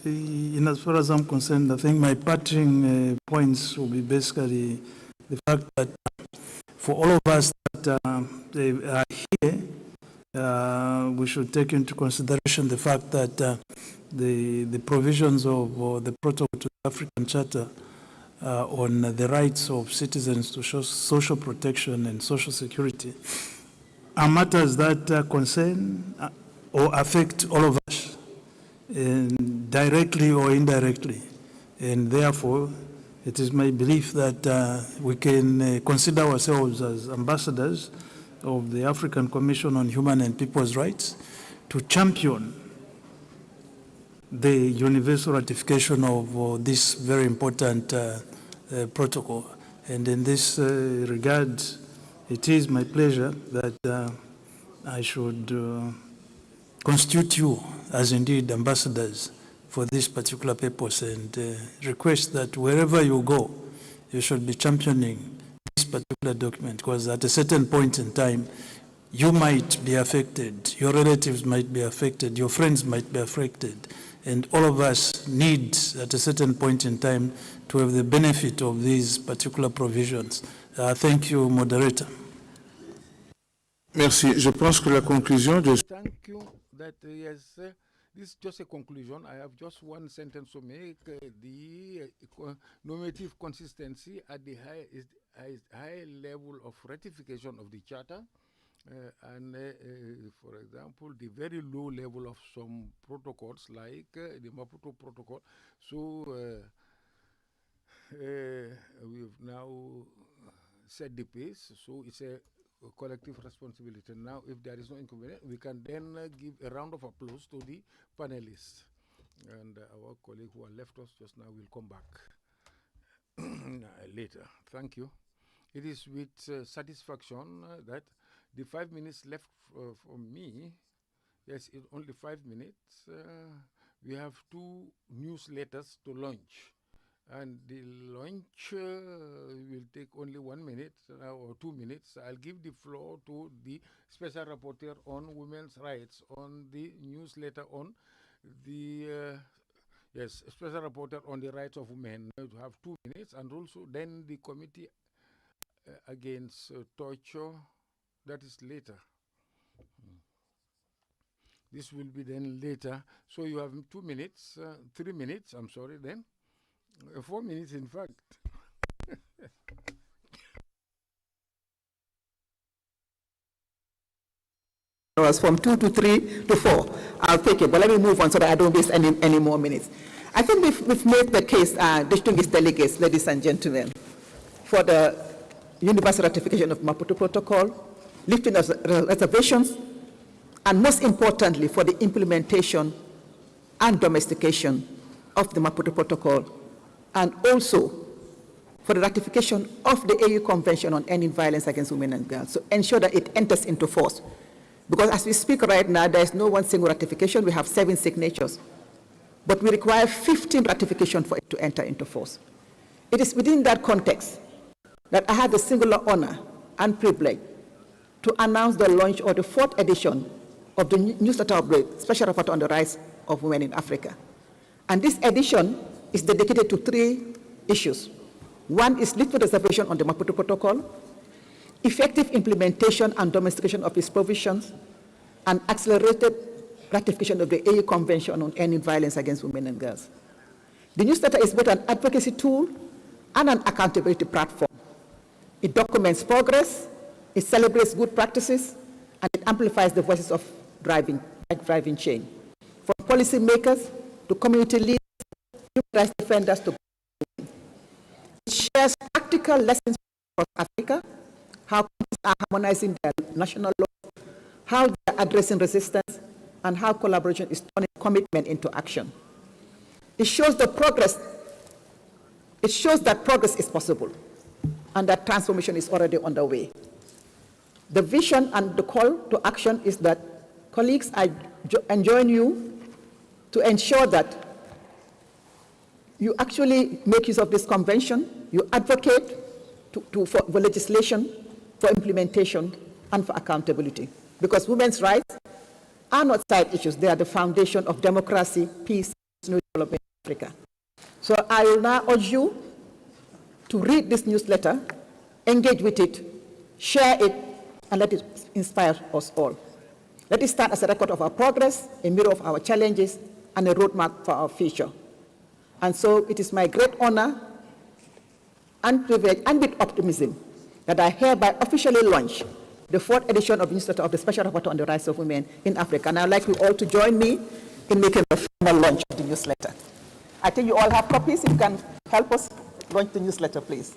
In as far as I'm concerned, I think my parting points will be basically the fact that for all of us that they are here, we should take into consideration the fact that the provisions of the protocol to the African Charter on the rights of citizens to social protection and social security are matters that concern or affect all of us, directly or indirectly. And therefore, it is my belief that we can consider ourselves as ambassadors of the African Commission on Human and People's Rights to champion the universal ratification of this very important protocol. And in this regard, it is my pleasure that I should constitute you as indeed ambassadors for this particular purpose, and request that wherever you go, you should be championing this particular document, because at a certain point in time, you might be affected, your relatives might be affected, your friends might be affected, and all of us need at a certain point in time to have the benefit of these particular provisions. Thank you, moderator. Merci. Je pense que la conclusion de... Thank you. That yes, this is just a conclusion. I have just one sentence to make. The normative consistency at the high level of ratification of the Charter, and for example, the very low level of some protocols like the Maputo Protocol. So we've now set the pace. So it's a collective responsibility. Now, if there is no inconvenience, we can then give a round of applause to the panelists. And our colleague who left us just now will come back later. Thank you. It is with satisfaction that the 5 minutes left for me, yes, it's only 5 minutes. We have 2 newsletters to launch. And the launch will take only 1 minute or 2 minutes. I'll give the floor to the Special Rapporteur on Women's Rights on the newsletter on the, Special Rapporteur on the Rights of Women. To have 2 minutes, and also then the Committee Against Torture, that is later. This will be then later. So you have 2 minutes, 3 minutes, I'm sorry then. 4 minutes, in fact. From 2 to 3 to 4. I'll take it, but let me move on so that I don't waste any more minutes. I think we've made the case, distinguished delegates, ladies and gentlemen, for the universal ratification of Maputo Protocol, lifting of reservations, and most importantly, for the implementation and domestication of the Maputo Protocol, and also for the ratification of the AU Convention on Ending Violence Against Women and Girls, so ensure that it enters into force. Because as we speak right now, there is no one single ratification. We have 7 signatures. But we require 15 ratifications for it to enter into force. It is within that context that I had the singular honor and privilege to announce the launch of the 4th edition of the newsletter of the Special Rapporteur on the Rights of Women in Africa. And this edition is dedicated to 3 issues. One is lifting reservation on the Maputo Protocol, effective implementation and domestication of its provisions, and accelerated ratification of the AU Convention on Ending Violence Against Women and Girls. The newsletter is both an advocacy tool and an accountability platform. It documents progress, it celebrates good practices, and it amplifies the voices of driving change. From policymakers to community leaders, human rights defenders to it shares practical lessons across Africa, how countries are harmonizing their national law, how they are addressing resistance, and how collaboration is turning commitment into action. It shows the progress. It shows that progress is possible and that transformation is already underway. The vision and the call to action is that, colleagues, I join you to ensure that you actually make use of this convention, you advocate for legislation, for implementation, and for accountability. Because women's rights are not side issues, they are the foundation of democracy, peace, and new development in Africa. So I will now urge you to read this newsletter engage with it, share it, and let it inspire us all. Let it stand as a record of our progress, a mirror of our challenges, and a roadmap for our future. And so it is my great honor and privilege, and with optimism, that I hereby officially launch the 4th edition of the newsletter of the Special Rapporteur on the Rights of Women in Africa. And I'd like you all to join me in making a formal launch of the newsletter. I think you all have copies. If you can help us launch the newsletter, please.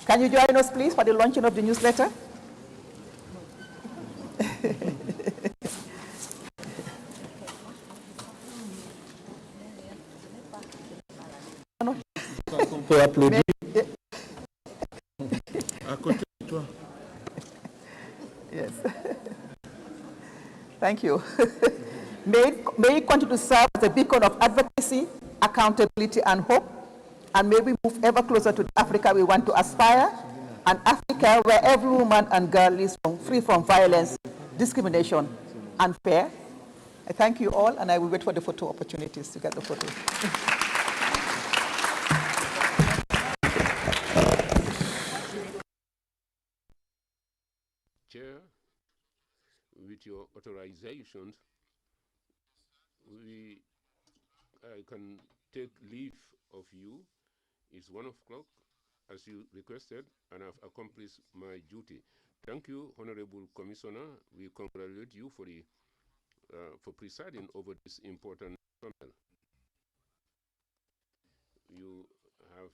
Can you join us, please, for the launching of the newsletter? On peut applaudir. À côté de toi. Yes. Thank you. May it continue to serve as a beacon of advocacy, accountability, and hope. And may we move ever closer to the Africa we want to aspire, an Africa where every woman and girl is free from violence, discrimination, and fear. I thank you all, and I will wait for the photo opportunities to get the photos. Chair, with your authorizations, I can take leave of you. It's 1 o'clock, as you requested, and I've accomplished my duty. Thank you, Honorable Commissioner. We congratulate you for presiding over this important panel. You have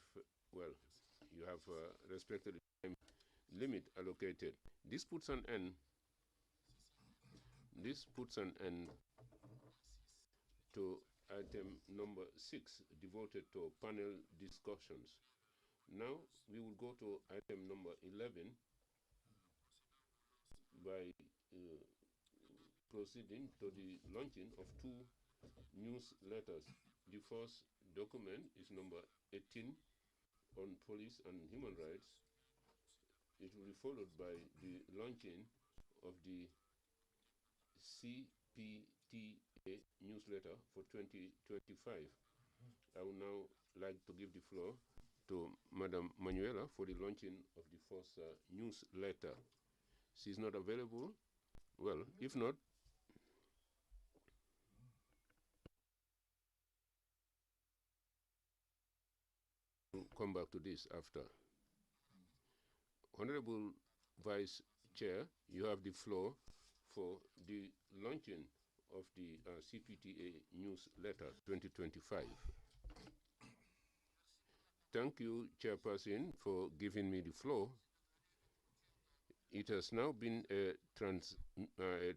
respected the time limit allocated. This puts an end to item number 6, devoted to panel discussions. Now we will go to item number 11 by proceeding to the launching of 2 newsletters. The first document is number 18 on police and human rights. It will be followed by the launching of the CPTA newsletter for 2025. I would now like to give the floor to Madam Manuela for the launching of the first newsletter. She's not available. Well, if not, we'll come back to this after. Honorable Vice Chair, you have the floor for the launching of the CPTA newsletter 2025. Thank you, Chairperson, for giving me the floor. It has now been a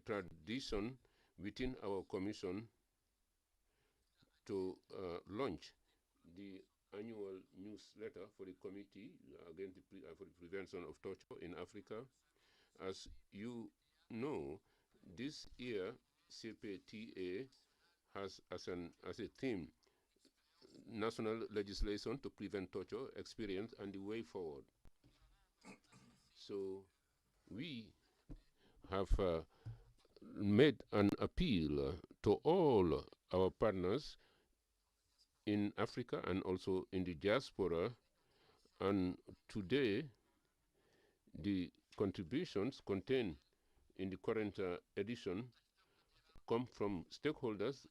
tradition within our commission to launch the annual newsletter for the Committee Against for the Prevention of Torture in Africa. As you know, this year CPTA has as a theme national legislation to prevent torture, experience, and the way forward. So we have made an appeal to all our partners in Africa and also in the diaspora, and today the contributions contained in the current edition come from stakeholders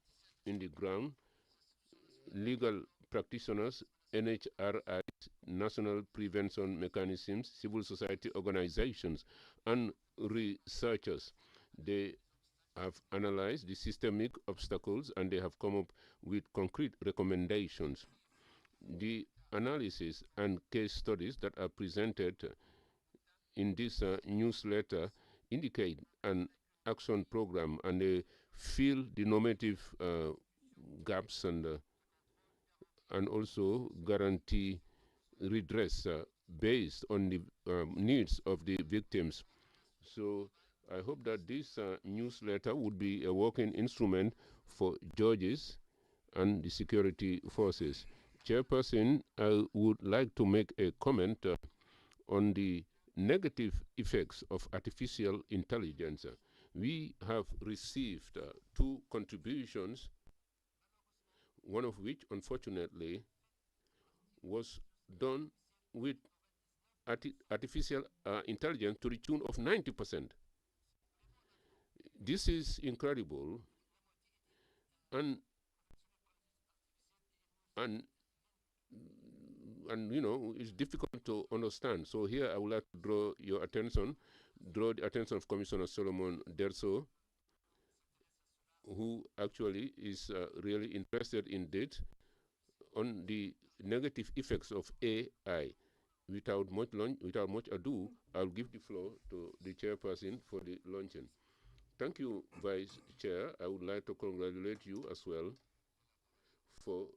in the ground, legal practitioners, NHRIs, national prevention mechanisms, civil society organizations, and researchers. They have analyzed the systemic obstacles and they have come up with concrete recommendations. The analysis and case studies that are presented in this newsletter indicate an action program, and they fill the normative gaps and also guarantee redress based on the needs of the victims. So I hope that this newsletter would be a working instrument for judges and the security forces. Chairperson, I would like to make a comment on the negative effects of artificial intelligence. We have received 2 contributions, one of which, unfortunately, was done with artificial intelligence to the tune of 90%. This is incredible, and you know, it's difficult to understand. So here I would like to draw the attention of Commissioner Solomon Derso, who actually is really interested in it, on the negative effects of AI. Without much ado, I'll give the floor to the chairperson for the luncheon. Thank you, Vice Chair. I would like to congratulate you as well for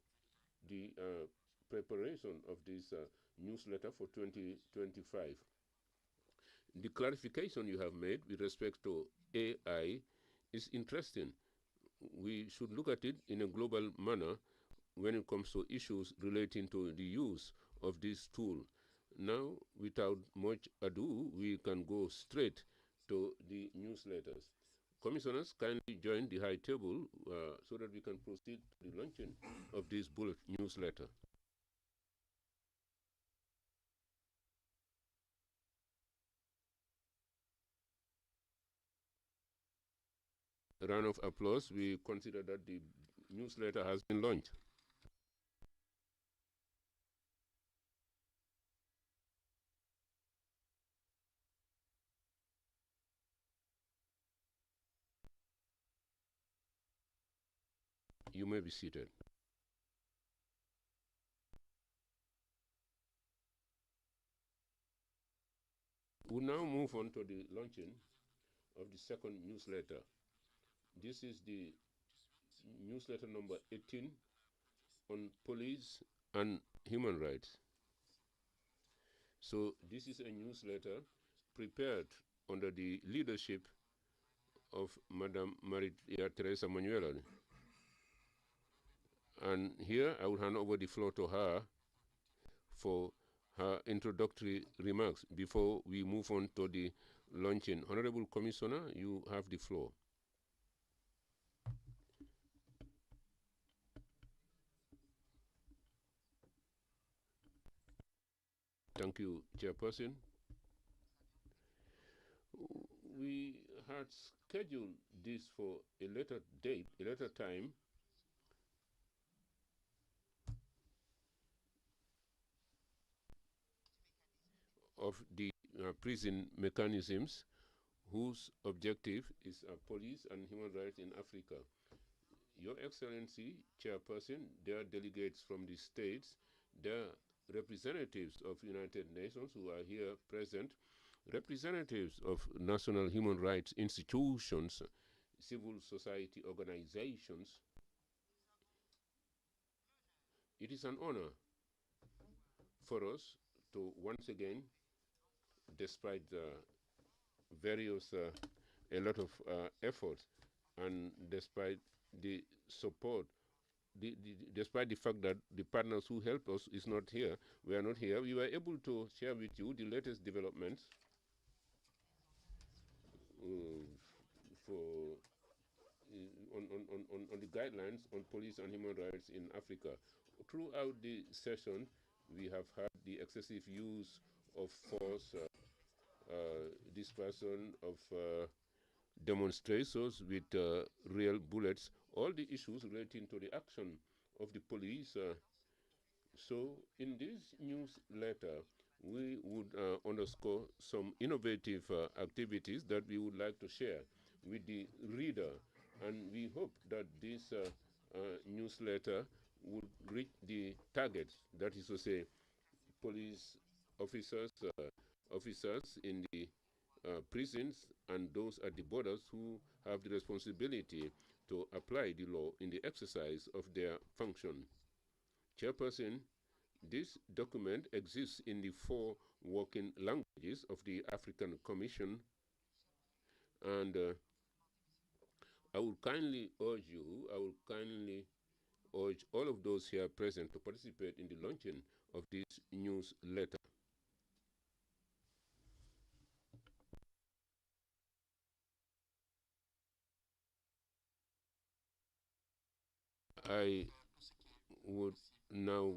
the preparation of this newsletter for 2025. The clarification you have made with respect to AI is interesting. We should look at it in a global manner when it comes to issues relating to the use of this tool. Now, without much ado, we can go straight to the newsletters. Commissioners, kindly join the high table so that we can proceed to the launching of this bullet newsletter. A round of applause. We consider that the newsletter has been launched. You may be seated. We'll now move on to the launching of the second newsletter. This is the newsletter number 18 on police and human rights. So this is a newsletter prepared under the leadership of Madame Maria Teresa Manuela. And here I will hand over the floor to her for her introductory remarks before we move on to the launching. Honorable Commissioner, you have the floor. Thank you, Chairperson. We had scheduled this for a later date, a later time, of the prison mechanisms whose objective is police and human rights in Africa. Your Excellency, Chairperson, there are delegates from the states, there are representatives of United Nations who are here present, representatives of national human rights institutions, civil society organizations. It is an honor for us to once again, despite various, a lot of efforts, and despite the support, despite the fact that the partners who helped us is not here, we are not here, we were able to share with you the latest developments on the guidelines on police and human rights in Africa. Throughout the session, we have had the excessive use of force, dispersion of demonstrators with real bullets, all the issues relating to the action of the police. So in this newsletter, we would underscore some innovative activities that we would like to share with the reader. And we hope that this newsletter would reach the targets, that is to say, police officers, officers in the prisons and those at the borders who have the responsibility to apply the law in the exercise of their function. Chairperson, this document exists in the 4 working languages of the African Commission, and I would kindly urge you, I would kindly urge all of those here present to participate in the launching of this newsletter. I would now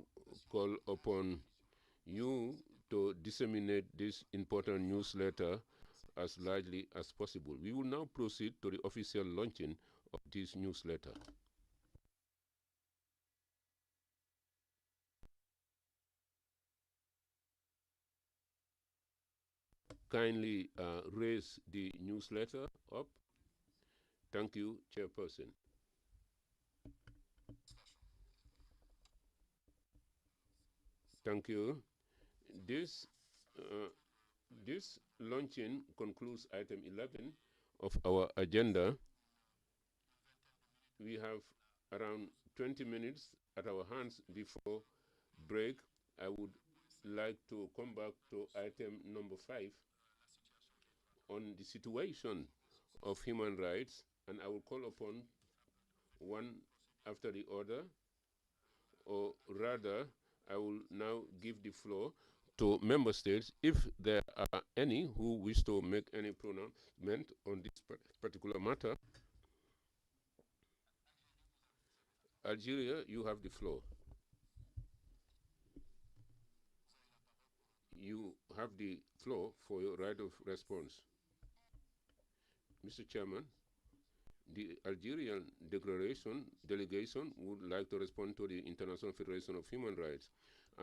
call upon you to disseminate this important newsletter as largely as possible. We will now proceed to the official launching of this newsletter. Kindly raise the newsletter up. Thank you, Chairperson. Thank you. This launching concludes item 11 of our agenda. We have around 20 minutes at our hands before break. I would like to come back to item number 5 on the situation of human rights, and I will call upon one after the other, or rather, I will now give the floor to member states if there are any who wish to make any pronouncement on this particular matter. Algeria, you have the floor. You have the floor for your right of response. Mr. Chairman, the Algerian delegation would like to respond to the International Federation of Human Rights,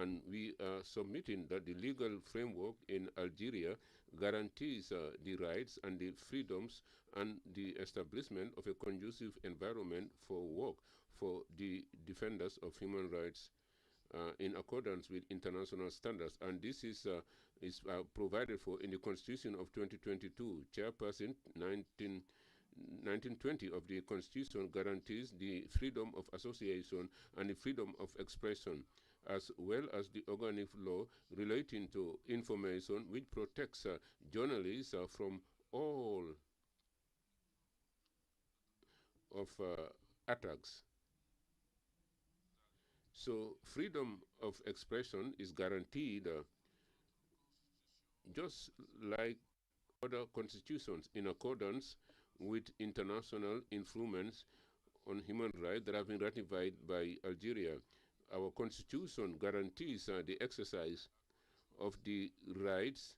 and we are submitting that the legal framework in Algeria guarantees the rights and the freedoms and the establishment of a conducive environment for work for the defenders of human rights in accordance with international standards, and this is provided for in the Constitution of 2022. Chairperson 1920 of the Constitution guarantees the freedom of association and the freedom of expression, as well as the organic law relating to information, which protects journalists from all of attacks. So freedom of expression is guaranteed just like other constitutions in accordance with international influence on human rights that have been ratified by Algeria. Our constitution guarantees the exercise of the rights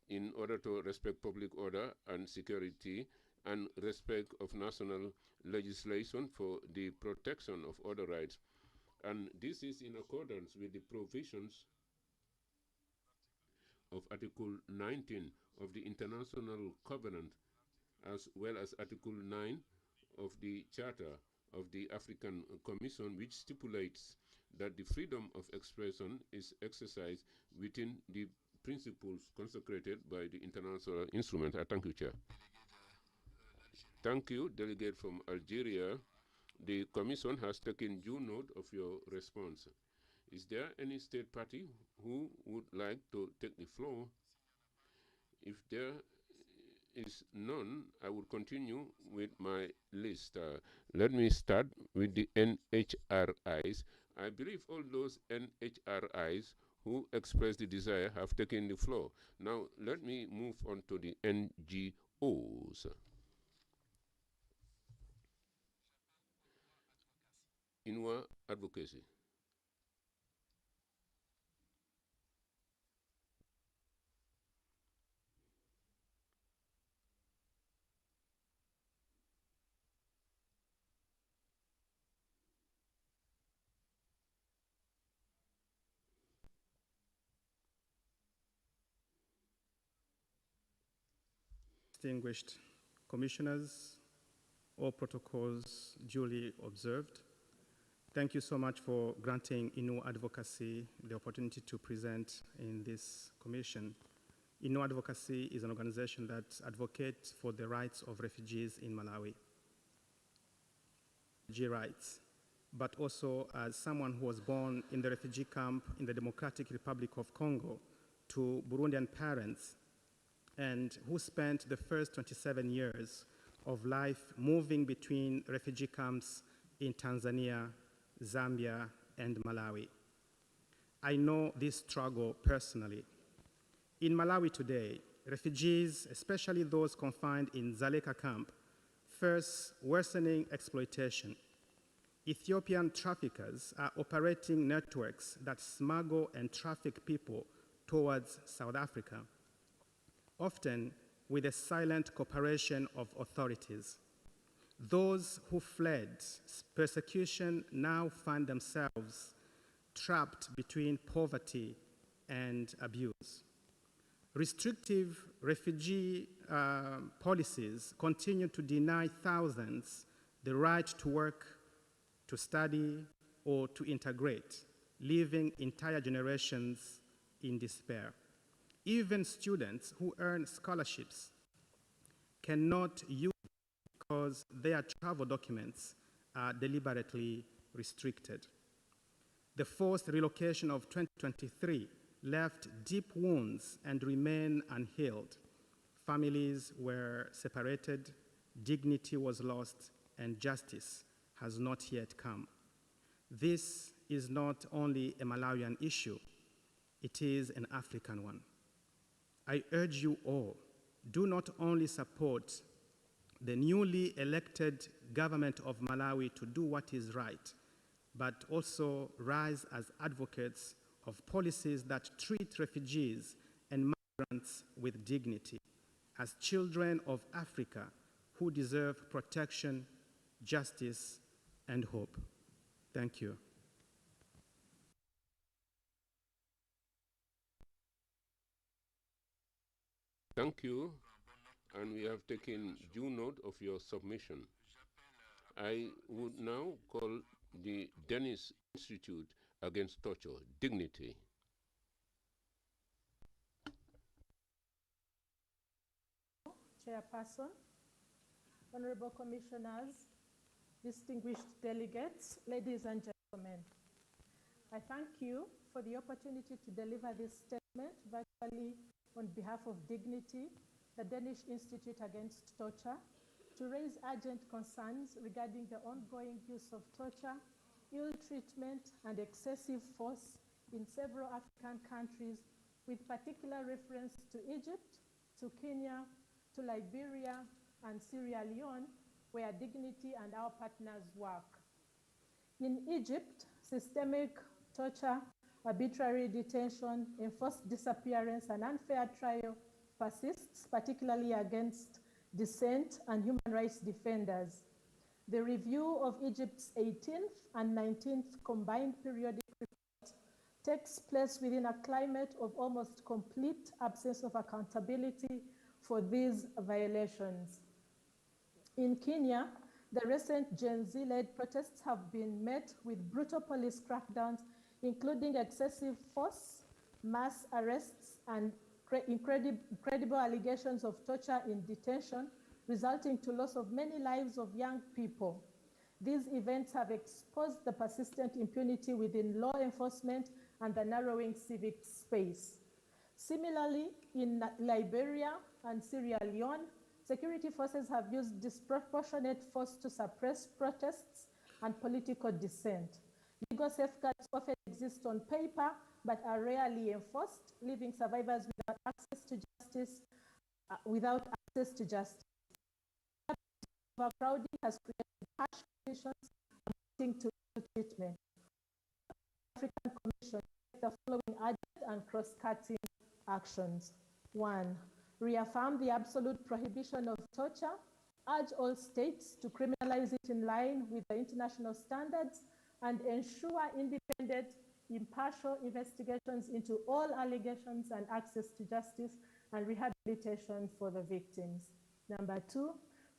in order to respect public order and security and respect of national legislation for the protection of other rights. And this is in accordance with the provisions of Article 19 of the International Covenant, as well as Article 9 of the Charter of the African Commission, which stipulates that the freedom of expression is exercised within the principles consecrated by the international instrument. I thank you, Chair. Thank you, Delegate from Algeria. The Commission has taken due note of your response. Is there any state party who would like to take the floor? If there is none, I will continue with my list. Let me start with the NHRIs. I believe all those NHRIs who expressed the desire have taken the floor. Now, let me move on to the NGOs. Inua Advocacy. Distinguished commissioners, all protocols duly observed. Thank you so much for granting Inua Advocacy the opportunity to present in this commission. Inua Advocacy is an organization that advocates for the rights of refugees in Malawi. Refugee rights, but also as someone who was born in the refugee camp in the Democratic Republic of Congo to Burundian parents, and who spent the first 27 years of life moving between refugee camps in Tanzania, Zambia, and Malawi. I know this struggle personally. In Malawi today, refugees, especially those confined in Dzaleka camp, face worsening exploitation. Ethiopian traffickers are operating networks that smuggle and traffic people towards South Africa, often with the silent cooperation of authorities. Those who fled persecution now find themselves trapped between poverty and abuse. Restrictive refugee policies continue to deny thousands the right to work, to study, or to integrate, leaving entire generations in despair. Even students who earn scholarships cannot use because their travel documents are deliberately restricted. The forced relocation of 2023 left deep wounds and remain unhealed. Families were separated, dignity was lost, and justice has not yet come. This is not only a Malawian issue, it is an African one. I urge you all, do not only support the newly elected government of Malawi to do what is right, but also rise as advocates of policies that treat refugees and migrants with dignity as children of Africa who deserve protection, justice, and hope. Thank you. Thank you, and we have taken due note of your submission. I would now call the Dennis Institute Against Torture, Dignity. Chairperson, Honorable Commissioners, distinguished delegates, ladies and gentlemen. I thank you for the opportunity to deliver this statement virtually on behalf of Dignity, the Danish Institute Against Torture, to raise urgent concerns regarding the ongoing use of torture, ill treatment, and excessive force in several African countries, with particular reference to Egypt, to Kenya, to Liberia, and Sierra Leone, where Dignity and our partners work. In Egypt, systemic torture, arbitrary detention, enforced disappearance, and unfair trial persists, particularly against dissent and human rights defenders. The review of Egypt's 18th and 19th combined periodic report takes place within a climate of almost complete absence of accountability for these violations. In Kenya, the recent Gen Z-led protests have been met with brutal police crackdowns, including excessive force, mass arrests, and incredible allegations of torture in detention, resulting to loss of many lives of young people. These events have exposed the persistent impunity within law enforcement and the narrowing civic space. Similarly, in Liberia and Sierra Leone, security forces have used disproportionate force to suppress protests and political dissent. Legal safeguards often exist on paper, but are rarely enforced, leaving survivors without access to justice. Overcrowding has created harsh conditions amounting to ill treatment. The African Commission takes the following urgent and cross-cutting actions. 1. Reaffirm the absolute prohibition of torture. Urge all states to criminalize it in line with the international standards and ensure independent, impartial investigations into all allegations and access to justice and rehabilitation for the victims. Number 2,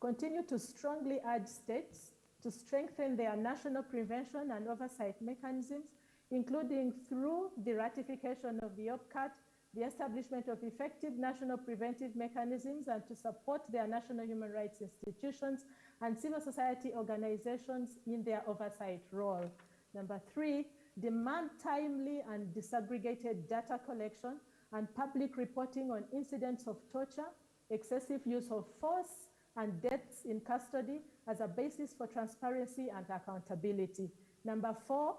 continue to strongly urge states to strengthen their national prevention and oversight mechanisms, including through the ratification of the OPCAT, the establishment of effective national preventive mechanisms, and to support their national human rights institutions and civil society organizations in their oversight role. Number 3, demand timely and disaggregated data collection and public reporting on incidents of torture, excessive use of force, and deaths in custody as a basis for transparency and accountability. Number 4,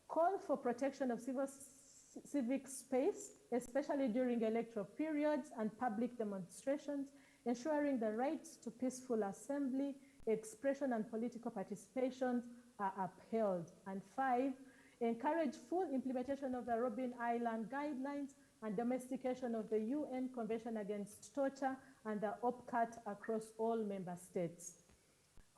call for protection of civic space, especially during electoral periods and public demonstrations, ensuring the rights to peaceful assembly, expression, and political participation are upheld. And 5, encourage full implementation of the Robben Island Guidelines and domestication of the UN Convention Against Torture and the OPCAT across all member states.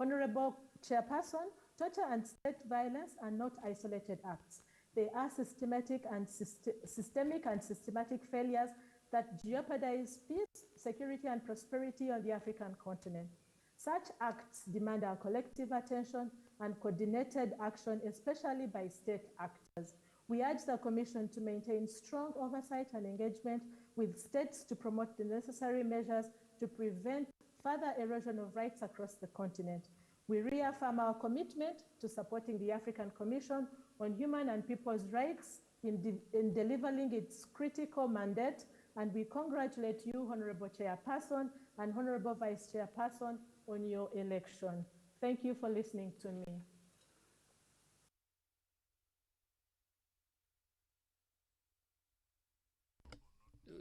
Honorable Chairperson, torture and state violence are not isolated acts. They are systemic and systematic failures that jeopardize peace, security, and prosperity on the African continent. Such acts demand our collective attention and coordinated action, especially by state actors. We urge the Commission to maintain strong oversight and engagement with states to promote the necessary measures to prevent further erosion of rights across the continent. We reaffirm our commitment to supporting the African Commission on Human and People's Rights in delivering its critical mandate, and we congratulate you, Honorable Chairperson and Honorable Vice Chairperson, on your election. Thank you for listening to me.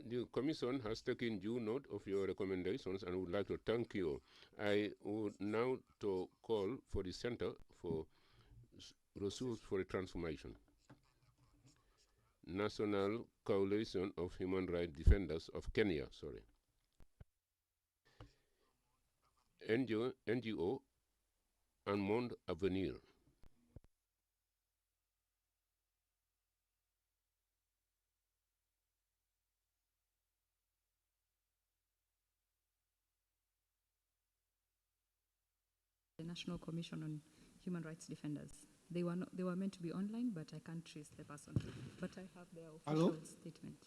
The Commission has taken due note of your recommendations and would like to thank you. I would now to call for the Center for Resource for Transformation. National Coalition of Human Rights Defenders of Kenya, NGO and Monde Avenir. The National Commission on Human Rights Defenders. They were meant to be online, but I can't trace the person. But I have their official statement.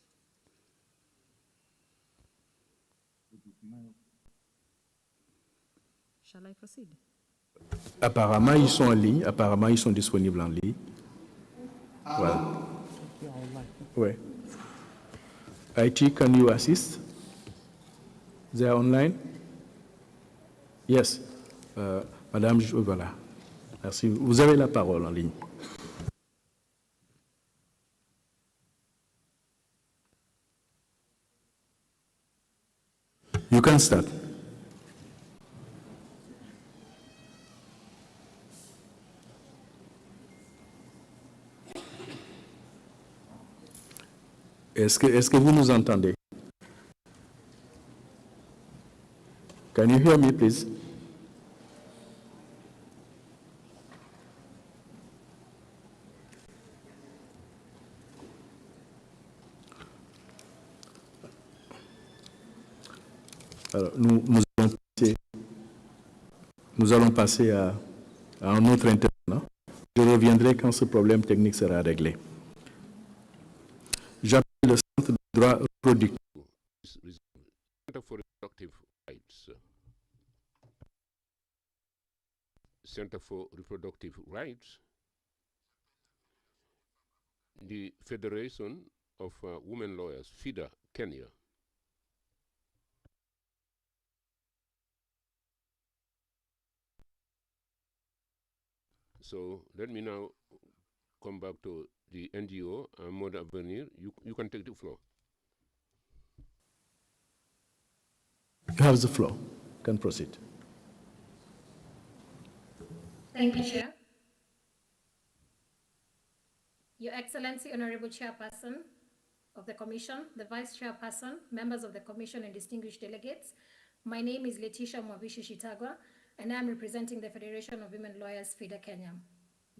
Shall I proceed? Apparemment, ils sont en ligne. Apparemment, ils sont disponibles en ligne. Voilà. Ouais. IT, can you assist? They are online? Yes. Madame, voilà. Merci. Vous avez la parole en ligne. You can start. Est-ce que vous nous entendez? Can you hear me, please? Alors, nous allons passer à un autre intervenant. Je reviendrai quand ce problème technique sera réglé. J'appelle le Centre de droit reproductif. Center for Reproductive Rights. Center for Reproductive Rights. The Federation of Women Lawyers, FIDA, Kenya. So let me now come back to the NGO, Monde Avenir. You can take the floor. You have the floor. You can proceed. Thank you, Chair. Your Excellency, Honorable Chairperson of the Commission, the Vice Chairperson, members of the Commission and distinguished delegates, my name is Letitia Mwabishi Shitagwa, and I'm representing the Federation of Women Lawyers, FIDA Kenya.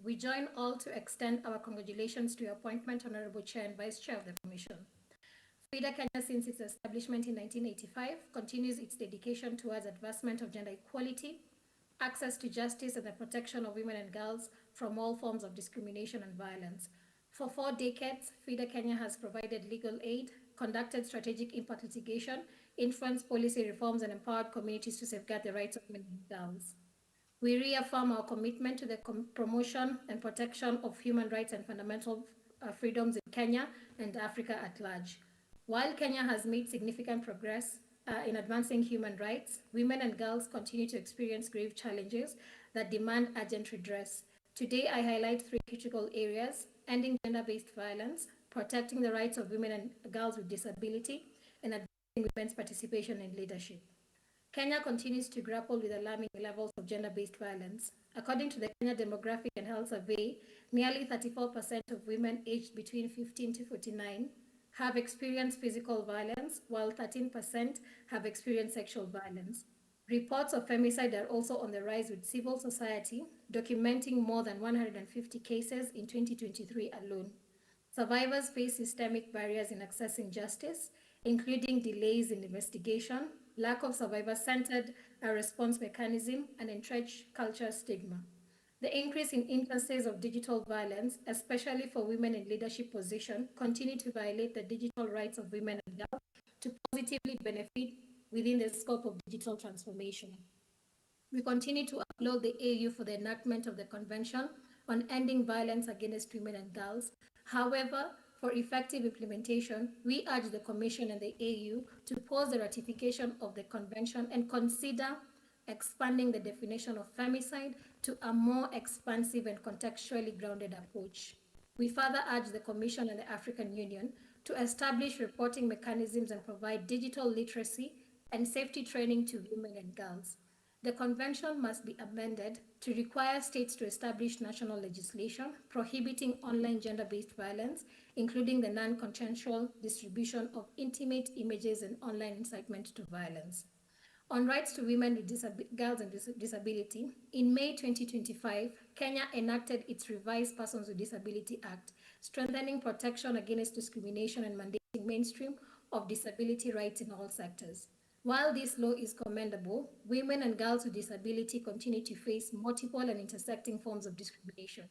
We join all to extend our congratulations to your appointment, Honorable Chair and Vice Chair of the Commission. FIDA Kenya, since its establishment in 1985, continues its dedication towards advancement of gender equality, access to justice, and the protection of women and girls from all forms of discrimination and violence. For 4 decades, FIDA Kenya has provided legal aid, conducted strategic impact litigation, influenced policy reforms, and empowered communities to safeguard the rights of women and girls. We reaffirm our commitment to the promotion and protection of human rights and fundamental freedoms in Kenya and Africa at large. While Kenya has made significant progress in advancing human rights, women and girls continue to experience grave challenges that demand urgent redress. Today, I highlight 3 critical areas: ending gender-based violence, protecting the rights of women and girls with disability, and advancing women's participation in leadership. Kenya continues to grapple with alarming levels of gender-based violence. According to the Kenya Demographic and Health Survey, nearly 34% of women aged between 15 to 49 have experienced physical violence, while 13% have experienced sexual violence. Reports of femicide are also on the rise, with civil society documenting more than 150 cases in 2023 alone. Survivors face systemic barriers in accessing justice, including delays in investigation, lack of survivor-centered response mechanism, and entrenched culture stigma. The increase in instances of digital violence, especially for women in leadership positions, continue to violate the digital rights of women and girls to positively benefit within the scope of digital transformation. We continue to applaud the AU for the enactment of the Convention on Ending Violence Against Women and Girls. However, for effective implementation, we urge the Commission and the AU to pause the ratification of the Convention and consider expanding the definition of femicide to a more expansive and contextually grounded approach. We further urge the Commission and the African Union to establish reporting mechanisms and provide digital literacy and safety training to women and girls. The Convention must be amended to require states to establish national legislation prohibiting online gender-based violence, including the non-consensual distribution of intimate images and online incitement to violence. On rights to women with girls and disability, in May 2025, Kenya enacted its revised Persons with Disability Act, strengthening protection against discrimination and mandating mainstream of disability rights in all sectors. While this law is commendable, women and girls with disability continue to face multiple and intersecting forms of discrimination,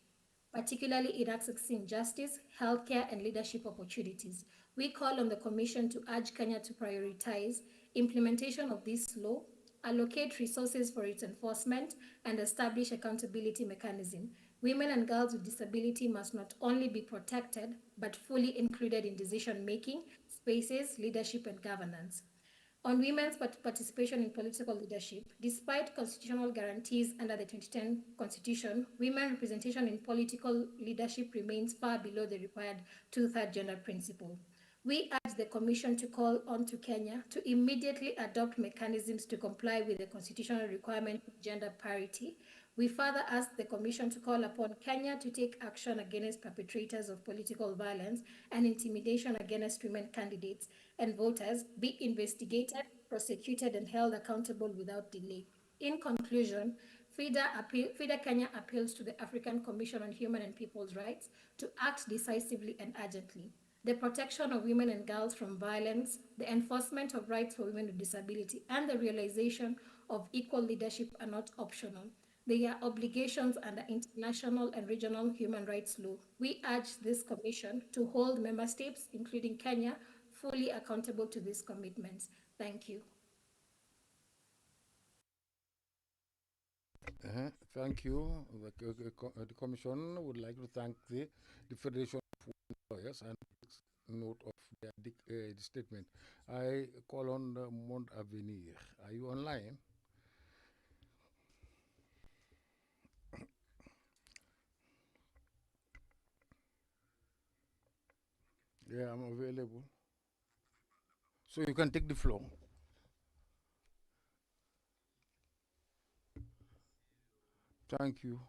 particularly in accessing justice, healthcare, and leadership opportunities. We call on the Commission to urge Kenya to prioritize implementation of this law, allocate resources for its enforcement, and establish accountability mechanism. Women and girls with disability must not only be protected, but fully included in decision-making spaces, leadership, and governance. On women's participation in political leadership, despite constitutional guarantees under the 2010 Constitution, women representation in political leadership remains far below the required two-thirds gender principle. We urge the Commission to call on to Kenya to immediately adopt mechanisms to comply with the constitutional requirement of gender parity. We further ask the Commission to call upon Kenya to take action against perpetrators of political violence and intimidation against women candidates and voters, be investigated, prosecuted, and held accountable without delay. In conclusion, FIDA Kenya appeals to the African Commission on Human and People's Rights to act decisively and urgently. The protection of women and girls from violence, the enforcement of rights for women with disability, and the realization of equal leadership are not optional. They are obligations under international and regional human rights law. We urge this Commission to hold member states, including Kenya, fully accountable to these commitments. Thank you. Thank you. The Commission would like to thank the Federation of Lawyers and note of their statement. I call on Monde Avenir. Are you online? Yeah, I'm available. So you can take the floor. Thank you,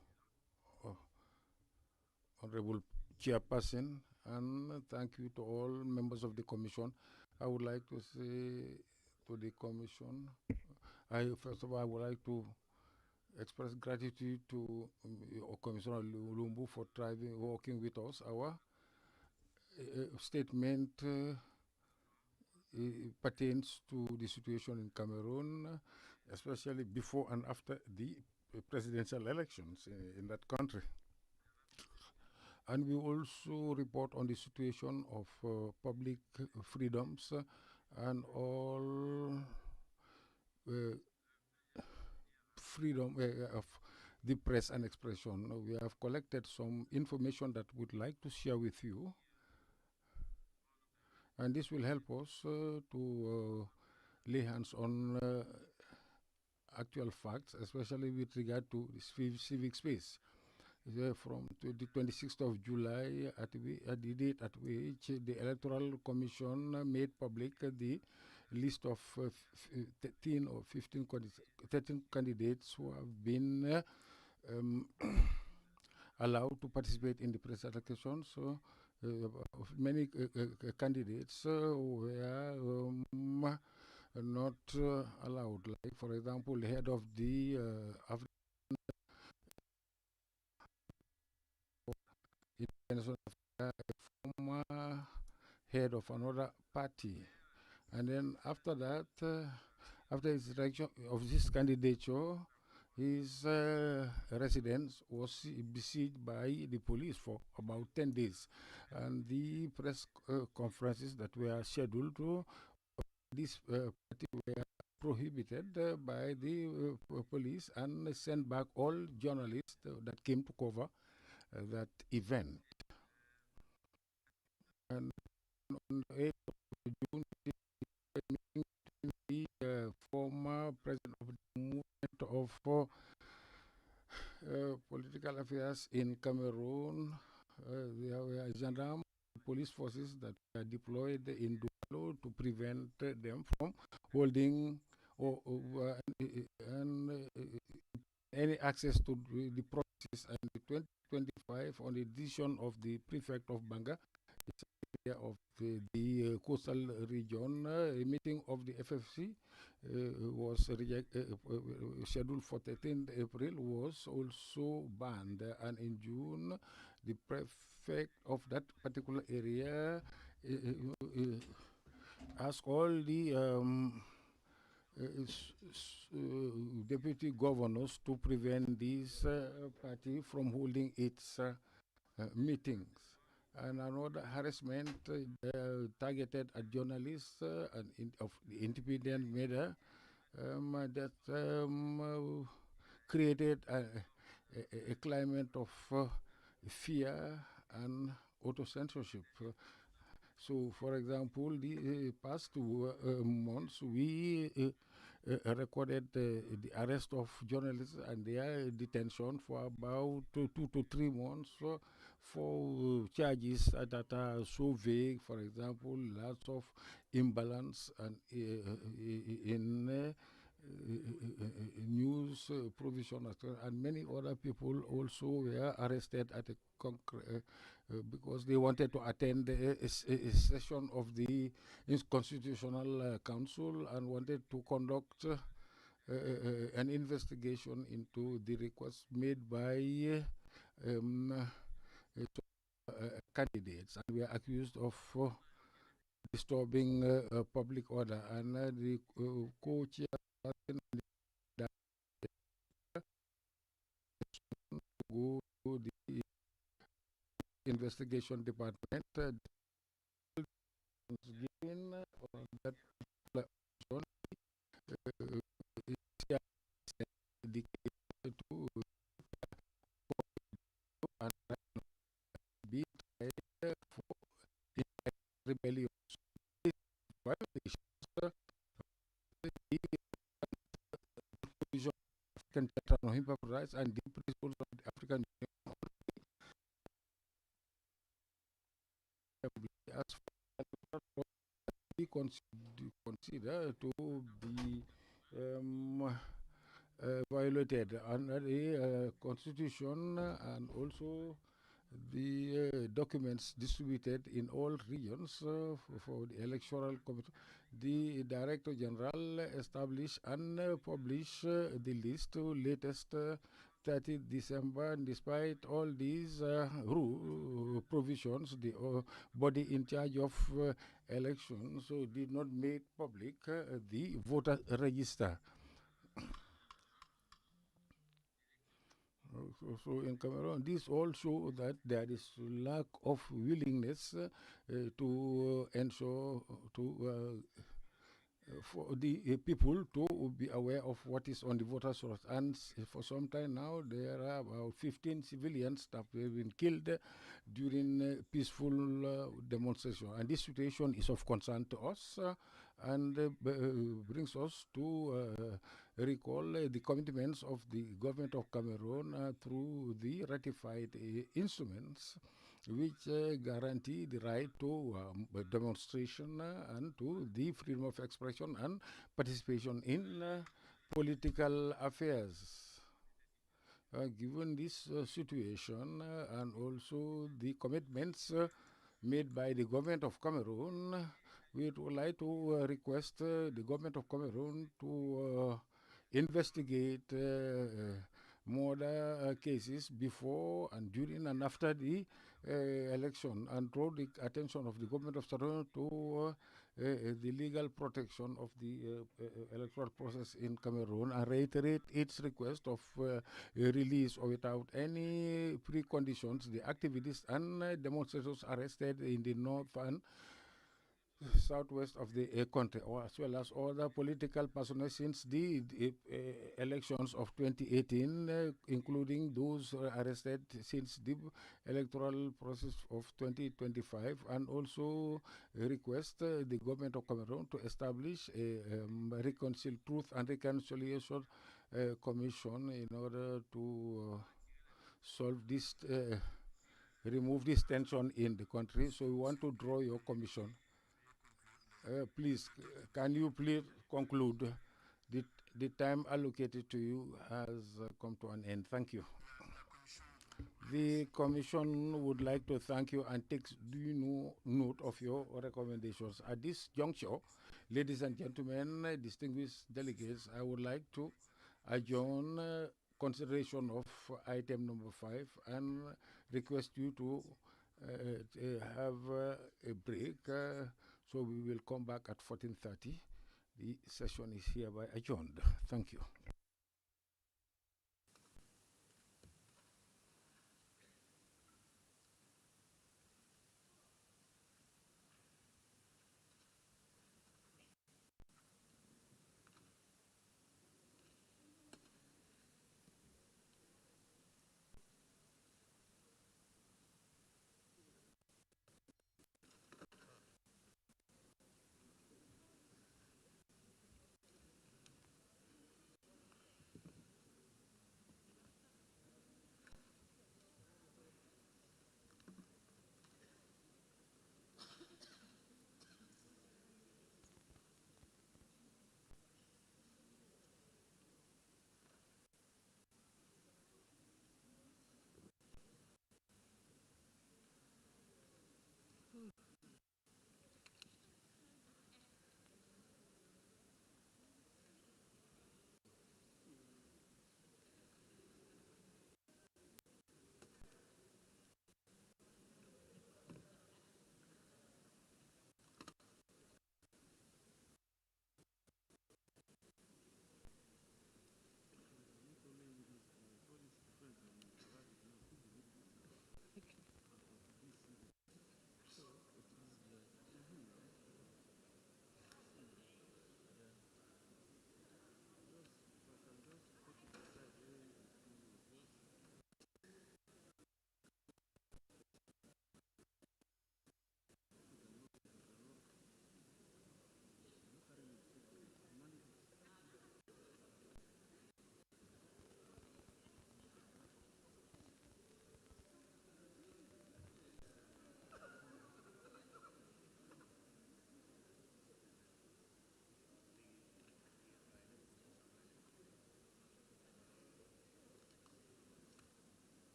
Honorable Chairperson, and thank you to all members of the Commission. I would like to say to the Commission, first of all, I would like to express gratitude to Commissioner Lumbu for working with us. Our statement pertains to the situation in Cameroon, especially before and after the presidential elections in that country. And we also report on the situation of public freedoms and all freedom of the press and expression. We have collected some information that we'd like to share with you. And this will help us to lay hands on actual facts, especially with regard to civic space. From the 26th of July, at the date at which the Electoral Commission made public the list of 13 or 15 13 candidates who have been allowed to participate in the presidential election. So many candidates were not allowed. Like, for example, the head of the African Independence of Africa, a former head of another party. And then after that, after his election of this candidature, his residence was besieged by the police for about 10 days. And the press conferences that were scheduled to this party were prohibited by the police and sent back all journalists that came to cover that event. And on the 8th of June, the former president of the movement of political affairs in Cameroon, there were gendarme police forces that were deployed in Doualo to prevent them from holding any access to the process. And the 2025, on the decision of the prefect of Banga, of the coastal region, a meeting of the FFC was scheduled for 13th April, was also banned. And in June, the prefect of that particular area asked all the deputy governors to prevent this party from holding its meetings. And another harassment targeted at journalists and of the independent media that created a climate of fear and auto-censorship. So, for example, the past 2 months, we recorded the arrest of journalists and their detention for about 2 to 3 months for charges that are so vague. For example, lots of imbalance and in news provision, and many other people also were arrested at a because they wanted to attend a session of the Constitutional Council and wanted to conduct an investigation into the requests made by candidates, and we are accused of disturbing public order. And the co-chairperson go to the investigation department given on that to be tried for rebellion. Violations the African Charter on Human Rights and the principles of the African Union. As far as we consider to be violated under the Constitution and also the documents distributed in all regions for the electoral committee. The Director General established and published the list to latest 30 December. And despite all these provisions, the body in charge of elections did not make public the voter register. So in Cameroon, this all shows that there is lack of willingness to ensure for the people to be aware of what is on the voters' rolls. And for some time now, there are about 15 civilians that have been killed during peaceful demonstration. And this situation is of concern to us and brings us to recall the commitments of the government of Cameroon through the ratified instruments which guarantee the right to demonstration and to the freedom of expression and participation in political affairs. Given this situation and also the commitments made by the government of Cameroon, we would like to request the government of Cameroon to investigate murder cases before and during and after the election, and draw the attention of the government of Cameroon to the legal protection of the electoral process in Cameroon, and reiterate its request of release or without any preconditions the activists and demonstrators arrested in the north and southwest of the country, or as well as other political personnel since the elections of 2018, including those arrested since the electoral process of 2025, and also request the government of Cameroon to establish a Truth and Reconciliation Commission in order to solve this, remove this tension in the country. So we want to draw your commission. Please, can you please conclude? The time allocated to you has come to an end. Thank you. The Commission would like to thank you and takes due note of your recommendations. At this juncture, ladies and gentlemen, distinguished delegates, I would like to adjourn consideration of item number 5 and request you to have a break. So we will come back at 14:30. The session is hereby adjourned. Thank you.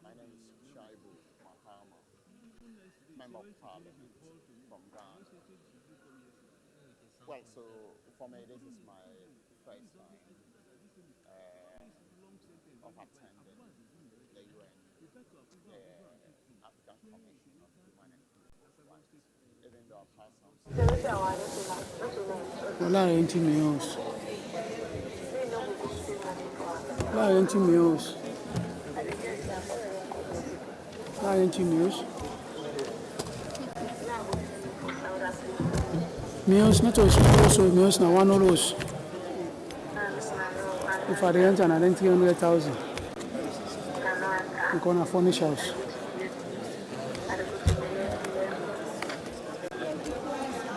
My name is Shaibu Mahama, Member of Parliament from Ghana. Well, so for me, this is my first time of attending the UN African Commission of Human and People's Rights, even though I've had some... Olá, meus. Olá, meus. INT News. News not also news na one of those. If I rent and I rent 300,000, I'm gonna furnish house.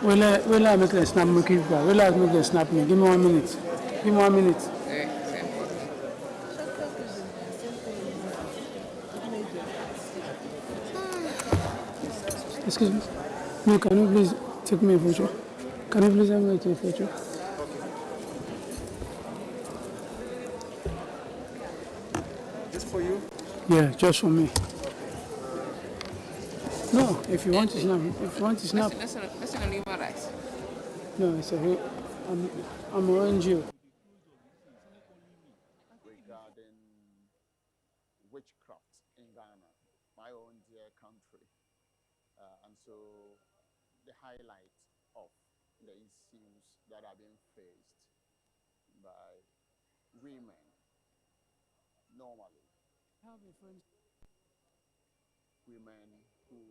Will I make a snap? Will I make a snap? Give me 1 minute. Give me 1 minute. Excuse me. No, can you please take me a photo? Can you please have me take a photo? Just for you? Yeah, just for me. No, if you want to snap, if you want to snap. That's not human rights. No, it's a, I'm around you. Regarding witchcraft in Ghana, my own dear country. And so the highlight of the issues that are being faced by women normally. Women who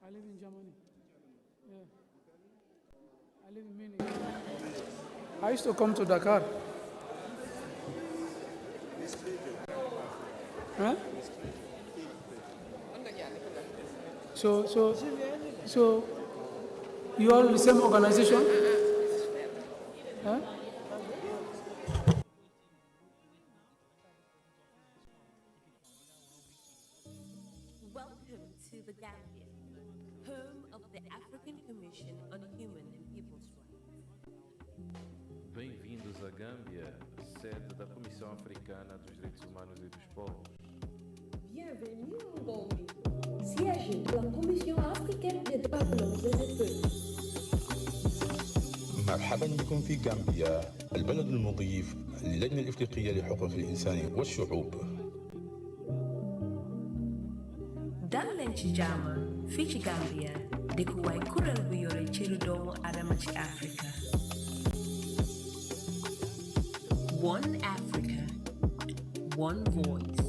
I live in Germany. Yeah. I live in Munich. I used to come to Dakar. Huh? So you are the same organization? Huh? Welcome to the Gambia, home of the African Commission on Human and People's Rights. Bem-vindos à Gâmbia, sede da Comissão Africana dos Direitos Humanos e dos Povos. Bienvenue en Gambie, siège de la Commission africaine des droits de l'homme et des peuples. مرحبا بكم في غامبيا، البلد المضيف للجنة الإفريقية لحقوق الإنسان والشعوب. dal leen ci jàmm fii ci Gambia dëkkuwaay kuréel bu yore cëru doomu Adama ci Afrika. One Africa, one voice,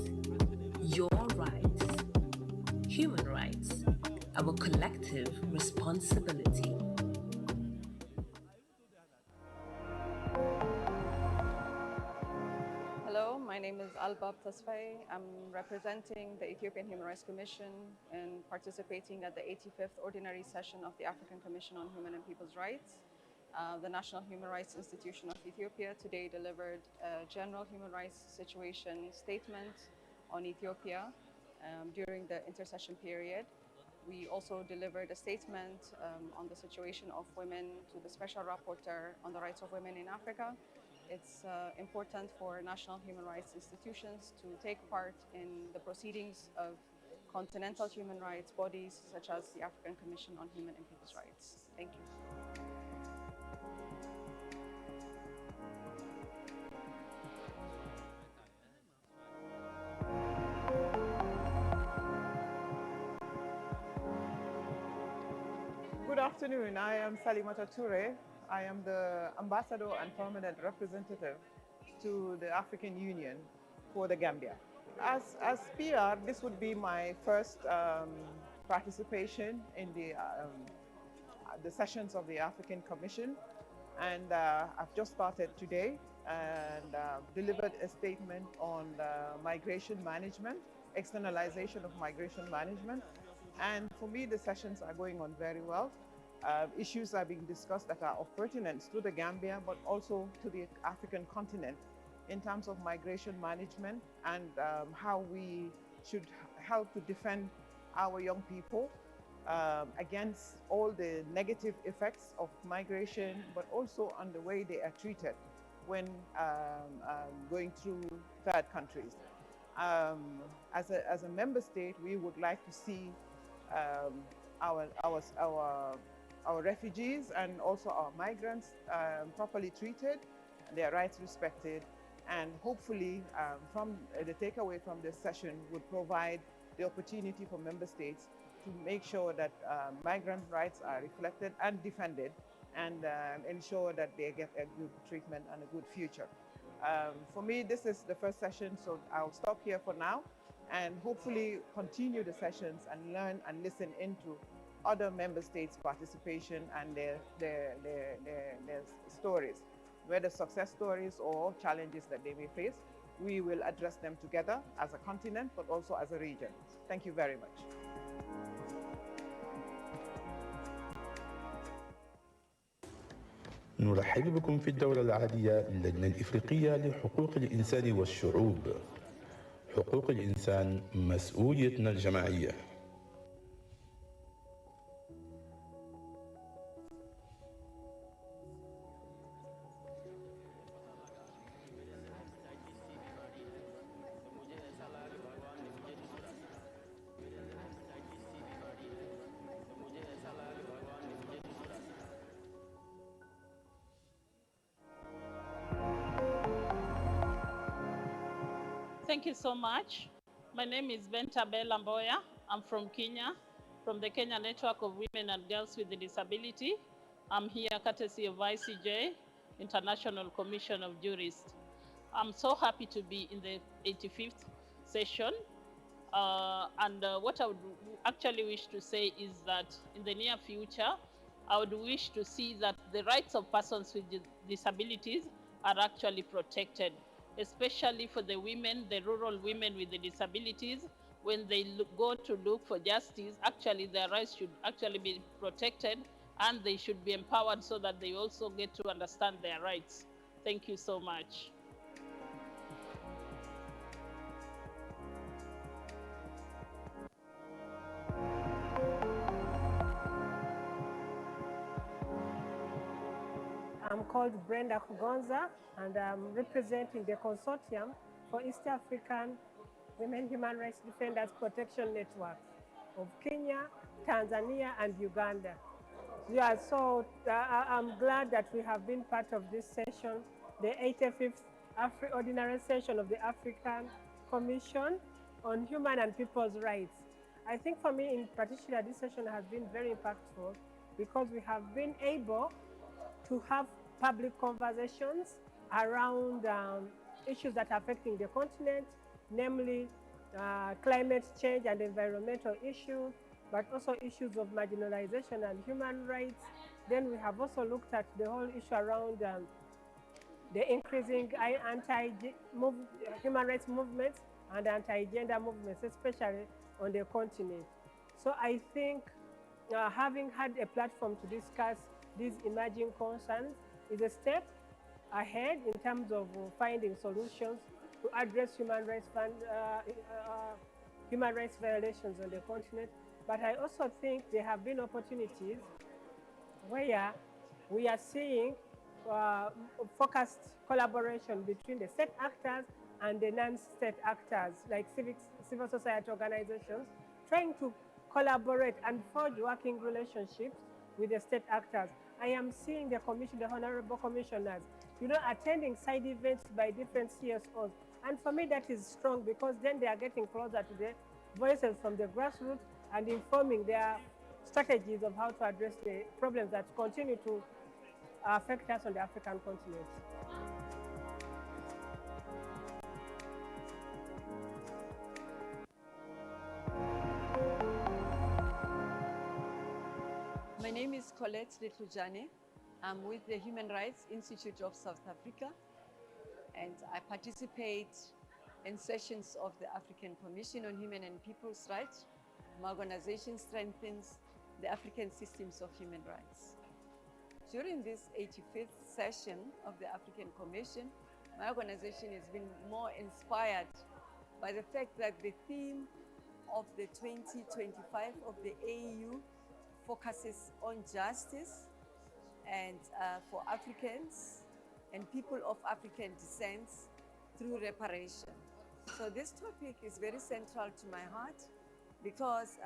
your rights, human rights, our collective responsibility. Hello, my name is Albab Tasfay. I'm representing the Ethiopian Human Rights Commission and participating at the 85th Ordinary Session of the African Commission on Human and People's Rights. The National Human Rights Institution of Ethiopia today delivered a general human rights situation statement on Ethiopia during the intercession period. We also delivered a statement on the situation of women to the Special Rapporteur on the Rights of Women in Africa. It's important for national human rights institutions to take part in the proceedings of continental human rights bodies such as the African Commission on Human and People's Rights. Thank you. Good afternoon. I am Salimata Toure. I am the ambassador and permanent representative to the African Union for the Gambia. As PR, this would be my first participation in the sessions of the African Commission, and I've just started today and delivered a statement on migration management, externalization of migration management. And for me, the sessions are going on very well. Issues are being discussed that are of pertinence to the Gambia, but also to the African continent in terms of migration management and how we should help to defend our young people against all the negative effects of migration, but also on the way they are treated when going through third countries. As a member state, we would like to see our our refugees and also our migrants properly treated, their rights respected, and hopefully from the takeaway from this session would provide the opportunity for member states to make sure that migrant rights are reflected and defended, and ensure that they get a good treatment and a good future. For me, this is the first session, so I'll stop here for now and hopefully continue the sessions and learn and listen into other member states' participation and their stories, whether success stories or challenges that they may face. We will address them together as a continent, but also as a region. Thank you very much. نرحب بكم في الدورة العادية للجنة الإفريقية لحقوق الإنسان والشعوب. حقوق الإنسان مسؤوليتنا الجماعية. Thank you so much. My name is Bentabel Amboya. I'm from Kenya, from the Kenya Network of Women and Girls with Disability. I'm here courtesy of ICJ, International Commission of Jurists. I'm so happy to be in the 85th session. What I would actually wish to say is that in the near future, I would wish to see that the rights of persons with disabilities are actually protected, especially for the women, the rural women with the disabilities. When they go to look for justice, actually their rights should actually be protected, and they should be empowered so that they also get to understand their rights. Thank you so much. I'm called Brenda Kugonza, and I'm representing the Consortium for East African Women Human Rights Defenders Protection Network of Kenya, Tanzania, and Uganda. Yeah, so I'm glad that we have been part of this session, the 85th Ordinary Session of the African Commission on Human and People's Rights. I think for me in particular, this session has been very impactful because we have been able to have public conversations around issues that are affecting the continent, namely climate change and environmental issues, but also issues of marginalization and human rights. Then we have also looked at the whole issue around the increasing anti-human rights movements and anti-gender movements, especially on the continent. So I think having had a platform to discuss these emerging concerns is a step ahead in terms of finding solutions to address human rights violations on the continent. But I also think there have been opportunities where we are seeing focused collaboration between the state actors and the non-state actors, like civil society organizations, trying to collaborate and forge working relationships with the state actors. I am seeing the commission, the honorable commissioners, attending side events by different CSOs. And for me, that is strong because then they are getting closer to the voices from the grassroots and informing their strategies of how to address the problems that continue to affect us on the African continent. My name is Colette Letlujane. I'm with the Human Rights Institute of South Africa, and I participate in sessions of the African Commission on Human and People's Rights. My organization strengthens the African systems of human rights. During this 85th session of the African Commission, my organization has been more inspired by the fact that the theme of the 2025 of the AU focuses on justice and for Africans and people of African descent through reparation. So this topic is very central to my heart because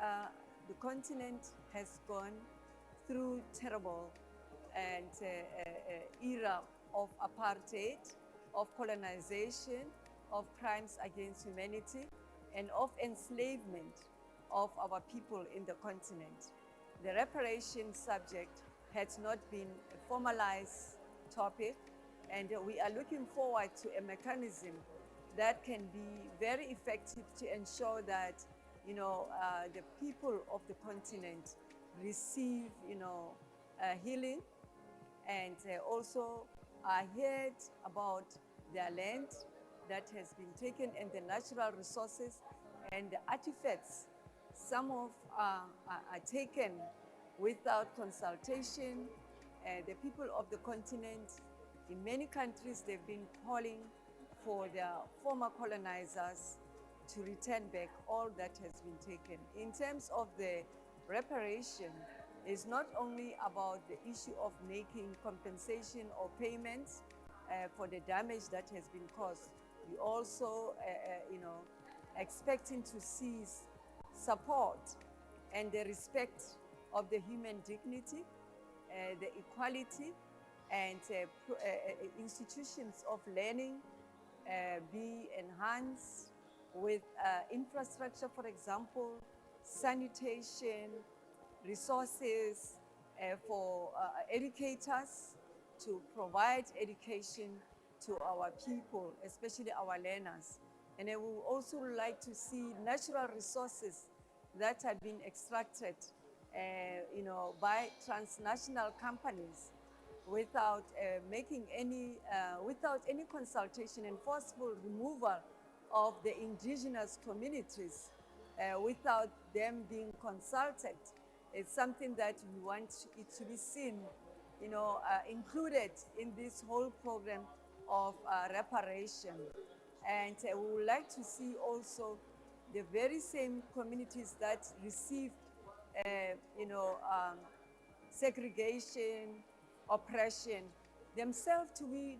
the continent has gone through terrible and era of apartheid, of colonization, of crimes against humanity, and of enslavement of our people in the continent. The reparation subject has not been a formalized topic, and we are looking forward to a mechanism that can be very effective to ensure that, the people of the continent receive, healing, and also are heard about their land that has been taken and the natural resources and the artifacts. Some of are taken without consultation. The people of the continent, in many countries, they've been calling for their former colonizers to return back all that has been taken. In terms of the reparation, it's not only about the issue of making compensation or payments for the damage that has been caused. We also, expecting to see support and the respect of the human dignity, the equality, and institutions of learning be enhanced with infrastructure, for example, sanitation, resources for educators to provide education to our people, especially our learners. And I would also like to see natural resources that have been extracted by transnational companies without making without any consultation and forceful removal of the indigenous communities without them being consulted. It's something that we want it to be seen, included in this whole program of reparation. And we would like to see also the very same communities that received, segregation, oppression, themselves to be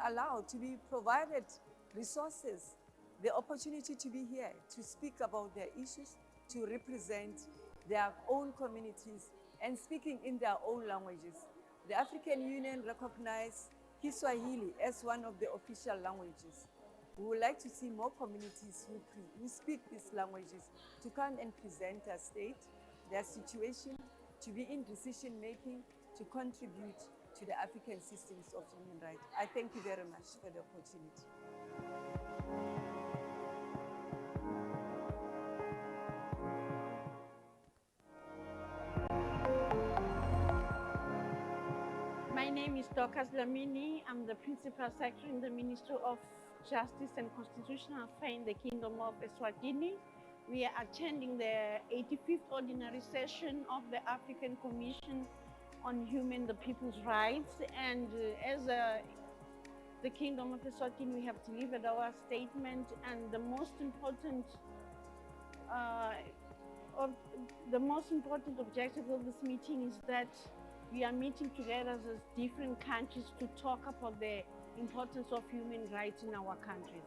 allowed, to be provided resources, the opportunity to be here, to speak about their issues, to represent their own communities, and speaking in their own languages. The African Union recognized Kiswahili as one of the official languages. We would like to see more communities who speak these languages to come and present their state, their situation, to be in decision making, to contribute to the African systems of human rights. I thank you very much for the opportunity. My name is Dorcas Lamini. I'm the Principal Secretary in the Ministry of Justice and Constitutional Affairs in the Kingdom of Eswatini. We are attending the 85th Ordinary Session of the African Commission on Human and People's Rights. And as the Kingdom of Eswatini, we have delivered our statement, and the most important objective of this meeting is that we are meeting together as different countries to talk about the importance of human rights in our countries.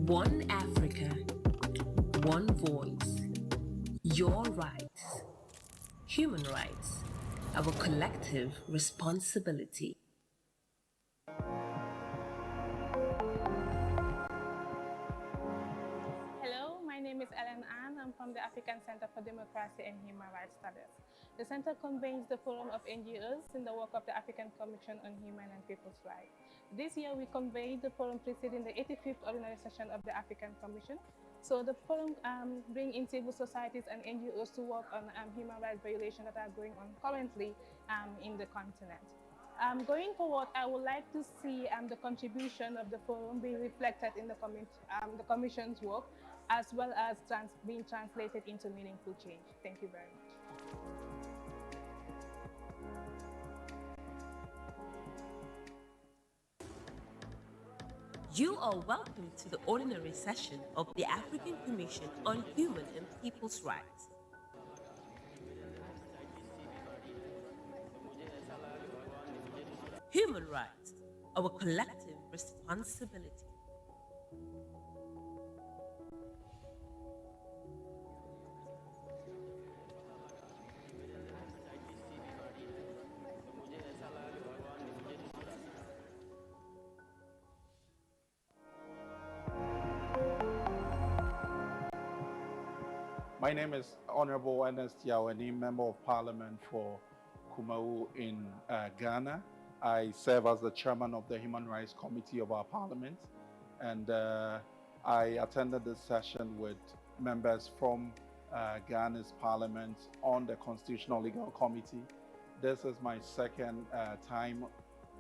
One Africa, one voice, your rights, human rights, our collective responsibility. Hello, my name is Ellen Ann. I'm from the African Center for Democracy and Human Rights Studies. The center convenes the forum of NGOs in the work of the African Commission on Human and People's Rights. This year, we convened the forum preceding the 85th Ordinary Session of the African Commission. So the forum brings in civil societies and NGOs to work on human rights violations that are going on currently in the continent. Going forward, I would like to see the contribution of the forum being reflected in the Commission's work, as well as being translated into meaningful change. Thank you very much. You are welcome to the ordinary session of the African Commission on Human and People's Rights. Human rights, our collective responsibility. My name is Honorable Ernest Yawani, Member of Parliament for Kumau in Ghana. I serve as the chairman of the Human Rights Committee of our parliament, and I attended this session with members from Ghana's parliament on the Constitutional Legal Committee. This is my second time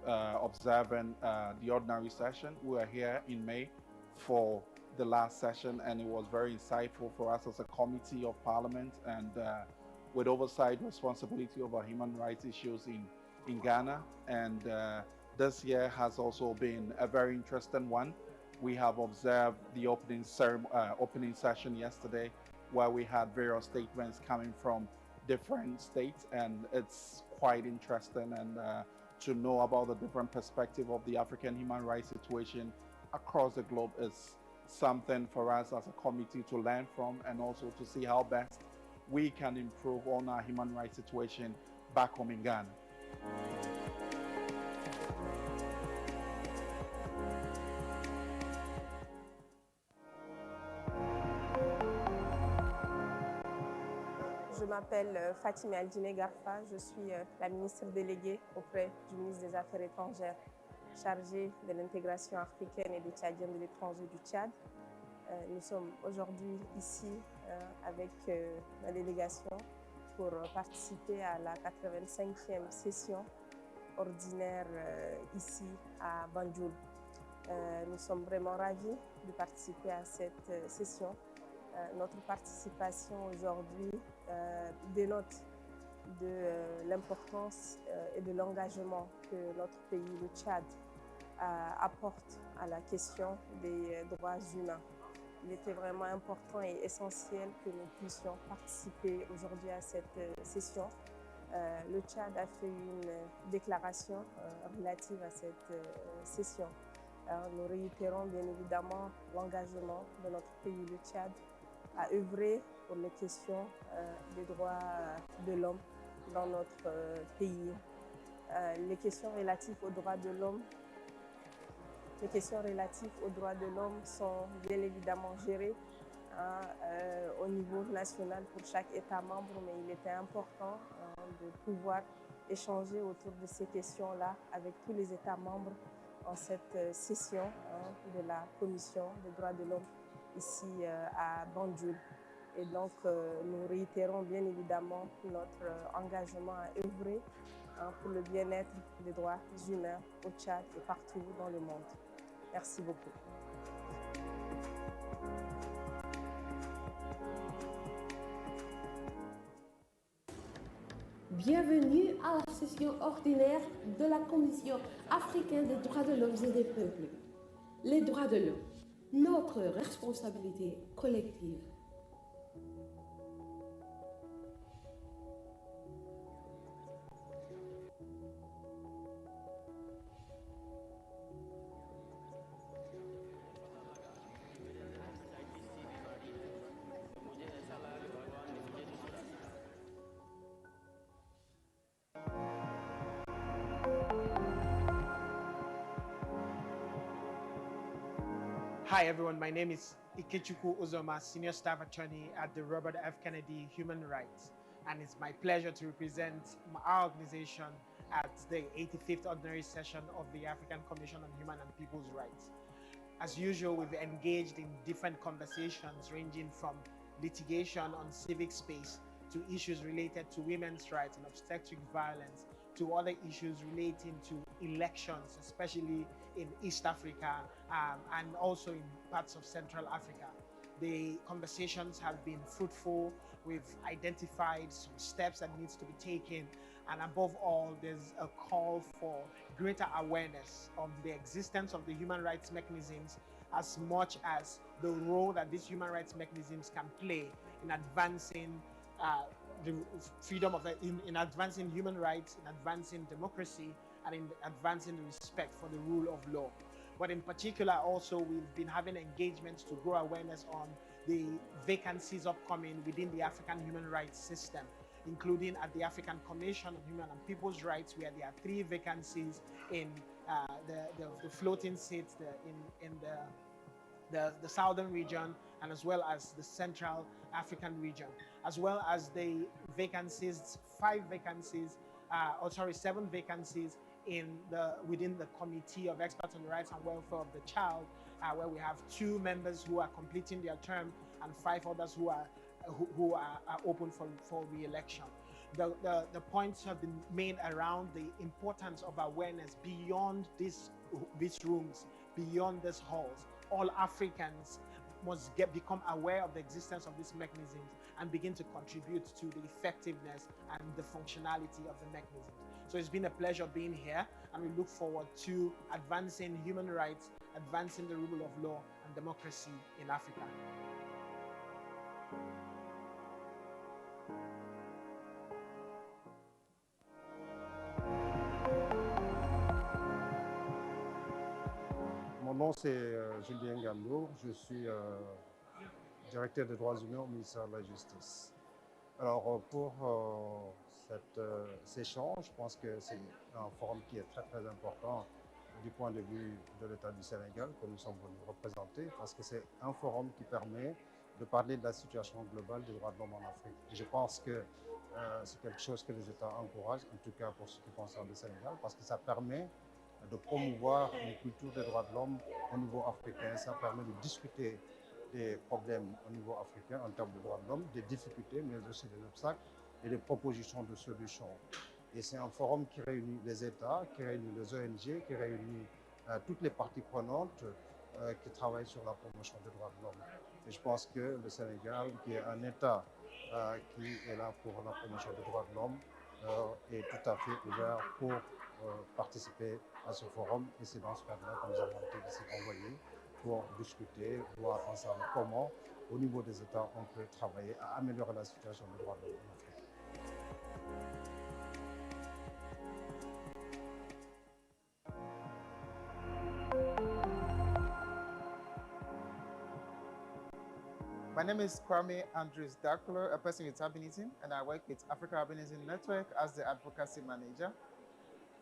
observing the ordinary session. We were here in May for the last session, and it was very insightful for us as a committee of parliament, and with oversight responsibility over human rights issues in Ghana. And this year has also been a very interesting one. We have observed the opening session yesterday, where we had various statements coming from different states, and it's quite interesting, and to know about the different perspective of the African human rights situation across the globe is something for us as a committee to learn from, and also to see how best we can improve on our human rights situation back home in Ghana. Je m'appelle Fatima Aldine Garfa, je suis la ministre déléguée auprès du ministre des Affaires étrangères chargée de l'intégration africaine et des Tchadiens de l'étranger du Tchad. Nous sommes aujourd'hui ici avec la délégation pour participer à la 85e session ordinaire ici à Banjul. Nous sommes vraiment ravis de participer à cette session. Notre participation aujourd'hui dénote de l'importance et de l'engagement que notre pays, le Tchad, apporte à la question des droits humains. Il était vraiment important et essentiel que nous puissions participer aujourd'hui à cette session. Le Tchad a fait une déclaration relative à cette session. Nous réitérons bien évidemment l'engagement de notre pays, le Tchad, à œuvrer pour les questions des droits de l'homme dans notre pays. Les questions relatives aux droits de l'homme sont bien évidemment gérées au niveau national pour chaque État membre, mais il était important de pouvoir échanger autour de ces questions-là avec tous les États membres en cette session de la Commission des droits de l'homme ici à Banjul. Et donc, nous réitérons bien évidemment notre engagement à œuvrer pour le bien-être des droits humains au Tchad et partout dans le monde. Merci beaucoup. Bienvenue à la session ordinaire de la Commission africaine des droits de l'homme et des peuples. Les droits de l'homme, notre responsabilité collective. Hi everyone, my name is Ikechukwu Uzoma, Senior Staff Attorney at the Robert F. Kennedy Human Rights, and it's my pleasure to represent our organization at the 85th Ordinary Session of the African Commission on Human and People's Rights. As usual, we've engaged in different conversations ranging from litigation on civic space to issues related to women's rights and obstetric violence, to other issues relating to elections, especially in East Africa and also in parts of Central Africa. The conversations have been fruitful. We've identified some steps that needs to be taken. And above all, there's a call for greater awareness of the existence of the human rights mechanisms, as much as the role that these human rights mechanisms can play in advancing the freedom of in advancing human rights, in advancing democracy, and in advancing the respect for the rule of law. But in particular, also, we've been having engagements to grow awareness on the vacancies upcoming within the African human rights system, including at the African Commission on Human and People's Rights, where there are 3 vacancies in the floating seats in the southern region, and as well as the Central African region, as well as the vacancies, 7 vacancies within the Committee of Experts on the Rights and Welfare of the Child, where we have 2 members who are completing their term and 5 others who are open for re-election. The points have been made around the importance of awareness beyond these rooms, beyond these halls. All Africans must become aware of the existence of these mechanisms and begin to contribute to the effectiveness and the functionality of the mechanisms. So it's been a pleasure being here, and we look forward to advancing human rights, advancing the rule of law and democracy in Africa. Mon nom c'est Julien Gambour, je suis directeur des droits humains au ministère de la Justice. Alors pour cet échange, je pense que c'est un forum qui est très très important du point de vue de l'État du Sénégal que nous sommes venus représenter, parce que c'est un forum qui permet de parler de la situation globale des droits de l'homme en Afrique. Et je pense que c'est quelque chose que les États encouragent, en tout cas pour ce qui concerne le Sénégal, parce que ça permet de promouvoir une culture des droits de l'homme au niveau africain. Ça permet de discuter des problèmes au niveau africain en termes de droits de l'homme, des difficultés, mais aussi des obstacles et des propositions de solutions. Et c'est un forum qui réunit les États, qui réunit les ONG, qui réunit toutes les parties prenantes qui travaillent sur la promotion des droits de l'homme. Et je pense que le Sénégal, qui est un État qui est là pour la promotion des droits de l'homme, est tout à fait ouvert pour participer à ce forum. Et c'est dans ce cadre-là que nous avons été ici envoyés pour discuter, voir ensemble comment, au niveau des États, on peut travailler à améliorer la situation des droits de l'homme en Afrique. My name is Kwame Andrews Dakler, a person with albinism, and I work with Africa Albinism Network as the advocacy manager.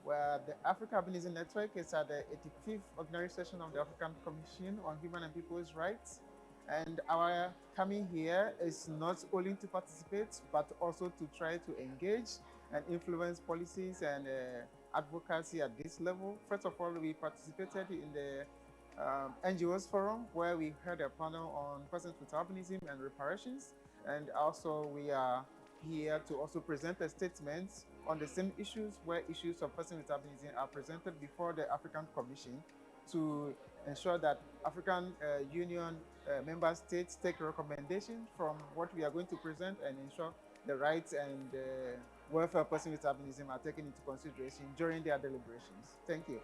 Where the Africa Albinism Network is at the 85th Ordinary Session of the African Commission on Human and People's Rights. And our coming here is not only to participate, but also to try to engage and influence policies and advocacy at this level. First of all, we participated in the NGOs Forum, where we had a panel on persons with albinism and reparations. And also we are here to also present a statement on the same issues, where issues of persons with albinism are presented before the African Commission to ensure that African Union member states take recommendations from what we are going to present and ensure the rights and welfare of persons with albinism are taken into consideration during their deliberations. Thank you.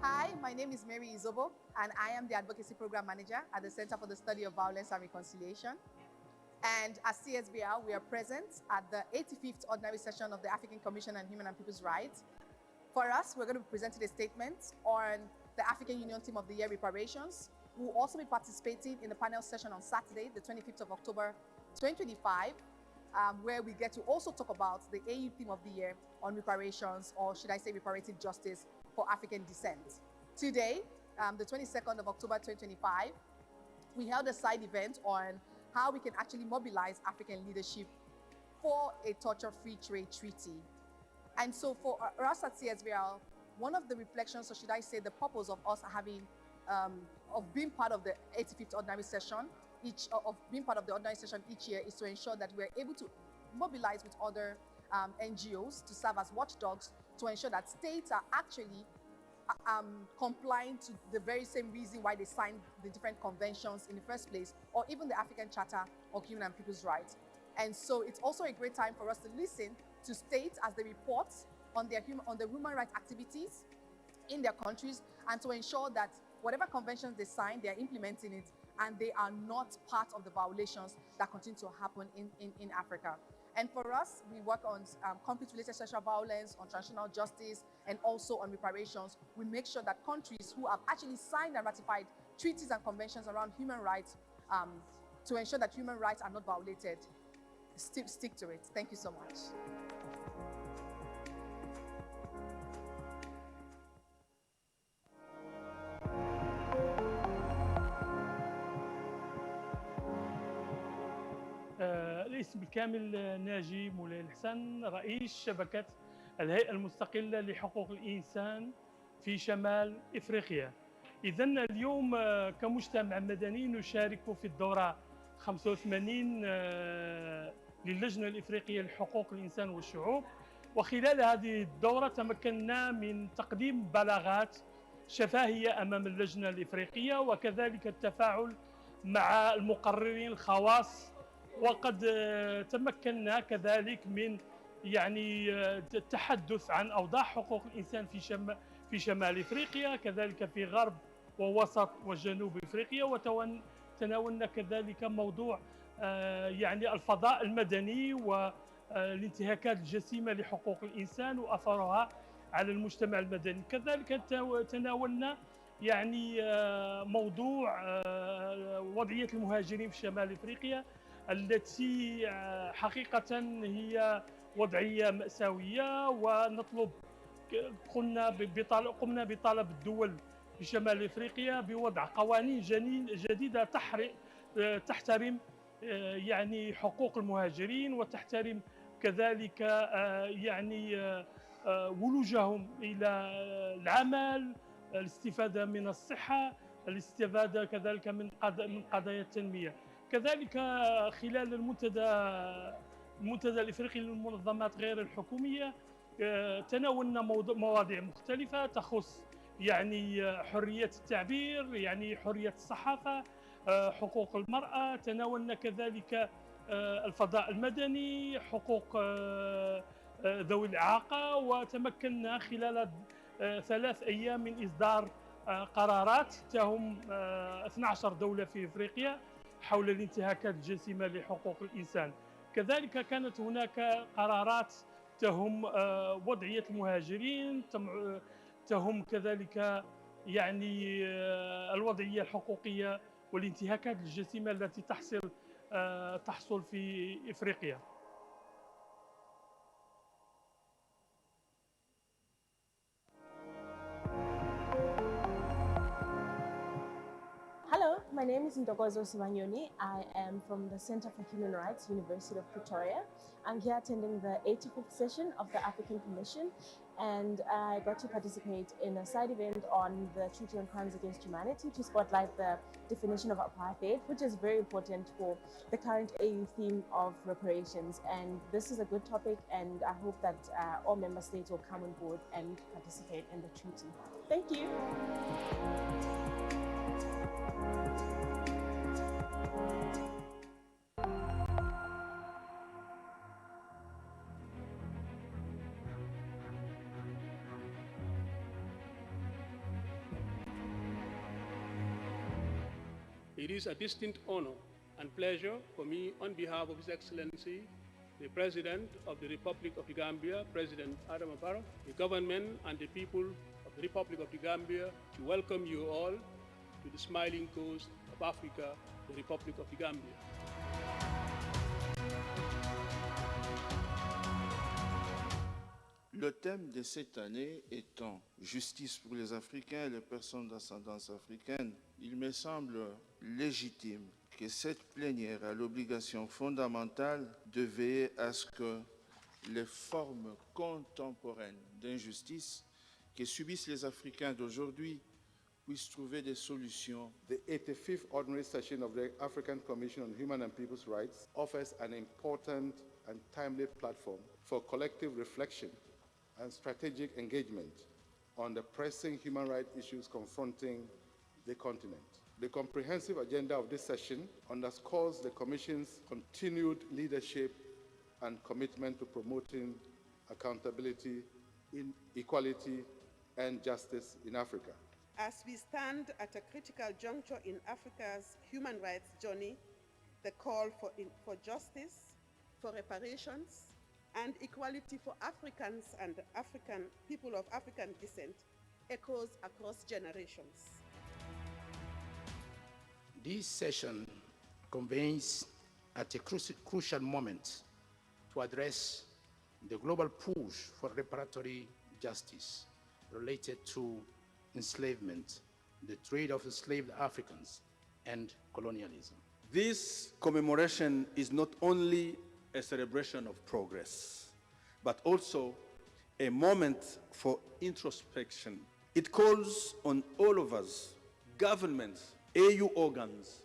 Hi, my name is Mary Izobo, and I am the Advocacy Program Manager at the Center for the Study of Violence and Reconciliation. And as CSVR, we are present at the 85th Ordinary Session of the African Commission on Human and People's Rights. For us, we're going to be presenting a statement on the African Union Team of the Year reparations. We'll also be participating in the panel session on Saturday, the 25th of October, 2025, where we get to also talk about the AU Team of the Year on reparations, or should I say reparative justice for African descent. Today, the 22nd of October 2025, we held a side event on how we can actually mobilize African leadership for a torture-free trade treaty. And so for us at CSVL, one of the reflections, or should I say the purpose of us having of being part of the 85th ordinary session, each year is to ensure that we're able to mobilize with other NGOs to serve as watchdogs to ensure that states are actually complying to the very same reason why they signed the different conventions in the first place, or even the African Charter of Human and People's Rights. And so it's also a great time for us to listen to states as they report on the human rights activities in their countries, and to ensure that whatever conventions they sign, they're implementing it, and they are not part of the violations that continue to happen in Africa. And for us, we work on conflict-related sexual violence, on transitional justice, and also on reparations. We make sure that countries who have actually signed and ratified treaties and conventions around human rights, to ensure that human rights are not violated, stick to it. Thank you so much. الاسم الكامل ناجي مولاي الحسن، رئيس شبكة الهيئة المستقلة لحقوق الإنسان في شمال إفريقيا. إذن اليوم كمجتمع مدني نشارك في الدورة 85 للجنة الإفريقية لحقوق الإنسان والشعوب، وخلال هذه الدورة تمكنا من تقديم بلاغات شفاهية أمام اللجنة الإفريقية، وكذلك التفاعل مع المقررين الخواص، وقد تمكنا كذلك من التحدث عن أوضاع حقوق الإنسان في شمال إفريقيا، كذلك في غرب ووسط وجنوب إفريقيا، وتناولنا كذلك موضوع الفضاء المدني والانتهاكات الجسيمة لحقوق الإنسان وأثرها على المجتمع المدني. كذلك تناولنا موضوع وضعية المهاجرين في شمال إفريقيا، التي حقيقة هي وضعية مأساوية، ونطلب قمنا بطلب الدول في شمال إفريقيا بوضع قوانين جديدة تحترم حقوق المهاجرين، وتحترم كذلك ولوجهم إلى العمل، الاستفادة من الصحة، الاستفادة كذلك من قضايا التنمية. كذلك خلال المنتدى الإفريقي للمنظمات غير الحكومية تناولنا مواضيع مختلفة تخص حرية التعبير، حرية الصحافة، حقوق المرأة. تناولنا كذلك الفضاء المدني، حقوق ذوي الإعاقة، وتمكنا خلال 3 أيام من إصدار قرارات تهم 12 دولة في إفريقيا حول الانتهاكات الجسيمة لحقوق الإنسان. كذلك كانت هناك قرارات تهم وضعية المهاجرين، تهم كذلك الوضعية الحقوقية والانتهاكات الجسيمة التي تحصل في إفريقيا. Hello, my name is Ndogozo Simanyoni. I am from the Center for Human Rights, University of Pretoria. I'm here attending the 85th session of the African Commission, and I got to participate in a side event on the Treaty on Crimes Against Humanity to spotlight the definition of apartheid, which is very important for the current AU theme of reparations. And this is a good topic, and I hope that all member states will come on board and participate in the treaty. Thank you. It is a distinct honor and pleasure for me, on behalf of His Excellency, the President of the Republic of the Gambia, President Adama Barrow, the government and the people of the Republic of the Gambia, to welcome you all to the smiling coast of Africa, the Republic of the Gambia. Le thème de cette année étant « Justice pour les Africains et les personnes d'ascendance africaine », il me semble légitime que cette plénière a l'obligation fondamentale de veiller à ce que les formes contemporaines d'injustice que subissent les Africains d'aujourd'hui puisse trouver des solutions. The 85th Ordinary Session of the African Commission on Human and People's Rights offers an important and timely platform for collective reflection and strategic engagement on the pressing human rights issues confronting the continent. The comprehensive agenda of this session underscores the Commission's continued leadership and commitment to promoting accountability, equality, and justice in Africa. As we stand at a critical juncture in Africa's human rights journey, the call for justice, for reparations, and equality for Africans and people of African descent echoes across generations. This session convenes at a crucial moment to address the global push for reparatory justice related to enslavement, the trade of enslaved Africans, and colonialism. This commemoration is not only a celebration of progress, but also a moment for introspection. It calls on all of us, governments, AU organs,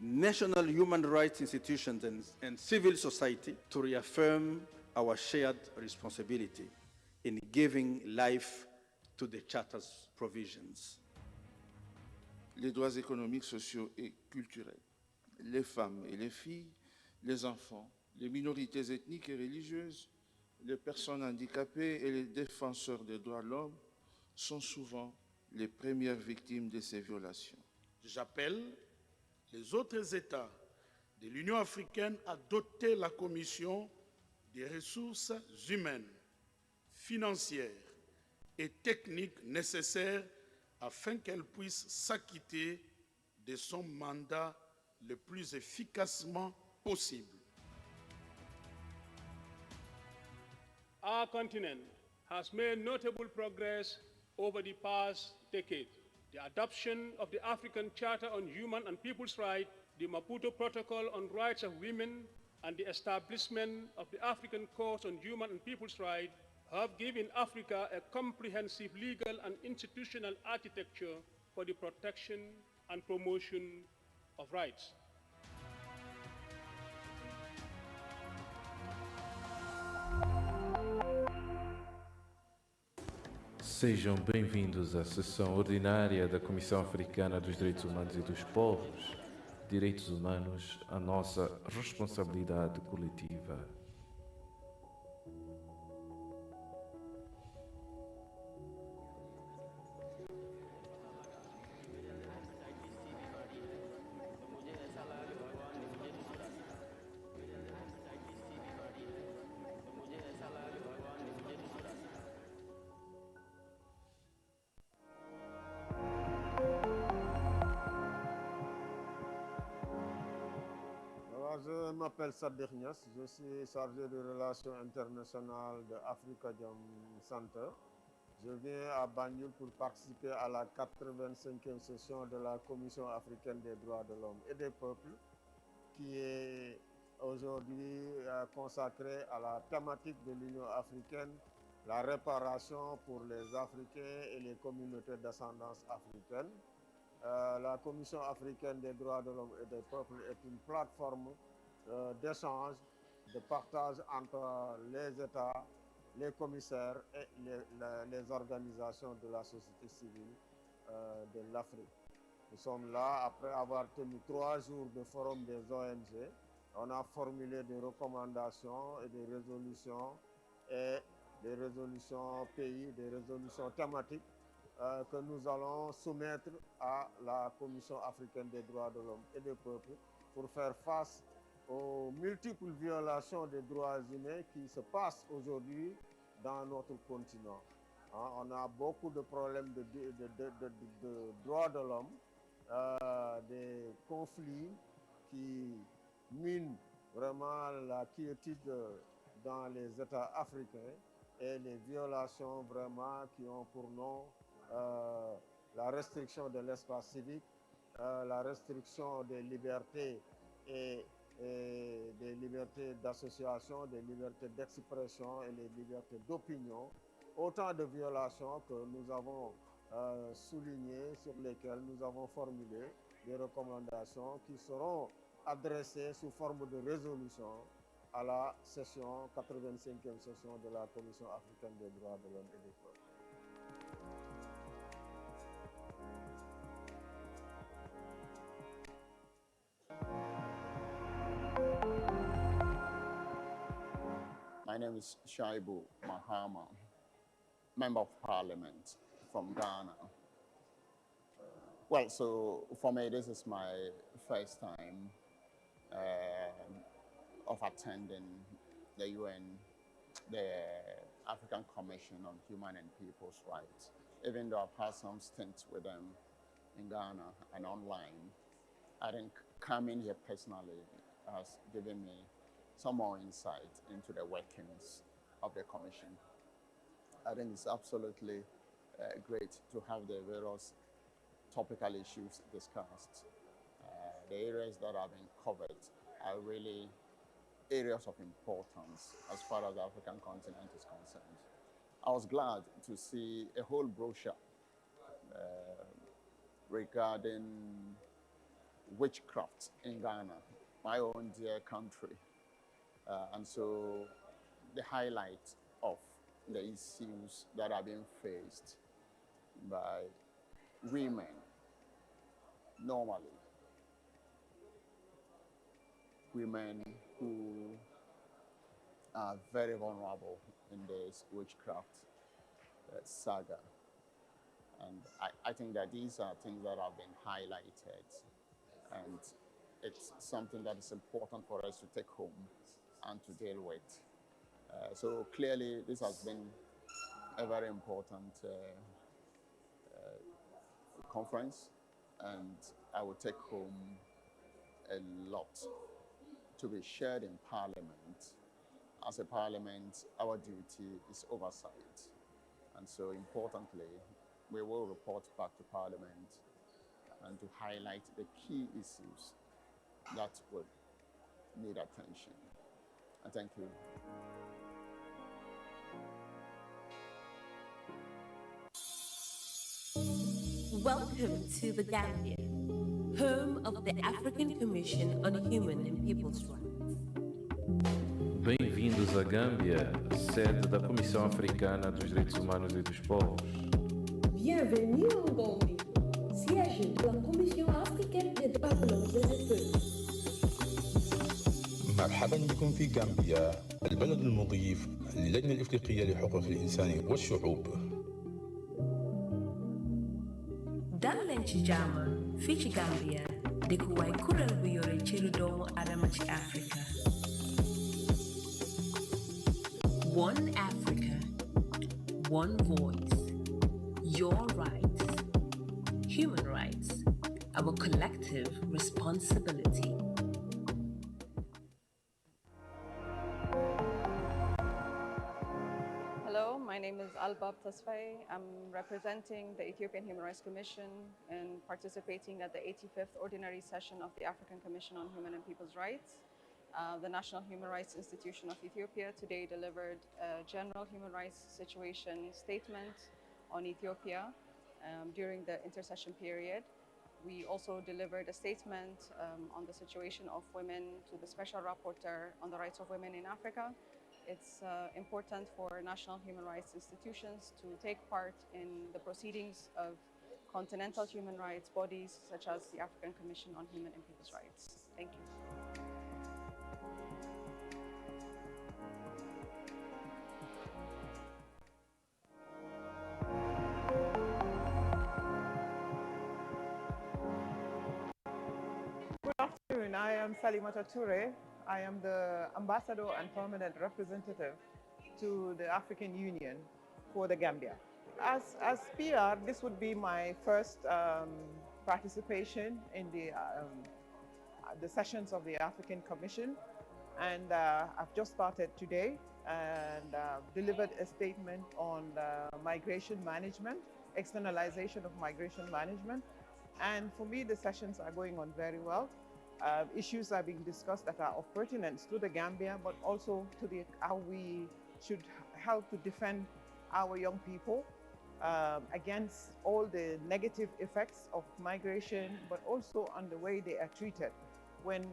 national human rights institutions, and civil society to reaffirm our shared responsibility in giving life to the Charter's provisions. Les droits économiques, sociaux et culturels, les femmes et les filles, les enfants, les minorités ethniques et religieuses, les personnes handicapées et les défenseurs des droits de l'homme sont souvent les premières victimes de ces violations. J'appelle les autres États de l'Union africaine à doter la Commission des ressources humaines, financières et techniques nécessaires afin qu'elle puisse s'acquitter de son mandat le plus efficacement possible. Our continent has made notable progress over the past decade. The adoption of the African Charter on Human and People's Rights, the Maputo Protocol on Rights of Women, and the establishment of the African Court on Human and People's Rights have given Africa a comprehensive legal and institutional architecture for the protection and promotion of rights. Sejam bem-vindos à sessão ordinária da Comissão Africana dos Direitos Humanos e dos Povos. Direitos humanos, a nossa responsabilidade coletiva. Je m'appelle Sadir Niass, je suis chargé de relations internationales de Afrikajom Center. Je viens à Banjul pour participer à la 85e session de la Commission africaine des droits de l'homme et des peuples, qui est aujourd'hui consacrée à la thématique de l'Union africaine, la réparation pour les Africains et les communautés d'ascendance africaine. La Commission africaine des droits de l'homme et des peuples est une plateforme d'échange, de partage entre les États, les commissaires et les organisations de la société civile de l'Afrique. Nous sommes là après avoir tenu 3 jours de forum des ONG. On a formulé des recommandations et des résolutions pays, des résolutions thématiques que nous allons soumettre à la Commission africaine des droits de l'homme et des peuples pour faire face aux multiples violations des droits humains qui se passent aujourd'hui dans notre continent. On a beaucoup de problèmes de droits de l'homme, des conflits qui minent vraiment la quiétude dans les États africains et les violations vraiment qui ont pour nom la restriction de l'espace civique, la restriction des libertés et des libertés d'association, des libertés d'expression et les libertés d'opinion. Autant de violations que nous avons soulignés sur lesquels nous avons formulé des recommandations qui seront adressées sous forme de résolution à la session 85e session de la Commission africaine des droits de l'homme et des peuples. My name is Shaibu Mahama, Member of Parliament from Ghana. Well, so for me, this is my first time of attending the UN, the African Commission on Human and People's Rights. Even though I've had some stints with them in Ghana and online, I think coming here personally has given me some more insight into the workings of the Commission. I think it's absolutely great to have the various topical issues discussed. The areas that have been covered are really areas of importance as far as the African continent is concerned. I was glad to see a whole brochure regarding witchcraft in Ghana, my own dear country. And so the highlight of the issues that are being faced by women normally, women who are very vulnerable in this witchcraft saga. And I think that these are things that have been highlighted, and it's something that is important for us to take home and to deal with. So clearly this has been a very important conference, and I will take home a lot to be shared in Parliament. As a Parliament, our duty is oversight. And so importantly, we will report back to Parliament and to highlight the key issues that would need attention. And thank you. Welcome to the Gambia, home of the African Commission on Human and People's Rights. Bem-vindos à Gâmbia, sede da Comissão Africana dos Direitos Humanos e dos Povos. Bienvenue en Gambie, siège de la Commission africaine des droits de l'homme et des peuples. مرحبا بكم في غامبيا، البلد المضيف للجنة الإفريقية لحقوق الإنسان والشعوب. dal leen ci jàmm fii ci Gambia dëkkuwaay kuréel bu yore cëru doomu aadama ci Afrika. One Africa, one voice, your rights, human rights, our collective responsibility. Hello, my name is Albab Tasfay. I'm representing the Ethiopian Human Rights Commission and participating at the 85th Ordinary Session of the African Commission on Human and People's Rights. The National Human Rights Institution of Ethiopia today delivered a general human rights situation statement on Ethiopia during the intersession period. We also delivered a statement on the situation of women to the Special Rapporteur on the Rights of Women in Africa. It's important for national human rights institutions to take part in the proceedings of continental human rights bodies such as the African Commission on Human and People's Rights. Thank you. Good afternoon. I am Salimata Toure. I am the ambassador and permanent representative to the African Union for the Gambia. As PR, this would be my first participation in the sessions of the African Commission, and I've just started today and delivered a statement on migration management, externalization of migration management. And for me, the sessions are going on very well. Issues are being discussed that are of pertinence to the Gambia, but also to how we should help to defend our young people against all the negative effects of migration, but also on the way they are treated when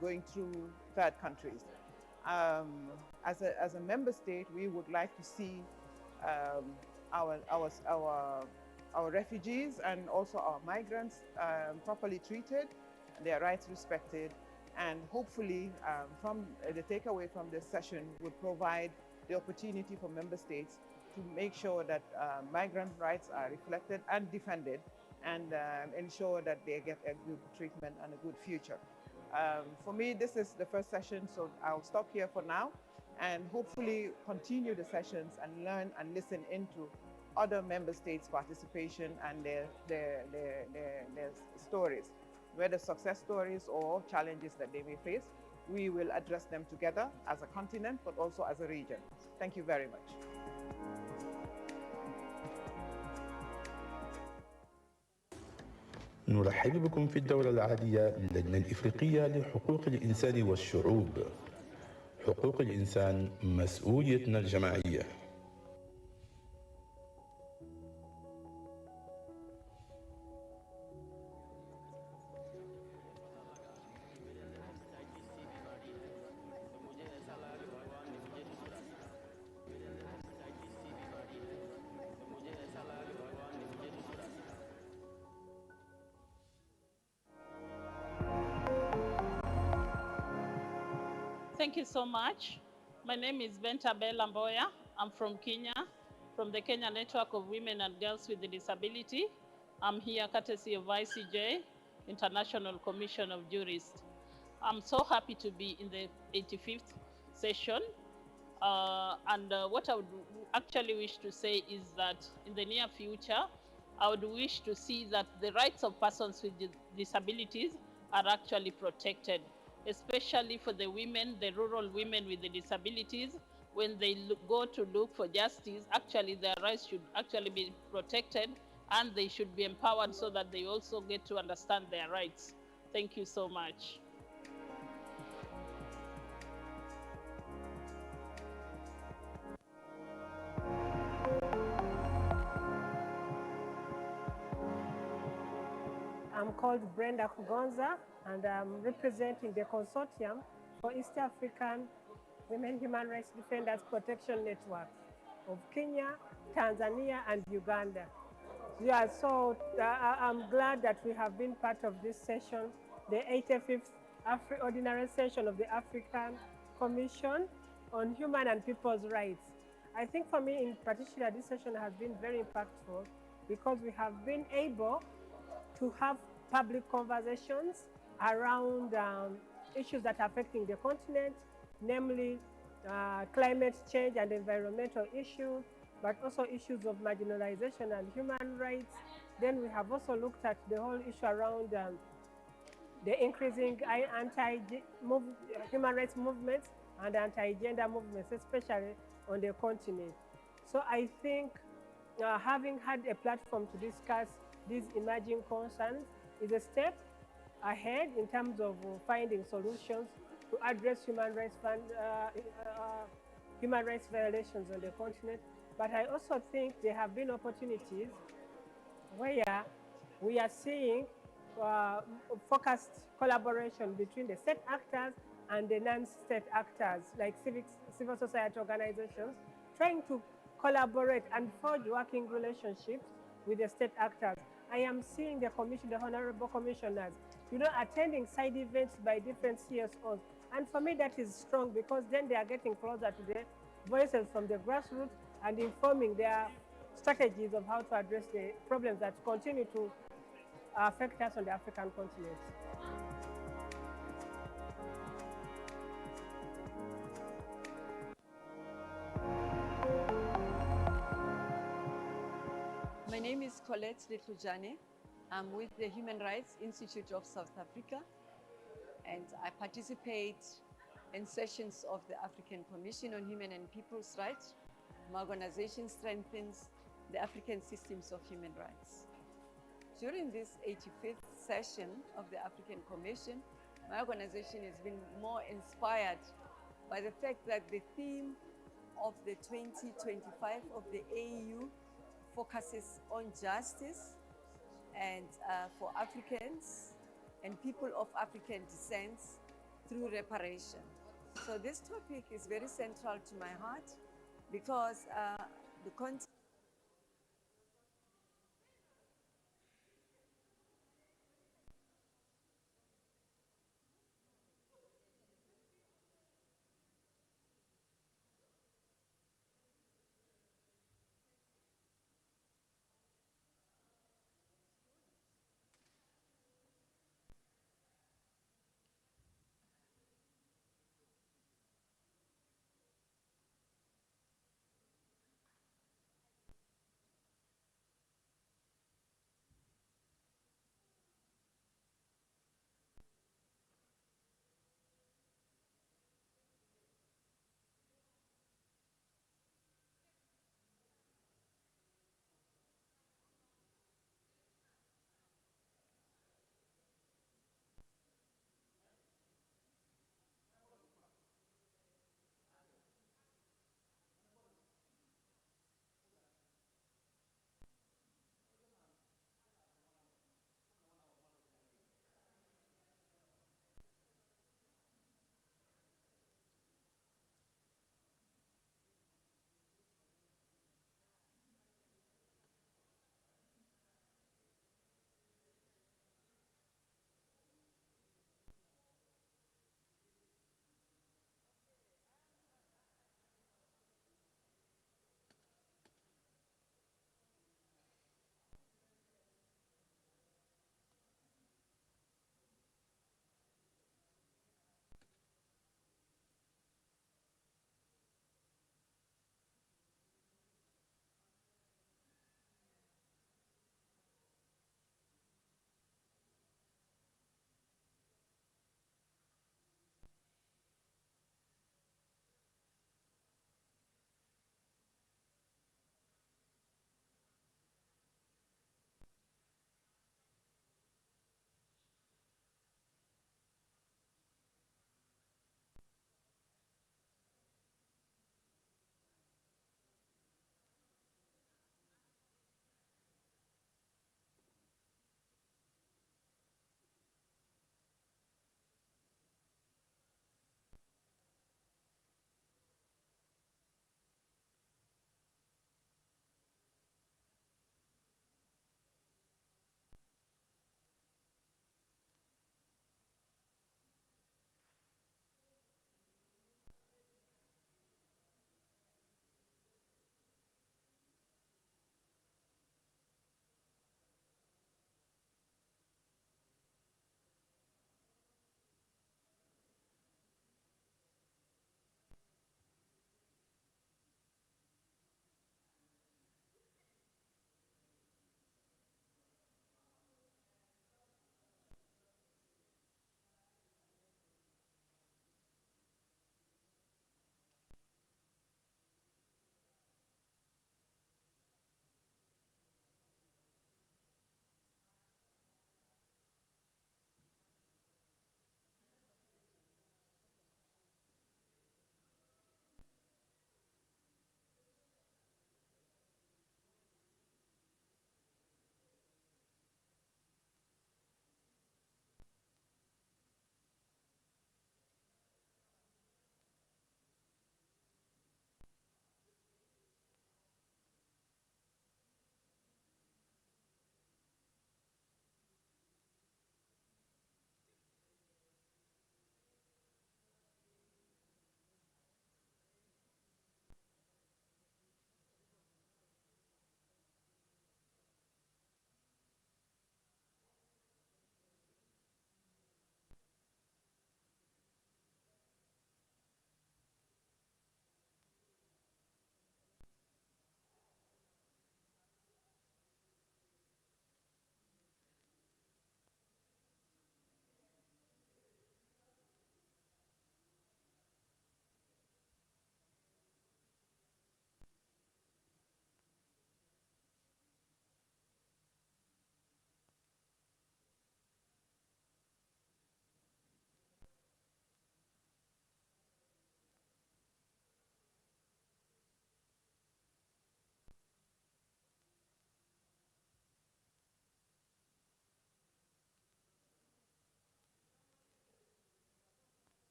going through third countries. As a member state, we would like to see our refugees and also our migrants properly treated, their rights respected, and hopefully from the takeaway from this session would provide the opportunity for member states to make sure that migrant rights are reflected and defended, and ensure that they get a good treatment and a good future. For me, this is the first session, so I'll stop here for now and hopefully continue the sessions and learn and listen into other member states' participation and their stories, whether success stories or challenges that they may face. We will address them together as a continent, but also as a region. Thank you very much. نرحب بكم في الدورة العادية للجنة الإفريقية لحقوق الإنسان والشعوب. حقوق الإنسان مسؤوليتنا الجماعية. Thank you so much. My name is Bentabel Lamboya. I'm from Kenya, from the Kenya Network of Women and Girls with Disability. I'm here courtesy of ICJ, International Commission of Jurists. I'm so happy to be in the 85th session. What I would actually wish to say is that in the near future, I would wish to see that the rights of persons with disabilities are actually protected, especially for the women, the rural women with the disabilities. When they go to look for justice, actually their rights should actually be protected, and they should be empowered so that they also get to understand their rights. Thank you so much. I'm called Brenda Kugonza, and I'm representing the Consortium for East African Women Human Rights Defenders Protection Network of Kenya, Tanzania, and Uganda. Yeah, so I'm glad that we have been part of this session, the 85th Ordinary Session of the African Commission on Human and People's Rights. I think for me in particular, this session has been very impactful because we have been able to have public conversations around issues that are affecting the continent, namely climate change and environmental issues, but also issues of marginalization and human rights. Then we have also looked at the whole issue around the increasing human rights movements and anti-gender movements, especially on the continent. So I think having had a platform to discuss these emerging concerns is a step ahead in terms of finding solutions to address human rights violations on the continent. But I also think there have been opportunities where we are seeing focused collaboration between the state actors and the non-state actors, like civil society organizations, trying to collaborate and forge working relationships with the state actors. I am seeing the commission, the honorable commissioners, attending side events by different CSOs. And for me, that is strong because then they are getting closer to the voices from the grassroots and informing their strategies of how to address the problems that continue to affect us on the African continent. My name is Colette Letlujane. I'm with the Human Rights Institute of South Africa, and I participate in sessions of the African Commission on Human and People's Rights. My organization strengthens the African systems of human rights. During this 85th session of the African Commission, my organization has been more inspired by the fact that the theme of the 2025 of the AU focuses on justice and for Africans and people of African descent through reparation. So this topic is very central to my heart because the content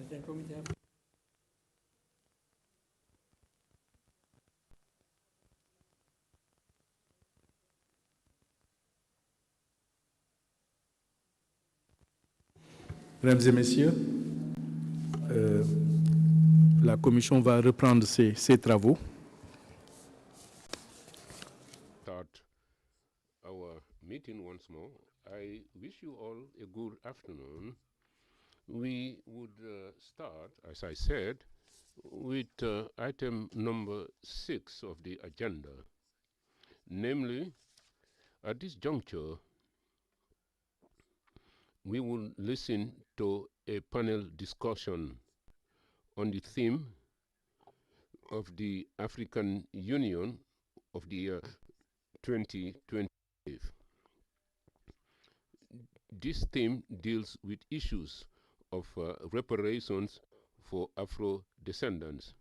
Certain committee have Mesdames et Messieurs, la Commission va reprendre ses travaux. Start our meeting once more. I wish you all a good afternoon. We would start, as I said, with item number 6 of the agenda. Namely, at this juncture, we will listen to a panel discussion on the theme of the African Union of the year 2025. This theme deals with issues of reparations for Afro-descendants,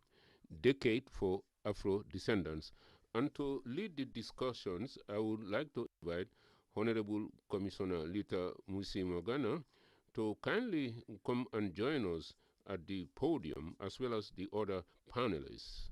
decade for Afro-descendants. And to lead the discussions, I would like to invite Honorable Commissioner Lita Musi-Morgana to kindly come and join us at the podium, as well as the other panelists.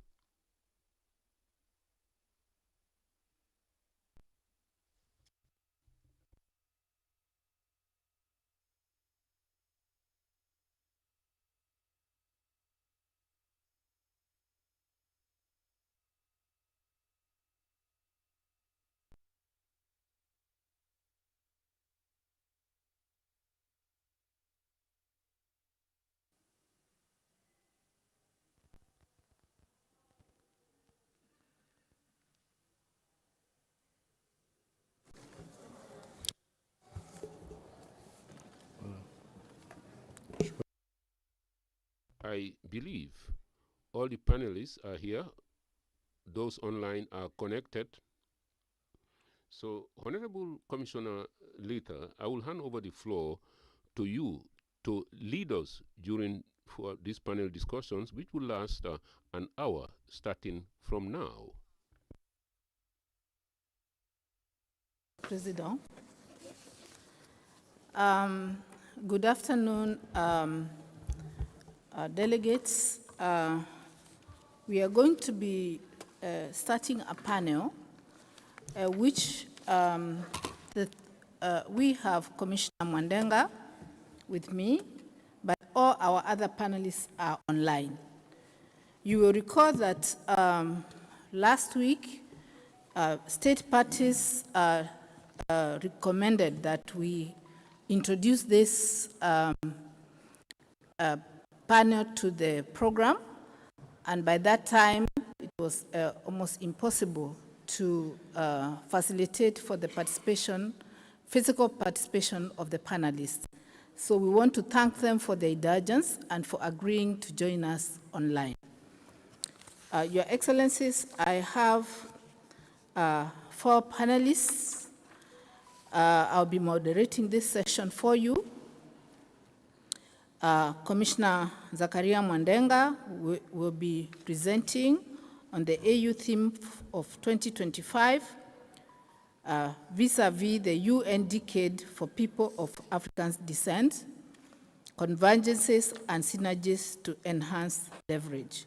I believe all the panelists are here. Those online are connected. So, Honorable Commissioner Lita, I will hand over the floor to you to lead us during these panel discussions, which will last an hour, starting from now. President. Good afternoon, delegates. We are going to be starting a panel which we have Commissioner Mwandenga with me, but all our other panelists are online. You will recall that last week, state parties recommended that we introduce this panel to the program, and by that time it was almost impossible to facilitate for the participation, physical participation of the panelists. So we want to thank them for their indulgence and for agreeing to join us online. Your Excellencies, I have 4 panelists. I'll be moderating this session for you. Commissioner Zakaria Mwandenga will be presenting on the AU theme of 2025, vis-a-vis the UN Decade for People of African Descent, Convergences and Synergies to Enhance Leverage.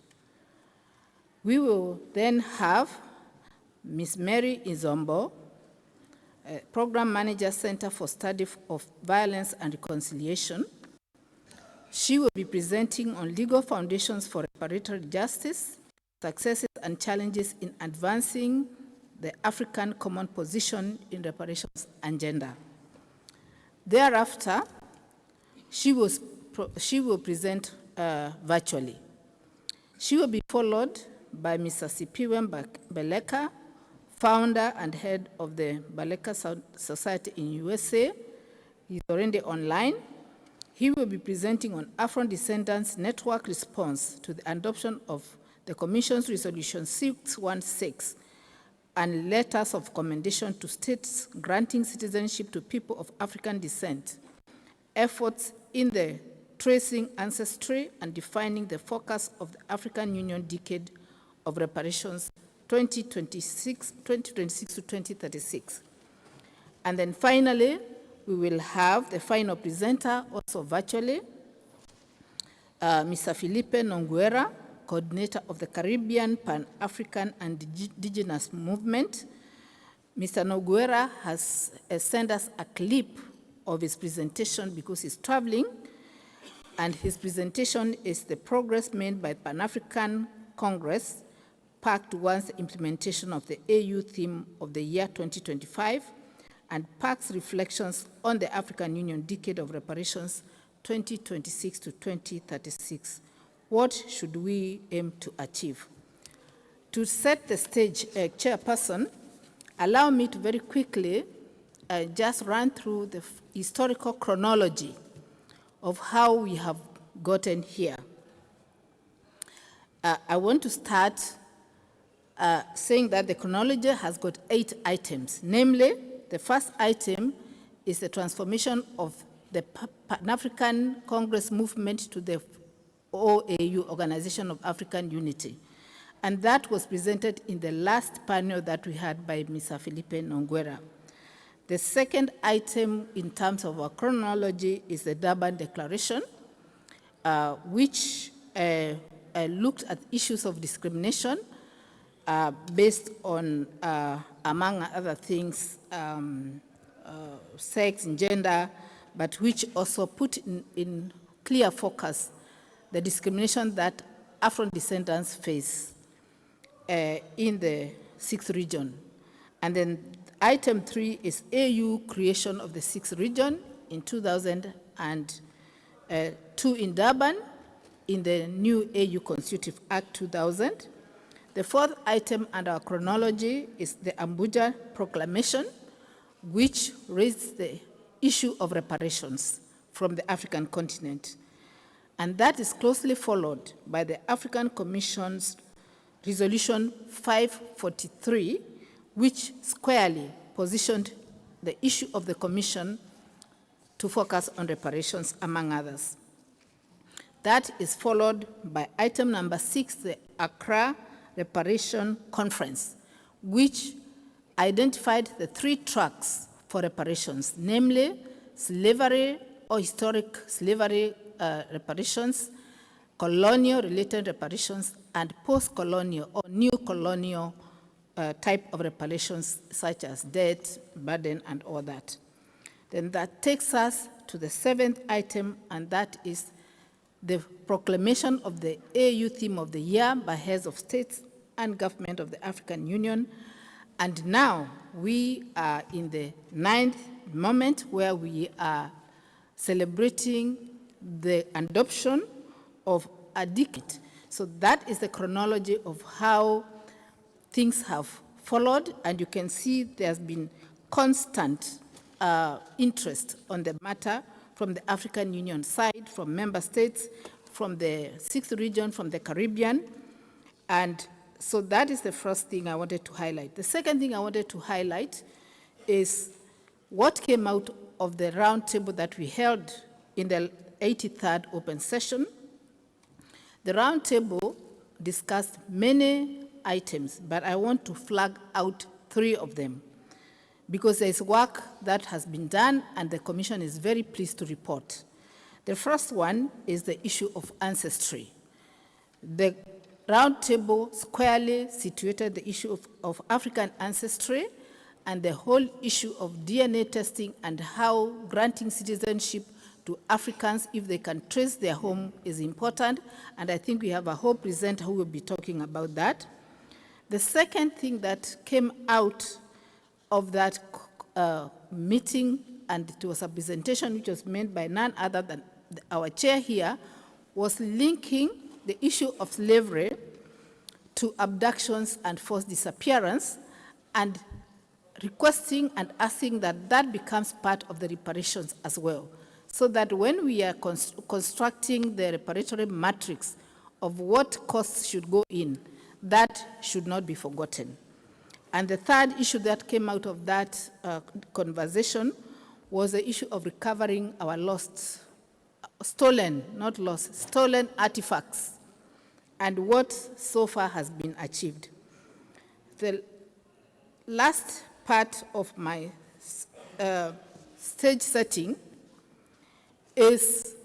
We will then have Ms. Mary Izombo, Program Manager, Center for Study of Violence and Reconciliation. She will be presenting on legal foundations for reparatory justice, successes and challenges in advancing the African common position in reparations and gender. Thereafter, she will present virtually. She will be followed by Mr. Sipiwe Baleka, founder and head of the Baleka Society in USA. He's already online. He will be presenting on Afro-Descendants Network Response to the adoption of the Commission's Resolution 616 and letters of commendation to states granting citizenship to people of African descent, efforts in the tracing ancestry and defining the focus of the African Union Decade of Reparations 2026 to 2036. And then finally, we will have the final presenter, also virtually, Mr. Felipe Nonguera, coordinator of the Caribbean, Pan-African and Indigenous Movement. Mr. Nonguera has sent us a clip of his presentation because he's traveling, and his presentation is the progress made by Pan-African Congress, PAC, towards the implementation of the AU theme of the year 2025, and PAC's reflections on the African Union Decade of Reparations 2026 to 2036. What should we aim to achieve? To set the stage, Chairperson, allow me to very quickly just run through the historical chronology of how we have gotten here. I want to start saying that the chronology has got 8 items. Namely, the first item is the transformation of the Pan-African Congress movement to the OAU, Organization of African Unity. And that was presented in the last panel that we had by Mr. Felipe Nonguera. The second item in terms of our chronology is the Durban Declaration, which looked at issues of discrimination based on, among other things, sex and gender, but which also put in clear focus the discrimination that Afro-descendants face in the 6th region. And then item 3 is AU creation of the 6th region in 2002 in Durban, in the new AU Constitutive Act 2000. The fourth item under our chronology is the Abuja Proclamation, which raised the issue of reparations from the African continent. And that is closely followed by the African Commission's Resolution 543, which squarely positioned the issue of the Commission to focus on reparations, among others. That is followed by item number 6, the Accra Reparation Conference, which identified the 3 tracks for reparations, namely slavery or historic slavery reparations, colonial-related reparations, and post-colonial or new colonial type of reparations, such as debt, burden, and all that. Then that takes us to the 7th item, and that is the proclamation of the AU theme of the year by heads of states and government of the African Union. And now we are in the 9th moment where we are celebrating the adoption of a decade. So that is the chronology of how things have followed, and you can see there's been constant interest on the matter from the African Union side, from member states, from the 6th region, from the Caribbean. And so that is the first thing I wanted to highlight. The second thing I wanted to highlight is what came out of the roundtable that we held in the 83rd open session. The roundtable discussed many items, but I want to flag out 3 of them because there is work that has been done and the Commission is very pleased to report. The first one is the issue of ancestry. The roundtable squarely situated the issue of African ancestry and the whole issue of DNA testing and how granting citizenship to Africans, if they can trace their home, is important. And I think we have a whole presenter who will be talking about that. The second thing that came out of that meeting, and it was a presentation which was made by none other than our chair here, was linking the issue of slavery to abductions and forced disappearance, and requesting and asking that that becomes part of the reparations as well, so that when we are constructing the reparatory matrix of what costs should go in, that should not be forgotten. And the third issue that came out of that conversation was the issue of recovering our stolen artifacts, and what so far has been achieved. The last part of my stage setting is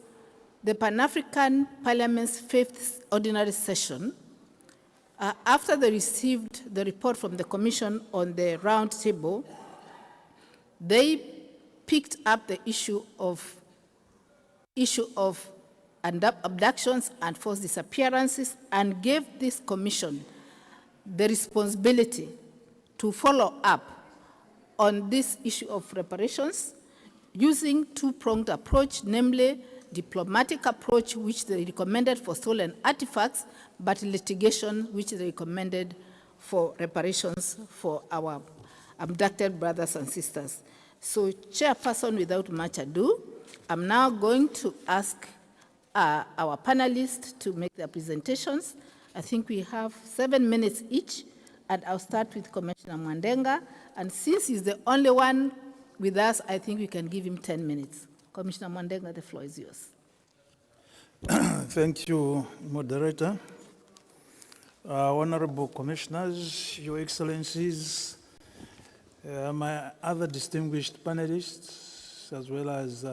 the Pan-African Parliament's 5th ordinary session, after they received the report from the Commission on the round table, they picked up the issue of abductions and forced disappearances and gave this commission the responsibility to follow up on this issue of reparations using two-pronged approach, namely diplomatic approach, which they recommended for stolen artifacts, but litigation, which they recommended for reparations for our abducted brothers and sisters. So, Chairperson, without much ado, I'm now going to ask our panelists to make their presentations. I think we have 7 minutes each, and I'll start with Commissioner Mwandenga. And since he's the only one with us, I think we can give him 10 minutes. Commissioner Mwandenga, the floor is yours. Thank you, Moderator. Honorable Commissioners, Your Excellencies, my other distinguished panelists, as well as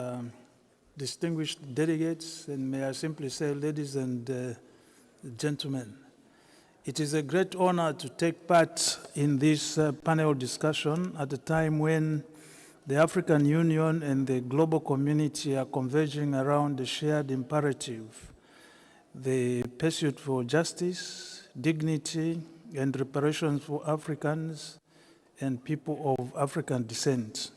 distinguished delegates, and may I simply say, ladies and gentlemen. It is a great honor to take part in this panel discussion at a time when the African Union and the global community are converging around a shared imperative, the pursuit for justice, dignity, and reparations for Africans and people of African descent.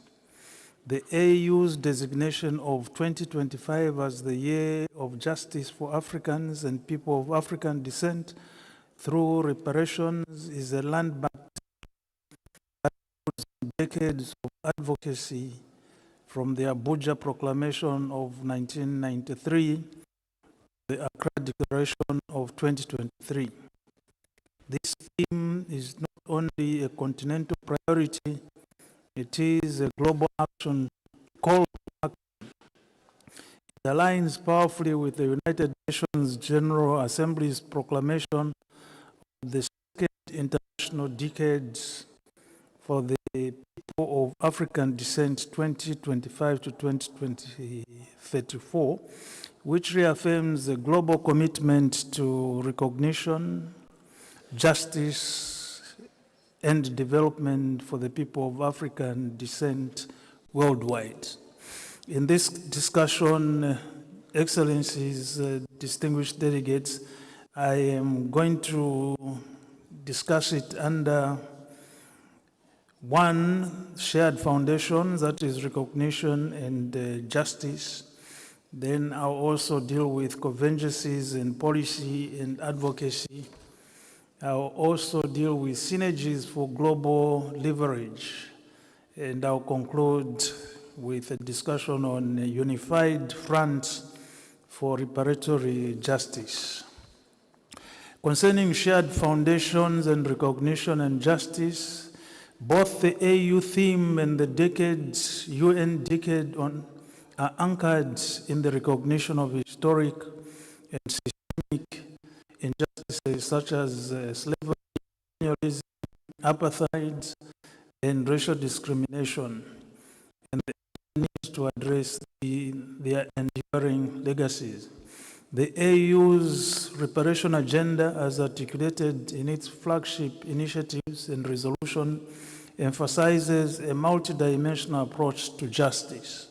The AU's designation of 2025 as the Year of Justice for Africans and People of African Descent through reparations is a landmark that includes decades of advocacy from the Abuja Proclamation of 1993 to the Accra Declaration of 2023. This theme is not only a continental priority, it is a global action call to action. It aligns powerfully with the United Nations General Assembly's proclamation of the Second International Decades for the People of African Descent 2025 to 2034, which reaffirms the global commitment to recognition, justice, and development for the people of African descent worldwide. In this discussion, Excellencies, distinguished delegates, I am going to discuss it under one shared foundation, that is recognition and justice. Then I'll also deal with convergences in policy and advocacy. I'll also deal with synergies for global leverage. And I'll conclude with a discussion on a unified front for reparatory justice. Concerning shared foundations and recognition and justice, both the AU theme and the UN decade are anchored in the recognition of historic and systemic injustices such as slavery, colonialism, apartheid, and racial discrimination, and the need to address their enduring legacies. The AU's reparation agenda, as articulated in its flagship initiatives and resolution, emphasizes a multidimensional approach to justice.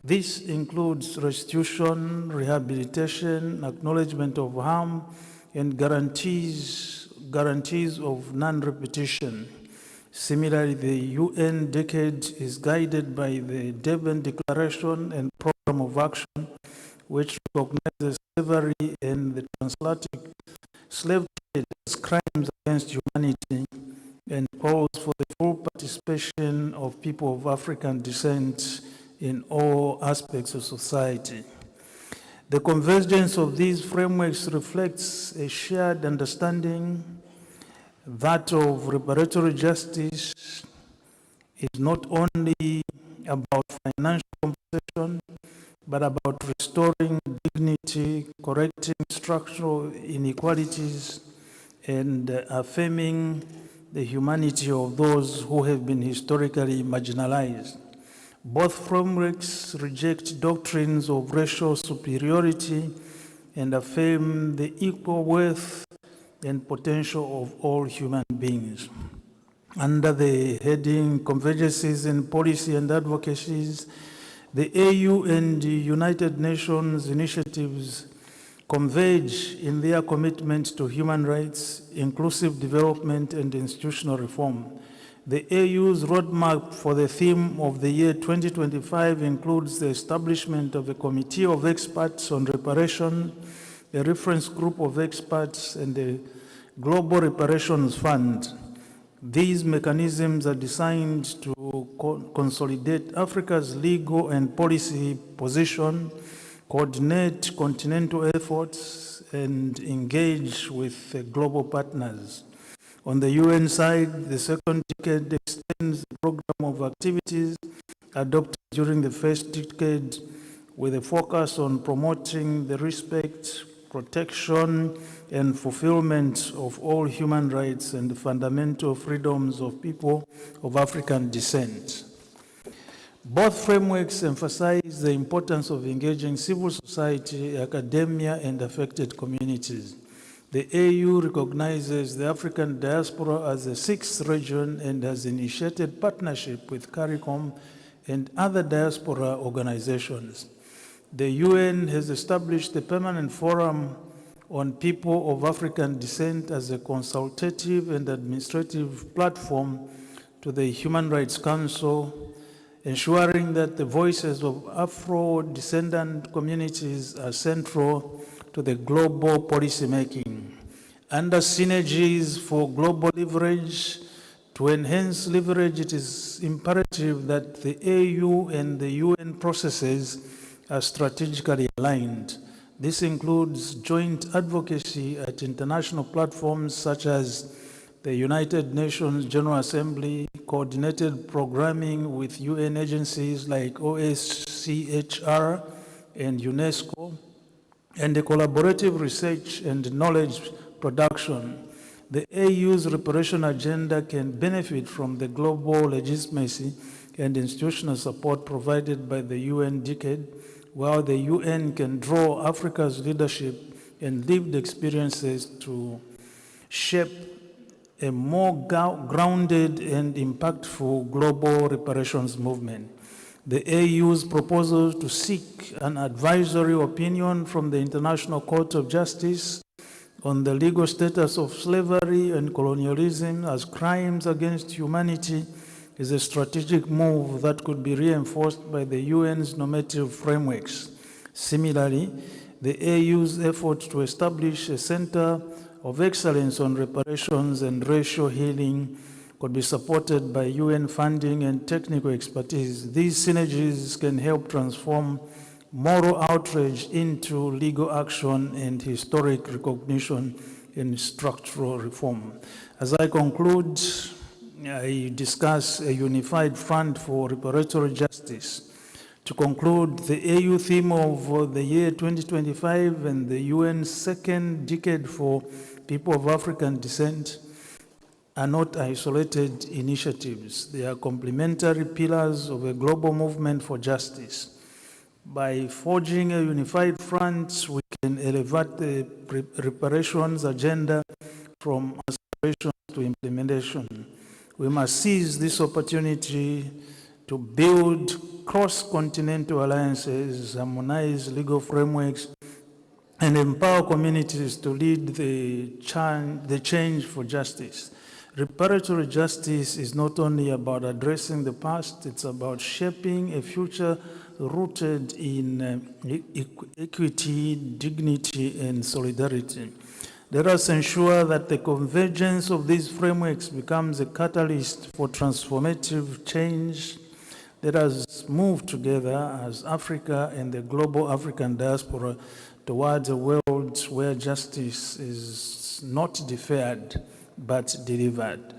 This includes restitution, rehabilitation, acknowledgement of harm, and guarantees of non-repetition. Similarly, the UN decade is guided by the Durban Declaration and Program of Action, which recognizes slavery and the transatlantic slave trade as crimes against humanity and calls for the full participation of people of African descent in all aspects of society. The convergence of these frameworks reflects a shared understanding that of reparatory justice is not only about financial compensation, but about restoring dignity, correcting structural inequalities, and affirming the humanity of those who have been historically marginalized. Both frameworks reject doctrines of racial superiority and affirm the equal worth and potential of all human beings. Under the heading Convergences in Policy and Advocacies, the AU and the United Nations initiatives converge in their commitment to human rights, inclusive development, and institutional reform. The AU's roadmap for the theme of the year 2025 includes the establishment of a committee of experts on reparation, a reference group of experts, and a global reparations fund. These mechanisms are designed to consolidate Africa's legal and policy position, coordinate continental efforts, and engage with global partners. On the UN side, the second decade extends the program of activities adopted during the first decade with a focus on promoting the respect, protection, and fulfillment of all human rights and fundamental freedoms of people of African descent. Both frameworks emphasize the importance of engaging civil society, academia, and affected communities. The AU recognizes the African diaspora as a sixth region and has initiated partnership with CARICOM and other diaspora organizations. The UN has established the Permanent Forum on People of African Descent as a consultative and administrative platform to the Human Rights Council, ensuring that the voices of Afro-descendant communities are central to the global policymaking. Under synergies for global leverage, to enhance leverage, it is imperative that the AU and the UN processes are strategically aligned. This includes joint advocacy at international platforms such as the United Nations General Assembly, coordinated programming with UN agencies like OSCHR and UNESCO, and the collaborative research and knowledge production. The AU's reparation agenda can benefit from the global legitimacy and institutional support provided by the UN decade, while the UN can draw Africa's leadership and lived experiences to shape a more grounded and impactful global reparations movement. The AU's proposal to seek an advisory opinion from the International Court of Justice on the legal status of slavery and colonialism as crimes against humanity is a strategic move that could be reinforced by the UN's normative frameworks. Similarly, the AU's effort to establish a center of excellence on reparations and racial healing could be supported by UN funding and technical expertise. These synergies can help transform moral outrage into legal action and historic recognition in structural reform. As I conclude, I discuss a unified front for reparatory justice. To conclude, the AU theme of the year 2025 and the UN's second decade for people of African descent are not isolated initiatives. They are complementary pillars of a global movement for justice. By forging a unified front, we can elevate the reparations agenda from aspiration to implementation. We must seize this opportunity to build cross-continental alliances, harmonize legal frameworks, and empower communities to lead the change for justice. Reparatory justice is not only about addressing the past, it's about shaping a future rooted in equity, dignity, and solidarity. Let us ensure that the convergence of these frameworks becomes a catalyst for transformative change. Let us move together as Africa and the global African diaspora towards a world where justice is not deferred, but delivered.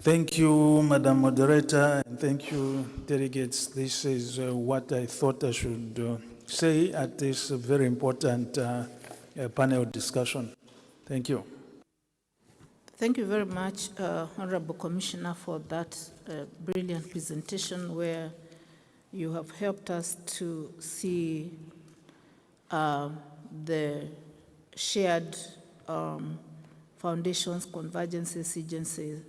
Thank you, Madam Moderator, and thank you, delegates. This is what I thought I should say at this very important panel discussion. Thank you. Thank you very much, Honorable Commissioner, for that brilliant presentation where You have helped us to see the shared foundations, convergences, agencies,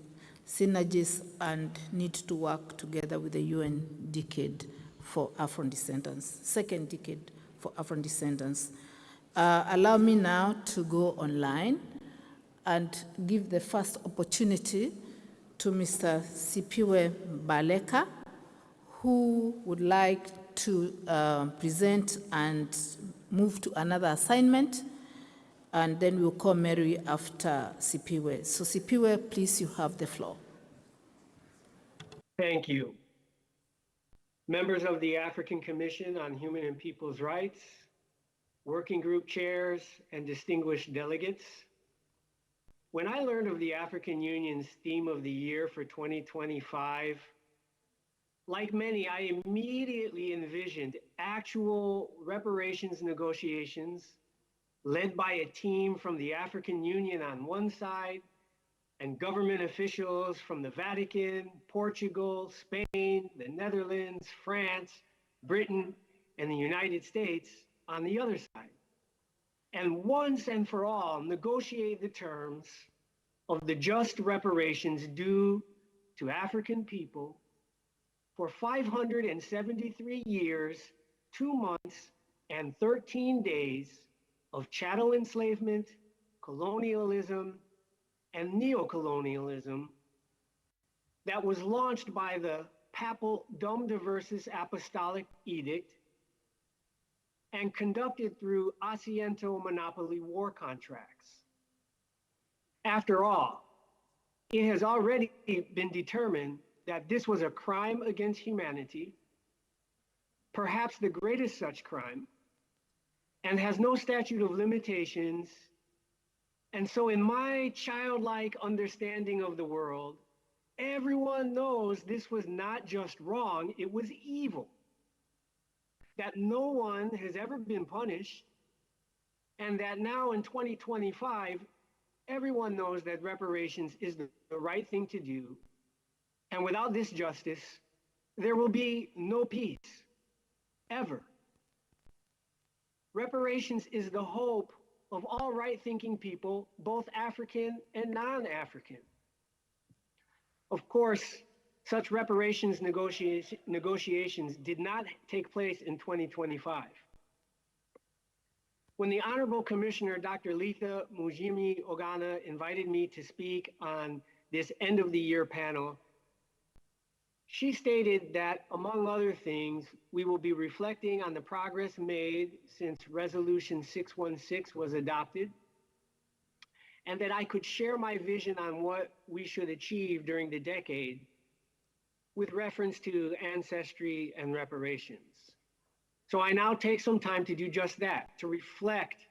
synergies, and need to work together with the UN decade for Afro-descendants, second decade for Afro-descendants. Allow me now to go online and give the first opportunity to Mr. Sipiwe Baleka, who would like to present and move to another assignment, and then we'll call Mary after Sipiwe. So Sipiwe, please, you have the floor. Thank you. Members of the African Commission on Human and People's Rights, working group chairs, and distinguished delegates. When I learned of the African Union's theme of the year for 2025, like many, I immediately envisioned actual reparations negotiations led by a team from the African Union on one side and government officials from the Vatican, Portugal, Spain, the Netherlands, France, Britain, and the United States on the other side. And once and for all, negotiate the terms of the just reparations due to African people for 573 years, 2 months, and 13 days of chattel enslavement, colonialism, and neocolonialism that was launched by the Papal Dom Diversus Apostolic Edict and conducted through Asiento monopoly war contracts. After all, it has already been determined that this was a crime against humanity, perhaps the greatest such crime, and has no statute of limitations. And so in my childlike understanding of the world, everyone knows this was not just wrong, it was evil. That no one has ever been punished, and that now in 2025, everyone knows that reparations is the right thing to do. And without this justice, there will be no peace, ever. Reparations is the hope of all right-thinking people, both African and non-African. Of course, such reparations negotiations did not take place in 2025. When the Honorable Commissioner, Dr. Letha Mujimi-Ogana, invited me to speak on this end-of-the-year panel, she stated that, among other things, we will be reflecting on the progress made since Resolution 616 was adopted, and that I could share my vision on what we should achieve during the decade with reference to ancestry and reparations. So I now take some time to do just that, to reflect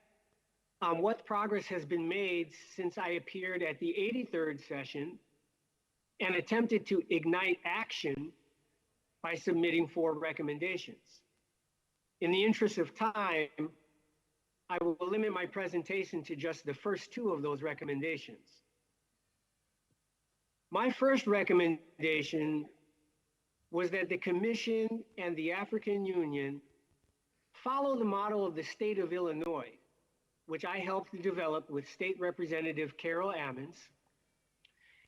on what progress has been made since I appeared at the 83rd session and attempted to ignite action by submitting 4 recommendations. In the interest of time, I will limit my presentation to just the first 2 of those recommendations. My first recommendation was that the Commission and the African Union follow the model of the state of Illinois, which I helped to develop with State Representative Carol Ammons,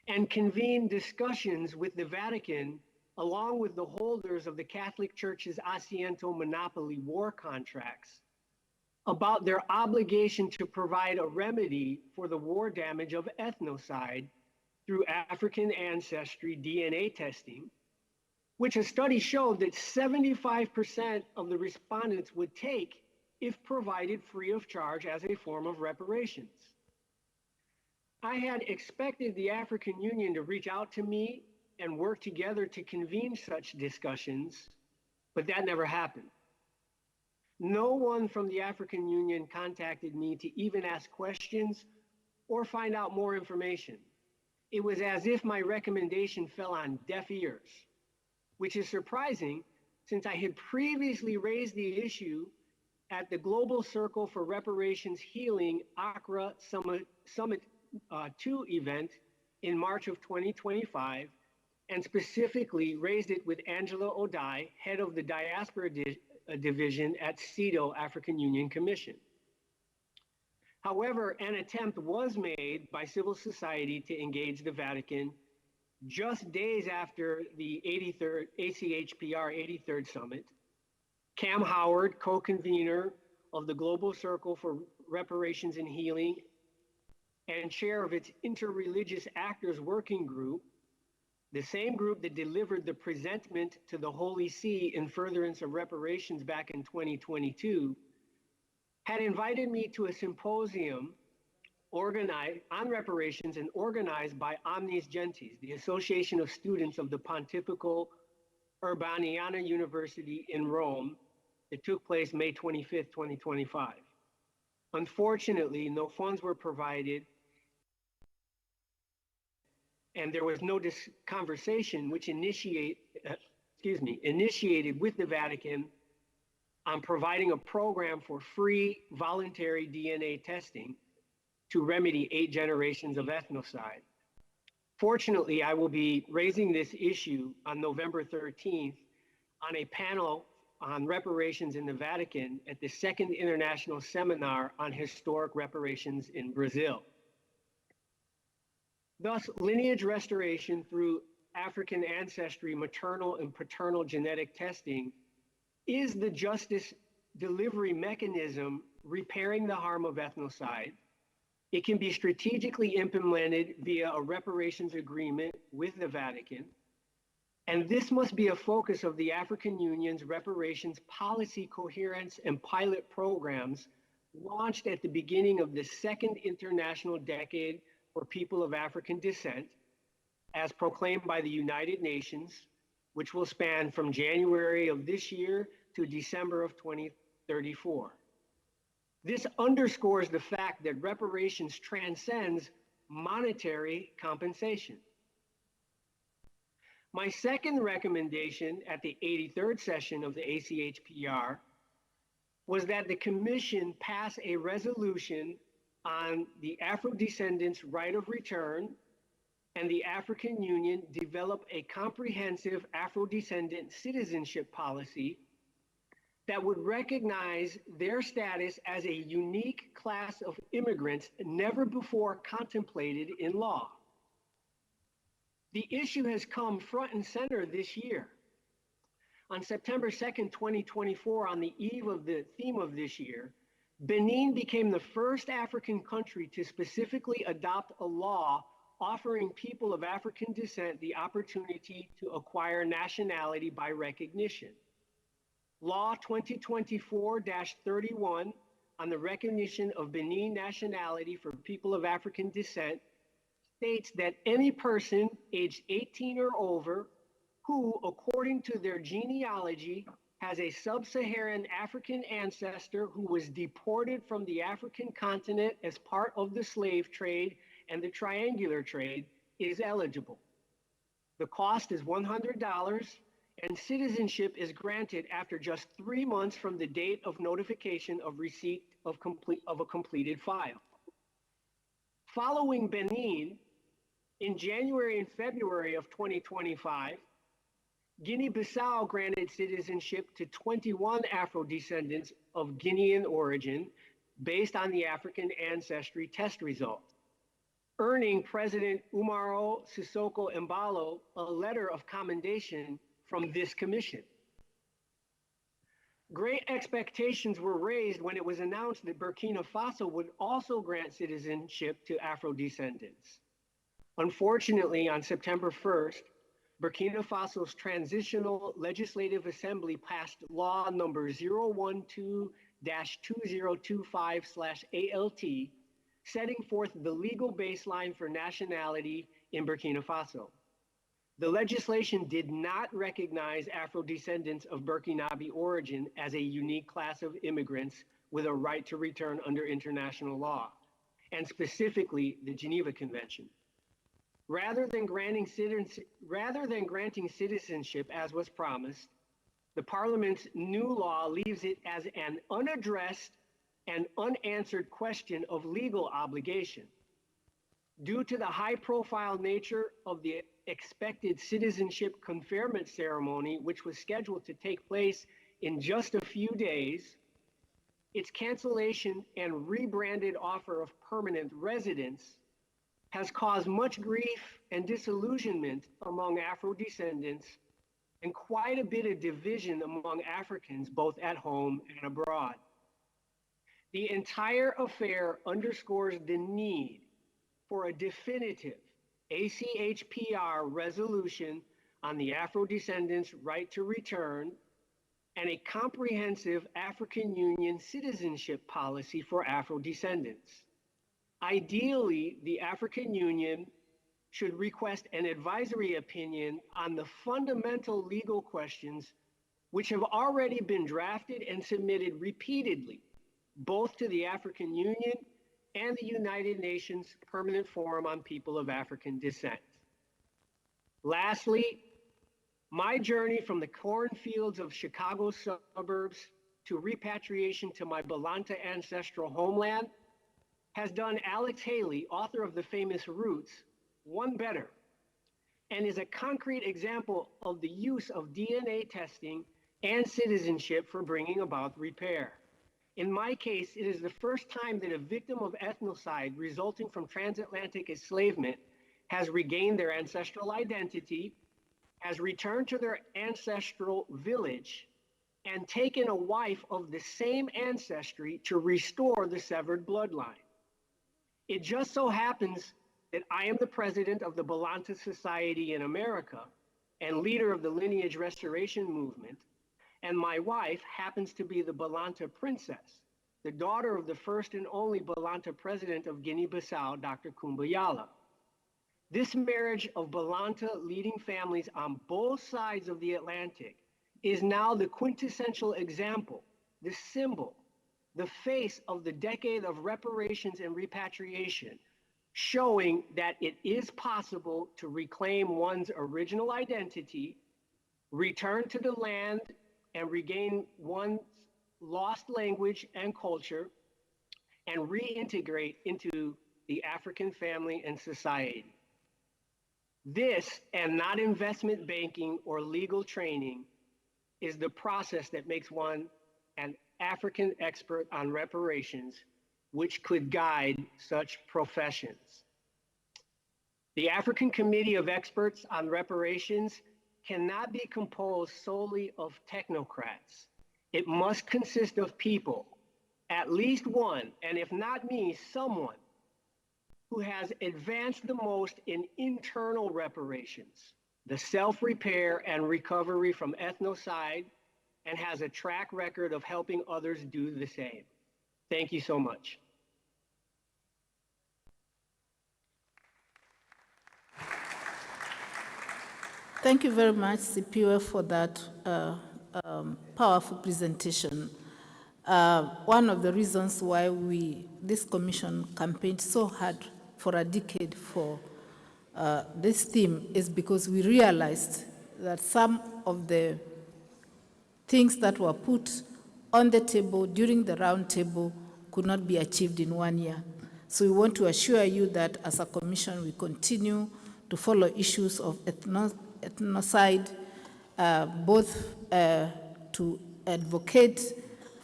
and convene discussions with the Vatican along with the holders of the Catholic Church's Asiento monopoly war contracts about their obligation to provide a remedy for the war damage of ethnocide through African ancestry DNA testing, which a study showed that 75% of the respondents would take if provided free of charge as a form of reparations. I had expected the African Union to reach out to me and work together to convene such discussions, but that never happened. No one from the African Union contacted me to even ask questions or find out more information. It was as if my recommendation fell on deaf ears, which is surprising since I had previously raised the issue at the Global Circle for Reparations Healing Accra Summit 2 event in March of 2025, and specifically raised it with Angela Odai, head of the Diaspora Division at CEDAW, African Union Commission. However, an attempt was made by civil society to engage the Vatican just days after the 83rd ACHPR 83rd Summit. Cam Howard, co-convener of the Global Circle for Reparations and Healing and chair of its Interreligious Actors Working Group, the same group that delivered the presentment to the Holy See in furtherance of reparations back in 2022, had invited me to a symposium organized on reparations and organized by Omnis Gentes, the Association of Students of the Pontifical Urbaniana University in Rome. It took place May 25th, 2025. Unfortunately, no funds were provided, and there was no conversation which initiated with the Vatican on providing a program for free voluntary DNA testing to remedy 8 generations of ethnocide. Fortunately, I will be raising this issue on November 13th on a panel on reparations in the Vatican at the 2nd International Seminar on Historic Reparations in Brazil. Thus, lineage restoration through African ancestry, maternal and paternal genetic testing is the justice delivery mechanism repairing the harm of ethnocide. It can be strategically implemented via a reparations agreement with the Vatican. And this must be a focus of the African Union's reparations policy coherence and pilot programs launched at the beginning of the 2nd International Decade for People of African Descent, as proclaimed by the United Nations, which will span from January of this year to December of 2034. This underscores the fact that reparations transcends monetary compensation. My second recommendation at the 83rd session of the ACHPR was that the Commission pass a resolution on the Afro-descendants' right of return and the African Union develop a comprehensive Afro-descendant citizenship policy that would recognize their status as a unique class of immigrants never before contemplated in law. The issue has come front and center this year. On September 2nd, 2024, on the eve of the theme of this year, Benin became the first African country to specifically adopt a law offering people of African descent the opportunity to acquire nationality by recognition. Law 2024-31 on the recognition of Benin nationality for people of African descent states that any person aged 18 or over who, according to their genealogy, has a sub-Saharan African ancestor who was deported from the African continent as part of the slave trade and the triangular trade is eligible. The cost is $100 and citizenship is granted after just 3 months from the date of notification of receipt of a completed file. Following Benin, in January and February of 2025, Guinea-Bissau granted citizenship to 21 Afro-descendants of Guinean origin based on the African ancestry test results, earning President Umaro Sissoko Embalo a letter of commendation from this commission. Great expectations were raised when it was announced that Burkina Faso would also grant citizenship to Afro-descendants. Unfortunately, on September 1st, Burkina Faso's Transitional Legislative Assembly passed law number 012-2025/ALT, setting forth the legal baseline for nationality in Burkina Faso. The legislation did not recognize Afro-descendants of Burkinabe origin as a unique class of immigrants with a right to return under international law, and specifically the Geneva Convention. Rather than granting citizenship as was promised, the Parliament's new law leaves it as an unaddressed and unanswered question of legal obligation. Due to the high-profile nature of the expected citizenship conferment ceremony, which was scheduled to take place in just a few days, its cancellation and rebranded offer of permanent residence has caused much grief and disillusionment among Afro-descendants and quite a bit of division among Africans, both at home and abroad. The entire affair underscores the need for a definitive ACHPR resolution on the Afro-descendants' right to return and a comprehensive African Union citizenship policy for Afro-descendants. Ideally, the African Union should request an advisory opinion on the fundamental legal questions which have already been drafted and submitted repeatedly, both to the African Union and the United Nations Permanent Forum on People of African Descent. Lastly, my journey from the cornfields of Chicago suburbs to repatriation to my Balanta ancestral homeland has done Alex Haley, author of the famous Roots, one better, and is a concrete example of the use of DNA testing and citizenship for bringing about repair. In my case, it is the first time that a victim of ethnocide resulting from transatlantic enslavement has regained their ancestral identity, has returned to their ancestral village, and taken a wife of the same ancestry to restore the severed bloodline. It just so happens that I am the president of the Balanta Society in America and leader of the lineage restoration movement, and my wife happens to be the Balanta princess, the daughter of the first and only Balanta president of Guinea-Bissau, Dr. Kumbayala. This marriage of Balanta leading families on both sides of the Atlantic is now the quintessential example, the symbol, the face of the decade of reparations and repatriation, showing that it is possible to reclaim one's original identity, return to the land, and regain one's lost language and culture, and reintegrate into the African family and society. This, and not investment banking or legal training, is the process that makes one an African expert on reparations, which could guide such professions. The African Committee of Experts on Reparations cannot be composed solely of technocrats. It must consist of people, at least one, and if not me, someone who has advanced the most in internal reparations, the self-repair and recovery from ethnocide, and has a track record of helping others do the same. Thank you so much. Thank you very much, Sipiwe, for that powerful presentation. One of the reasons why this commission campaigned so hard for a decade for this theme is because we realized that some of the things that were put on the table during the round table could not be achieved in 1 year. So we want to assure you that as a commission, we continue to follow issues of ethnocide, both to advocate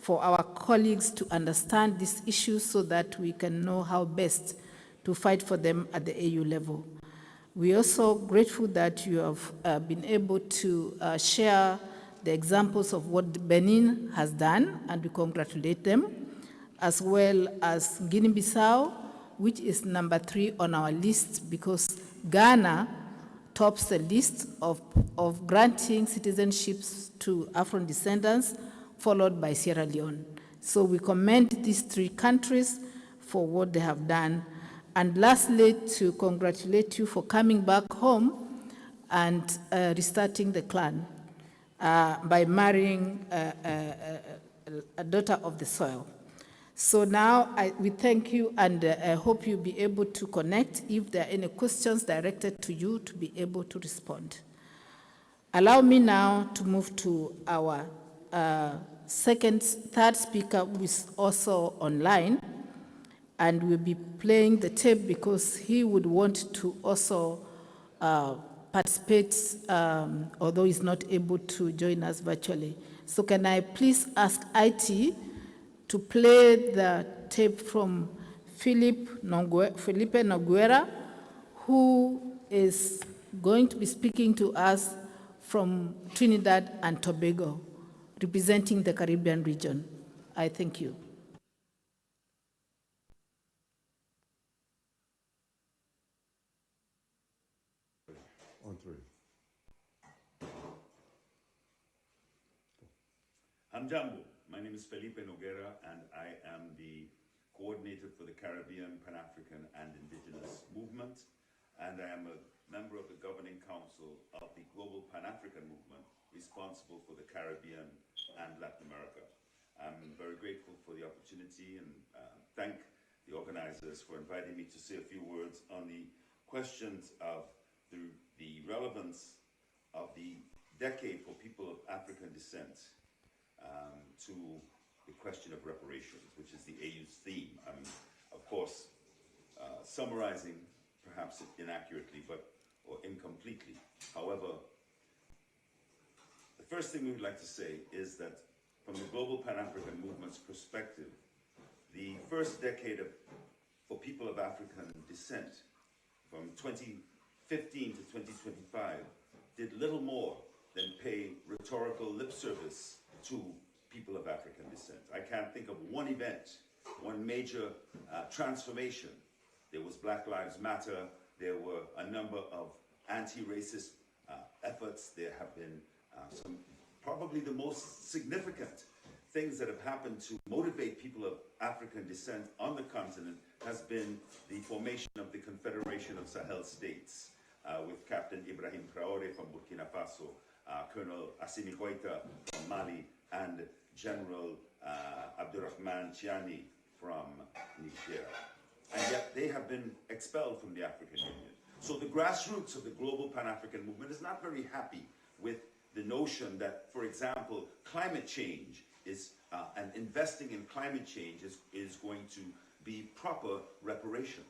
for our colleagues to understand these issues so that we can know how best to fight for them at the AU level. We're also grateful that you have been able to share the examples of what Benin has done, and we congratulate them, as well as Guinea-Bissau, which is number 3 on our list because Ghana tops the list of granting citizenships to Afro descendants, followed by Sierra Leone. So we commend these 3 countries for what they have done. And lastly, to congratulate you for coming back home and restarting the clan by marrying a daughter of the soil. So now we thank you, and I hope you'll be able to connect if there are any questions directed to you to be able to respond. Allow me now to move to our third speaker, who is also online, and we'll be playing the tape because he would want to also participates, although is not able to join us virtually. So can I please ask IT to play the tape from Felipe Noguera, who is going to be speaking to us from Trinidad and Tobago, representing the Caribbean region. I thank you. On three. Hamjambo, my name is Felipe Noguera and I am the coordinator for the Caribbean, Pan-African and Indigenous Movement, and I am a member of the governing council of the Global Pan-African Movement, responsible for the Caribbean and Latin America. I'm very grateful for the opportunity and thank the organizers for inviting me to say a few words on the questions of the relevance of the decade for people of African descent to the question of reparations, which is the AU's theme. I'm, of course, summarizing perhaps inaccurately or incompletely. However, the first thing we would like to say is that from the Global Pan-African Movement's perspective, the first decade for people of African descent, from 2015 to 2025, did little more than pay rhetorical lip service to people of African descent. I can't think of one event, one major transformation. There was Black Lives Matter, there were a number of anti-racist efforts, there have been some, probably the most significant things that have happened to motivate people of African descent on the continent has been the formation of the Confederation of Sahel States with Captain Ibrahim Traoré from Burkina Faso, Colonel Assimi Goïta from Mali, and General Abdurrahman Chiani from Niger. And yet they have been expelled from the African Union. So the grassroots of the Global Pan-African Movement is not very happy with the notion that, for example, climate change is, and investing in climate change is going to be proper reparations.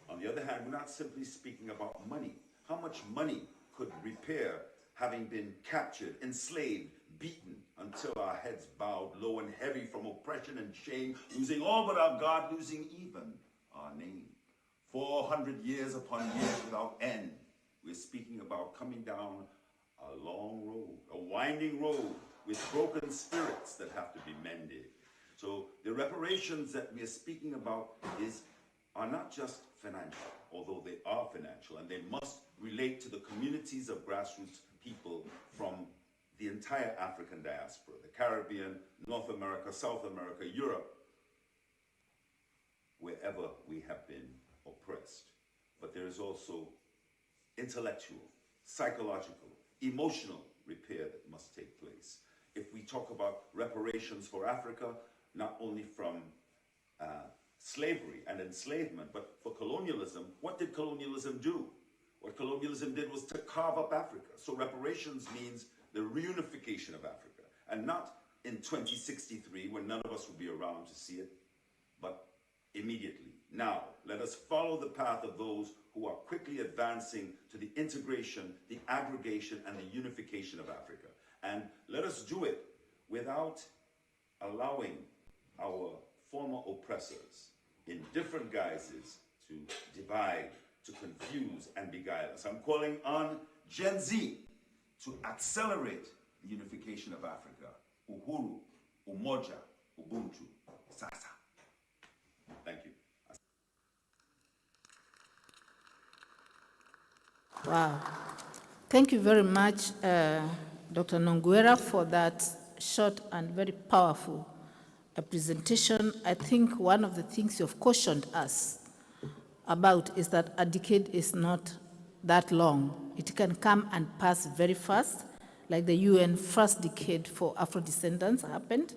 On the other hand, we're not simply speaking about money. How much money could repair having been captured, enslaved, beaten until our heads bowed low and heavy from oppression and shame, losing all but our God, losing even our name. 400 years upon years without end. We're speaking about coming down a long road, a winding road with broken spirits that have to be mended. So the reparations that we are speaking about are not just financial, although they are financial, and they must relate to the communities of grassroots people from the entire African diaspora, the Caribbean, North America, South America, Europe, wherever we have been oppressed. But there is also intellectual, psychological, emotional repair that must take place. If we talk about reparations for Africa, not only from slavery and enslavement, but for colonialism, what did colonialism do? What colonialism did was to carve up Africa. So reparations means the reunification of Africa, and not in 2063 when none of us will be around to see it, but immediately. Now, let us follow the path of those who are quickly advancing to the integration, the aggregation, and the unification of Africa. And let us do it without allowing our former oppressors in different guises to divide, to confuse, and beguile us. I'm calling on Gen Z to accelerate the unification of Africa. Uhuru, Umoja, Ubuntu, Sasa. Thank you. Wow. Thank you very much, Dr. Noguera, for that short and very powerful presentation. I think one of the things you've cautioned us about is that a decade is not that long. It can come and pass very fast, like the UN first decade for Afro-descendants happened,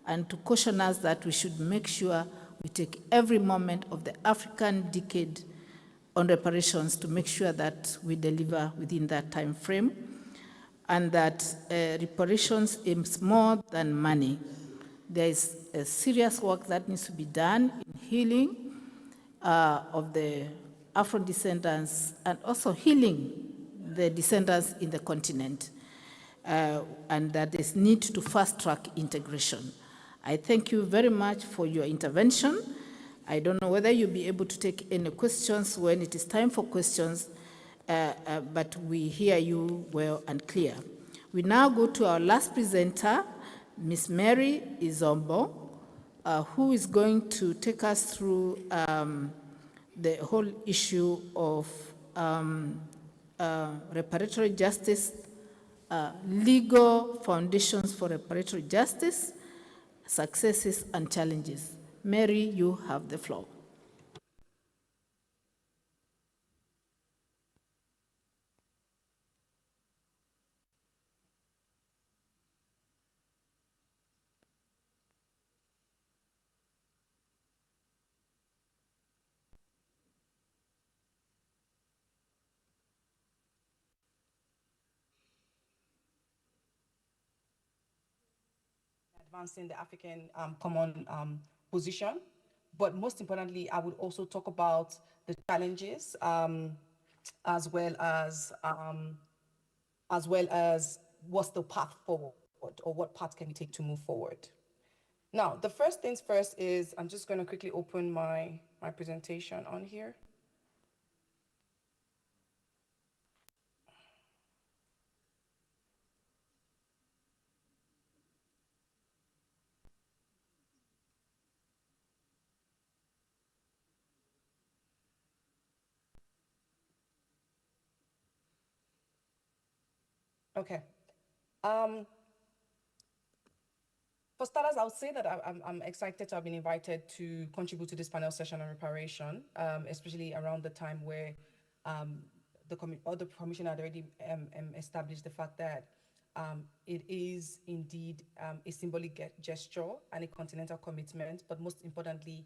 and to caution us that we should make sure we take every moment of the African decade on reparations to make sure that we deliver within that time frame, and that reparations aims more than money. There is a serious work that needs to be done in healing of the Afro-descendants and also healing the descendants in the continent, and that there's need to fast-track integration. I thank you very much for your intervention. I don't know whether you'll be able to take any questions when it is time for questions, but we hear you well and clear. We now go to our last presenter, Ms. Mary Izombo, who is going to take us through the whole issue of reparatory justice, legal foundations for reparatory justice, successes and challenges. Mary, you have the floor. Advancing the African common position. But most importantly, I would also talk about the challenges as well as what's the path forward, or what path can we take to move forward. Now, the first things first is I'm just going to quickly open my presentation on here. Okay. For starters, I would say that I'm excited to have been invited to contribute to this panel session on reparation, especially around the time where the commission had already established the fact that it is indeed a symbolic gesture and a continental commitment, but most importantly,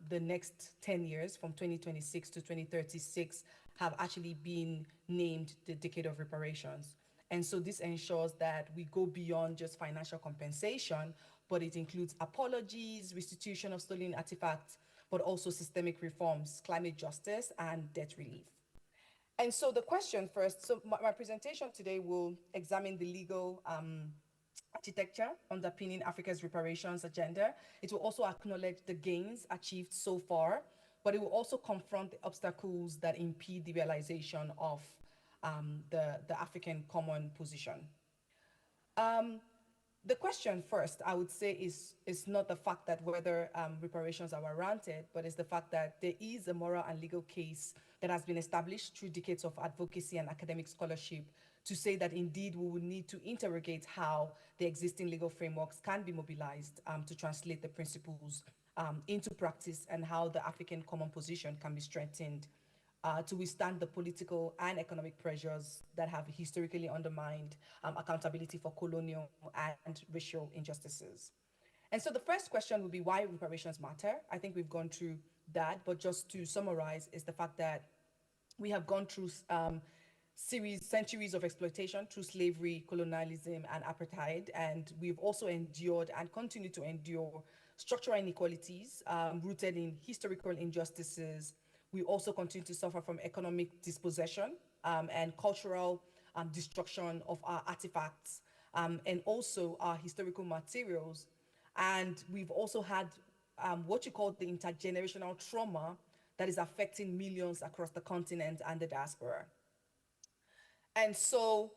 the next 10 years from 2026 to 2036 have actually been named the decade of reparations. And so this ensures that we go beyond just financial compensation, but it includes apologies, restitution of stolen artifacts, but also systemic reforms, climate justice, and debt relief. And so the question first, so my presentation today will examine the legal architecture underpinning Africa's reparations agenda. It will also acknowledge the gains achieved so far, but it will also confront the obstacles that impede the realization of the African common position. The question first, I would say, is not the fact that whether reparations are warranted, but it's the fact that there is a moral and legal case that has been established through decades of advocacy and academic scholarship to say that indeed we will need to interrogate how the existing legal frameworks can be mobilized to translate the principles into practice, and how the African common position can be strengthened to withstand the political and economic pressures that have historically undermined accountability for colonial and racial injustices. And so the first question would be why reparations matter. I think we've gone through that, but just to summarize is the fact that we have gone through centuries of exploitation through slavery, colonialism, and apartheid, and we've also endured and continue to endure structural inequalities rooted in historical injustices. We also continue to suffer from economic dispossession and cultural destruction of our artifacts and also our historical materials. And we've also had what you call the intergenerational trauma that is affecting millions across the continent and the diaspora. And so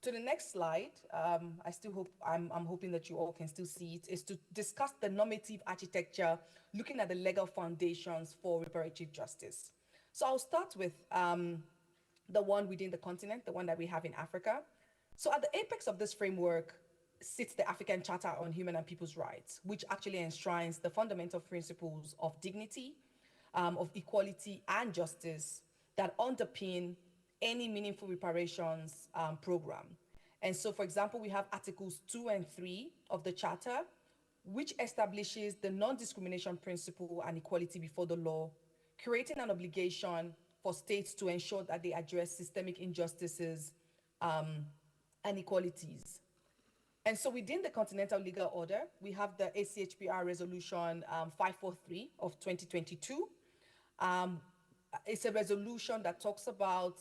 to the next slide, I still hope, I'm hoping that you all can still see it, is to discuss the normative architecture, looking at the legal foundations for reparative justice. So I'll start with the one within the continent, the one that we have in Africa. So at the apex of this framework sits the African Charter on Human and People's Rights, which actually enshrines the fundamental principles of dignity, of equality and justice that underpin any meaningful reparations program. And so, for example, we have Articles 2 and 3 of the Charter, which establishes the non-discrimination principle and equality before the law, creating an obligation for states to ensure that they address systemic injustices and inequalities. And so within the Continental Legal Order, we have the ACHPR Resolution 543 of 2022, it's a resolution that talks about,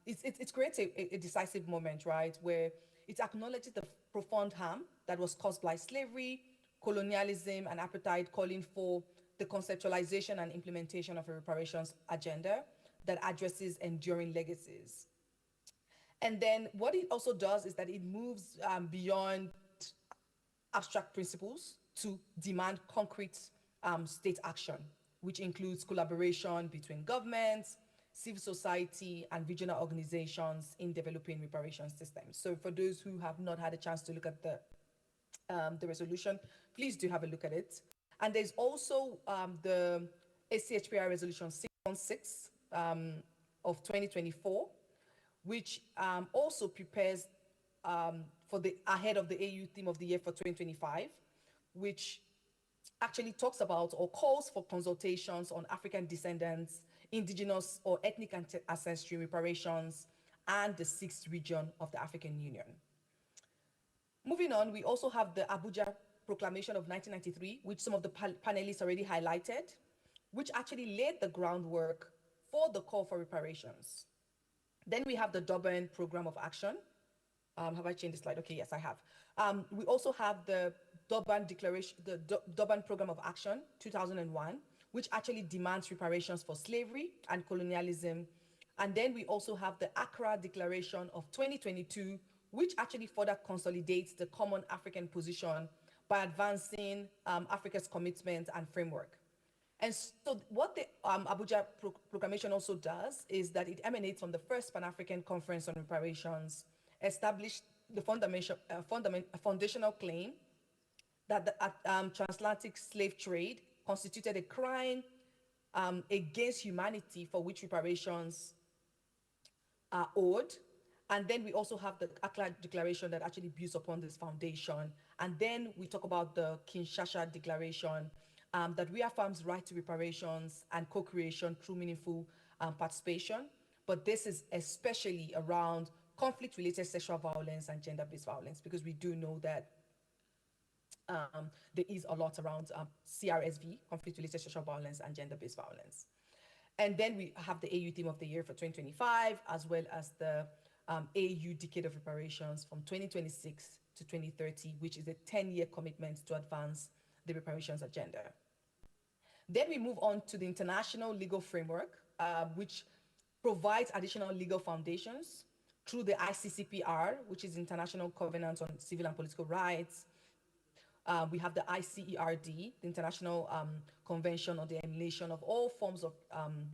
it creates a decisive moment, right, where it acknowledges the profound harm that was caused by slavery, colonialism, and apartheid, calling for the conceptualization and implementation of a reparations agenda that addresses enduring legacies. And then what it also does is that it moves beyond abstract principles to demand concrete state action, which includes collaboration between governments, civil society, and regional organizations in developing reparation systems. So for those who have not had a chance to look at the resolution, please do have a look at it. And there's also the ACHPR Resolution 616 of 2024, which also prepares for the ahead of the AU theme of the year for 2025, which actually talks about or calls for consultations on African descendants, indigenous or ethnic ancestry reparations, and the 6th region of the African Union. Moving on, we also have the Abuja Proclamation of 1993, which some of the panelists already highlighted, which actually laid the groundwork for the call for reparations. Then we have the Durban Program of Action. Have I changed the slide? Okay, yes, I have. We also have the Durban Declaration, the Durban Program of Action 2001, which actually demands reparations for slavery and colonialism. And then we also have the Accra Declaration of 2022, which actually further consolidates the common African position by advancing Africa's commitment and framework. And so what the Abuja Proclamation also does is that it emanates from the first Pan-African Conference on Reparations, established the foundational claim that the transatlantic slave trade constituted a crime against humanity for which reparations are owed. And then we also have the Accra Declaration that actually builds upon this foundation. And then we talk about the Kinshasa Declaration that reaffirms right to reparations and co-creation through meaningful participation. But this is especially around conflict-related sexual violence and gender-based violence, because we do know that there is a lot around CRSV, conflict-related sexual violence and gender-based violence. And then we have the AU theme of the year for 2025, as well as the AU Decade of Reparations from 2026 to 2030, which is a 10-year commitment to advance the reparations agenda. Then we move on to the international legal framework, which provides additional legal foundations through the ICCPR, which is International Covenant on Civil and Political Rights. We have the ICERD, the International Convention on the Elimination of All Forms of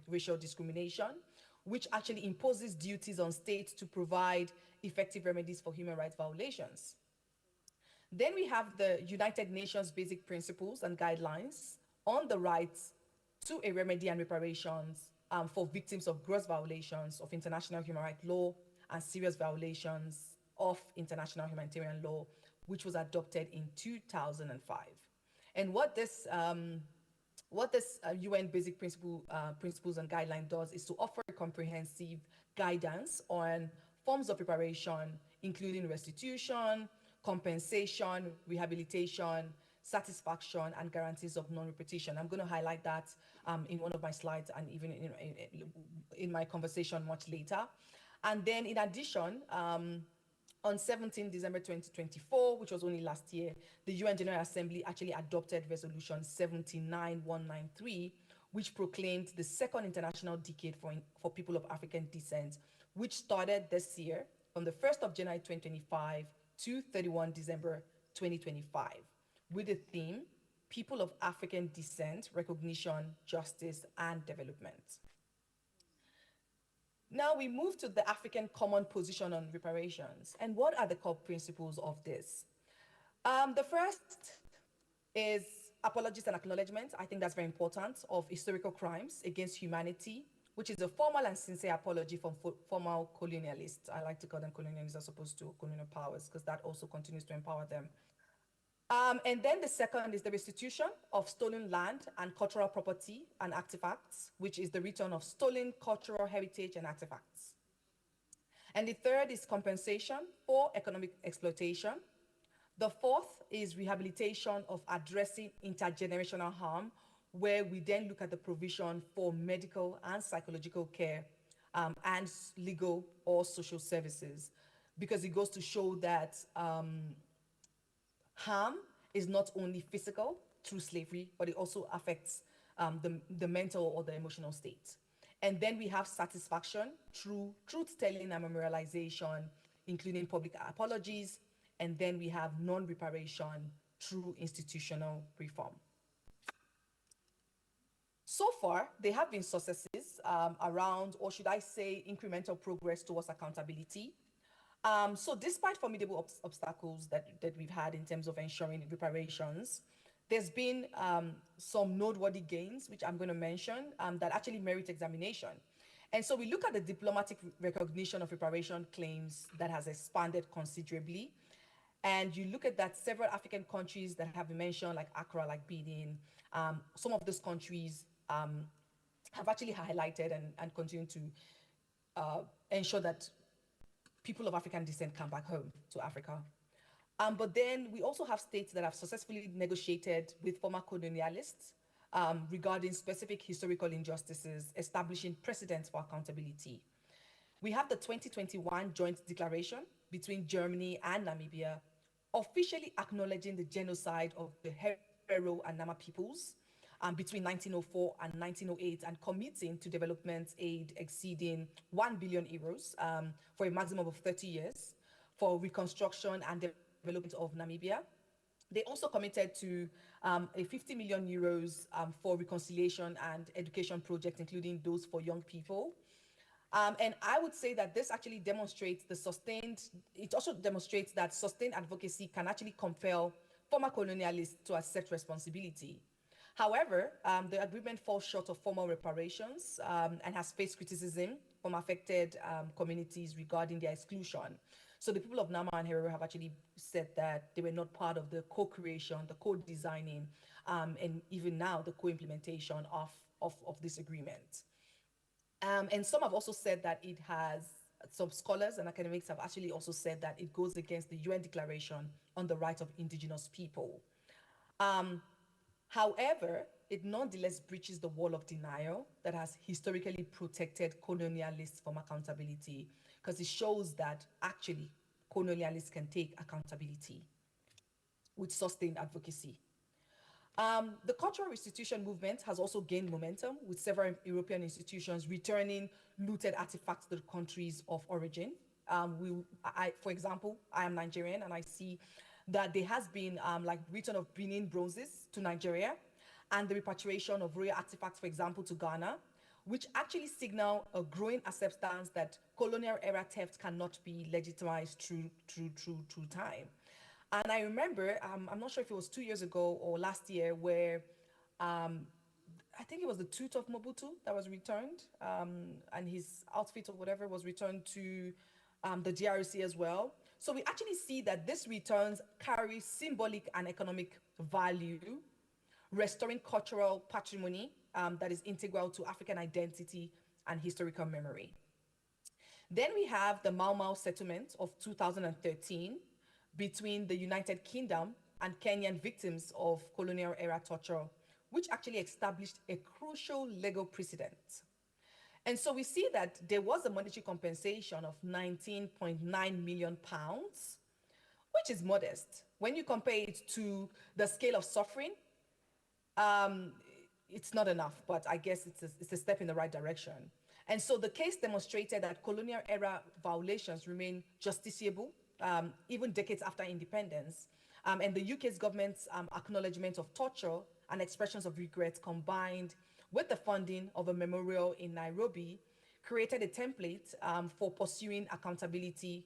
Racial Discrimination, which actually imposes duties on states to provide effective remedies for human rights violations. Then we have the United Nations Basic Principles and Guidelines on the rights to a remedy and reparations for victims of gross violations of international human rights law and serious violations of international humanitarian law, which was adopted in 2005. And what this UN Basic Principles and Guidelines does is to offer a comprehensive guidance on forms of reparation, including restitution, compensation, rehabilitation, satisfaction, and guarantees of non-repetition. I'm going to highlight that in one of my slides and even in my conversation much later. And then in addition, on 17 December 2024, which was only last year, the UN General Assembly actually adopted Resolution 79193, which proclaimed the second international decade for people of African descent, which started this year from the 1st of January 2025 to 31 December 2025, with the theme, People of African Descent, Recognition, Justice, and Development. Now we move to the African Common Position on Reparations. And what are the core principles of this? The first is apologies and acknowledgement. I think that's very important, of historical crimes against humanity, which is a formal and sincere apology from former colonialists. I like to call them colonialists as opposed to colonial powers, because that also continues to empower them. And then the second is the restitution of stolen land and cultural property and artifacts, which is the return of stolen cultural heritage and artifacts. And the third is compensation for economic exploitation. The fourth is rehabilitation of addressing intergenerational harm where we then look at the provision for medical and psychological care and legal or social services, because it goes to show that harm is not only physical through slavery, but it also affects the mental or the emotional state. And then we have satisfaction through truth-telling and memorialization, including public apologies. And then we have non-reparation through institutional reform. So far, there have been successes around, or should I say, incremental progress towards accountability. So despite formidable obstacles that we've had in terms of ensuring reparations, there's been some noteworthy gains, which I'm going to mention, that actually merit examination. And so we look at the diplomatic recognition of reparation claims that has expanded considerably. And you look at that several African countries that have been mentioned, like Accra, like Benin, some of those countries have actually highlighted and continue to ensure that people of African descent come back home to Africa. But then we also have states that have successfully negotiated with former colonialists regarding specific historical injustices, establishing precedents for accountability. We have the 2021 joint declaration between Germany and Namibia, officially acknowledging the genocide of the Herero and Nama peoples between 1904 and 1908, and committing to development aid exceeding 1 billion euros for a maximum of 30 years for reconstruction and development of Namibia. They also committed to a 50 million euros for reconciliation and education projects, including those for young people. And I would say that this actually demonstrates it also demonstrates that sustained advocacy can actually compel former colonialists to accept responsibility. However, the agreement falls short of formal reparations and has faced criticism from affected communities regarding their exclusion. So the people of Nama and Herero have actually said that they were not part of the co-creation, the co-designing, and even now the co-implementation of this agreement. And some have also said that it has, some scholars and academics have actually also said that it goes against the UN Declaration on the Rights of Indigenous People. However, it nonetheless breaches the wall of denial that has historically protected colonialists from accountability, because it shows that actually colonialists can take accountability with sustained advocacy. The cultural restitution movement has also gained momentum, with several European institutions returning looted artifacts to the countries of origin. For example, I am Nigerian, and I see that there has been like return of Benin bronzes to Nigeria, and the repatriation of royal artifacts, for example, to Ghana, which actually signal a growing acceptance that colonial era theft cannot be legitimized through time. And I remember, I'm not sure if it was 2 years ago or last year, where I think it was the tooth of Mobutu that was returned, and his outfit or whatever was returned to the DRC as well. So we actually see that these returns carry symbolic and economic value, restoring cultural patrimony that is integral to African identity and historical memory. Then we have the Mau Mau settlement of 2013 between the United Kingdom and Kenyan victims of colonial era torture, which actually established a crucial legal precedent. And so we see that there was a monetary compensation of 19.9 million pounds, which is modest. When you compare it to the scale of suffering, it's not enough, but I guess it's a step in the right direction. And so the case demonstrated that colonial era violations remain justiciable, even decades after independence. And the UK's government's acknowledgement of torture and expressions of regret, combined with the funding of a memorial in Nairobi, created a template for pursuing accountability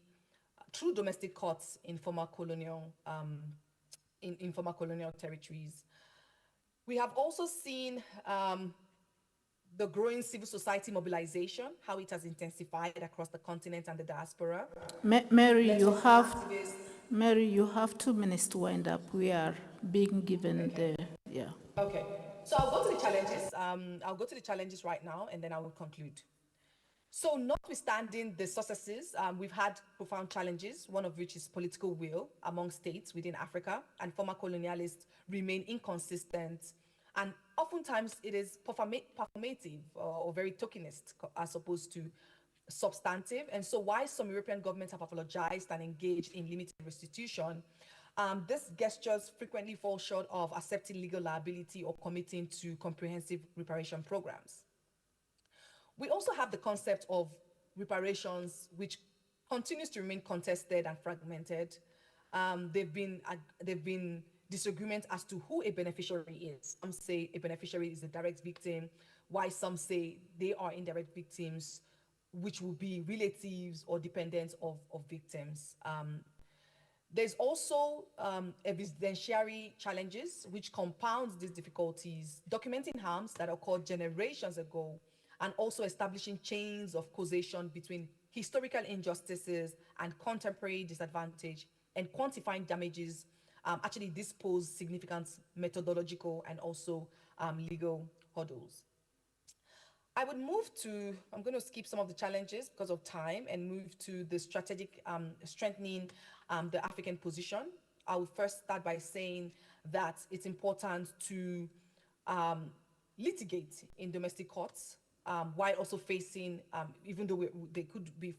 through domestic courts in former colonial territories. We have also seen the growing civil society mobilization, how it has intensified across the continent and the diaspora. Mary, you have 2 minutes to wind up. We are being given Okay, so I'll go to the challenges. I'll go to the challenges right now, and then I will conclude. So notwithstanding the successes, we've had profound challenges, one of which is political will among states within Africa, and former colonialists remain inconsistent And oftentimes it is performative or very tokenist as opposed to substantive. And so while some European governments have apologized and engaged in limited restitution, these gestures frequently fall short of accepting legal liability or committing to comprehensive reparation programs. We also have the concept of reparations, which continues to remain contested and fragmented. They've been disagreements as to who a beneficiary is. Some say a beneficiary is a direct victim, while some say they are indirect victims, which will be relatives or dependents of victims. There's also evidentiary challenges which compounds these difficulties, documenting harms that occurred generations ago, and also establishing chains of causation between historical injustices and contemporary disadvantage, and quantifying damages. Actually, this poses significant methodological and also legal hurdles. I would move to, I'm going to skip some of the challenges because of time and move to the strategic strengthening the African position. I would first start by saying that it's important to litigate in domestic courts while also facing, even though there could be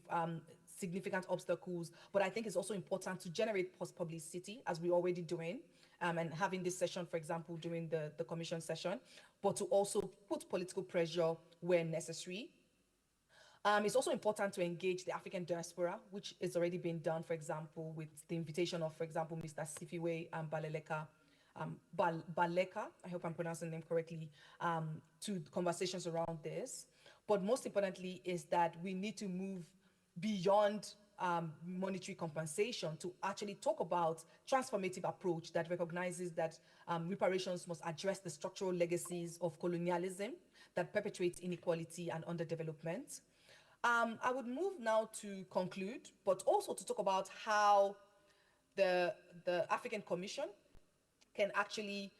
significant obstacles, but I think it's also important to generate post-publicity, as we're already doing, and having this session, for example, during the commission session, but to also put political pressure where necessary. It's also important to engage the African diaspora, which is already being done, for example, with the invitation of, for example, Mr. Sifiwe Baleka, I hope I'm pronouncing the name correctly, to conversations around this. But most importantly is that we need to move beyond monetary compensation to actually talk about transformative approach that recognizes that reparations must address the structural legacies of colonialism that perpetuates inequality and underdevelopment. I would move now to conclude, but also to talk about how the African Commission can actually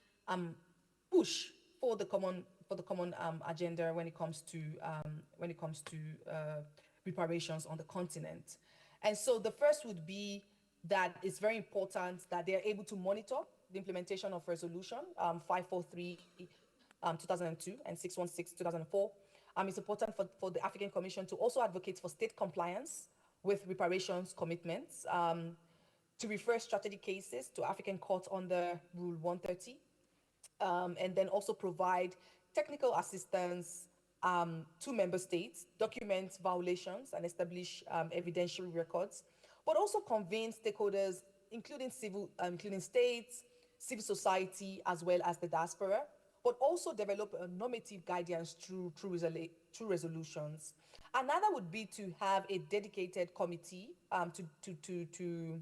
push for the common agenda when it comes to reparations on the continent. And so the first would be that it's very important that they are able to monitor the implementation of resolution 543 2002 and 616 2004. It's important for the African Commission to also advocate for state compliance with reparations commitments, to refer strategic cases to African courts under Rule 130, and then also provide technical assistance to member states, document violations and establish evidentiary records, but also convene stakeholders, including states, civil society, as well as the diaspora, but also develop a normative guidance through resolutions. Another would be to have a dedicated committee to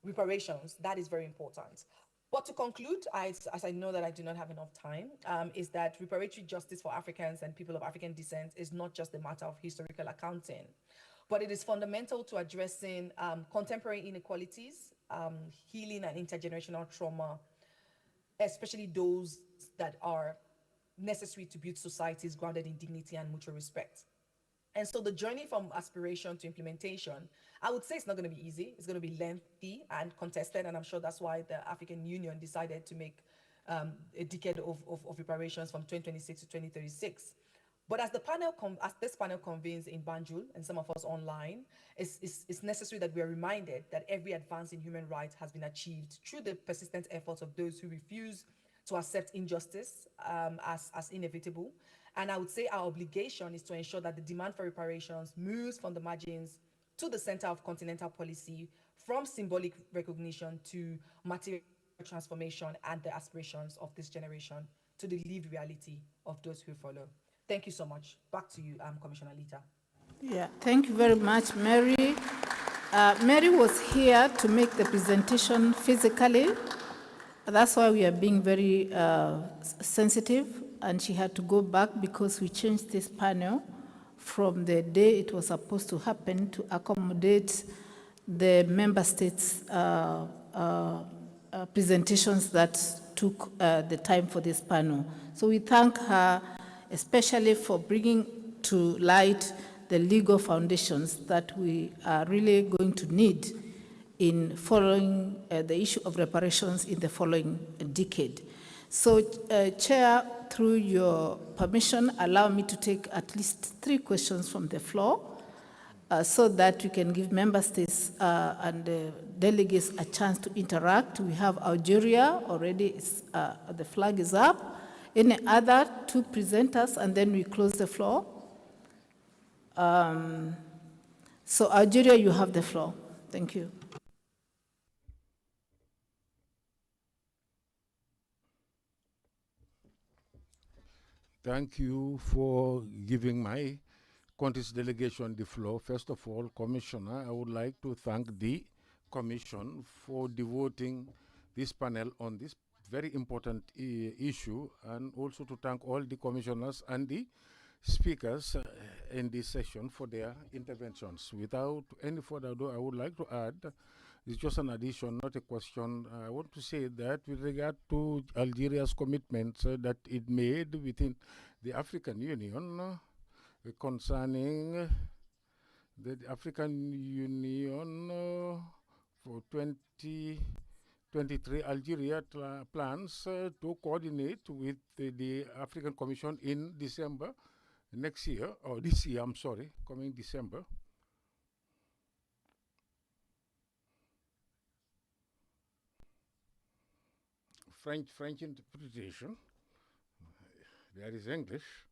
reparations. That is very important. But to conclude, as I know that I do not have enough time, is that reparatory justice for Africans and people of African descent is not just a matter of historical accounting, but it is fundamental to addressing contemporary inequalities, healing and intergenerational trauma, especially those that are necessary to build societies grounded in dignity and mutual respect. And so the journey from aspiration to implementation, I would say it's not going to be easy. It's going to be lengthy and contested. And I'm sure that's why the African Union decided to make a decade of reparations from 2026 to 2036. But as this panel convenes in Banjul and some of us online, it's necessary that we are reminded that every advance in human rights has been achieved through the persistent efforts of those who refuse to accept injustice as inevitable. And I would say our obligation is to ensure that the demand for reparations moves from the margins to the center of continental policy, from symbolic recognition to material transformation and the aspirations of this generation to the lived reality of those who follow. Thank you so much. Back to you, Commissioner Lita. Yeah, thank you very much, Mary. Mary was here to make the presentation physically. That's why we are being very sensitive, and she had to go back because we changed this panel from the day it was supposed to happen to accommodate the member states' presentations that took the time for this panel. So we thank her especially for bringing to light the legal foundations that we are really going to need in following the issue of reparations in the following decade. So, Chair, through your permission, allow me to take at least 3 questions from the floor so that we can give member states and delegates a chance to interact. We have Algeria already, the flag is up. Any other 2 presenters, and then we close the floor. So Algeria, you have the floor. Thank you. Thank you for giving my country's delegation the floor. First of all, Commissioner, I would like to thank the Commission for devoting this panel on this very important issue, and also to thank all the commissioners and the speakers in this session for their interventions. Without any further ado, I would like to add, it's just an addition, not a question. I want to say that with regard to Algeria's commitments that it made within the African Union concerning the African Union for 2023, Algeria plans to coordinate with the African Commission in December next year, or this year, I'm sorry, coming December. French interpretation. There is English.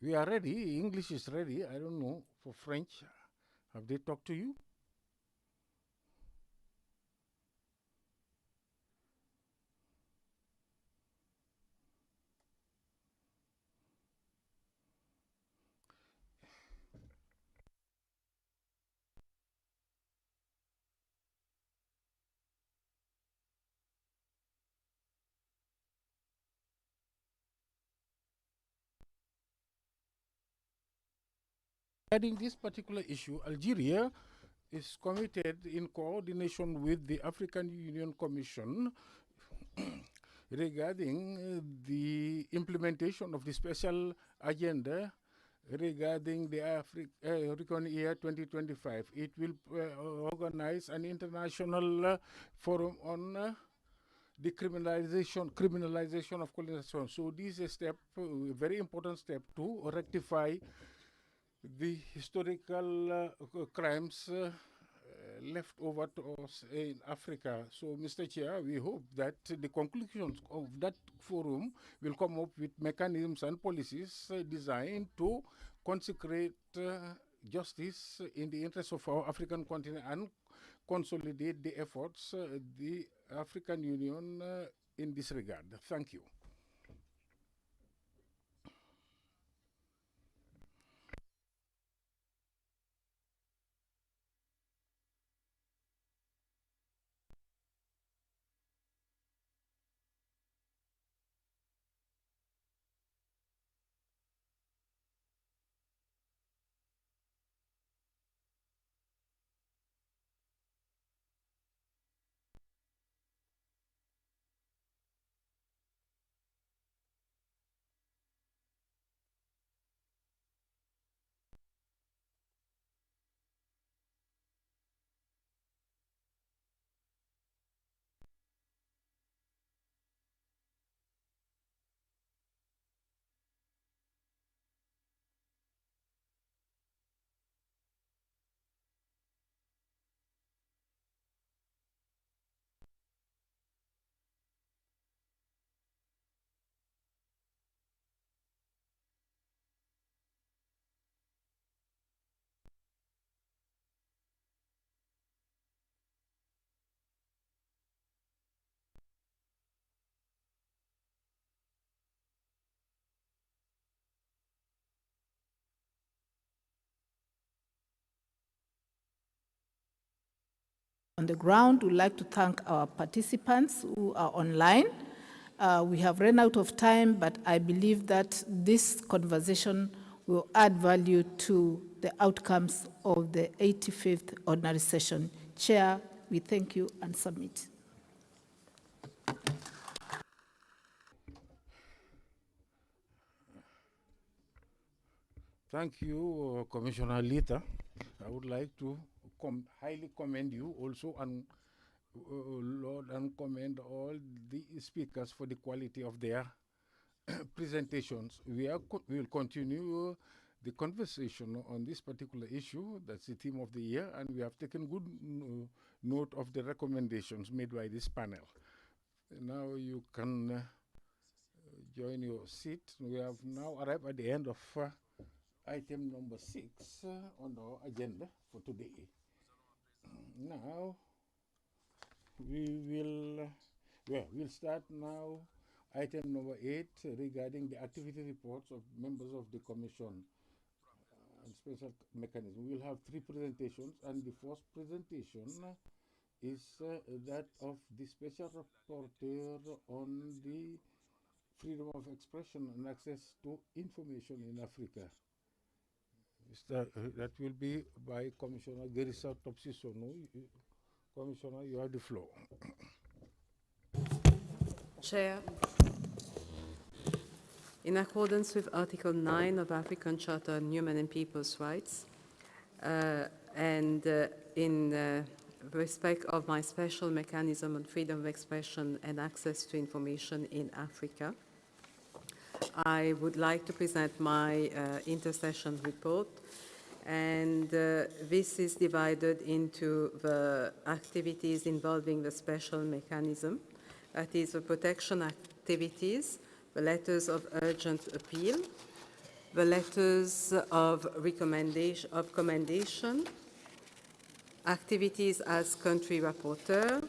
We are ready. English is ready. I don't know. For French, have they talked to you? Regarding this particular issue, Algeria is committed in coordination with the African Union Commission regarding the implementation of the special agenda regarding the African year 2025. It will organize an international forum on criminalization of colonization. So this is a step, a very important step to rectify the historical crimes left over to us in Africa. So, Mr. Chair, we hope that the conclusions of that forum will come up with mechanisms and policies designed to consecrate justice in the interest of our African continent and consolidate the efforts the African Union in this regard. Thank you. on the ground. We'd like to thank our participants who are online. We have run out of time, but I believe that this conversation will add value to the outcomes of the 85th Ordinary Session. Chair, we thank you and submit. Thank you, Commissioner Lita. I would like to highly commend you also and Lord and commend all the speakers for the quality of their presentations. We will continue the conversation on this particular issue. That's the theme of the year, and we have taken good note of the recommendations made by this panel. Now you can join your seat. We have now arrived at the end of item number 6 on our agenda for today. Now, we'll start now item number 8 regarding the activity reports of members of the Commission and Special Mechanism. We'll have 3 presentations, and the first presentation is that of the Special Rapporteur on the freedom of expression and access to information in Africa. That will be by Commissioner Gerisa Topsisono. Commissioner, you have the floor. Chair, in accordance with Article 9 of African Charter on Human and People's Rights, and in respect of my special mechanism on freedom of expression and access to information in Africa, I would like to present my intersession report, and this is divided into the activities involving the special mechanism, that is the protection activities, the letters of urgent appeal, the letters of commendation, activities as country rapporteur,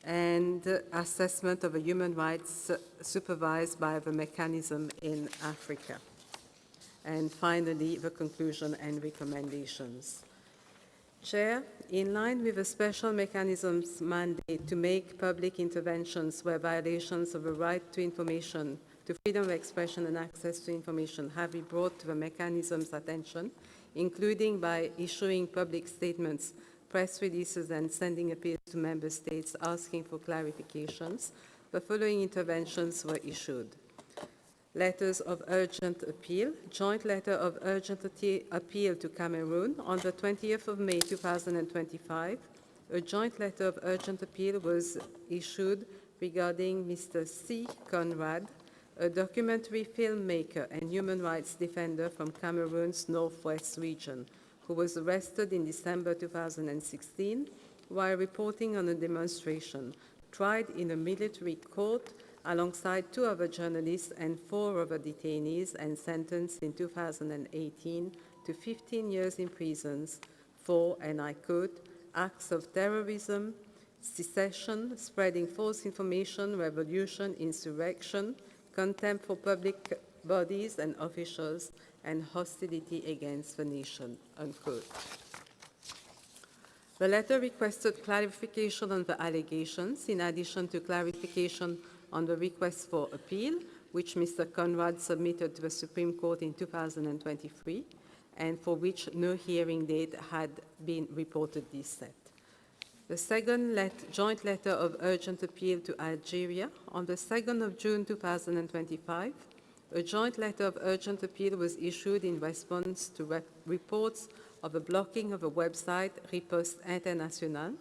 and assessment of the human rights supervised by the mechanism in Africa. And finally, the conclusion and recommendations. Chair, in line with the special mechanism's mandate to make public interventions where violations of the right to information, to freedom of expression and access to information have been brought to the mechanism's attention, including by issuing public statements, press releases, and sending appeals to member states asking for clarifications, the following interventions were issued. Letters of urgent appeal. Joint letter of urgent appeal to Cameroon on the 20th of May 2025. A joint letter of urgent appeal was issued regarding Mr. C. Conrad, a documentary filmmaker and human rights defender from Cameroon's northwest region, who was arrested in December 2016 while reporting on a demonstration, tried in a military court alongside 2 other journalists and 4 other detainees, and sentenced in 2018 to 15 years in prison for, and I quote, acts of terrorism, secession, spreading false information, revolution, insurrection, contempt for public bodies and officials, and hostility against the nation, unquote. The letter requested clarification on the allegations, in addition to clarification on the request for appeal, which Mr. Conrad submitted to the Supreme Court in 2023, and for which no hearing date had been reportedly set. The second joint letter of urgent appeal to Algeria on the 2nd of June 2025, a joint letter of urgent appeal was issued in response to reports of the blocking of a website, Riposte International.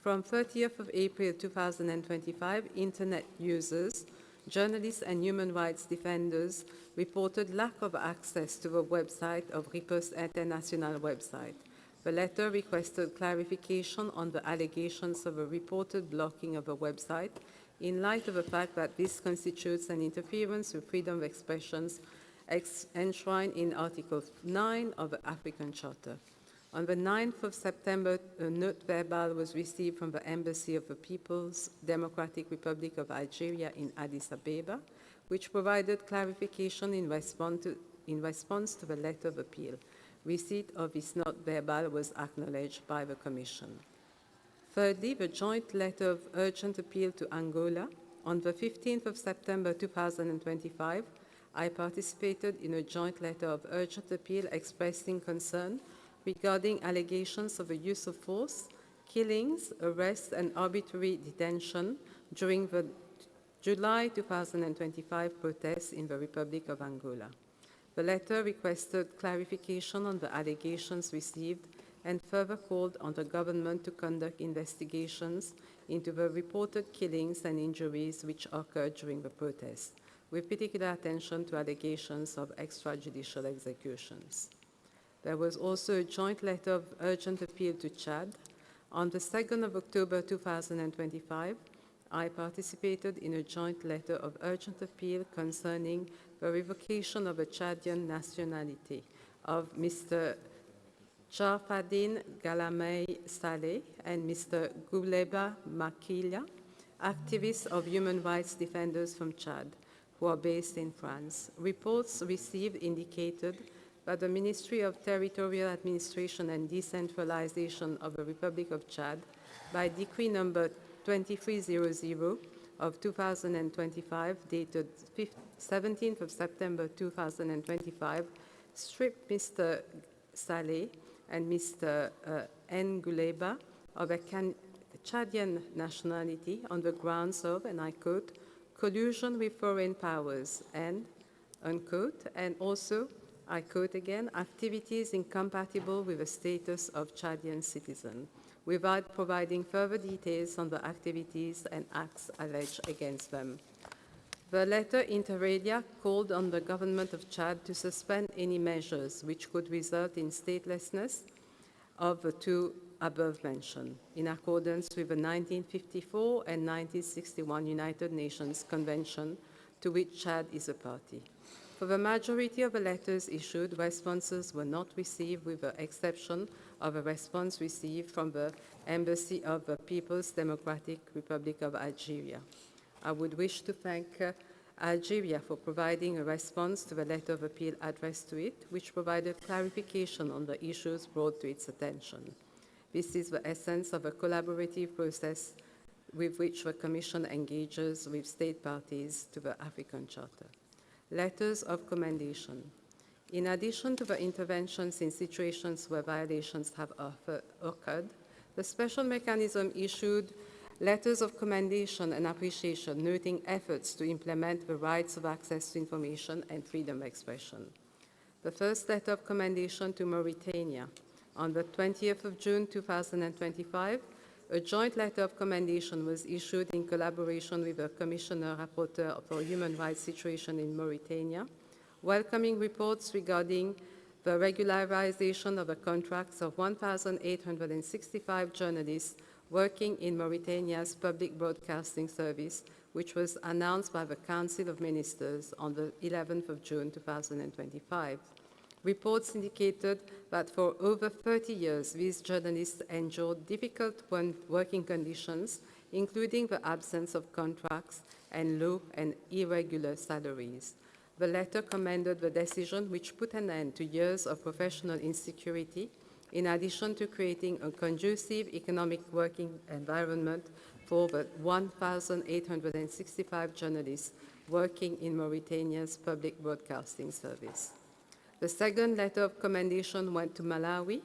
From 30th of April 2025, Internet users, journalists and human rights defenders reported lack of access to the website of Riposte International website. The letter requested clarification on the allegations of a reported blocking of a website in light of the fact that this constitutes an interference with freedom of expressions enshrined in Article 9 of the African Charter. On the 9th of September, a note verbal was received from the Embassy of the People's Democratic Republic of Algeria in Addis Ababa, which provided clarification in response to the letter of appeal. Receipt of this note verbal was acknowledged by the Commission. Thirdly, the joint letter of urgent appeal to Angola. On the 15th of September 2025, I participated in a joint letter of urgent appeal expressing concern regarding allegations of the use of force, killings, arrests, and arbitrary detention during the July 2025 protests in the Republic of Angola. The letter requested clarification on the allegations received and further called on the government to conduct investigations into the reported killings and injuries which occurred during the protests, with particular attention to allegations of extrajudicial executions. There was also a joint letter of urgent appeal to Chad. On the 2nd of October 2025, I participated in a joint letter of urgent appeal concerning the revocation of a Chadian nationality of Mr. Charfadine Galamay Saleh and Mr. Gouleba Makila, activists of human rights defenders from Chad, who are based in France. Reports received indicated that the Ministry of Territorial Administration and Decentralization of the Republic of Chad, by decree number 2300 of 2025, dated 17th of September 2025, stripped Mr. Saleh and Mr. N. Gouleba of a Chadian nationality on the grounds of, and I quote, collusion with foreign powers and, unquote, and also, I quote again, activities incompatible with the status of Chadian citizen, without providing further details on the activities and acts alleged against them. The letter inter alia called on the government of Chad to suspend any measures which could result in statelessness of the two above mentioned, in accordance with the 1954 and 1961 United Nations Convention to which Chad is a party. For the majority of the letters issued, responses were not received, with the exception of a response received from the Embassy of the People's Democratic Republic of Algeria. I would wish to thank Algeria for providing a response to the letter of appeal addressed to it, which provided clarification on the issues brought to its attention. This is the essence of a collaborative process with which the Commission engages with state parties to the African Charter. Letters of commendation. In addition to the interventions in situations where violations have occurred, the special mechanism issued letters of commendation and appreciation, noting efforts to implement the rights of access to information and freedom of expression. The first letter of commendation to Mauritania. On the 20th of June 2025, a joint letter of commendation was issued in collaboration with the Commissioner Rapporteur for Human Rights Situation in Mauritania, welcoming reports regarding the regularization of the contracts of 1,865 journalists working in Mauritania's public broadcasting service, which was announced by the Council of Ministers on the 11th of June 2025. Reports indicated that for over 30 years, these journalists endured difficult working conditions, including the absence of contracts and low and irregular salaries. The letter commended the decision, which put an end to years of professional insecurity, in addition to creating a conducive economic working environment for the 1,865 journalists working in Mauritania's public broadcasting service. The second letter of commendation went to Malawi.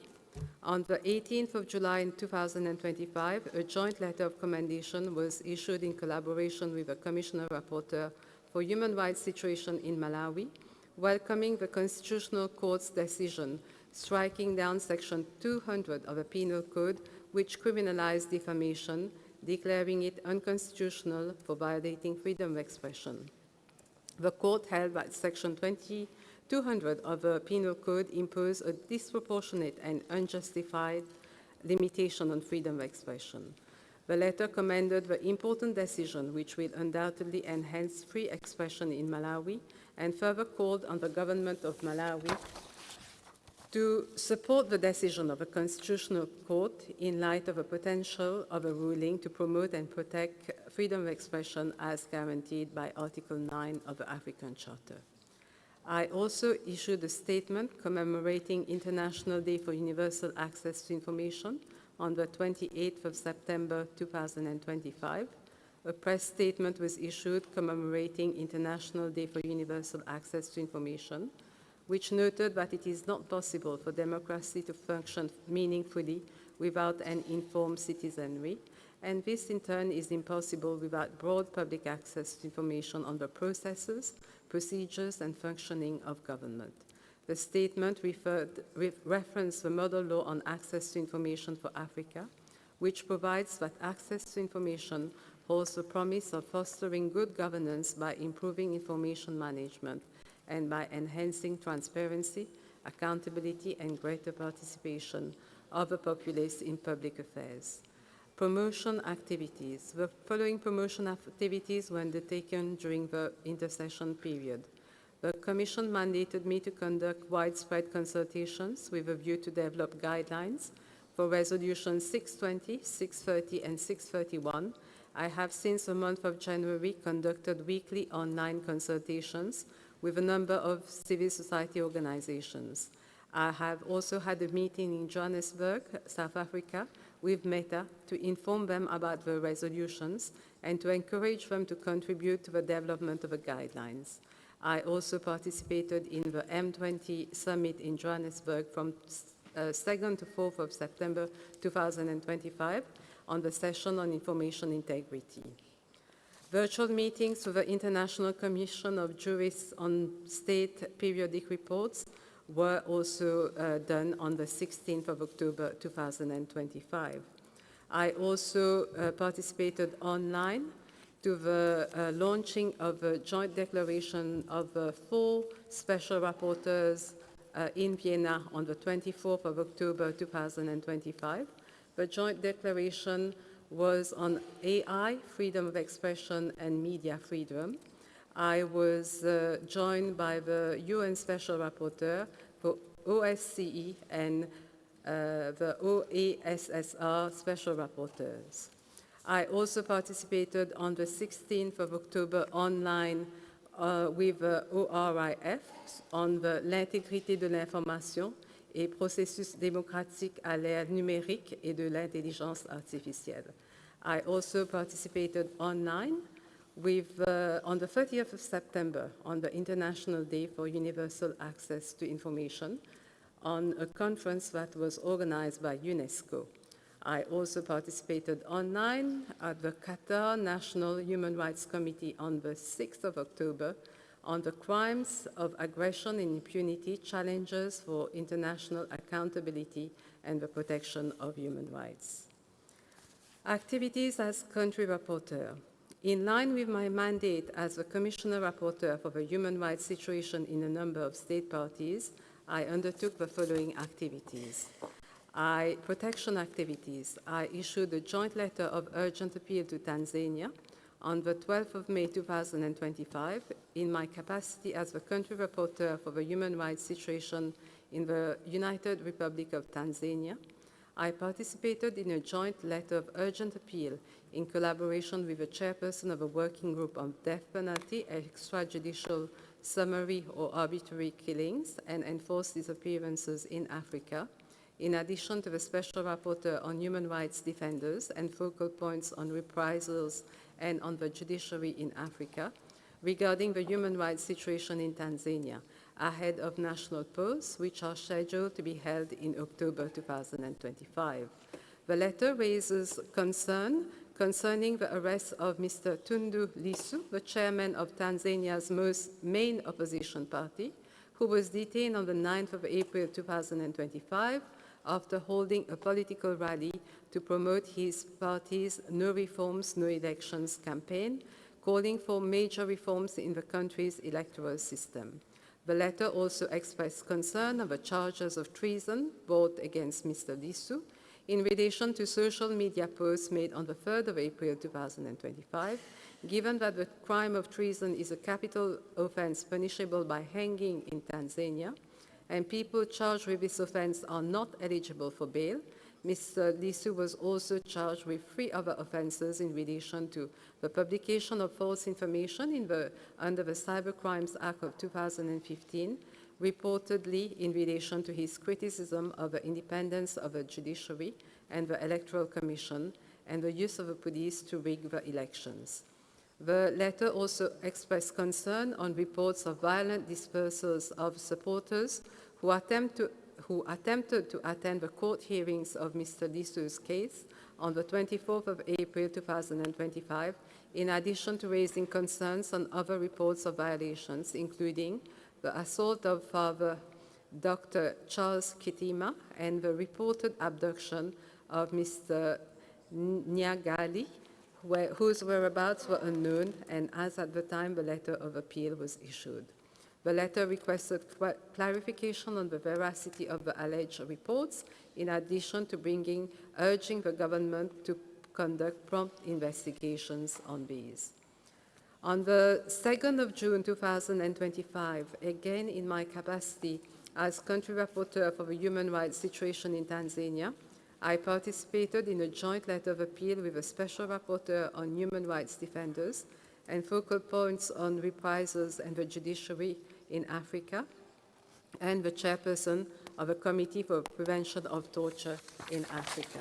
On the 18th of July in 2025, a joint letter of commendation was issued in collaboration with the Commissioner Rapporteur for Human Rights Situation in Malawi, welcoming the Constitutional Court's decision striking down Section 200 of the Penal Code, which criminalized defamation, declaring it unconstitutional for violating freedom of expression. The court held that Section 200 of the Penal Code imposed a disproportionate and unjustified limitation on freedom of expression. The letter commended the important decision, which will undoubtedly enhance free expression in Malawi, and further called on the government of Malawi to support the decision of the Constitutional Court in light of the potential of a ruling to promote and protect freedom of expression as guaranteed by Article 9 of the African Charter. I also issued a statement commemorating International Day for Universal Access to Information on the 28th of September 2025, a press statement was issued commemorating International Day for Universal Access to Information, which noted that it is not possible for democracy to function meaningfully without an informed citizenry, and this in turn is impossible without broad public access to information on the processes, procedures, and functioning of government. The statement referenced the Model Law on Access to Information for Africa, which provides that access to information holds the promise of fostering good governance by improving information management and by enhancing transparency, accountability, and greater participation of the populace in public affairs. Promotion activities. The following promotion activities were undertaken during the intersession period. The Commission mandated me to conduct widespread consultations with a view to develop guidelines for Resolutions 620, 630, and 631. I have since the month of January conducted weekly online consultations with a number of civil society organizations. I have also had a meeting in Johannesburg, South Africa, with Meta to inform them about the resolutions and to encourage them to contribute to the development of the guidelines. I also participated in the M20 summit in Johannesburg from 2nd to 4th of September 2025 on the session on information integrity. Virtual meetings with the International Commission of Jurists on State Periodic Reports were also done on the 16th of October 2025. I also participated online to the launching of a joint declaration of the 4 special rapporteurs in Vienna on the 24th of October 2025. The joint declaration was on AI, freedom of expression, and media freedom. I was joined by the UN Special Rapporteur for OSCE and the OASSR Special Rapporteurs. I also participated on the 16th of October online with the ORIF on l'intégrité de l'information et processus démocratique à l'ère numérique et de l'intelligence artificielle. I also participated online with, on the 30th of September, on the International Day for Universal Access to Information, on a conference that was organized by UNESCO. I also participated online at the Qatar National Human Rights Committee on the 6th of October on the crimes of aggression and impunity, challenges for international accountability and the protection of human rights. Activities as country rapporteur. In line with my mandate as the Commissioner Rapporteur for the human rights situation in a number of state parties, I undertook the following activities. Protection activities. I issued a joint letter of urgent appeal to Tanzania on the 12th of May 2025 in my capacity as the country rapporteur for the human rights situation in the United Republic of Tanzania. I participated in a joint letter of urgent appeal in collaboration with the chairperson of a working group on death penalty, extrajudicial summary or arbitrary killings, and enforced disappearances in Africa, in addition to the Special Rapporteur on Human Rights Defenders and focal points on reprisals and on the judiciary in Africa, regarding the human rights situation in Tanzania, ahead of national polls, which are scheduled to be held in October 2025. The letter raises concern concerning the arrest of Mr. Tundu Lissu, the chairman of Tanzania's main opposition party, who was detained on the 9th of April 2025 after holding a political rally to promote his party's No Reforms, No Elections campaign, calling for major reforms in the country's electoral system. The letter also expressed concern of the charges of treason brought against Mr. Lissu in relation to social media posts made on the 3rd of April 2025, given that the crime of treason is a capital offense punishable by hanging in Tanzania, and people charged with this offense are not eligible for bail. Mr. Lissu was also charged with 3 other offenses in relation to the publication of false information under the Cybercrimes Act of 2015, reportedly in relation to his criticism of the independence of the judiciary and the Electoral Commission, and the use of the police to rig the elections. The letter also expressed concern on reports of violent dispersals of supporters who attempted to attend the court hearings of Mr. Lissu's case on the 24th of April 2025, in addition to raising concerns on other reports of violations, including the assault of Father Dr. Charles Kitima and the reported abduction of Mr. Nyagali, whose whereabouts were unknown, and as at the time the letter of appeal was issued. The letter requested clarification on the veracity of the alleged reports, in addition to urging the government to conduct prompt investigations on these. On the 2nd of June 2025, again in my capacity as country rapporteur for the human rights situation in Tanzania, I participated in a joint letter of appeal with a special rapporteur on human rights defenders and focal points on reprisals and the judiciary in Africa, and the chairperson of a committee for prevention of torture in Africa.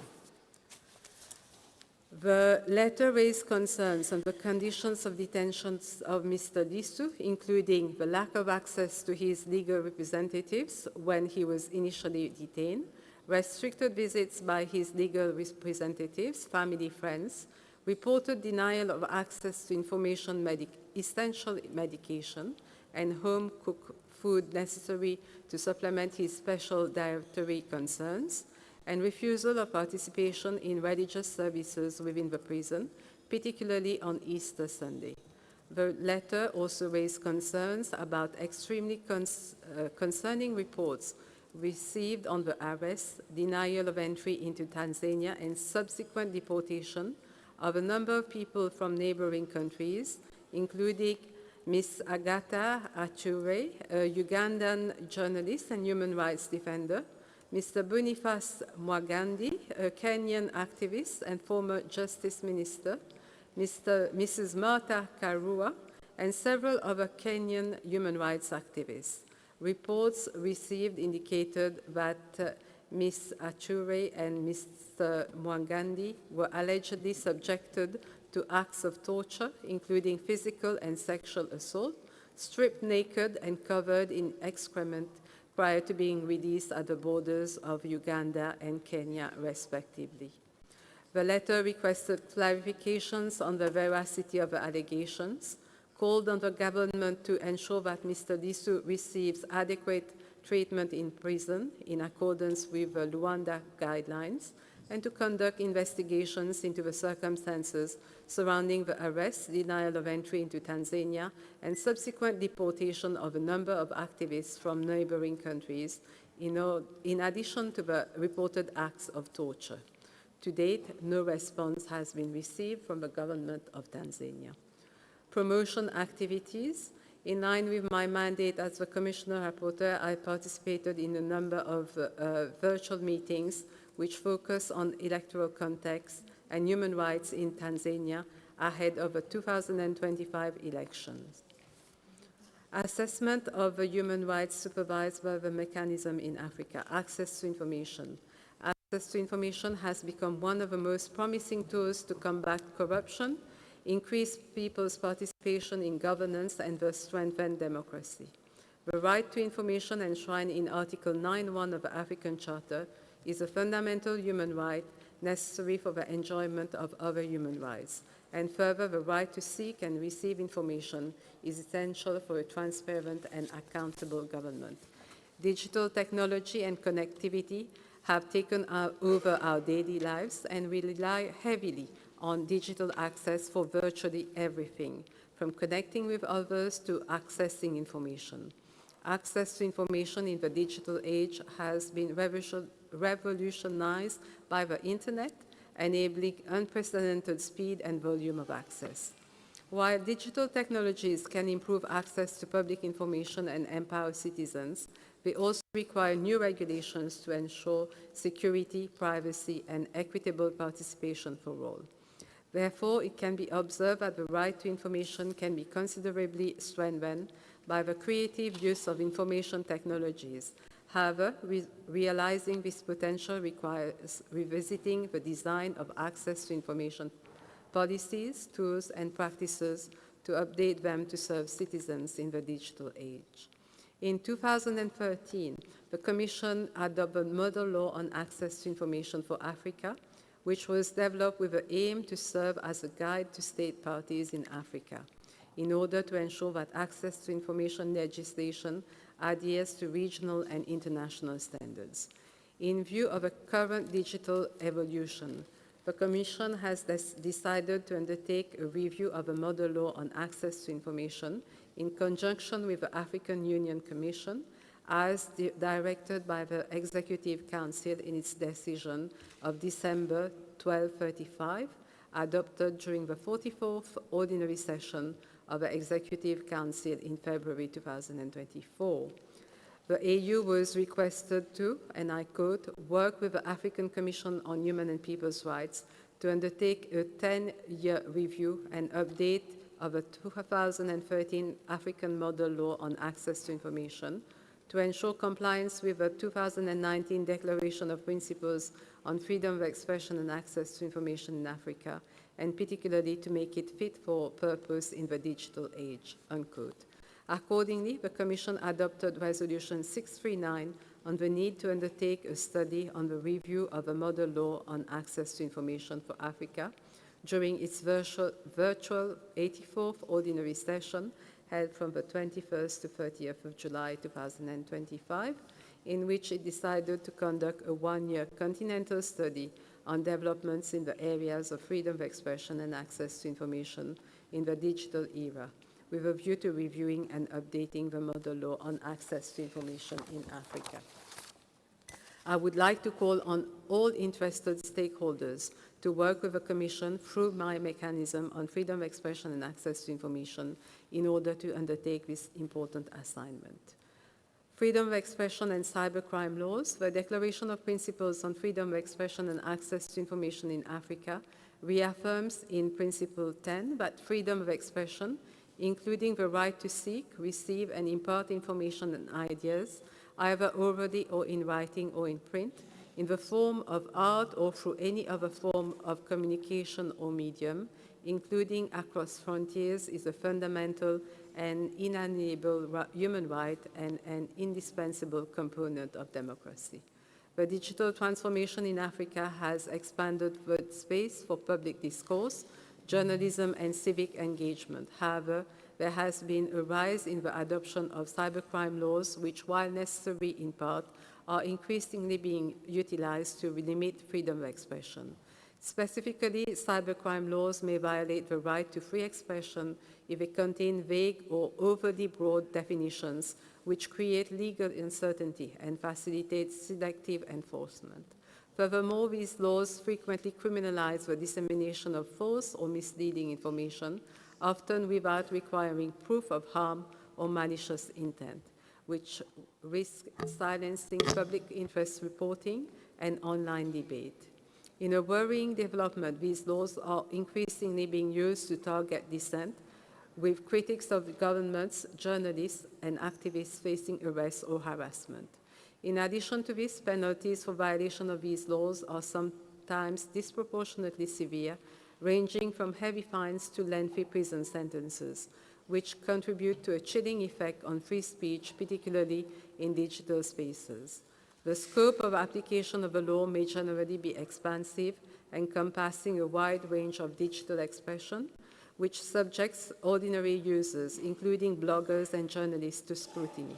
The letter raised concerns on the conditions of detention of Mr. Lissu, including the lack of access to his legal representatives when he was initially detained, restricted visits by his legal representatives, family, friends, reported denial of access to essential medication, and home-cooked food necessary to supplement his special dietary concerns, and refusal of participation in religious services within the prison, particularly on Easter Sunday. The letter also raised concerns about extremely concerning reports received on the arrest, denial of entry into Tanzania, and subsequent deportation of a number of people from neighboring countries, including Ms. Agatha Achure, a Ugandan journalist and human rights defender, Mr. Boniface Mwagandi, a Kenyan activist and former justice minister, Mrs. Martha Karua, and several other Kenyan human rights activists. Reports received indicated that Ms. Achure and Mr. Mwagandi were allegedly subjected to acts of torture, including physical and sexual assault, stripped naked and covered in excrement prior to being released at the borders of Uganda and Kenya, respectively. The letter requested clarifications on the veracity of the allegations, called on the government to ensure that Mr. Lissu receives adequate treatment in prison in accordance with the Luanda guidelines, and to conduct investigations into the circumstances surrounding the arrest, denial of entry into Tanzania, and subsequent deportation of a number of activists from neighboring countries, in addition to the reported acts of torture. To date, no response has been received from the government of Tanzania. Promotion activities. In line with my mandate as the Commissioner Rapporteur, I participated in a number of virtual meetings which focus on electoral context and human rights in Tanzania ahead of the 2025 elections. Assessment of the human rights supervised by the mechanism in Africa. Access to information. Access to information has become one of the most promising tools to combat corruption, increase people's participation in governance, and thus strengthen democracy. The right to information enshrined in Article 9.1 of the African Charter is a fundamental human right necessary for the enjoyment of other human rights. And further, the right to seek and receive information is essential for a transparent and accountable government. Digital technology and connectivity have taken over our daily lives, and we rely heavily on digital access for virtually everything, from connecting with others to accessing information. Access to information in the digital age has been revolutionized by the Internet, enabling unprecedented speed and volume of access. While digital technologies can improve access to public information and empower citizens, they also require new regulations to ensure security, privacy, and equitable participation for all. Therefore, it can be observed that the right to information can be considerably strengthened by the creative use of information technologies, However, realizing this potential requires revisiting the design of access to information policies, tools, and practices to update them to serve citizens in the digital age. In 2013, the Commission adopted a model law on access to information for Africa, which was developed with the aim to serve as a guide to state parties in Africa, in order to ensure that access to information legislation adheres to regional and international standards. In view of the current digital evolution, the Commission has decided to undertake a review of the model law on access to information in conjunction with the African Union Commission, as directed by the Executive Council in its decision of December 1235, adopted during the 44th Ordinary Session of the Executive Council in February 2024. The AU was requested to, and I quote, work with the African Commission on Human and People's Rights to undertake a 10-year review and update of the 2013 African Model Law on Access to Information to ensure compliance with the 2019 Declaration of Principles on Freedom of Expression and Access to Information in Africa, and particularly to make it fit for purpose in the digital age, unquote. Accordingly, the Commission adopted Resolution 639 on the need to undertake a study on the review of the model law on access to information for Africa during its virtual 84th Ordinary Session held from the 21st to 30th of July 2025, in which it decided to conduct a one-year continental study on developments in the areas of freedom of expression and access to information in the digital era, with a view to reviewing and updating the model law on access to information in Africa. I would like to call on all interested stakeholders to work with the Commission through my mechanism on freedom of expression and access to information in order to undertake this important assignment. Freedom of expression and cybercrime laws. The Declaration of Principles on Freedom of Expression and Access to Information in Africa reaffirms in Principle 10 that freedom of expression, including the right to seek, receive, and impart information and ideas, either orally or in writing or in print, in the form of art or through any other form of communication or medium, including across frontiers, is a fundamental and inalienable human right and an indispensable component of democracy. The digital transformation in Africa has expanded the space for public discourse, journalism, and civic engagement. However, there has been a rise in the adoption of cybercrime laws, which, while necessary in part, are increasingly being utilized to limit freedom of expression. Specifically, cybercrime laws may violate the right to free expression if they contain vague or overly broad definitions which create legal uncertainty and facilitate selective enforcement. Furthermore, these laws frequently criminalize the dissemination of false or misleading information, often without requiring proof of harm or malicious intent, which risk silencing public interest reporting and online debate. In a worrying development, these laws are increasingly being used to target dissent, with critics of governments, journalists, and activists facing arrest or harassment. In addition to this, penalties for violation of these laws are sometimes disproportionately severe, ranging from heavy fines to lengthy prison sentences, which contribute to a chilling effect on free speech, particularly in digital spaces. The scope of application of the law may generally be expansive, encompassing a wide range of digital expression, which subjects ordinary users, including bloggers and journalists, to scrutiny.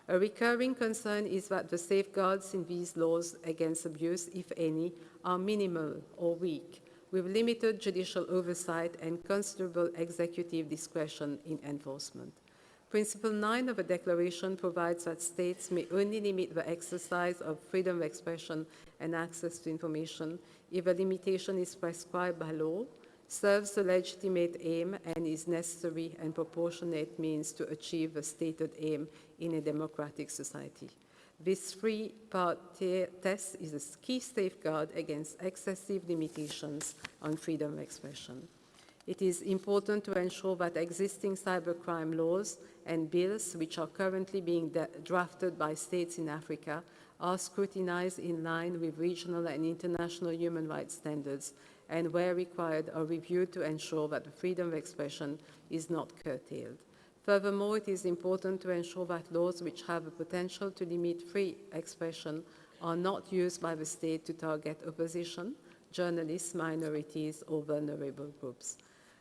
A recurring concern is that the safeguards in these laws against abuse, if any, are minimal or weak, with limited judicial oversight and considerable executive discretion in enforcement. Principle 9 of the Declaration provides that states may only limit the exercise of freedom of expression and access to information if a limitation is prescribed by law, serves a legitimate aim, and is necessary and proportionate means to achieve the stated aim in a democratic society. This three-part test is a key safeguard against excessive limitations on freedom of expression. It is important to ensure that existing cybercrime laws and bills, which are currently being drafted by states in Africa, are scrutinized in line with regional and international human rights standards, and where required are reviewed to ensure that the freedom of expression is not curtailed. Furthermore, it is important to ensure that laws which have the potential to limit free expression are not used by the state to target opposition, journalists, minorities, or vulnerable groups.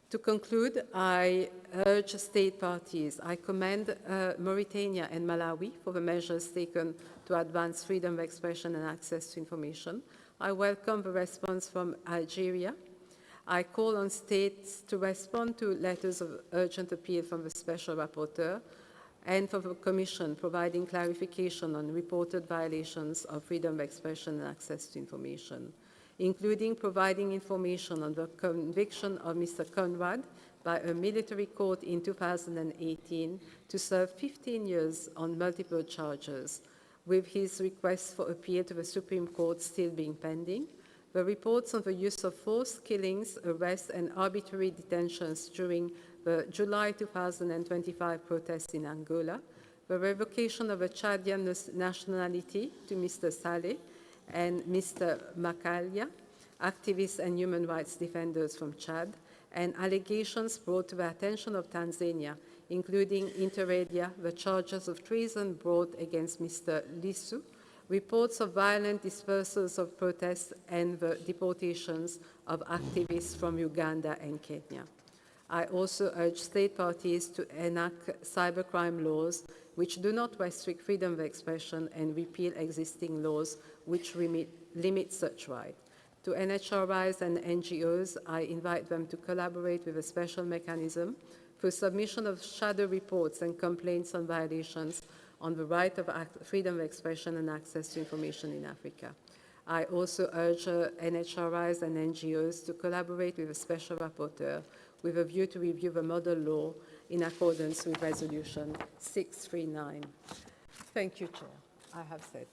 To conclude, I urge state parties. I commend Mauritania and Malawi for the measures taken to advance freedom of expression and access to information. I welcome the response from Algeria. I call on states to respond to letters of urgent appeal from the Special Rapporteur and for the Commission providing clarification on reported violations of freedom of expression and access to information, including providing information on the conviction of Mr. Conrad by a military court in 2018 to serve 15 years on multiple charges, with his request for appeal to the Supreme Court still being pending, the reports on the use of forced killings, arrests, and arbitrary detentions during the July 2025 protests in Angola, the revocation of a Chadian nationality to Mr. Saleh and Mr. Makalia, activists and human rights defenders from Chad, and allegations brought to the attention of Tanzania, including inter alia, the charges of treason brought against Mr. Lissu, reports of violent dispersals of protests, and the deportations of activists from Uganda and Kenya. I also urge state parties to enact cybercrime laws which do not restrict freedom of expression and repeal existing laws which limit such rights. To NHRIs and NGOs, I invite them to collaborate with a special mechanism for submission of shadow reports and complaints on violations on the right of freedom of expression and access to information in Africa. I also urge NHRIs and NGOs to collaborate with a special rapporteur with a view to review the model law in accordance with Resolution 639. Thank you, Chair. I have said.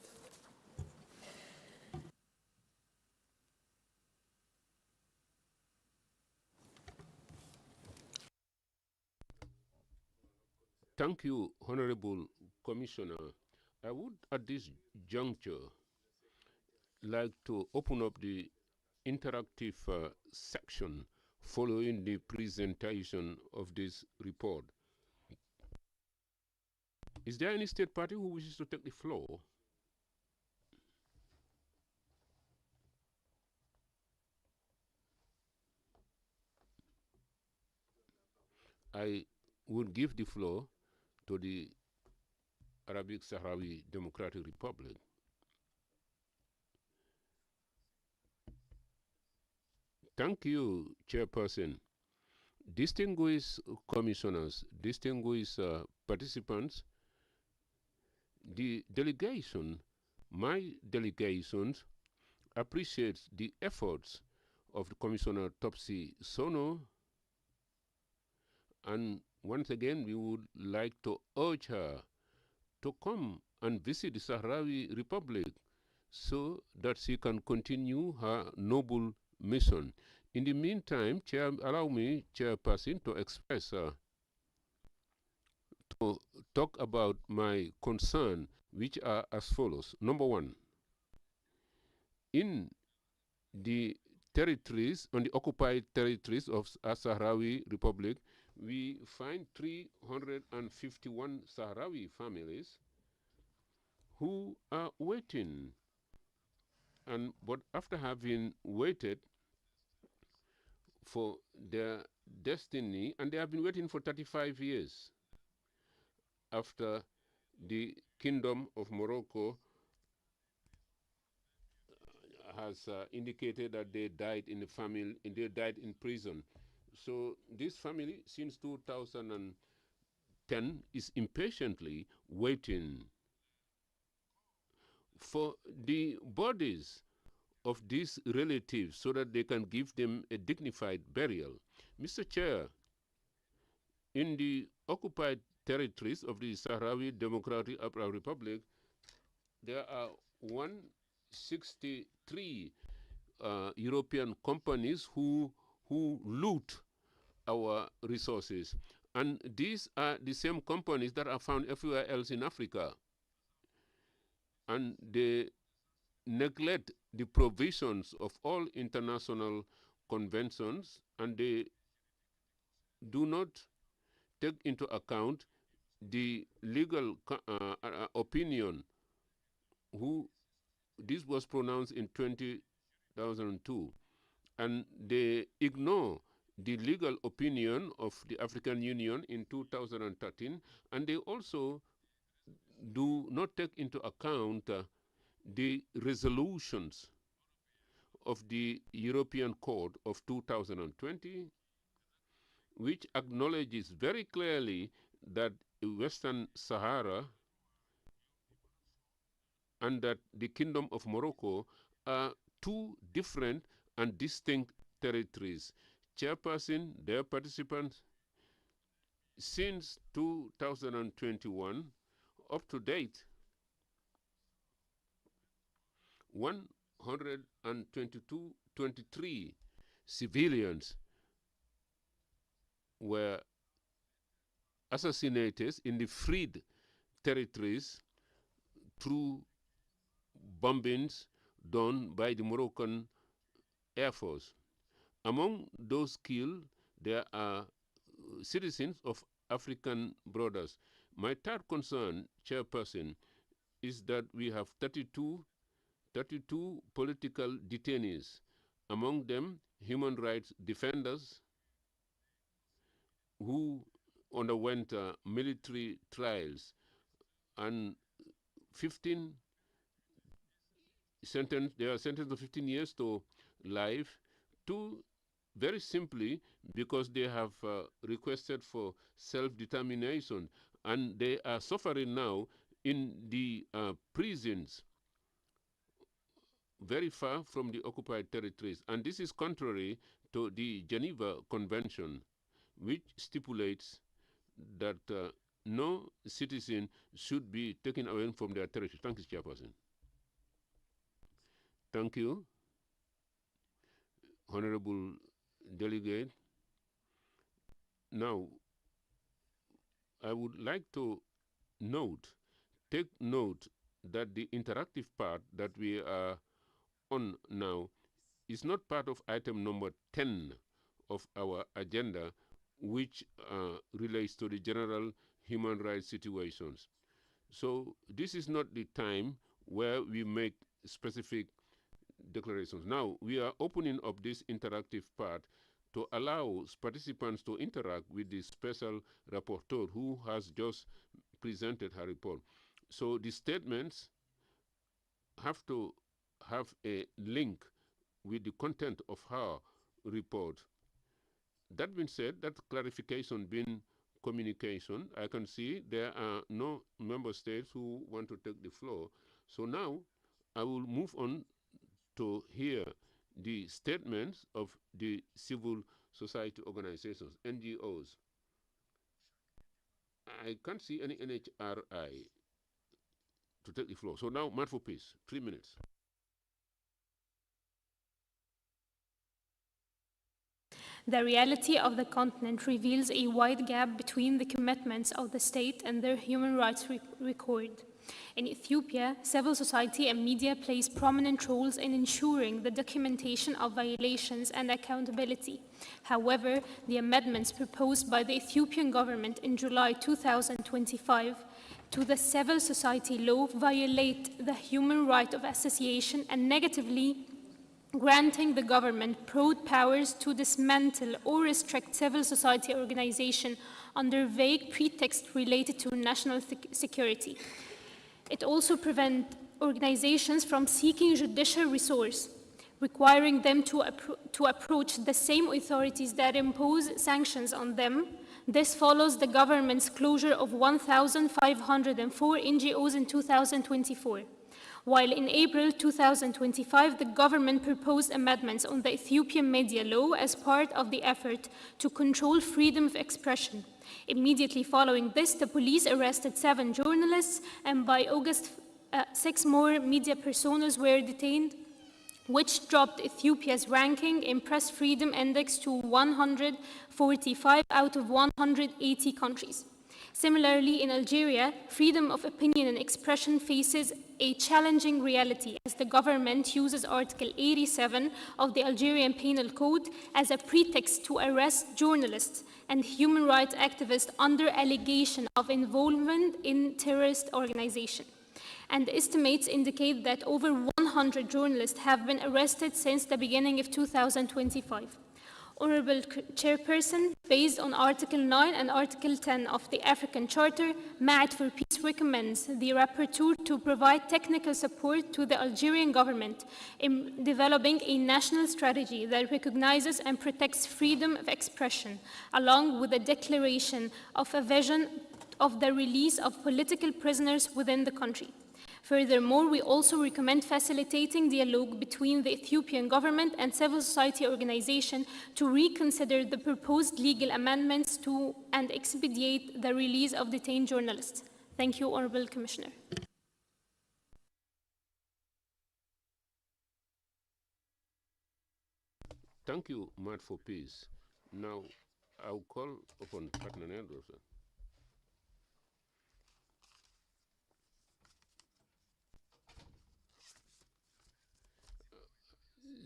Thank you, Honorable Commissioner. I would, at this juncture, like to open up the interactive section following the presentation of this report. Is there any state party who wishes to take the floor? I would give the floor to the Arabic Sahrawi Democratic Republic. Thank you, Chairperson. Distinguished commissioners, distinguished participants, the delegation, my delegations, appreciates the efforts of the Commissioner Topsy Sono, and once again we would like to urge her to come and visit the Sahrawi Republic so that she can continue her noble mission. In the meantime, allow me, Chairperson, to express, to talk about my concern, which are as follows. Number one, in the territories, on the occupied territories of Sahrawi Republic, we find 351 Sahrawi families who are waiting. But after having waited for their destiny, and they have been waiting for 35 years after the Kingdom of Morocco has indicated that they died in the family, they died in prison. So this family, since 2010, is impatiently waiting for the bodies of these relatives so that they can give them a dignified burial. Mr. Chair, in the occupied territories of the Sahrawi Democratic Republic, there are 163 European companies who loot our resources. And these are the same companies that are found everywhere else in Africa. And they neglect the provisions of all international conventions, and they do not take into account the legal opinion. This was pronounced in 2002, and they ignore the legal opinion of the African Union in 2013, and they also do not take into account the resolutions of the European Court of 2020, which acknowledges very clearly that Western Sahara and that the Kingdom of Morocco are two different and distinct territories. Chairperson, dear participants, since 2021, up to date, 23 civilians were assassinated in the freed territories through bombings done by the Moroccan Air Force. Among those killed, there are citizens of African borders. My third concern, Chairperson, is that we have 32 political detainees, among them human rights defenders who underwent military trials, and 15 they are sentenced to 15 years to life, very simply because they have requested for self-determination, and they are suffering now in the prisons very far from the occupied territories. And this is contrary to the Geneva Convention, which stipulates that no citizen should be taken away from their territory. Thank you, Chairperson. Thank you, Honorable Delegate. Now, I would like to take note that the interactive part that we are on now is not part of item number 10 of our agenda, which relates to the general human rights situations. So this is not the time where we make specific declarations. Now, we are opening up this interactive part to allow participants to interact with the special rapporteur who has just presented her report. So the statements have to have a link with the content of her report. That being said, that clarification being communication, I can see there are no member states who want to take the floor. So now I will move on to hear the statements of the civil society organizations, NGOs. I can't see any NHRI to take the floor. So now, Man for Peace, 3 minutes. The reality of the continent reveals a wide gap between the commitments of the state and their human rights record. In Ethiopia, civil society and media plays prominent roles in ensuring the documentation of violations and accountability. However, the amendments proposed by the Ethiopian government in July 2025 to the civil society law violate the human right of association and negatively granting the government broad powers to dismantle or restrict civil society organization under vague pretext related to national security. It also prevents organizations from seeking judicial resource, requiring them to approach the same authorities that impose sanctions on them. This follows the government's closure of 1,504 NGOs in 2024. While in April 2025, the government proposed amendments on the Ethiopian media law as part of the effort to control freedom of expression. Immediately following this, the police arrested 7 journalists, and by August, 6 more media personas were detained which dropped Ethiopia's ranking in Press Freedom Index to 145 out of 180 countries. Similarly, in Algeria, freedom of opinion and expression faces a challenging reality as the government uses Article 87 of the Algerian Penal Code as a pretext to arrest journalists and human rights activists under allegation of involvement in terrorist organization. And estimates indicate that over 100 journalists have been arrested since the beginning of 2025. Honorable Chairperson, based on Article 9 and Article 10 of the African Charter, MAD for Peace recommends the rapporteur to provide technical support to the Algerian government in developing a national strategy that recognizes and protects freedom of expression, along with a declaration of a vision of the release of political prisoners within the country. Furthermore, we also recommend facilitating dialogue between the Ethiopian government and civil society organizations to reconsider the proposed legal amendments to and expedite the release of detained journalists. Thank you, Honorable Commissioner. Thank you, Mad for Peace. Now, I'll call upon Partner Nelson.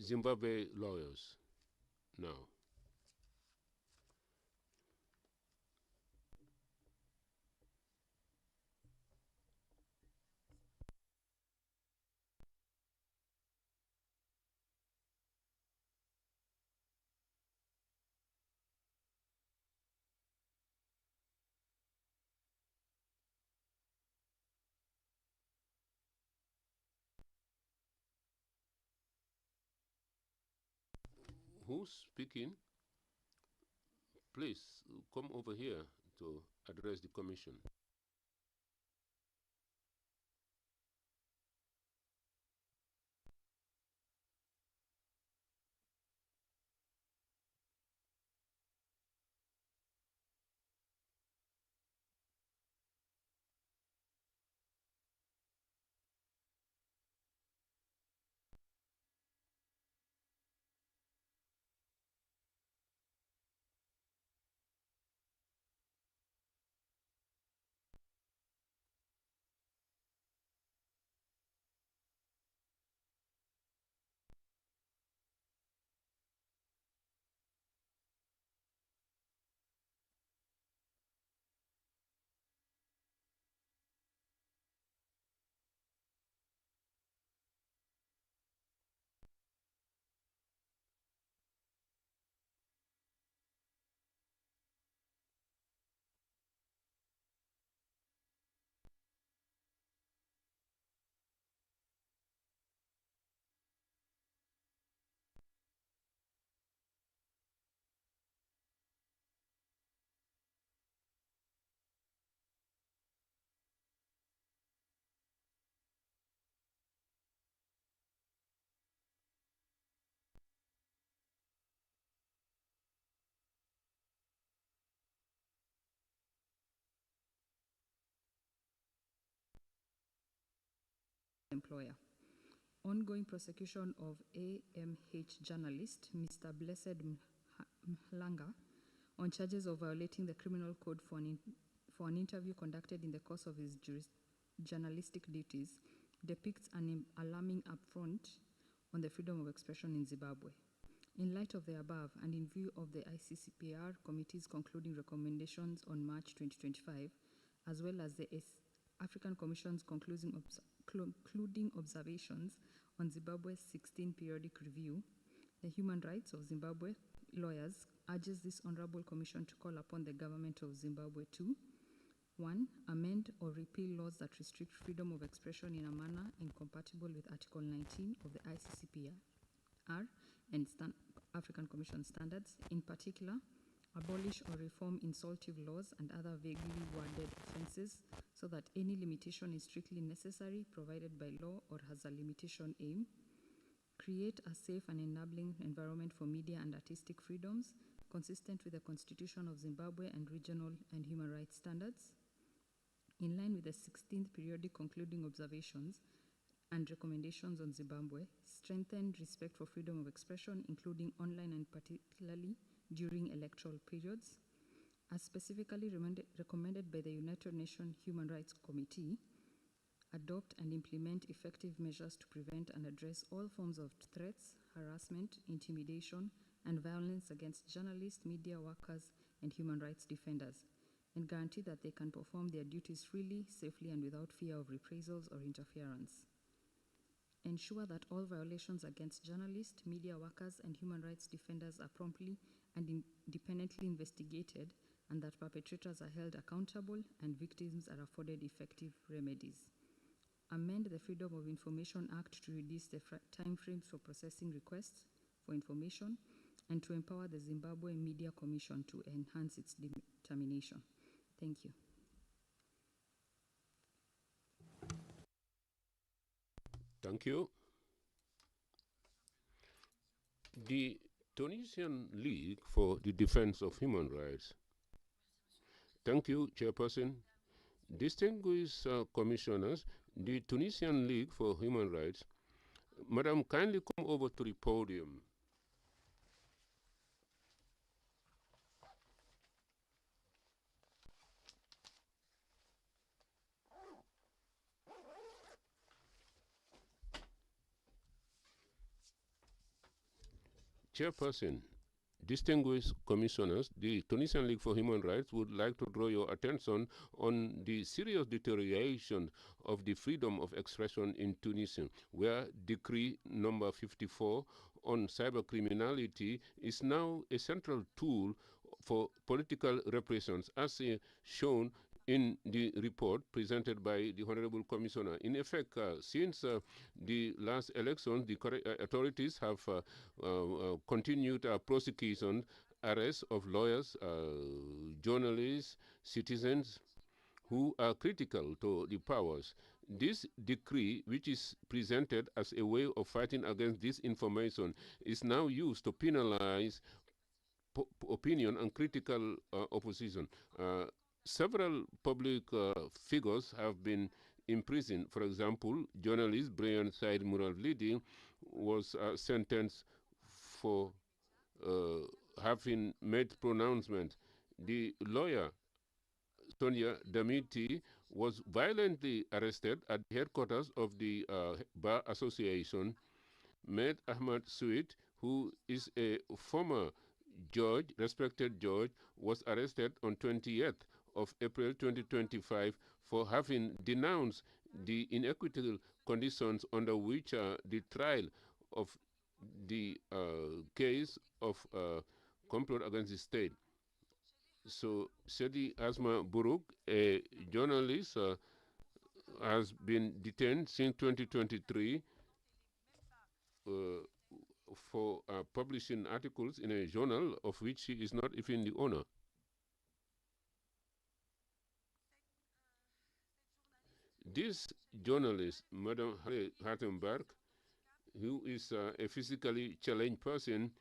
Zimbabwe lawyers now. Who's speaking? Please come over here to address the Commission. Employer. Ongoing prosecution of AMH journalist Mr. Blessed Mhlanga on charges of violating the criminal code for an interview conducted in the course of his journalistic duties depicts an alarming affront on the freedom of expression in Zimbabwe. In light of the above, and in view of the ICCPR Committee's concluding recommendations on March 2025, as well as the African Commission's concluding observations on Zimbabwe's 16th periodic review, the Human Rights of Zimbabwe lawyers urges this Honorable Commission to call upon the government of Zimbabwe to 1. Amend or repeal laws that restrict freedom of expression in a manner incompatible with Article 19 of the ICCPR and African Commission standards, in particular, abolish or reform insultive laws and other vaguely worded offenses so that any limitation is strictly necessary, provided by law, or has a limitation aim. Create a safe and enabling environment for media and artistic freedoms consistent with the Constitution of Zimbabwe and regional and human rights standards. In line with the 16th periodic concluding observations and recommendations on Zimbabwe strengthened respect for freedom of expression, including online and particularly during electoral periods, as specifically recommended by the United Nations Human Rights Committee, adopt and implement effective measures to prevent and address all forms of threats, harassment, intimidation, and violence against journalists, media workers, and human rights defenders, and guarantee that they can perform their duties freely, safely, and without fear of reprisals or interference. Ensure that all violations against journalists, media workers, and human rights defenders are promptly and independently investigated, and that perpetrators are held accountable and victims are afforded effective remedies. Amend the Freedom of Information Act to reduce the timeframes for processing requests for information and to empower the Zimbabwe Media Commission to enhance its determination. Thank you. Thank you. The Tunisian League for the Defense of Human Rights. Thank you, Chairperson. Distinguished commissioners, the Tunisian League for Human Rights. Madam, kindly come over to the podium. Chairperson, distinguished commissioners, the Tunisian League for Human Rights would like to draw your attention on the serious deterioration of the freedom of expression in Tunisia, where Decree number 54 on cybercriminality is now a central tool for political repressions, as shown in the report presented by the Honorable Commissioner. In effect, since the last elections, the authorities have continued prosecution, arrests of lawyers, journalists, citizens who are critical to the powers. This decree, which is presented as a way of fighting against disinformation, is now used to penalize opinion and critical opposition. Several public figures have been imprisoned. For example, journalist Brian Said Muralvidi was sentenced for having made pronouncement. The lawyer Sonia Damiti was violently arrested at the headquarters of the Bar Association. Med Ahmad Suit, who is a former judge, respected judge, was arrested on 20th of April 2025 for having denounced the inequitable conditions under which the trial of the case of complot against the state. So Sedi Asma Buruk, a journalist, has been detained since 2023 for publishing articles in a journal of which she is not even the owner. This journalist, Madam Hartenberg, who is a physically challenged person,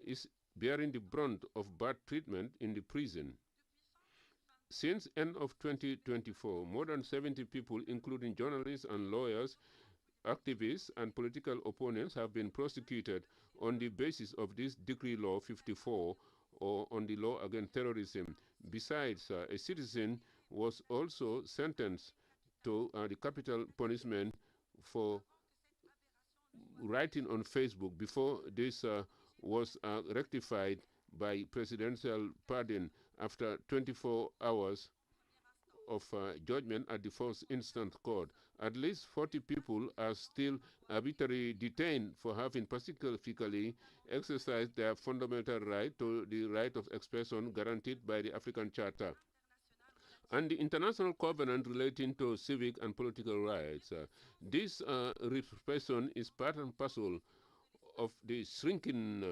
is bearing the brunt of bad treatment in the prison. Since end of 2024, more than 70 people, including journalists and lawyers, activists and political opponents, have been prosecuted on the basis of this Decree Law 54 or on the law against terrorism. Besides, a citizen was also sentenced to the capital punishment for writing on Facebook before this was rectified by presidential pardon after 24 hours of judgment at the first instance court. At least 40 people are still arbitrarily detained for having pacifically exercised their fundamental right to the right of expression guaranteed by the African Charter and the International Covenant relating to civic and political rights. This repression is part and parcel of the shrinking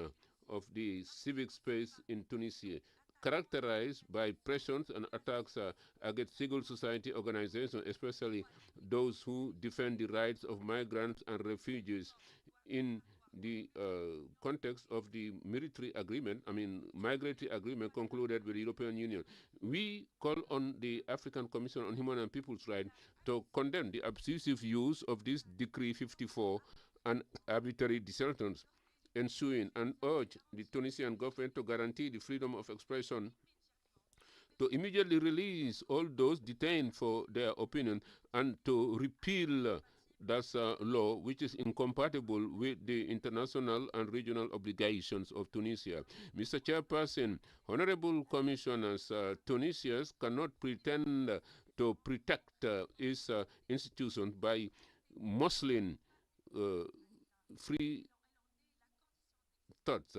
of the civic space in Tunisia, characterized by pressures and attacks against civil society organizations, especially those who defend the rights of migrants and refugees. In the context of the military agreement, migratory agreement concluded with the European Union. We call on the African Commission on Human and People's Rights to condemn the abusive use of this Decree 54 and arbitrary decisions ensuing, and urge the Tunisian government to guarantee the freedom of expression, to immediately release all those detained for their opinion, and to repeal that law which is incompatible with the international and regional obligations of Tunisia. Mr. Chairperson, honorable commissioners, Tunisia cannot pretend to protect its institutions by muscling free thoughts.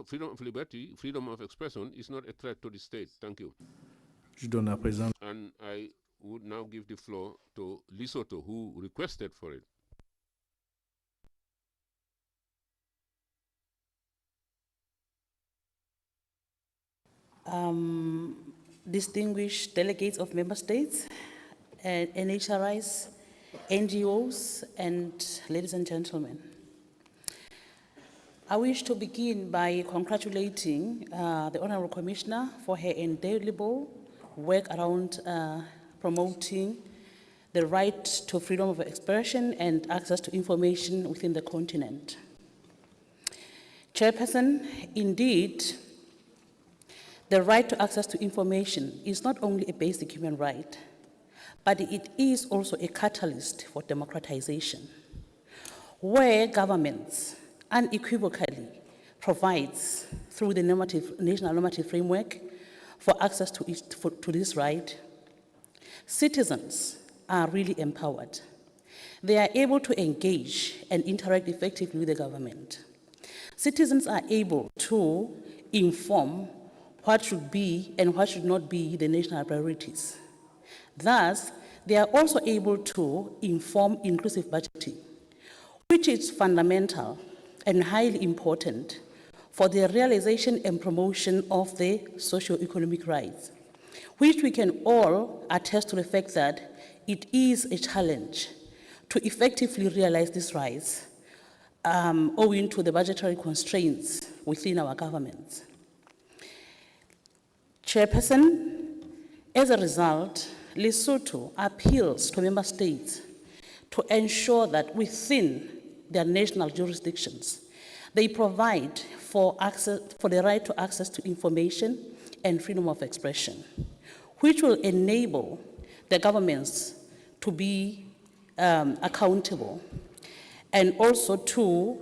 Freedom of liberty, freedom of expression is not a threat to the state. Thank you. And I would now give the floor to Lesotho, who requested for it. Distinguished delegates of member states, NHRIs, NGOs, and ladies and gentlemen. I wish to begin by congratulating the Honorable Commissioner for her indelible work around promoting the right to freedom of expression and access to information within the continent. Chairperson, indeed, the right to access to information is not only a basic human right, but it is also a catalyst for democratization, where governments unequivocally provides through the national normative framework for access to this right, citizens are really empowered. They are able to engage and interact effectively with the government. Citizens are able to inform what should be and what should not be the national priorities. Thus, they are also able to inform inclusive budgeting, which is fundamental and highly important for the realization and promotion of the socio-economic rights, which we can all attest to the fact that it is a challenge to effectively realize these rights owing to the budgetary constraints within our governments. Chairperson, as a result, Lesotho appeals to member states to ensure that within their national jurisdictions, they provide for the right to access to information and freedom of expression, which will enable the governments to be accountable and also to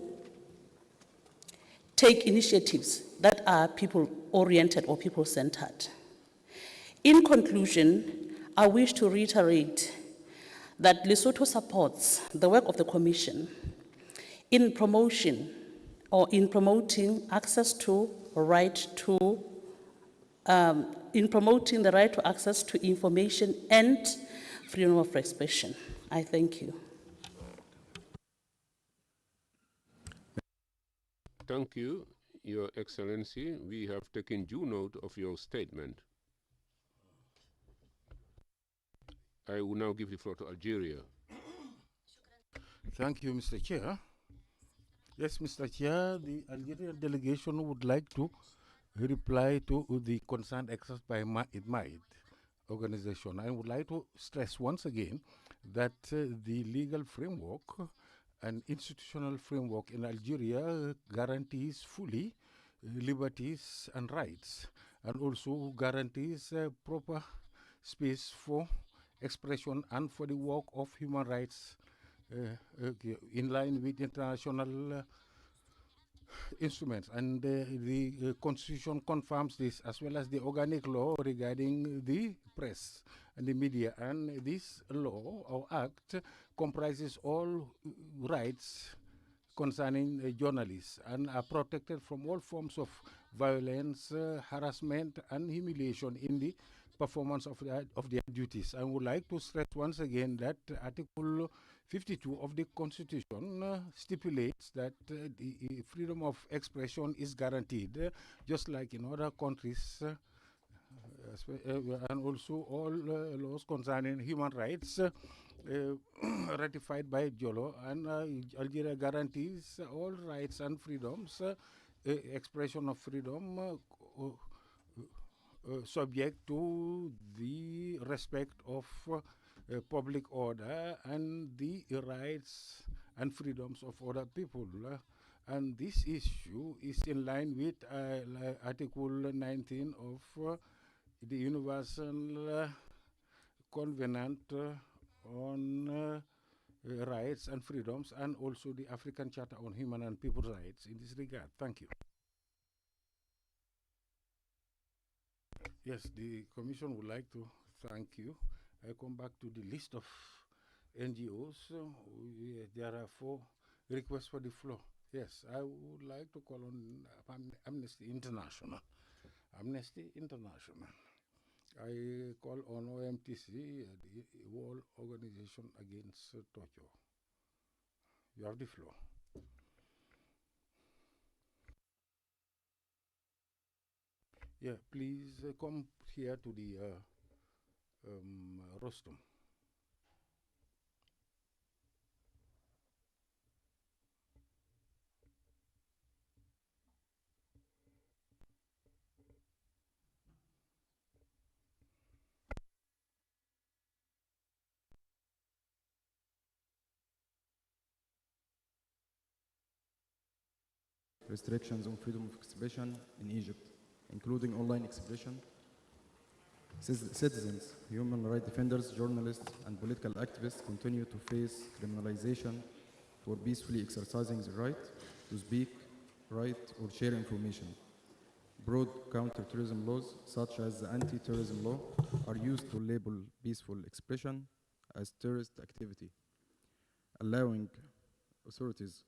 take initiatives that are people-oriented or people-centered. In conclusion, I wish to reiterate that Lesotho supports the work of the Commission in promoting access to in promoting the right to access to information and freedom of expression. I thank you. Thank you, Your Excellency. We have taken due note of your statement. I will now give the floor to Algeria. Thank you, Mr. Chair. Yes, Mr. Chair, the Algerian delegation would like to reply to the concern expressed by IDMAID organization. I would like to stress once again that the legal framework and institutional framework in Algeria guarantees fully liberties and rights, and also guarantees proper space for expression and for the work of human rights in line with international instruments. And the Constitution confirms this, as well as the organic law regarding the press and the media. And this law or act comprises all rights concerning journalists and are protected from all forms of violence, harassment, and humiliation in the performance of their duties. I would like to stress once again that Article 52 of the Constitution stipulates that the freedom of expression is guaranteed, just like in other countries, and also all laws concerning human rights ratified by Jolo, and Algeria guarantees all rights and freedoms, expression of freedom, subject to the respect of public order and the rights and freedoms of other people. And this issue is in line with Article 19 of the Universal Covenant on Rights and Freedoms, and also the African Charter on Human and People's Rights in this regard. Thank you. Yes, the Commission would like to thank you. I come back to the list of NGOs. There are 4 requests for the floor. Yes, I would like to call on Amnesty International. Amnesty International. I call on OMTC, the World Organization Against Torture. You have the floor. Yeah, please come here to the rostrum. Restrictions on freedom of expression in Egypt, including online expression. Citizens, human rights defenders, journalists, and political activists continue to face criminalization for peacefully exercising the right to speak, write, or share information. Broad counterterrorism laws, such as the anti-terrorism law, are used to label peaceful expression as terrorist activity, allowing authorities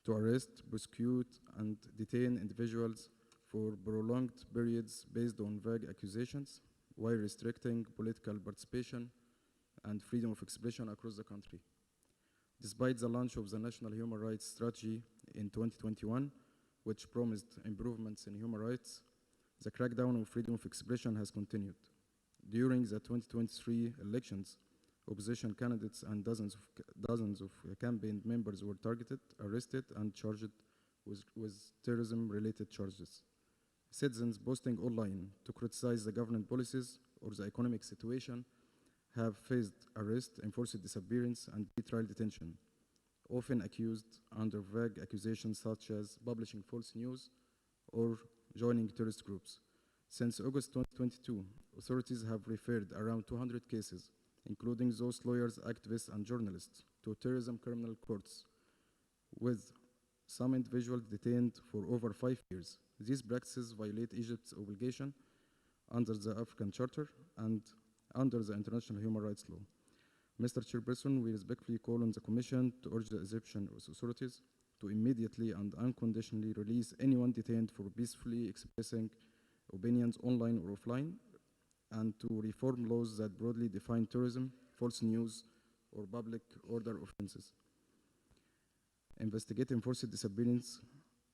to arrest, prosecute, and detain individuals for prolonged periods based on vague accusations, while restricting political participation and freedom of expression across the country. Despite the launch of the National Human Rights Strategy in 2021, which promised improvements in human rights, the crackdown on freedom of expression has continued. During the 2023 elections, opposition candidates and dozens of campaign members were targeted, arrested, and charged with terrorism-related charges. Citizens posting online to criticize the government policies or the economic situation have faced arrest, enforced disappearance, and pretrial detention, often accused under vague accusations such as publishing false news or joining terrorist groups. Since August 2022, authorities have referred around 200 cases, including those lawyers, activists, and journalists, to terrorism criminal courts, with some individuals detained for over 5 years. These practices violate Egypt's obligation under the African Charter and under the international human rights law. Mr. Chairperson, we respectfully call on the Commission to urge the Egyptian authorities to immediately and unconditionally release anyone detained for peacefully expressing opinions online or offline, and to reform laws that broadly define terrorism, false news, or public order offenses. Investigate enforced disappearance,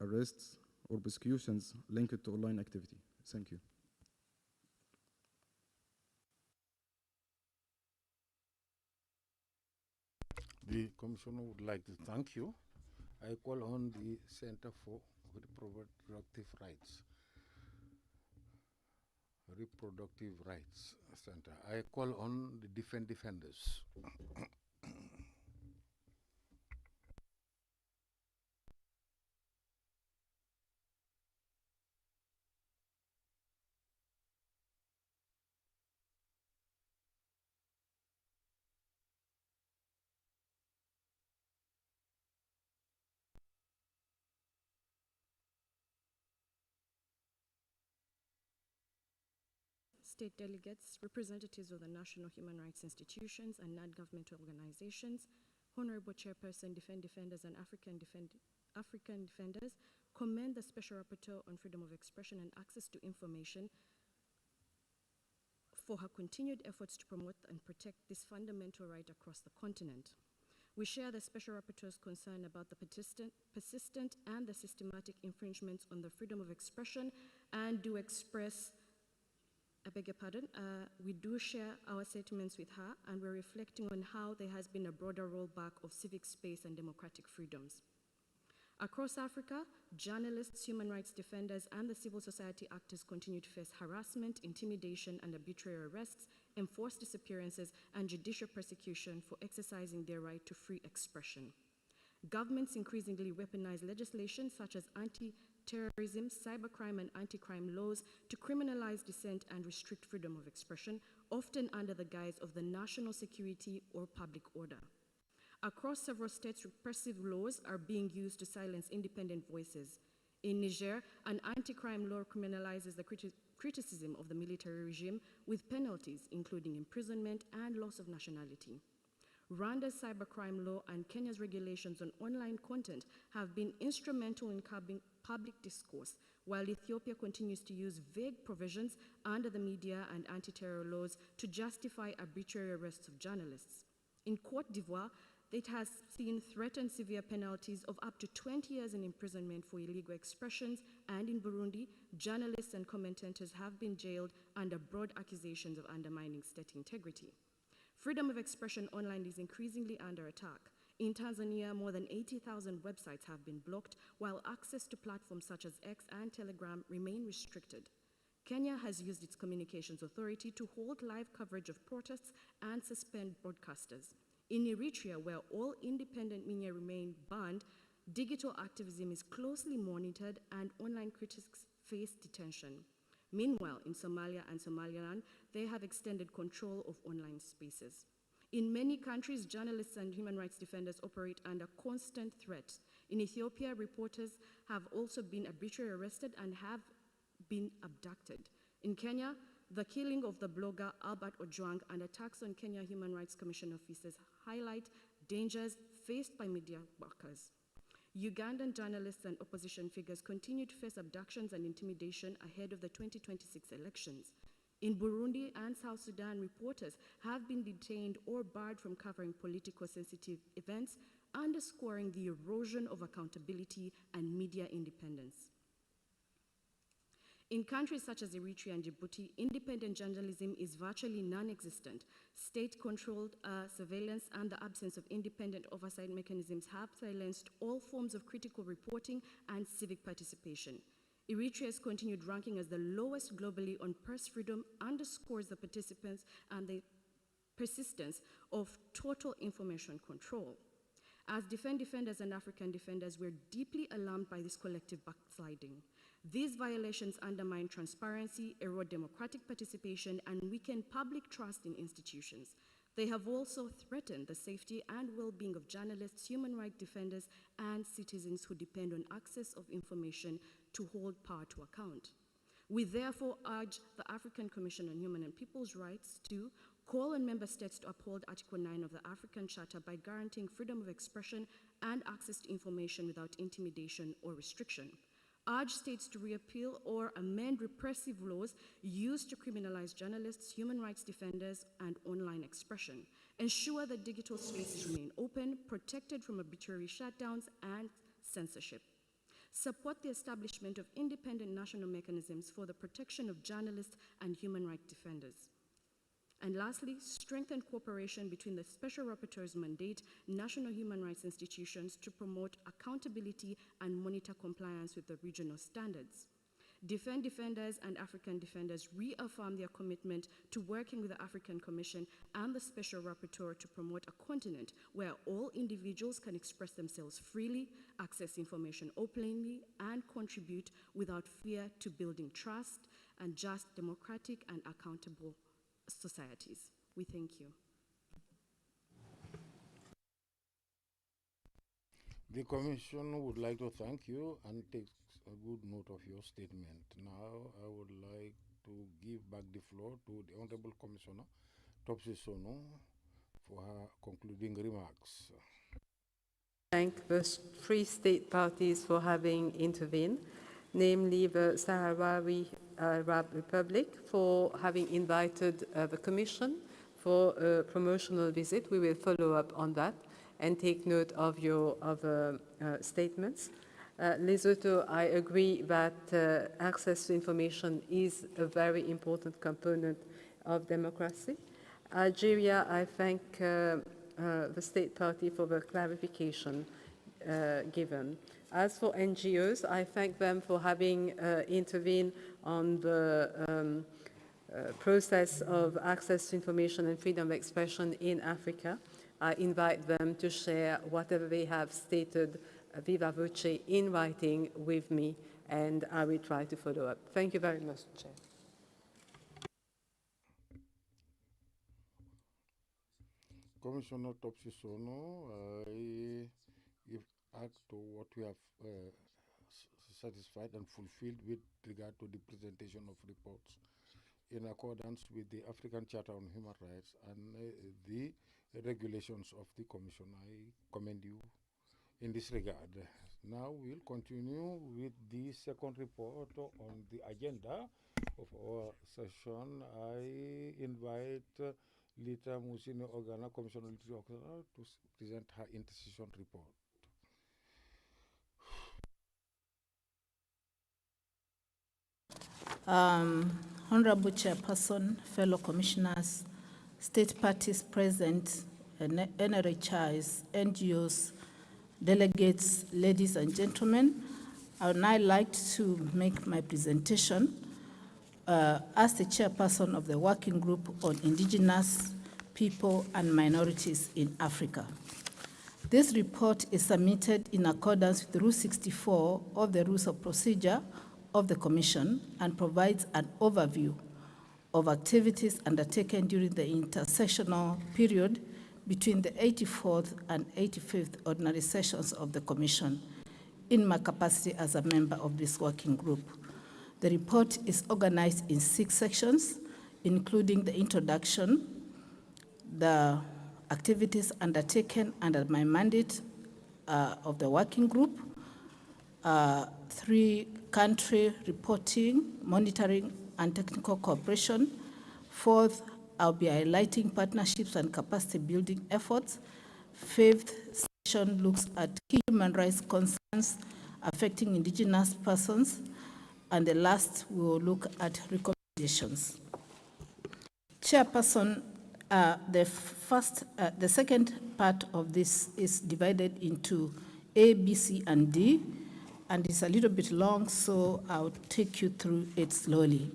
arrests, or prosecutions linked to online activity. Thank you. The Commissioner would like to thank you. I call on the Center for Reproductive Rights. Reproductive Rights Center. I call on the defenders. State delegates, representatives of the national human rights institutions and non-governmental organizations, Honorable Chairperson, Defenders, and African Defenders commend the Special Rapporteur on Freedom of Expression and Access to Information for her continued efforts to promote and protect this fundamental right across the continent. We share the Special Rapporteur's concern about the persistent and the systematic infringements on the freedom of expression, and do express I beg your pardon, we do share our sentiments with her, and we're reflecting on how there has been a broader rollback of civic space and democratic freedoms. Across Africa, journalists, human rights defenders, and the civil society actors continue to face harassment, intimidation, and arbitrary arrests, enforced disappearances, and judicial persecution for exercising their right to free expression. Governments increasingly weaponize legislation such as anti-terrorism, cybercrime, and anti-crime laws to criminalize dissent and restrict freedom of expression, often under the guise of the national security or public order. Across several states, repressive laws are being used to silence independent voices. In Niger, an anti-crime law criminalizes the criticism of the military regime with penalties, including imprisonment and loss of nationality. Rwanda's cybercrime law and Kenya's regulations on online content have been instrumental in curbing public discourse, while Ethiopia continues to use vague provisions under the media and anti-terror laws to justify arbitrary arrests of journalists. In Cote d'Ivoire, it has seen threatened severe penalties of up to 20 years in imprisonment for illegal expressions, and in Burundi, journalists and commentators have been jailed under broad accusations of undermining state integrity. Freedom of expression online is increasingly under attack. In Tanzania, more than 80,000 websites have been blocked, while access to platforms such as X and Telegram remain restricted. Kenya has used its communications authority to hold live coverage of protests and suspend broadcasters. In Eritrea, where all independent media remain banned, digital activism is closely monitored and online critics face detention. Meanwhile, in Somalia and Somaliland, they have extended control of online spaces. In many countries, journalists and human rights defenders operate under constant threat. In Ethiopia, reporters have also been arbitrarily arrested and have been abducted. In Kenya, the killing of the blogger Albert Ojwang and attacks on Kenya Human Rights Commission officers highlight dangers faced by media workers. Ugandan journalists and opposition figures continue to face abductions and intimidation ahead of the 2026 elections. In Burundi and South Sudan, reporters have been detained or barred from covering politically sensitive events, underscoring the erosion of accountability and media independence. In countries such as Eritrea and Djibouti, independent journalism is virtually non-existent. State-controlled surveillance and the absence of independent oversight mechanisms have silenced all forms of critical reporting and civic participation. Eritrea's continued ranking as the lowest globally on press freedom underscores the participants and the persistence of total information control. As defenders and African defenders, we're deeply alarmed by this collective backsliding. These violations undermine transparency, erode democratic participation, and weaken public trust in institutions. They have also threatened the safety and well-being of journalists, human rights defenders, and citizens who depend on access of information to hold power to account. We therefore urge the African Commission on Human and People's Rights to call on member states to uphold Article 9 of the African Charter by guaranteeing freedom of expression and access to information without intimidation or restriction. Urge states to repeal or amend repressive laws used to criminalize journalists, human rights defenders, and online expression. Ensure that digital spaces remain open, protected from arbitrary shutdowns and censorship. Support the establishment of independent national mechanisms for the protection of journalists and human rights defenders. And lastly, strengthen cooperation between the Special Rapporteur's mandate, national human rights institutions to promote accountability and monitor compliance with the regional standards. Defenders and African defenders reaffirm their commitment to working with the African Commission and the Special Rapporteur to promote a continent where all individuals can express themselves freely, access information openly, and contribute without fear to building trust and just, democratic, and accountable societies. We thank you. The Commission would like to thank you and take a good note of your statement. Now, I would like to give back the floor to the Honorable Commissioner Topsy Sono for her concluding remarks. Thank the three state parties for having intervened, namely the Sahrawi Arab Republic for having invited the Commission for a promotional visit. We will follow up on that and take note of your other statements. Lesotho, I agree that access to information is a very important component of democracy. Algeria, I thank the State Party for the clarification given. As for NGOs, I thank them for having intervened on the process of access to information and freedom of expression in Africa. I invite them to share whatever they have stated viva voce in writing with me, and I will try to follow up. Thank you very much, Chair. Commissioner Topsisono, if act to what we have satisfied and fulfilled with regard to the presentation of reports in accordance with the African Charter on Human Rights and the regulations of the Commission. I commend you in this regard. Now we'll continue with the second report on the agenda of our session. I invite Lita Musini Ogana, Commissioner to present her intercession report. Honorable Chairperson, fellow commissioners, state parties present, NRHIs, NGOs, delegates, ladies and gentlemen, I would now like to make my presentation as the chairperson of the Working Group on Indigenous People and Minorities in Africa. This report is submitted in accordance with Rule 64 of the Rules of Procedure of the Commission and provides an overview of activities undertaken during the intersessional period between the 84th and 85th ordinary sessions of the Commission in my capacity as a member of this working group. The report is organized in 6 sections, including the introduction, the activities undertaken under my mandate of the working group, 3 country reporting, monitoring, and technical cooperation. 4th, I'll be highlighting partnerships and capacity building efforts. 5th section looks at key human rights concerns affecting indigenous persons. And the last, we will look at recommendations. Chairperson, the second part of this is divided into A, B, C, and D, and it's a little bit long, so I'll take you through it slowly.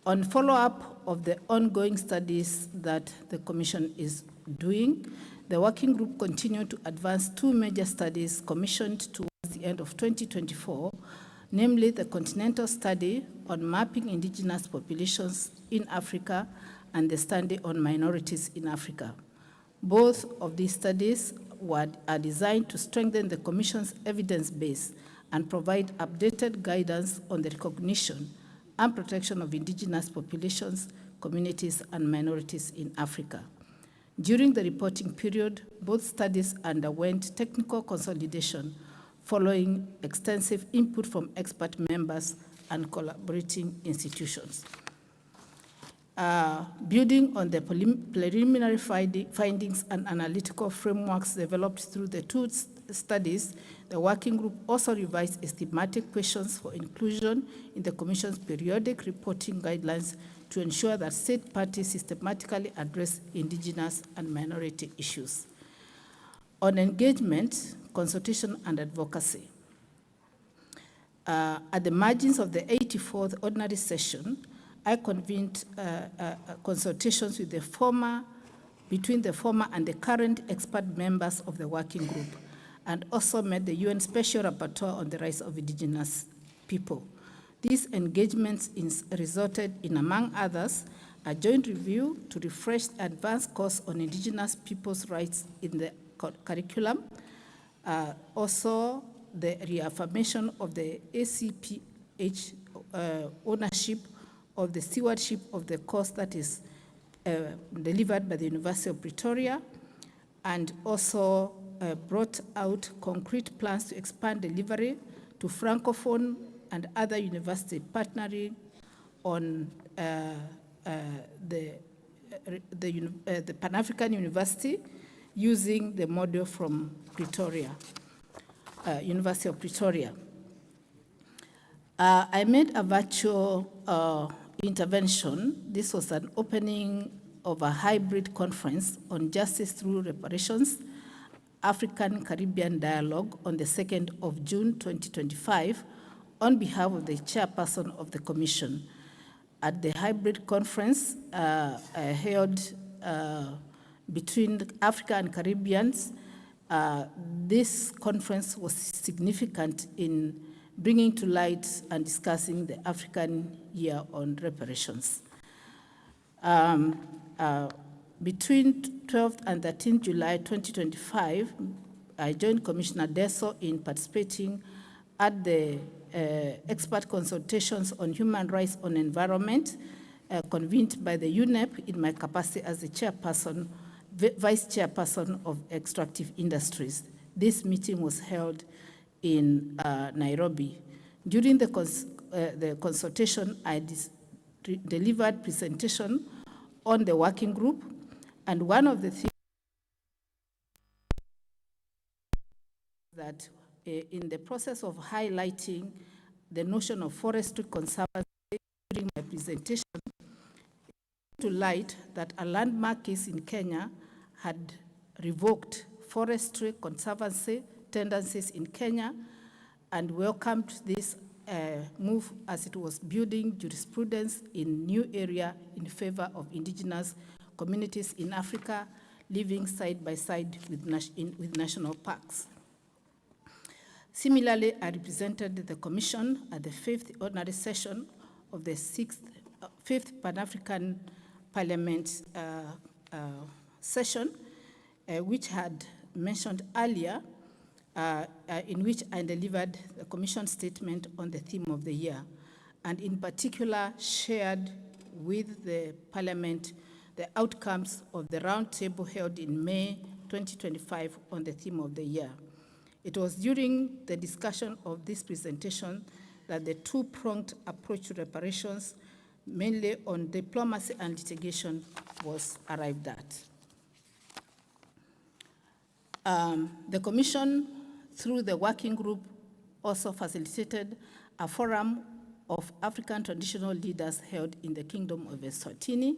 On follow-up of the ongoing studies that the Commission is doing, the working group continued to advance 2 major studies commissioned towards the end of 2024, namely the Continental Study on Mapping Indigenous Populations in Africa and the Study on Minorities in Africa. Both of these studies are designed to strengthen the Commission's evidence base and provide updated guidance on the recognition and protection of indigenous populations, communities, and minorities in Africa. During the reporting period, both studies underwent technical consolidation following extensive input from expert members and collaborating institutions. Building on the preliminary findings and analytical frameworks developed through the 2 studies, the working group also revised its thematic questions for inclusion in the Commission's periodic reporting guidelines to ensure that state parties systematically address indigenous and minority issues. On engagement, consultation, and advocacy. At the margins of the 84th ordinary session, I convened consultations with between the former and the current expert members of the working group, and also met the UN Special Rapporteur on the Rights of Indigenous People. These engagements resulted in, among others, a joint review to refresh the advanced course on Indigenous people's rights in the curriculum, also the reaffirmation of the ACPH ownership of the stewardship of the course that is delivered by the University of Pretoria, and also brought out concrete plans to expand delivery to Francophone and other universities partnering on the Pan-African University using the model from Pretoria. University of Pretoria. I made a virtual intervention. This was an opening of a hybrid conference on justice through reparations, African-Caribbean dialogue on the 2nd of June 2025 on behalf of the chairperson of the commission. At the hybrid conference held between Africa and Caribbeans, this conference was significant in bringing to light and discussing the African Year on Reparations. Between 12th and 13th July 2025, I joined Commissioner Deso in participating at the expert consultations on human rights on environment convened by the UNEP in my capacity as the chairperson, vice chairperson of extractive industries. This meeting was held in Nairobi. During the consultation, I delivered presentation on the working group, and one of the things that in the process of highlighting the notion of forestry conservancy during my presentation, to light that a landmark case in Kenya had revoked forestry conservancy tendencies in Kenya and welcomed this move as it was building jurisprudence in new area in favor of indigenous communities in Africa living side by side with national parks. Similarly, I represented the Commission at the 5th ordinary session of the 5th Pan-African Parliament session, which had mentioned earlier, in which I delivered the Commission statement on the theme of the year, and in particular shared with the Parliament the outcomes of the roundtable held in May 2025 on the theme of the year. It was during the discussion of this presentation that the two-pronged approach to reparations, mainly on diplomacy and litigation, was arrived at. The Commission, through the working group, also facilitated a forum of African traditional leaders held in the Kingdom of Eswatini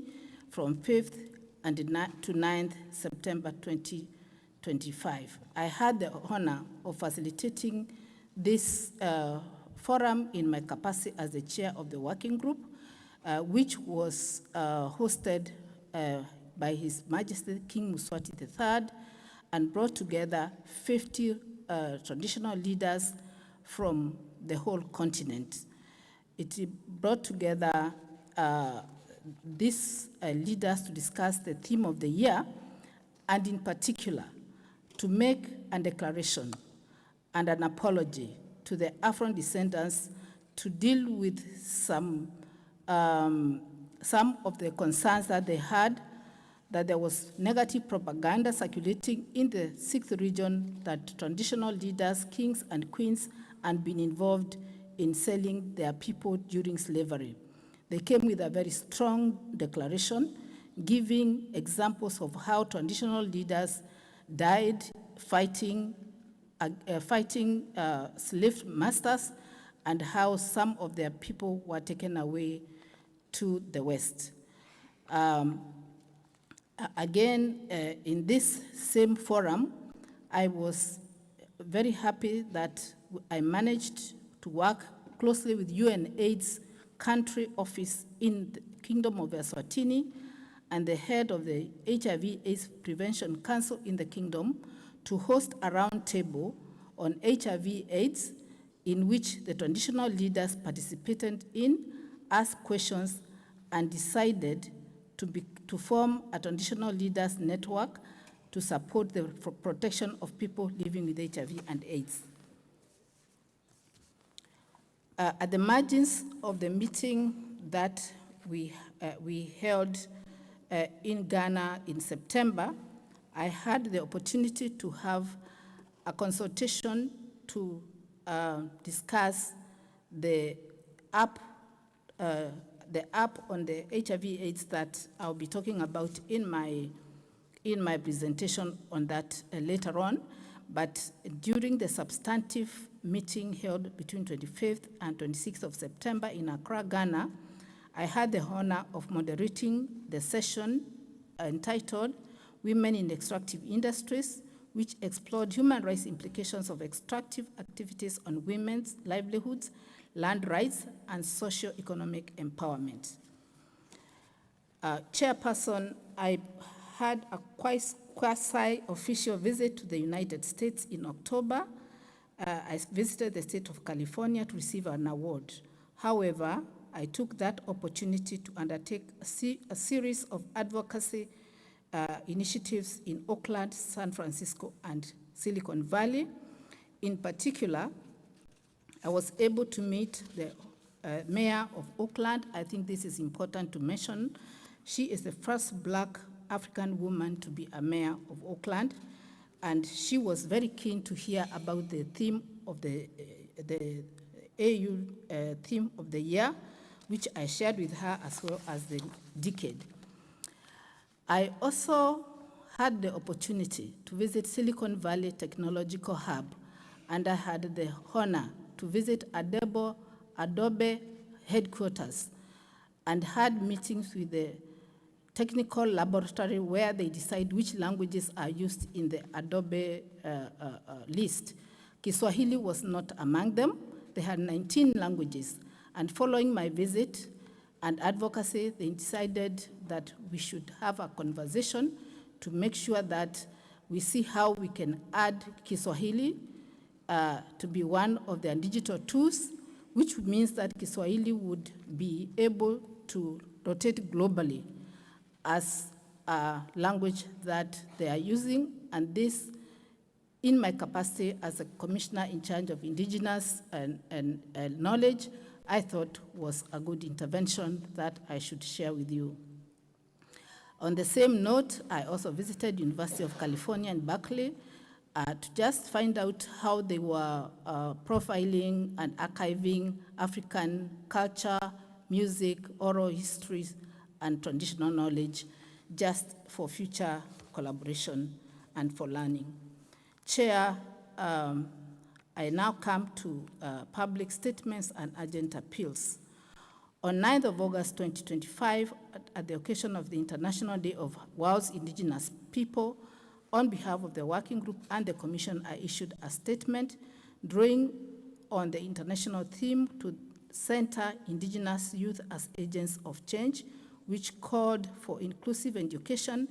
from 5th to 9th September 2025. I had the honor of facilitating this forum in my capacity as the chair of the working group, which was hosted by His Majesty King Mswati III and brought together 50 traditional leaders from the whole continent. It brought together these leaders to discuss the theme of the year, and in particular, to make a declaration and an apology to the Afro descendants to deal with some of the concerns that they had, that there was negative propaganda circulating in the 6th region that traditional leaders, kings and queens, had been involved in selling their people during slavery. They came with a very strong declaration, giving examples of how traditional leaders died fighting slave masters and how some of their people were taken away to the West. Again, in this same forum, I was very happy that I managed to work closely with UNAIDS country office in the Kingdom of Eswatini and the head of the HIV/AIDS Prevention Council in the Kingdom to host a roundtable on HIV/AIDS in which the traditional leaders participated in, asked questions, and decided to form a traditional leaders network to support the protection of people living with HIV and AIDS. At the margins of the meeting that we held in Ghana in September, I had the opportunity to have a consultation to discuss the app on the HIV/AIDS that I'll be talking about in my presentation on that later on. But during the substantive meeting held between 25th and 26th of September in Accra, Ghana, I had the honor of moderating the session entitled Women in Extractive Industries, which explored human rights implications of extractive activities on women's livelihoods, land rights, and socio-economic empowerment. Chairperson, I had a quasi-official visit to the United States in October. I visited the state of California to receive an award. However, I took that opportunity to undertake a series of advocacy initiatives in Oakland, San Francisco, and Silicon Valley. In particular, I was able to meet the mayor of Oakland. I think this is important to mention. She is the first Black African woman to be a mayor of Oakland, and she was very keen to hear about the theme of the AU theme of the year, which I shared with her, as well as the decade. I also had the opportunity to visit Silicon Valley Technological Hub, and I had the honor to visit Adobe headquarters and had meetings with the technical laboratory where they decide which languages are used in the Adobe list. Kiswahili was not among them. They had 19 languages. And following my visit and advocacy, they decided that we should have a conversation to make sure that we see how we can add Kiswahili to be one of their digital tools, which means that Kiswahili would be able to rotate globally as a language that they are using. And this, in my capacity as a commissioner in charge of indigenous and knowledge, I thought was a good intervention that I should share with you. On the same note, I also visited University of California in Berkeley to just find out how they were profiling and archiving African culture, music, oral histories, and traditional knowledge, just for future collaboration and for learning. Chair, I now come to public statements and urgent appeals. On 9th of August 2025, at the occasion of the International Day of World's Indigenous People, on behalf of the Working Group and the Commission, I issued a statement drawing on the international theme to center Indigenous youth as agents of change, which called for inclusive education,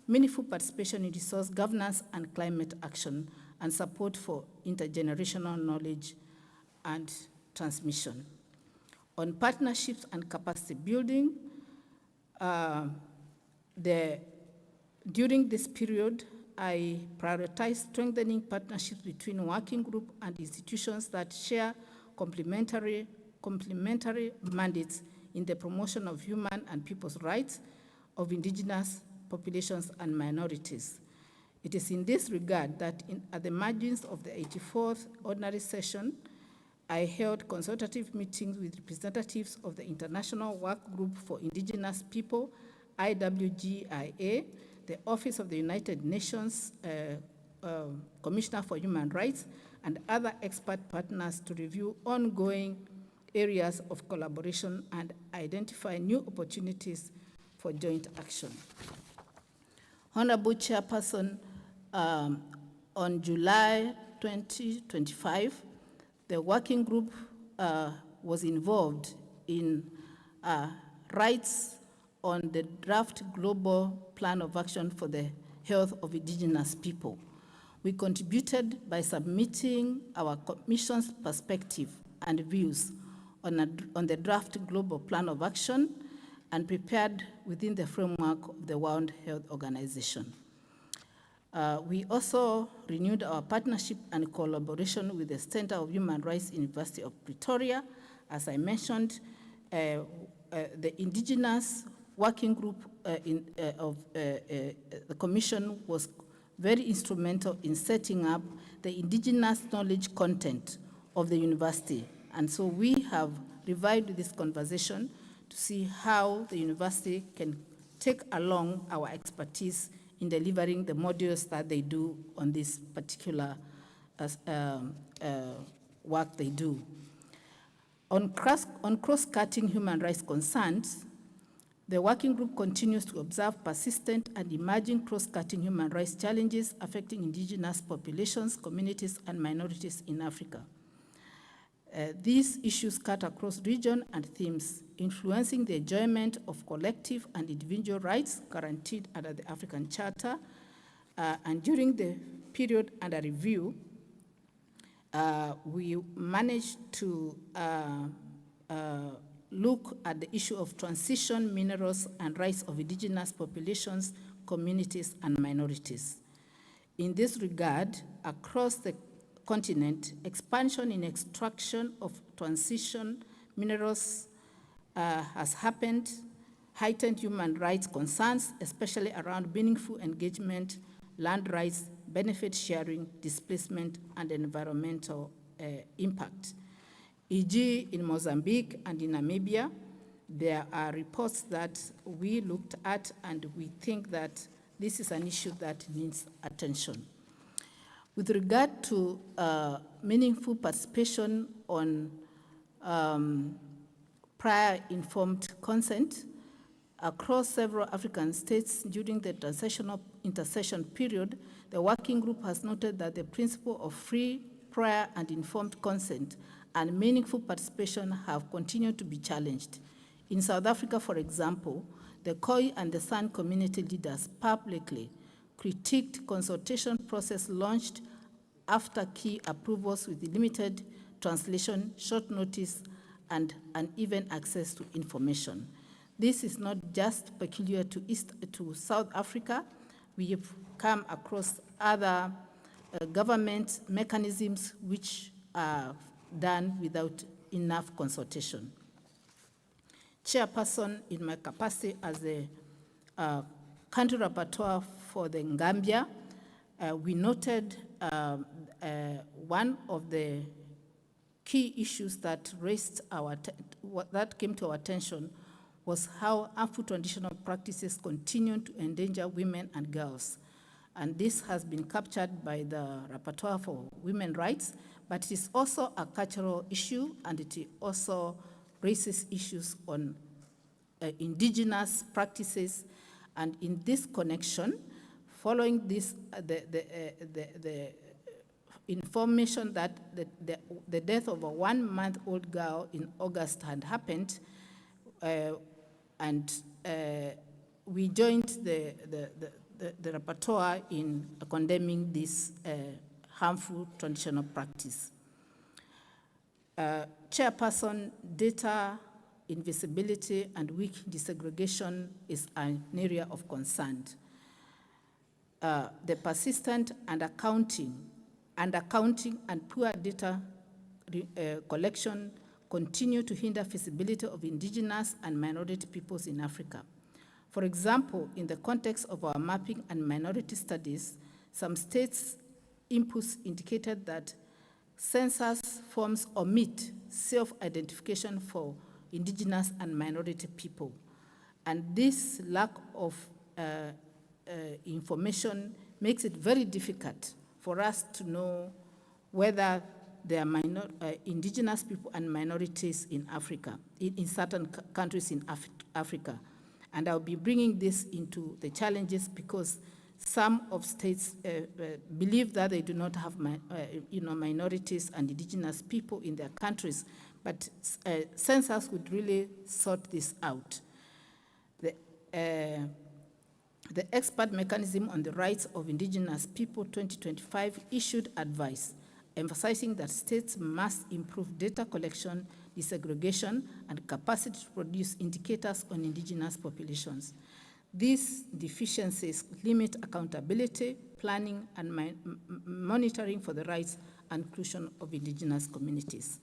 meaningful participation in resource governance and climate action, and support for intergenerational knowledge and transmission. On partnerships and capacity building, during this period, I prioritized strengthening partnerships between working group and institutions that share complementary mandates in the promotion of human and people's rights of indigenous populations and minorities. It is in this regard that at the margins of the 84th Ordinary Session, I held consultative meetings with representatives of the International Work Group for Indigenous People, IWGIA, the Office of the United Nations Commissioner for Human Rights, and other expert partners to review ongoing areas of collaboration and identify new opportunities for joint action. Honorable Chairperson, on July 2025, the working group was involved in rights on the draft global plan of action for the health of indigenous people. We contributed by submitting our Commission's perspective and views on the draft global plan of action and prepared within the framework of the World Health Organization. We also renewed our partnership and collaboration with the Center of Human Rights, University of Pretoria. As I mentioned, the Indigenous Working Group of the Commission was very instrumental in setting up the indigenous knowledge content of the university. And so we have revived this conversation to see how the university can take along our expertise in delivering the modules that they do on this particular work they do. On cross-cutting human rights concerns, the working group continues to observe persistent and emerging cross-cutting human rights challenges affecting indigenous populations, communities, and minorities in Africa. These issues cut across region and themes, influencing the enjoyment of collective and individual rights guaranteed under the African Charter. And during the period under review, we managed to look at the issue of transition minerals and rights of indigenous populations, communities, and minorities. In this regard, across the continent, expansion in extraction of transition minerals has happened, heightened human rights concerns, especially around meaningful engagement, land rights, benefit sharing, displacement, and environmental impact. E.g., in Mozambique and in Namibia, there are reports that we looked at, and we think that this is an issue that needs attention. With regard to meaningful participation on prior informed consent, across several African states during the transitional intercession period, the working group has noted that the principle of free, prior, and informed consent and meaningful participation have continued to be challenged. In South Africa, for example, the Khoi and the San community leaders publicly critiqued consultation process launched after key approvals with limited translation, short notice, and uneven access to information. This is not just peculiar to South Africa. We have come across other government mechanisms which are done without enough consultation. Chairperson, in my capacity as the country rapporteur for the Ngambia, we noted one of the key issues that that came to our attention was how harmful traditional practices continue to endanger women and girls. And this has been captured by the Rapporteur for Women's Rights, but it is also a cultural issue, and it also raises issues on indigenous practices. And in this connection, following this, the information that the death of a 1-month-old girl in August had happened, and we joined the rapporteur in condemning this harmful traditional practice. Chairperson, data invisibility and weak desegregation is an area of concern. The persistent undercounting and poor data collection continue to hinder feasibility of indigenous and minority peoples in Africa. For example, in the context of our mapping and minority studies, some states' inputs indicated that census forms omit self-identification for indigenous and minority people. And this lack of information makes it very difficult for us to know whether there are indigenous people and minorities in Africa, in certain countries in Africa. And I'll be bringing this into the challenges because some of states believe that they do not have minorities and indigenous people in their countries, but census would really sort this out. The expert mechanism on the rights of indigenous people 2025 issued advice emphasizing that states must improve data collection, desegregation, and capacity to produce indicators on indigenous populations. These deficiencies limit accountability, planning, and monitoring for the rights and inclusion of indigenous communities.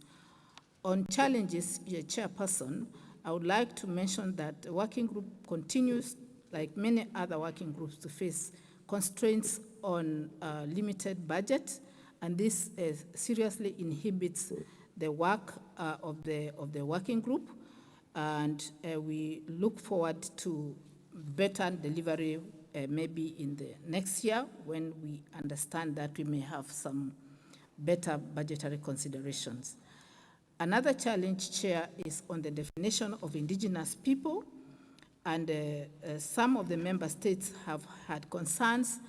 On challenges, Chairperson, I would like to mention that the working group continues, like many other working groups, to face constraints on limited budget, and this seriously inhibits the work of the working group, and we look forward to better delivery maybe in the next year when we understand that we may have some better budgetary considerations. Another challenge, Chair, is on the definition of indigenous people, and some of the member states have had concerns,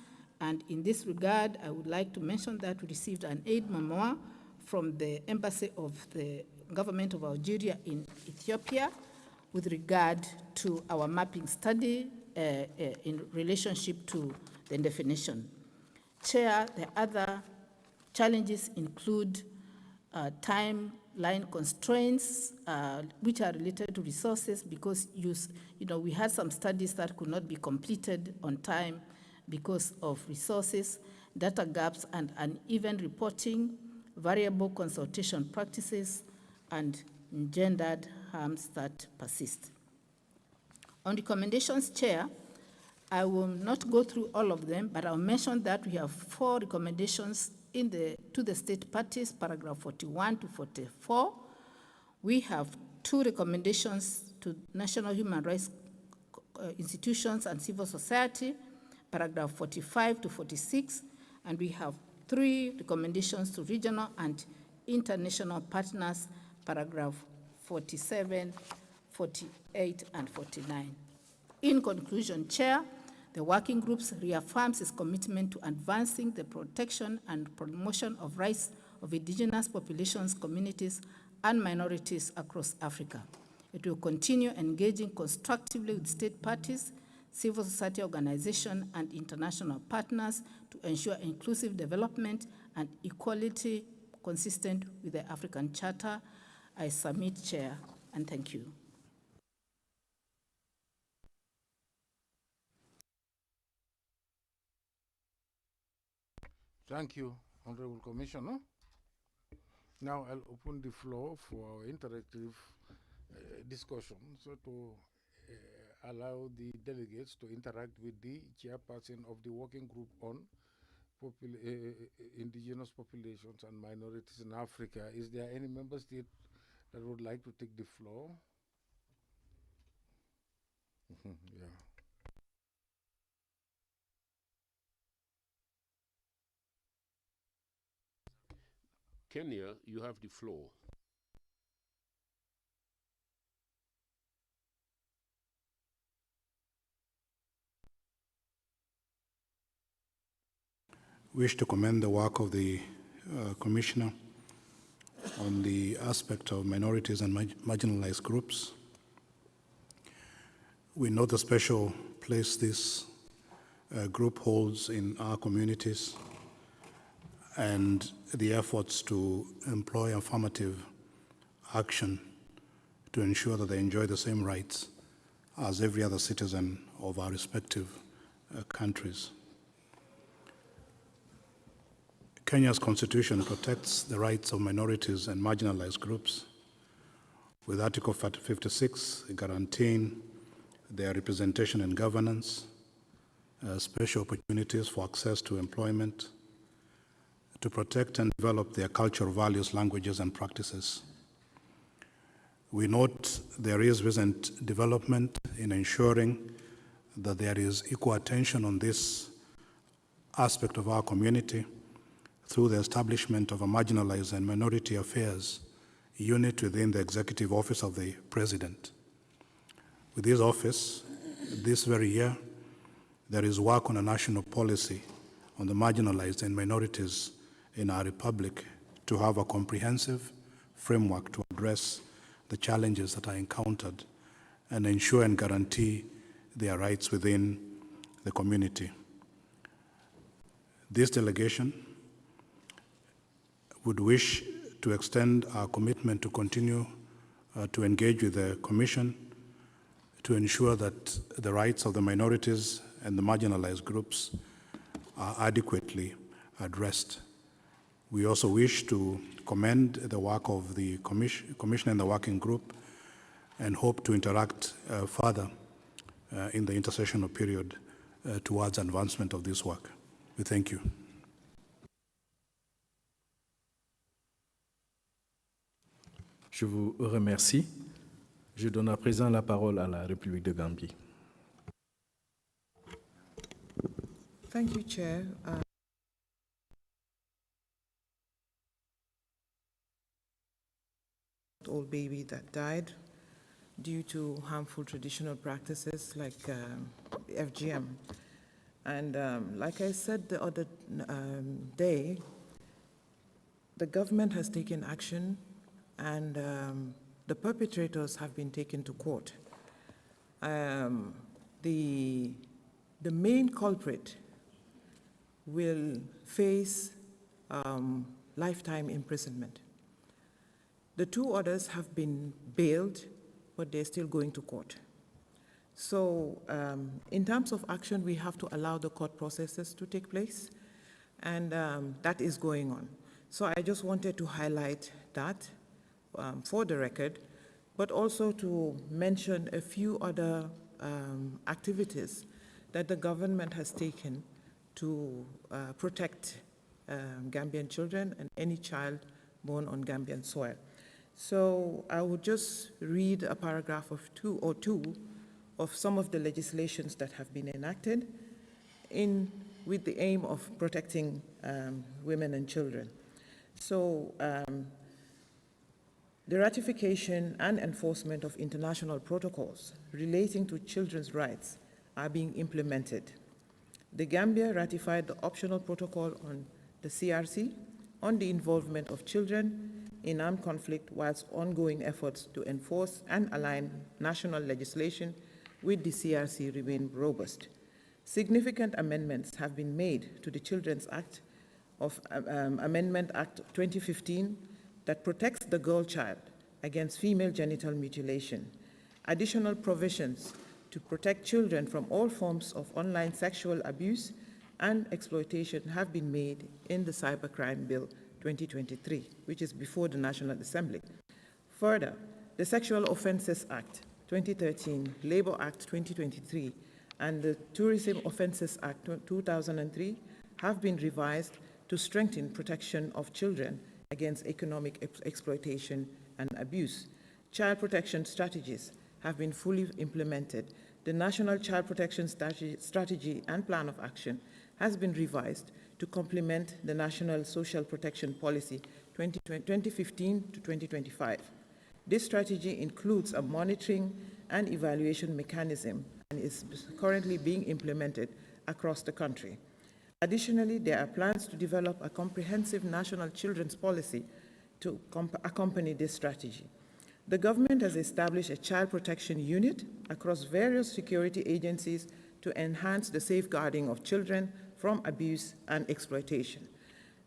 and in this regard, I would like to mention that we received an aid memoir from the Embassy of the Government of Algeria in Ethiopia with regard to our mapping study in relationship to the definition. Chair, the other challenges include timeline constraints, which are related to resources, because we had some studies that could not be completed on time because of resources, data gaps, and uneven reporting, variable consultation practices, and gendered harms that persist. On recommendations, Chair, I will not go through all of them, but I'll mention that we have 4 recommendations to the state parties, paragraph 41 to 44. We have 2 recommendations to national human rights institutions and civil society, paragraph 45 to 46, and we have 3 recommendations to regional and international partners, paragraph 47, 48, and 49. In conclusion, Chair, the working group reaffirms its commitment to advancing the protection and promotion of rights of indigenous populations, communities, and minorities across Africa. It will continue engaging constructively with state parties, civil society organizations, and international partners to ensure inclusive development and equality consistent with the African Charter. I submit, Chair, and thank you. Thank you, Honorable Commissioner. Now I'll open the floor for our interactive discussion, so to allow the delegates to interact with the chairperson of the working group on indigenous populations and minorities in Africa. Is there any member state that would like to take the floor? Yeah. Kenya, you have the floor. Wish to commend the work of the Commissioner on the aspect of minorities and marginalized groups. We know the special place this group holds in our communities and the efforts to employ affirmative action to ensure that they enjoy the same rights as every other citizen of our respective countries. Kenya's constitution protects the rights of minorities and marginalized groups, with Article 56 guaranteeing their representation and governance, special opportunities for access to employment, to protect and develop their cultural values, languages, and practices. We note there is recent development in ensuring that there is equal attention on this aspect of our community through the establishment of a Marginalized and Minority Affairs unit within the Executive Office of the President. With this office, this very year, there is work on a national policy on the marginalized and minorities in our republic to have a comprehensive framework to address the challenges that are encountered and ensure and guarantee their rights within the community. This delegation would wish to extend our commitment to continue to engage with the Commission to ensure that the rights of the minorities and the marginalized groups are adequately addressed. We also wish to commend the work of the Commission and the working group and hope to interact further in the intersessional period towards advancement of this work. We thank you. Je vous remercie. Je donne à présent la parole à la République de Gambie. Thank you, Chair. Old baby that died due to harmful traditional practices like FGM. And like I said the other day, the government has taken action and the perpetrators have been taken to court. The main culprit will face lifetime imprisonment. The two others have been bailed, but they're still going to court. So in terms of action, we have to allow the court processes to take place, and that is going on. So I just wanted to highlight that for the record, but also to mention a few other activities that the government has taken to protect Gambian children and any child born on Gambian soil. So I would just read a paragraph of two of some of the legislations that have been enacted with the aim of protecting women and children. So the ratification and enforcement of international protocols relating to children's rights are being implemented. The Gambia ratified the optional protocol on the CRC on the involvement of children in armed conflict, whilst ongoing efforts to enforce and align national legislation with the CRC remain robust. Significant amendments have been made to the Children's Act of Amendment Act 2015 that protects the girl child against female genital mutilation. Additional provisions to protect children from all forms of online sexual abuse and exploitation have been made in the Cybercrime Bill 2023, which is before the National Assembly. Further, the Sexual Offences Act 2013, Labor Act 2023, and the Tourism Offences Act 2003 have been revised to strengthen protection of children against economic exploitation and abuse. Child protection strategies have been fully implemented. The National Child Protection Strategy and Plan of Action has been revised to complement the National Social Protection Policy 2015 to 2025. This strategy includes a monitoring and evaluation mechanism and is currently being implemented across the country. Additionally, there are plans to develop a comprehensive national children's policy to accompany this strategy. The government has established a child protection unit across various security agencies to enhance the safeguarding of children from abuse and exploitation.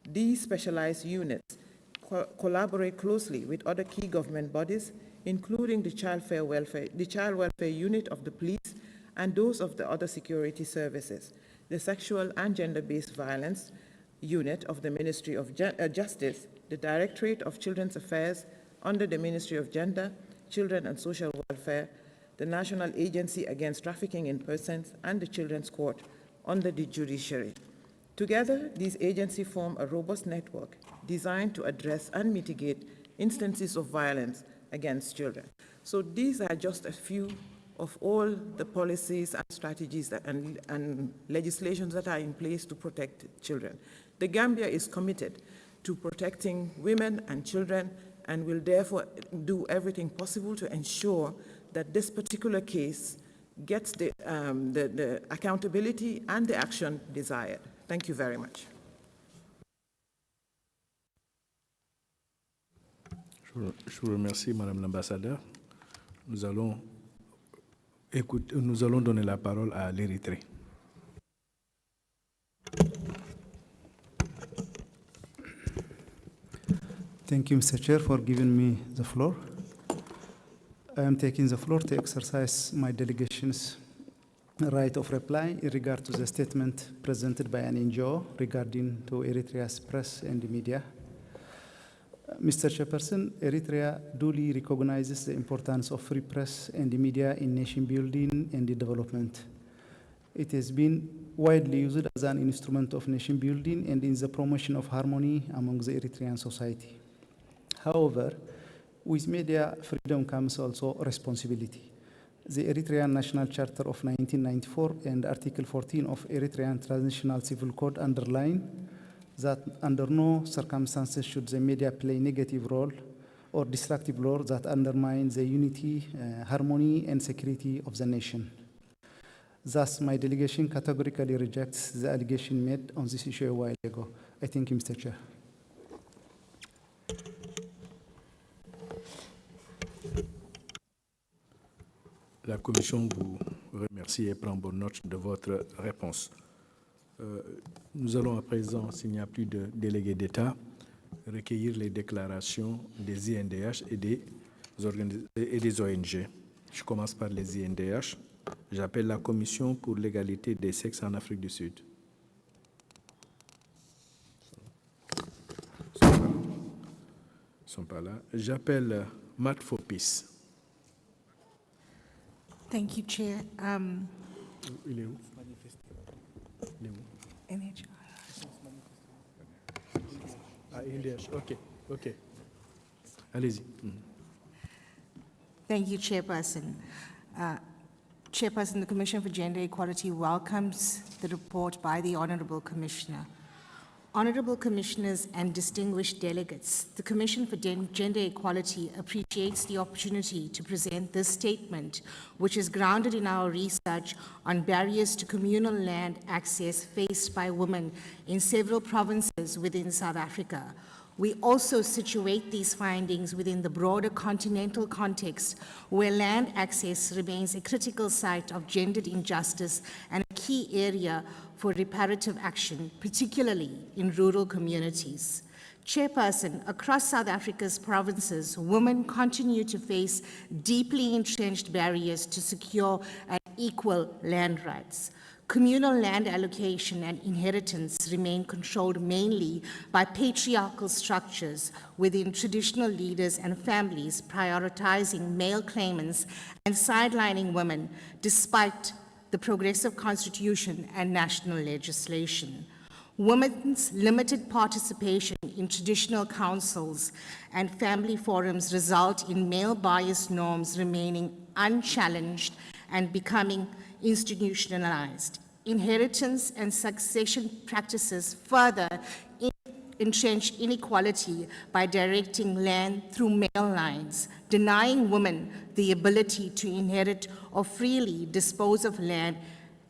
These specialized units collaborate closely with other key government bodies, including the Child Welfare Unit of the police and those of the other security services, the Sexual and Gender-Based Violence Unit of the Ministry of Justice, the Directorate of Children's Affairs under the Ministry of Gender, Children and Social Welfare, the National Agency Against Trafficking in Persons, and the Children's Court under the judiciary. Together, these agencies form a robust network designed to address and mitigate instances of violence against children. So these are just a few of all the policies and strategies and legislations that are in place to protect children. The Gambia is committed to protecting women and children and will therefore do everything possible to ensure that this particular case gets the accountability and the action desired. Thank you very much. Je vous remercie, Madame l'ambassadeur. Nous allons donner la parole à l'Érythrée. Thank you, Mr. Chair, for giving me the floor. I am taking the floor to exercise my delegation's right of reply in regard to the statement presented by an NGO regarding to Eritrea's press and the media. Mr. Chairperson, Eritrea duly recognizes the importance of free press and the media in nation building and the development. It has been widely used as an instrument of nation building and in the promotion of harmony among the Eritrean society. However, with media freedom comes also responsibility. the Eritrean National Charter of 1994 and Article 14 of Eritrean Transitional Civil Code underline that under no circumstances should the media play negative role or destructive role that undermine the unity, harmony, and security of the nation. Thus, my delegation categorically rejects the allegation made on this issue a while ago. I thank you, Mr. Chair. La Commission vous remercie et prend bonne note de votre réponse. Nous allons à présent, s'il n'y a plus de délégués d'État, recueillir les déclarations des INDH et des ONG. Je commence par les INDH. J'appelle la Commission pour l'égalité des sexes en Afrique du Sud. Ils ne sont pas là. J'appelle Matt for Peace. Thank you, Chair. Il est où? Il est où? NHR. Ah, INDH, OK. Allez-y. Thank you, Chairperson. Chairperson, the Commission for Gender Equality welcomes the report by the Honourable Commissioner. Honourable Commissioners and distinguished delegates, the Commission for Gender Equality appreciates the opportunity to present this statement, which is grounded in our research on barriers to communal land access faced by women in several provinces within South Africa. We also situate these findings within the broader continental context where land access remains a critical site of gendered injustice and a key area for reparative action, particularly in rural communities. Chairperson, across South Africa's provinces, women continue to face deeply entrenched barriers to secure and equal land rights. Communal land allocation and inheritance remain controlled mainly by patriarchal structures within traditional leaders and families prioritizing male claimants and sidelining women despite the progressive constitution and national legislation. Women's limited participation in traditional councils and family forums result in male-biased norms remaining unchallenged and becoming institutionalized. Inheritance and succession practices further entrench inequality by directing land through male lines, denying women the ability to inherit or freely dispose of land,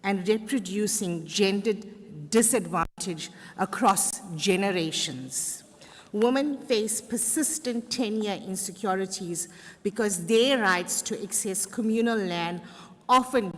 and reproducing gendered disadvantage across generations. Women face persistent tenure insecurities because their rights to access communal land often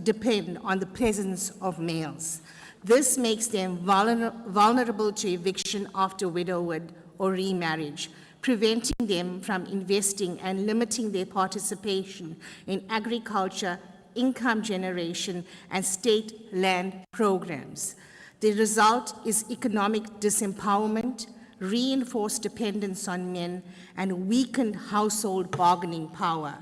depend on the presence of males. This makes them vulnerable to eviction after widowhood or remarriage, preventing them from investing and limiting their participation in agriculture, income generation, and state land programs. The result is economic disempowerment, reinforced dependence on men, and weakened household bargaining power.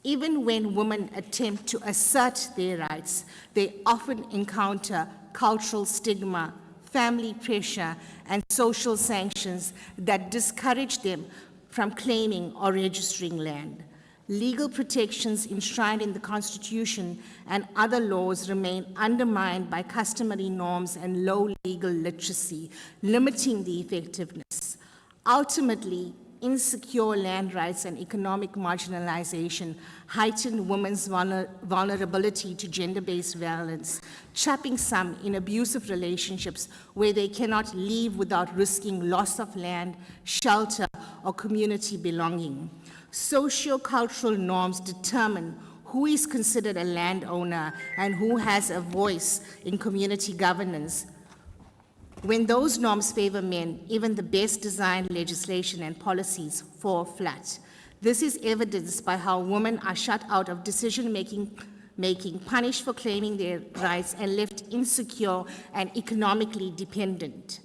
Even when women attempt to assert their rights, they often encounter cultural stigma, family pressure, and social sanctions that discourage them from claiming or registering land. Legal protections enshrined in the Constitution and other laws remain undermined by customary norms and low legal literacy, limiting the effectiveness. Ultimately, insecure land rights and economic marginalization heighten women's vulnerability to gender-based violence, trapping some in abusive relationships where they cannot leave without risking loss of land, shelter, or community belonging. Socio-cultural norms determine who is considered a landowner and who has a voice in community governance. When those norms favor men, even the best designed legislation and policies fall flat. This is evidenced by how women are shut out of decision-making, punished for claiming their rights, and left insecure and economically dependent.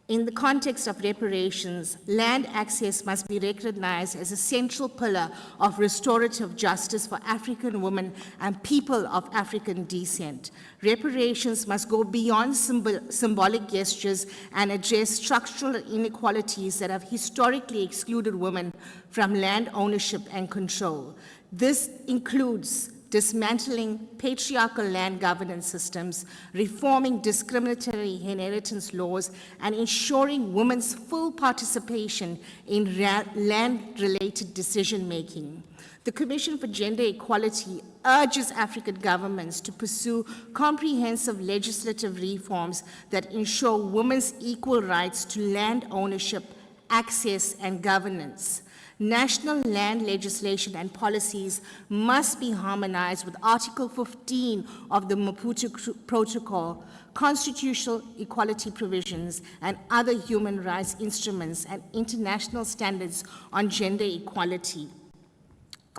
In the context of reparations, land access must be recognized as a central pillar of restorative justice for African women and people of African descent. Reparations must go beyond symbolic gestures and address structural inequalities that have historically excluded women from land ownership and control. This includes dismantling patriarchal land governance systems, reforming discriminatory inheritance laws, and ensuring women's full participation in land-related decision-making. The Commission for Gender Equality urges African governments to pursue comprehensive legislative reforms that ensure women's equal rights to land ownership, access, and governance. National land legislation and policies must be harmonized with Article 15 of the Maputo Protocol, constitutional equality provisions, and other human rights instruments and international standards on gender equality.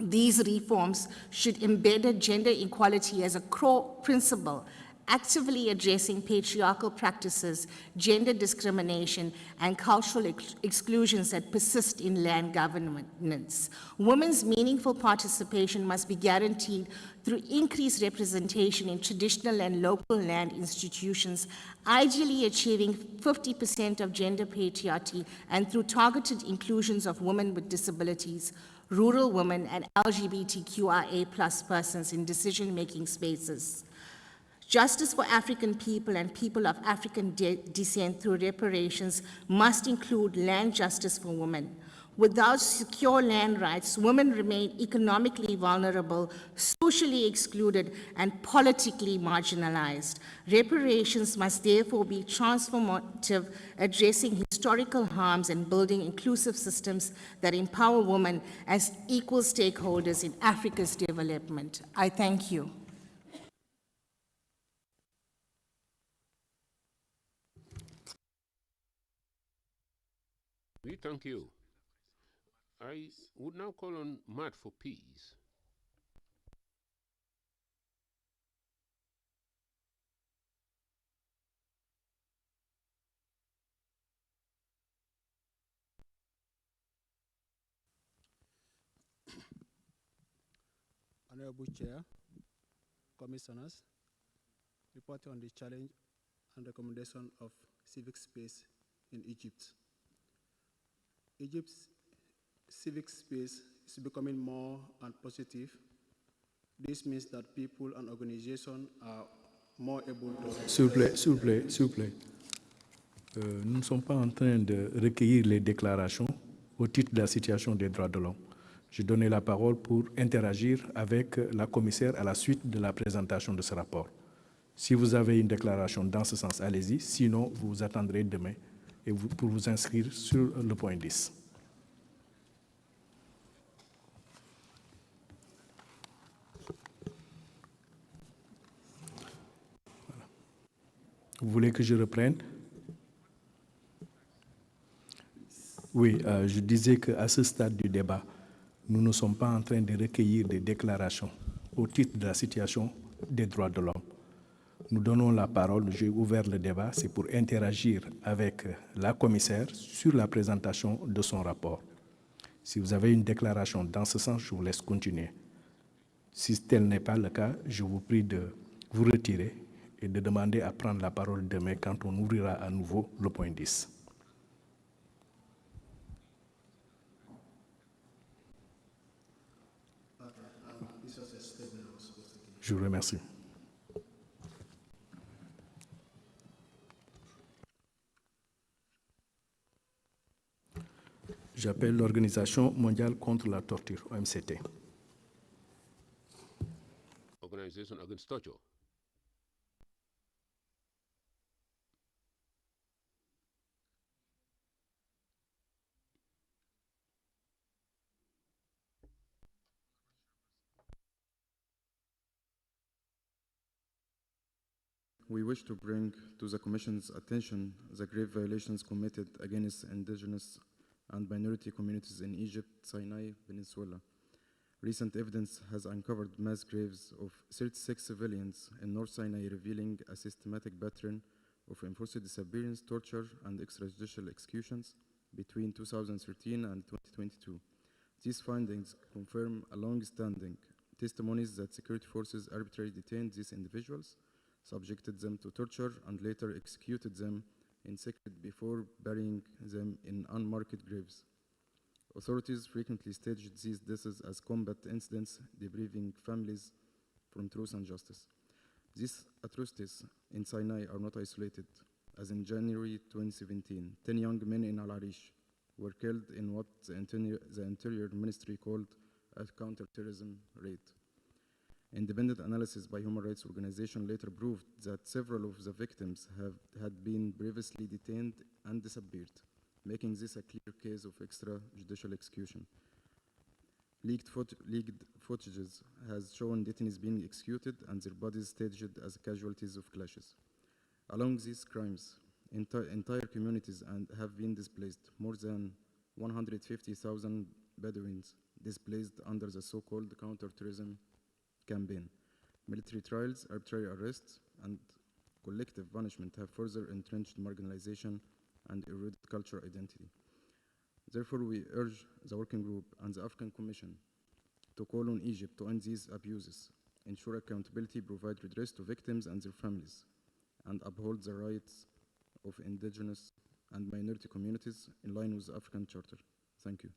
These reforms should embed gender equality as a core principle, actively addressing patriarchal practices, gender discrimination, and cultural exclusions that persist in land governance. Women's meaningful participation must be guaranteed through increased representation in traditional and local land institutions, ideally achieving 50% of gender parity, and through targeted inclusions of women with disabilities, rural women, and LGBTQIA+ persons in decision-making spaces. Justice for African people and people of African descent through reparations must include land justice for women. Without secure land rights, women remain economically vulnerable, socially excluded, and politically marginalized. Reparations must therefore be transformative, addressing historical harms and building inclusive systems that empower women as equal stakeholders in Africa's development. I thank you. We thank you. I would now call on Matt for peace. Honorable Chair, Commissioners, report on the challenge and recommendation of civic space in Egypt. Egypt's civic space is becoming more and positive. This means that people and organizations are more able to... S'il vous plaît. Nous ne sommes pas en train de recueillir les déclarations au titre de la situation des droits de l'homme. Je donnais la parole pour interagir avec la commissaire à la suite de la présentation de ce rapport. Si vous avez une déclaration dans ce sens, allez-y. Sinon, vous attendrez demain et pour vous inscrire sur le point 10. Voilà. Vous voulez que je reprenne? Oui, je disais qu'à ce stade du débat, nous ne sommes pas en train de recueillir des déclarations au titre de la situation des droits de l'homme. Nous donnons la parole, j'ai ouvert le débat, c'est pour interagir avec la commissaire sur la présentation de son rapport. Si vous avez une déclaration dans ce sens, je vous laisse continuer. Si tel n'est pas le cas, je vous prie de vous retirer et de demander à prendre la parole demain quand on ouvrira à nouveau le point 10. Je vous remercie. J'appelle l'Organisation mondiale contre la torture, OMCT. Organization Against Torture. We wish to bring to the Commission's attention the grave violations committed against indigenous and minority communities in Egypt, Sinai Peninsula. Recent evidence has uncovered mass graves of 36 civilians in North Sinai, revealing a systematic pattern of enforced disappearance, torture, and extrajudicial executions between 2013 and 2022. These findings confirm a long-standing testimonies that security forces arbitrarily detained these individuals, subjected them to torture, and later executed them in secret before burying them in unmarked graves. Authorities frequently staged these deaths as combat incidents, depriving families from truth and justice. These atrocities in Sinai are not isolated, as in January 2017, 10 young men in Al Arish were killed in what the Interior Ministry called a counterterrorism raid. Independent analysis by human rights organizations later proved that several of the victims had been previously detained and disappeared, making this a clear case of extrajudicial execution. Leaked footages has shown detainees being executed and their bodies staged as casualties of clashes. Along these crimes, entire communities have been displaced. More than 150,000 Bedouins displaced under the so-called counterterrorism campaign. Military trials, arbitrary arrests, and collective punishment have further entrenched marginalization and eroded cultural identity. Therefore, we urge the Working Group and the African Commission to call on Egypt to end these abuses, ensure accountability, provide redress to victims and their families, and uphold the rights of indigenous and minority communities in line with the African Charter. Thank you.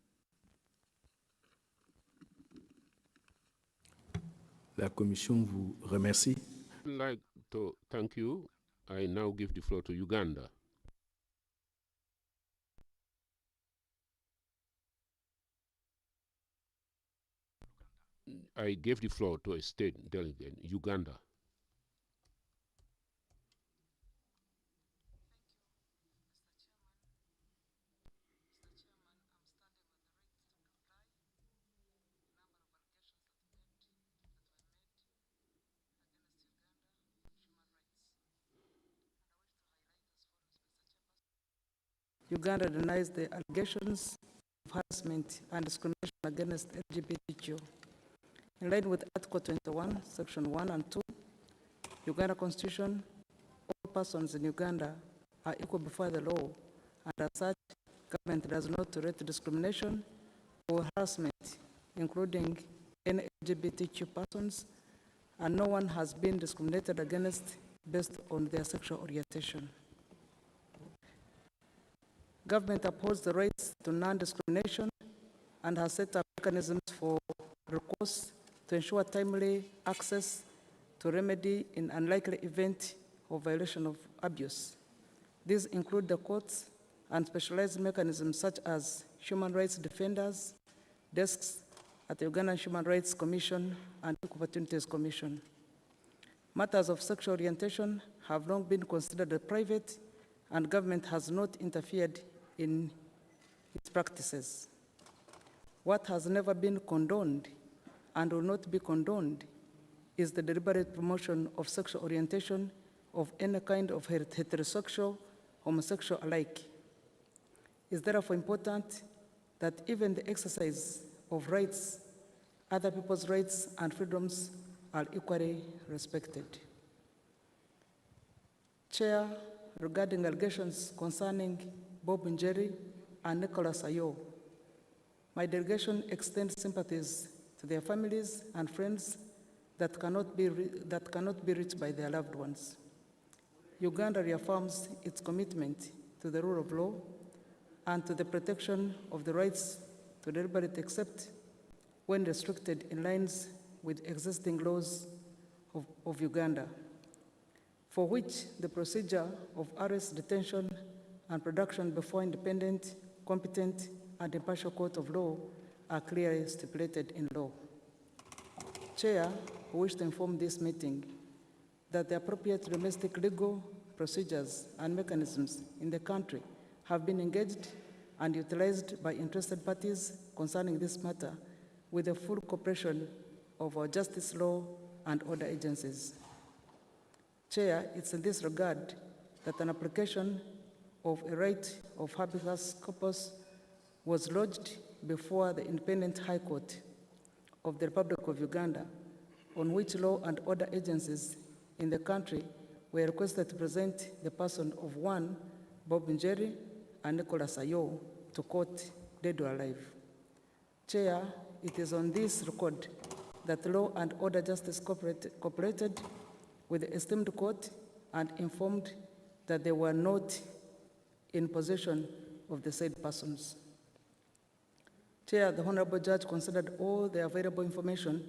La Commission vous remercie. I'd like to thank you. I now give the floor to Uganda. I gave the floor to a state delegate, Uganda. Uganda denies the allegations of harassment and discrimination against LGBTQ. In line with Article 21, Section 1 and 2, Uganda Constitution, all persons in Uganda are equal before the law, and as such, government does not tolerate discrimination or harassment, including any LGBTQ persons, and no one has been discriminated against based on their sexual orientation. Government upholds the rights to non-discrimination and has set up mechanisms for recourse to ensure timely access to remedy in unlikely event of violation of abuse. These include the courts and specialized mechanisms such as human rights defenders, desks at the Ugandan Human Rights Commission and Equal Opportunities Commission. Matters of sexual orientation have long been considered private, and government has not interfered in its practices. What has never been condoned and will not be condoned is the deliberate promotion of sexual orientation of any kind of heterosexual, homosexual alike. It is therefore important that even the exercise of rights, other people's rights and freedoms are equally respected. Chair, regarding allegations concerning Bob Njeri and Nicholas Ayo, my delegation extends sympathies to their families and friends that cannot be reached by their loved ones. Uganda reaffirms its commitment to the rule of law and to the protection of the rights to deliberate except when restricted in lines with existing laws of Uganda, for which the procedure of arrest, detention, and production before independent, competent, and impartial court of law are clearly stipulated in law. Chair, I wish to inform this meeting that the appropriate domestic legal procedures and mechanisms in the country have been engaged and utilized by interested parties concerning this matter with the full cooperation of our justice, law, and order agencies. Chair, it's in this regard that an application of a right of habeas corpus was lodged before the Independent High Court of the Republic of Uganda, on which law and order agencies in the country were requested to present the person of one, Bob Njeri, and Nicholas Ayo to court, dead or alive. Chair, it is on this record that Law and Order Justice cooperated with the esteemed court and informed that they were not in possession of the said persons. Chair, the Honorable Judge considered all the available information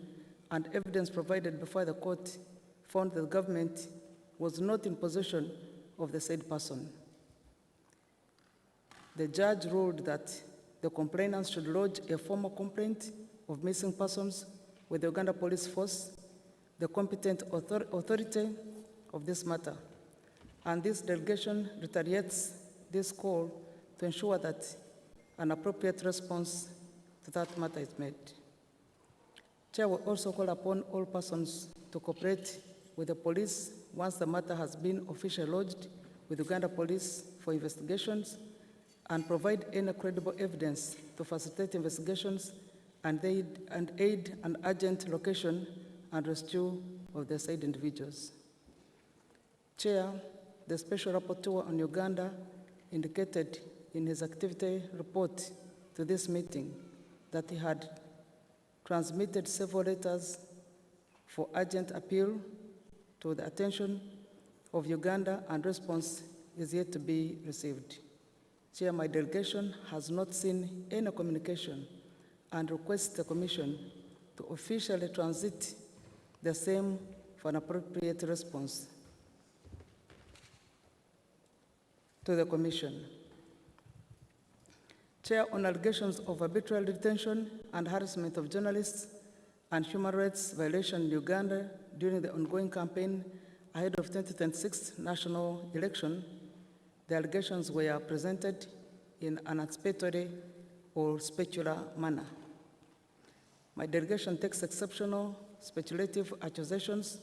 and evidence provided before the court, found that the government was not in possession of the said person. The judge ruled that the complainants should lodge a formal complaint of missing persons with the Uganda Police Force, the competent authority of this matter. And this delegation reiterates this call to ensure that an appropriate response to that matter is made. Chair will also call upon all persons to cooperate with the police once the matter has been officially lodged with Uganda Police for investigations and provide any credible evidence to facilitate investigations and aid an urgent location and rescue of the said individuals. Chair, the Special Rapporteur on Uganda indicated in his activity report to this meeting that he had transmitted several letters for urgent appeal to the attention of Uganda, and response is yet to be received. Chair, my delegation has not seen any communication and requests the Commission to officially transit the same for an appropriate response to the Commission. Chair, on allegations of arbitrary detention and harassment of journalists and human rights violation in Uganda during the ongoing campaign ahead of 2026 national election, the allegations were presented in an exculpatory or speculative manner. My delegation takes exceptional speculative accusations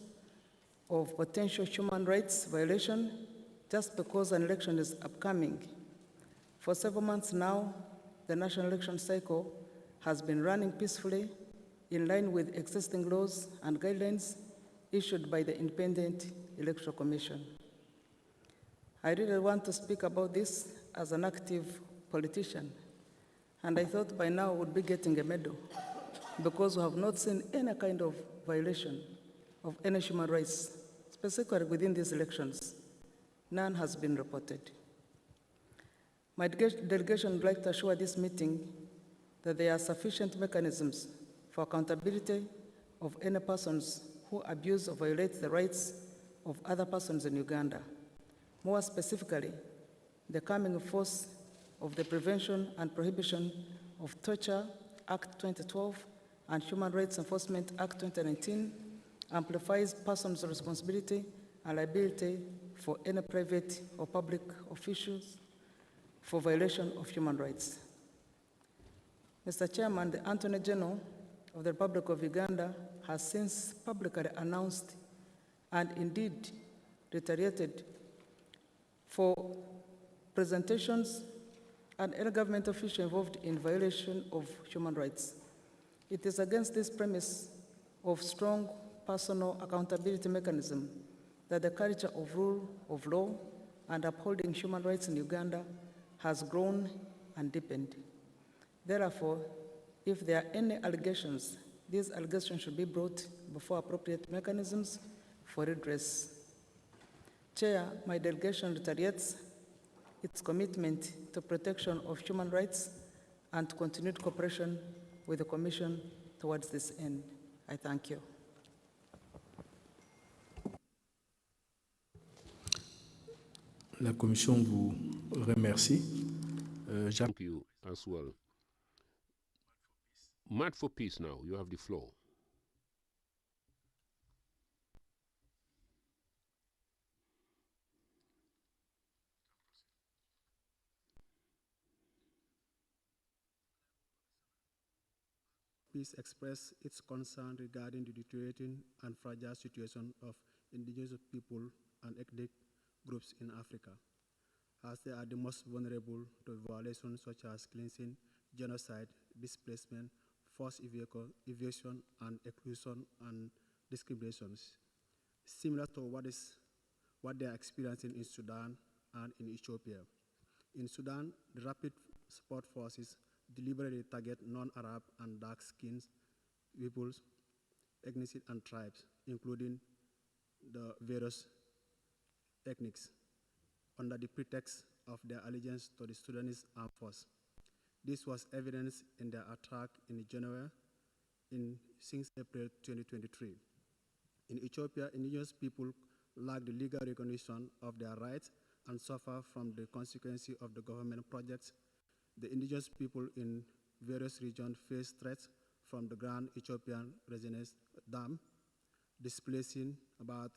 of potential human rights violation just because an election is upcoming. For several months now, the national election cycle has been running peacefully in line with existing laws and guidelines issued by the Independent Electoral Commission. I really want to speak about this as an active politician, and I thought by now I would be getting a medal because we have not seen any kind of violation of any human rights, specifically within these elections. None has been reported. My delegation would like to assure this meeting that there are sufficient mechanisms for accountability of any persons who abuse or violate the rights of other persons in Uganda. More specifically, the coming force of the Prevention and Prohibition of Torture Act 2012 and Human Rights Enforcement Act 2019 amplifies persons' responsibility and liability for any private or public officials for violation of human rights. Mr. Chairman, the Attorney General of the Republic of Uganda has since publicly announced and indeed reiterated for presentations and any government official involved in violation of human rights. It is against this premise of strong personal accountability mechanism that the culture of rule of law and upholding human rights in Uganda has grown and deepened. Therefore, if there are any allegations, these allegations should be brought before appropriate mechanisms for redress. Chair, my delegation reiterates its commitment to protection of human rights and to continued cooperation with the Commission towards this end. I thank you. La Commission vous remercie. Thank you as well. Mad for Peace now, you have the floor. Peace expressed its concern regarding the deteriorating and fragile situation of indigenous people and ethnic groups in Africa, as they are the most vulnerable to violations such as cleansing, genocide, displacement, forced evasion, and exclusion and discriminations. Similar to what is what they are experiencing in Sudan and in Ethiopia. In Sudan, the Rapid Support Forces deliberately target non-Arab and dark-skinned peoples, ethnicities, and tribes, including the various ethnics, under the pretext of their allegiance to the Sudanese armed force. This was evidenced in their attack in January since April 2023. In Ethiopia, indigenous people lack the legal recognition of their rights and suffer from the consequences of the government projects. The indigenous people in various regions face threats from the Grand Ethiopian Renaissance Dam, displacing about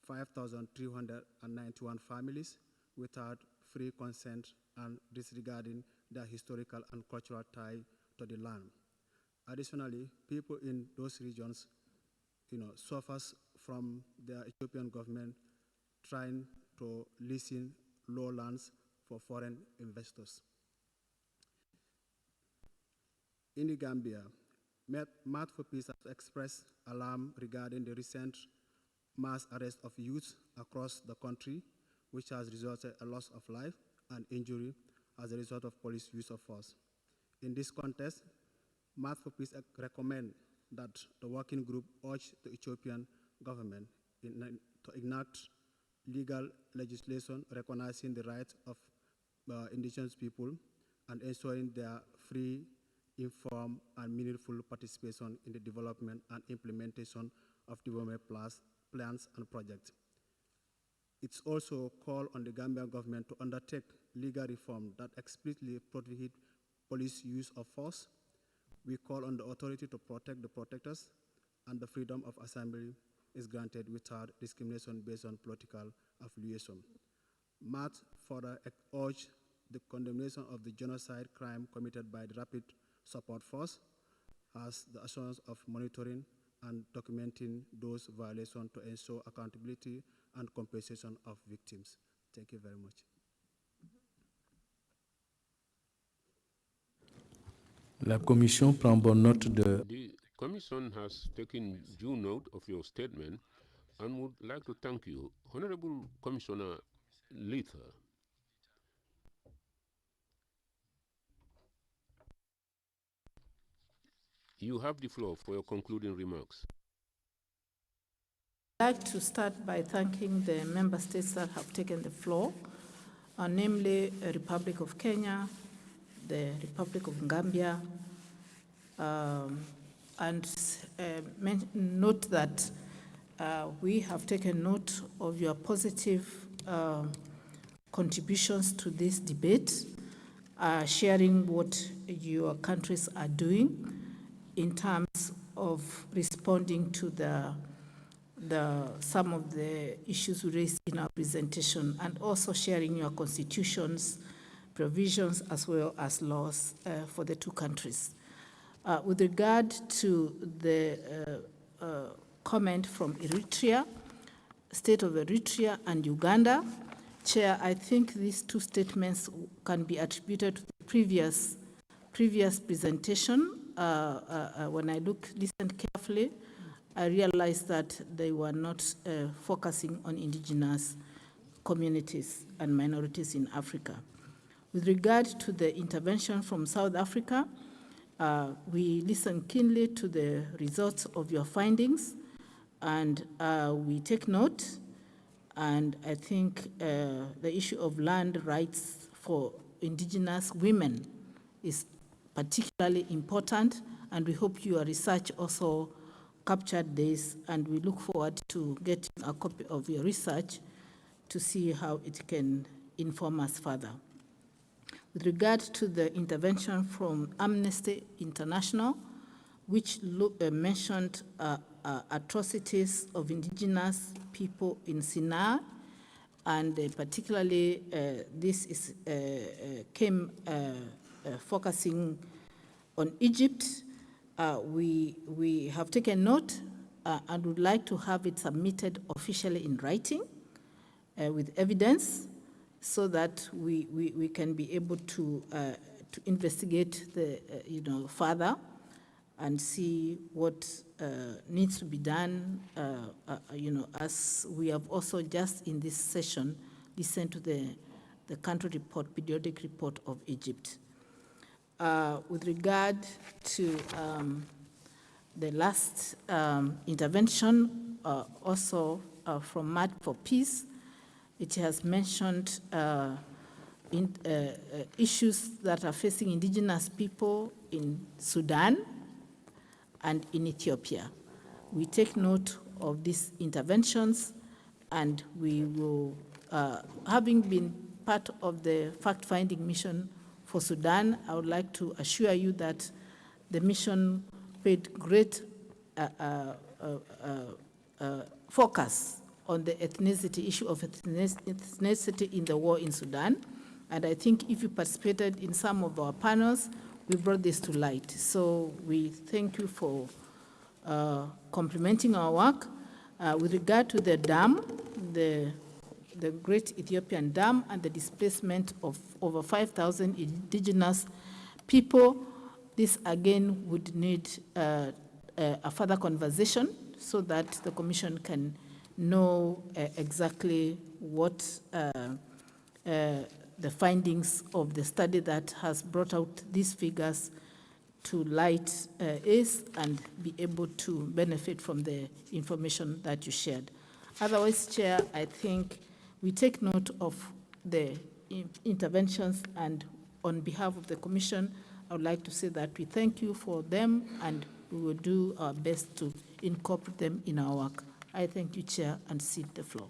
5,391 families without free consent and disregarding their historical and cultural tie to the land. Additionally, people in those regions suffers from the Ethiopian government trying to leasing lowlands for foreign investors. In the Gambia, Mat for Peace has expressed alarm regarding the recent mass arrest of youth across the country, which has resulted in a loss of life and injury as a result of police use of force. In this context, Mat for Peace recommends that the working group urge the Ethiopian government to enact legal legislation recognizing the rights of indigenous people and ensuring their free, informed, and meaningful participation in the development and implementation of development plans and projects. It's also called on the Gambian government to undertake legal reform that explicitly prohibit police use of force. We call on the authority to protect the protectors, and the freedom of assembly is granted without discrimination based on political affiliation. Mat further urged the condemnation of the genocide crime committed by the Rapid Support Force as the assurance of monitoring and documenting those violations to ensure accountability and compensation of victims. Thank you very much. La Commission prend bonne note de... The Commission has taken due note of your statement and would like to thank you, Honorable Commissioner Lether. You have the floor for your concluding remarks. I'd like to start by thanking the member states that have taken the floor, namely the Republic of Kenya, the Republic of Gambia, and note that we have taken note of your positive contributions to this debate, sharing what your countries are doing in terms of responding to some of the issues we raised in our presentation, and also sharing your constitution's provisions as well as laws for the two countries. With regard to the comment from Eritrea, State of Eritrea and Uganda, Chair, I think these two statements can be attributed to the previous presentation. When I listened carefully, I realized that they were not focusing on indigenous communities and minorities in Africa. With regard to the intervention from South Africa, we listened keenly to the results of your findings, and we take note. And I think the issue of land rights for indigenous women is particularly important, and we hope your research also captured this, and we look forward to getting a copy of your research to see how it can inform us further. With regard to the intervention from Amnesty International, which mentioned atrocities of indigenous people in Sinai, and particularly this is focusing on Egypt, we have taken note and would like to have it submitted officially in writing with evidence, so that we can be able to investigate further and see what needs to be done, as we have also just in this session listened to the country report, periodic report of Egypt. With regard to the last intervention, also from Mad for Peace, it has mentioned issues that are facing indigenous people in Sudan and in Ethiopia. We take note of these interventions, and we will, having been part of the fact-finding mission for Sudan, I would like to assure you that the mission paid great focus on the ethnicity, issue of ethnicity in the war in Sudan. And I think if you participated in some of our panels, we brought this to light. So we thank you for complementing our work. With regard to the dam, the Great Ethiopian Dam and the displacement of over 5,000 indigenous people, this again would need a further conversation so that the Commission can know exactly what the findings of the study that has brought out these figures to light is, and be able to benefit from the information that you shared. Otherwise, Chair, I think we take note of the interventions, and on behalf of the Commission, I would like to say that we thank you for them, and we will do our best to incorporate them in our work. I thank you, Chair, and cede the floor.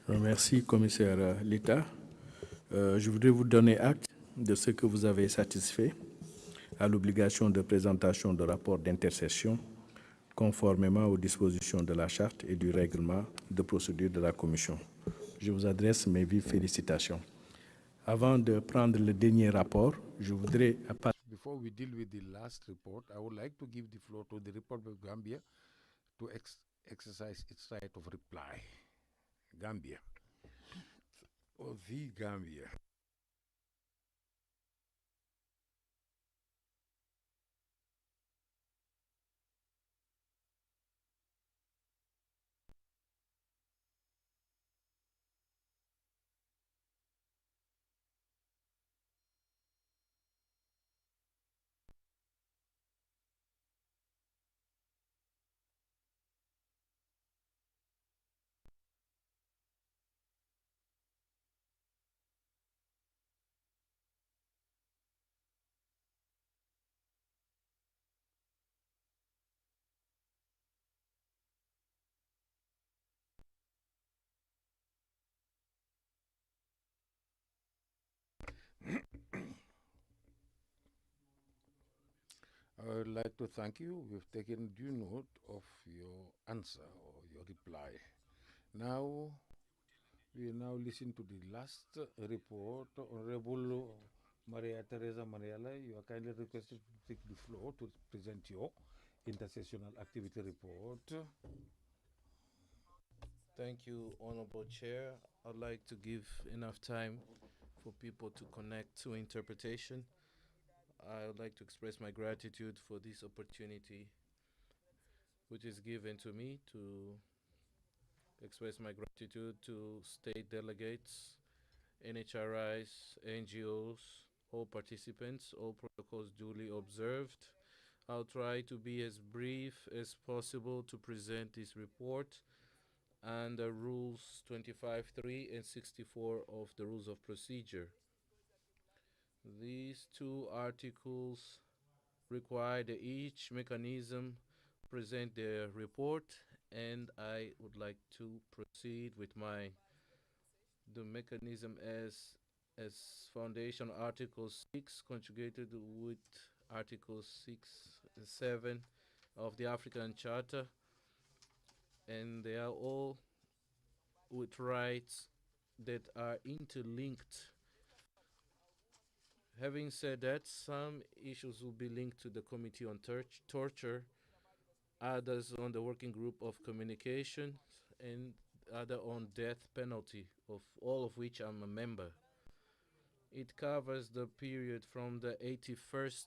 Merci, commissaire Lita. Je voudrais vous donner acte de ce que vous avez satisfait à l'obligation de présentation de rapport d'intercession conformément aux dispositions de la Charte et du règlement de procédure de la Commission. Je vous adresse mes vives félicitations. Avant de prendre le dernier rapport, je voudrais... Before we deal with the last report, I would like to give the floor to the Republic of Gambia to exercise its right of reply. Gambia. Or the Gambia. I would like to thank you. We've taken due note of your answer or your reply. Now, we will now listen to the last report. Honorable Maria Teresa Mariela, you are kindly requested to take the floor to present your intersessional activity report. Thank you, Honorable Chair. I'd like to give enough time for people to connect to interpretation. I would like to express my gratitude for this opportunity which is given to me to express my gratitude to state delegates, NHRIs, NGOs, all participants, all protocols duly observed. I'll try to be as brief as possible to present this report and the rules 25.3 and 64 of the Rules of Procedure. These two articles require that each mechanism present their report, and I would like to proceed with the mechanism as Foundation Article 6 conjugated with Article 6.7 of the African Charter, and they are all with rights that are interlinked. Having said that, some issues will be linked to the Committee on Torture, others on the Working Group of Communication, and other on death penalty, of all of which I'm a member. It covers the period from the 81st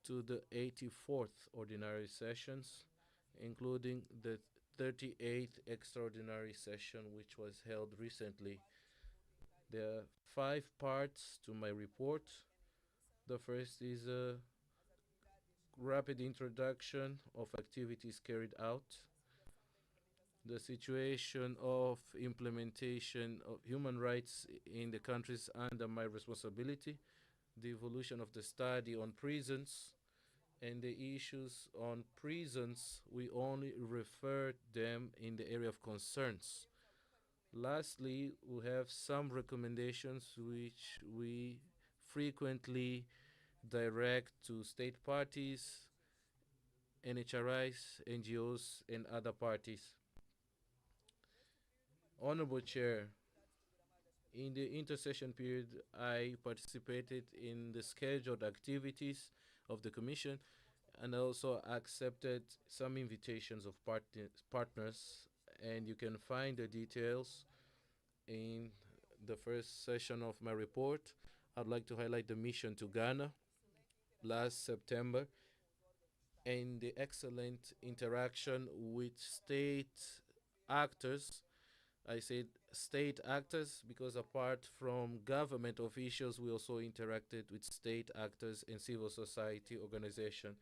to the 84th ordinary sessions, including the 38th extraordinary session, which was held recently. There are 5 parts to my report. The first is a rapid introduction of activities carried out, the situation of implementation of human rights in the countries under my responsibility, the evolution of the study on prisons, and the issues on prisons, we only refer them in the area of concerns. Lastly, we have some recommendations which we frequently direct to state parties, NHRIs, NGOs, and other parties. Honorable Chair, in the intersession period, I participated in the scheduled activities of the Commission and also accepted some invitations of partners, and you can find the details in the first session of my report. I'd like to highlight the mission to Ghana last September and the excellent interaction with state actors. I said state actors because apart from government officials, we also interacted with state actors and civil society organizations.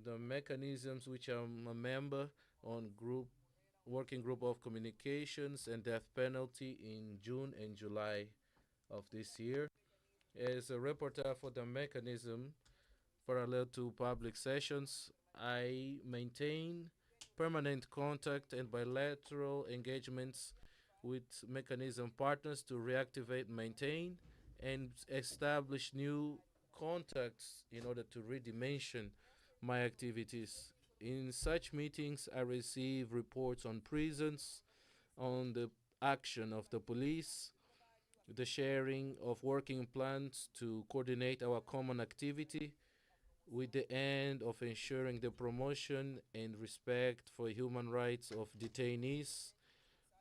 The mechanisms which I'm a member on working group of communications and death penalty in June and July of this year. As a rapporteur for the mechanism parallel to public sessions, I maintain permanent contact and bilateral engagements with mechanism partners to reactivate, maintain, and establish new contacts in order to redimension my activities. In such meetings, I receive reports on prisons, on the action of the police, the sharing of working plans to coordinate our common activity, with the end of ensuring the promotion and respect for human rights of detainees,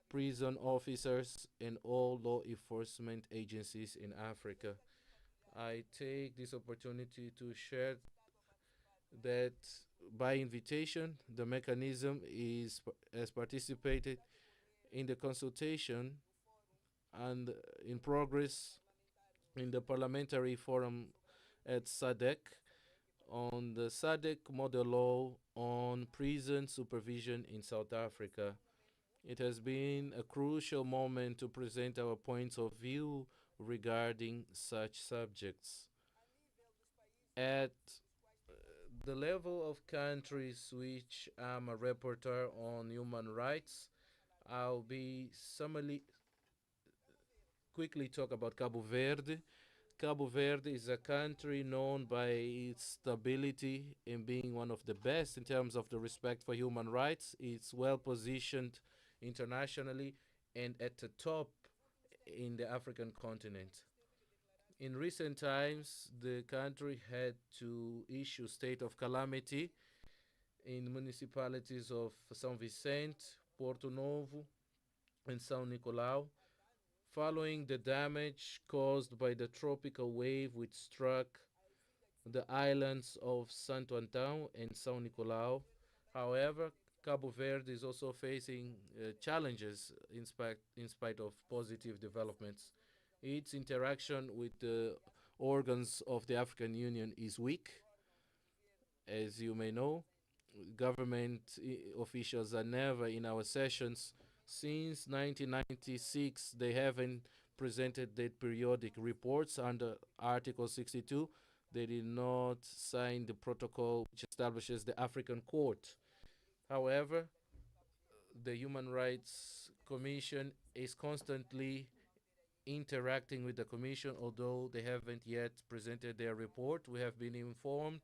prison officers, and all law enforcement agencies in Africa. I take this opportunity to share that by invitation, the mechanism has participated in the consultation and in progress in the parliamentary forum at SADC on the SADC model law on prison supervision in South Africa. It has been a crucial moment to present our points of view regarding such subjects. At the level of countries which I'm a rapporteur on human rights, I'll be quickly talk about Cabo Verde. Cabo Verde is a country known by its stability and being one of the best in terms of the respect for human rights. It's well positioned internationally and at the top in the African continent. In recent times, the country had to issue state of calamity in municipalities of São Vicente, Porto Novo, and São Nicolau, following the damage caused by the tropical wave which struck the islands of Santo Antão and São Nicolau. However, Cabo Verde is also facing challenges in spite of positive developments. Its interaction with the organs of the African Union is weak. As you may know, government officials are never in our sessions. Since 1996, they haven't presented their periodic reports under Article 62. They did not sign the protocol which establishes the African Court. However, the Human Rights Commission is constantly interacting with the Commission, although they haven't yet presented their report. We have been informed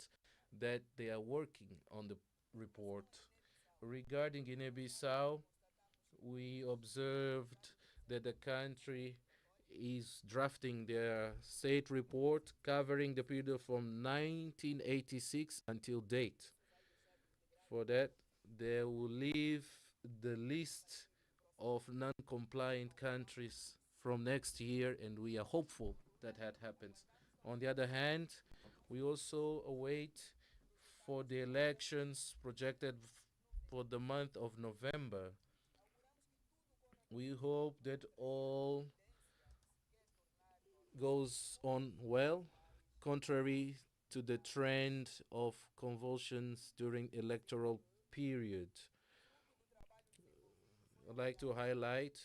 that they are working on the report. Regarding Guinea-Bissau, we observed that the country is drafting their state report covering the period from 1986 until date. For that, they will leave the list of non-compliant countries from next year, and we are hopeful that that happens. On the other hand, we also await for the elections projected for the month of November. We hope that all goes on well, contrary to the trend of convulsions during electoral period. I'd like to highlight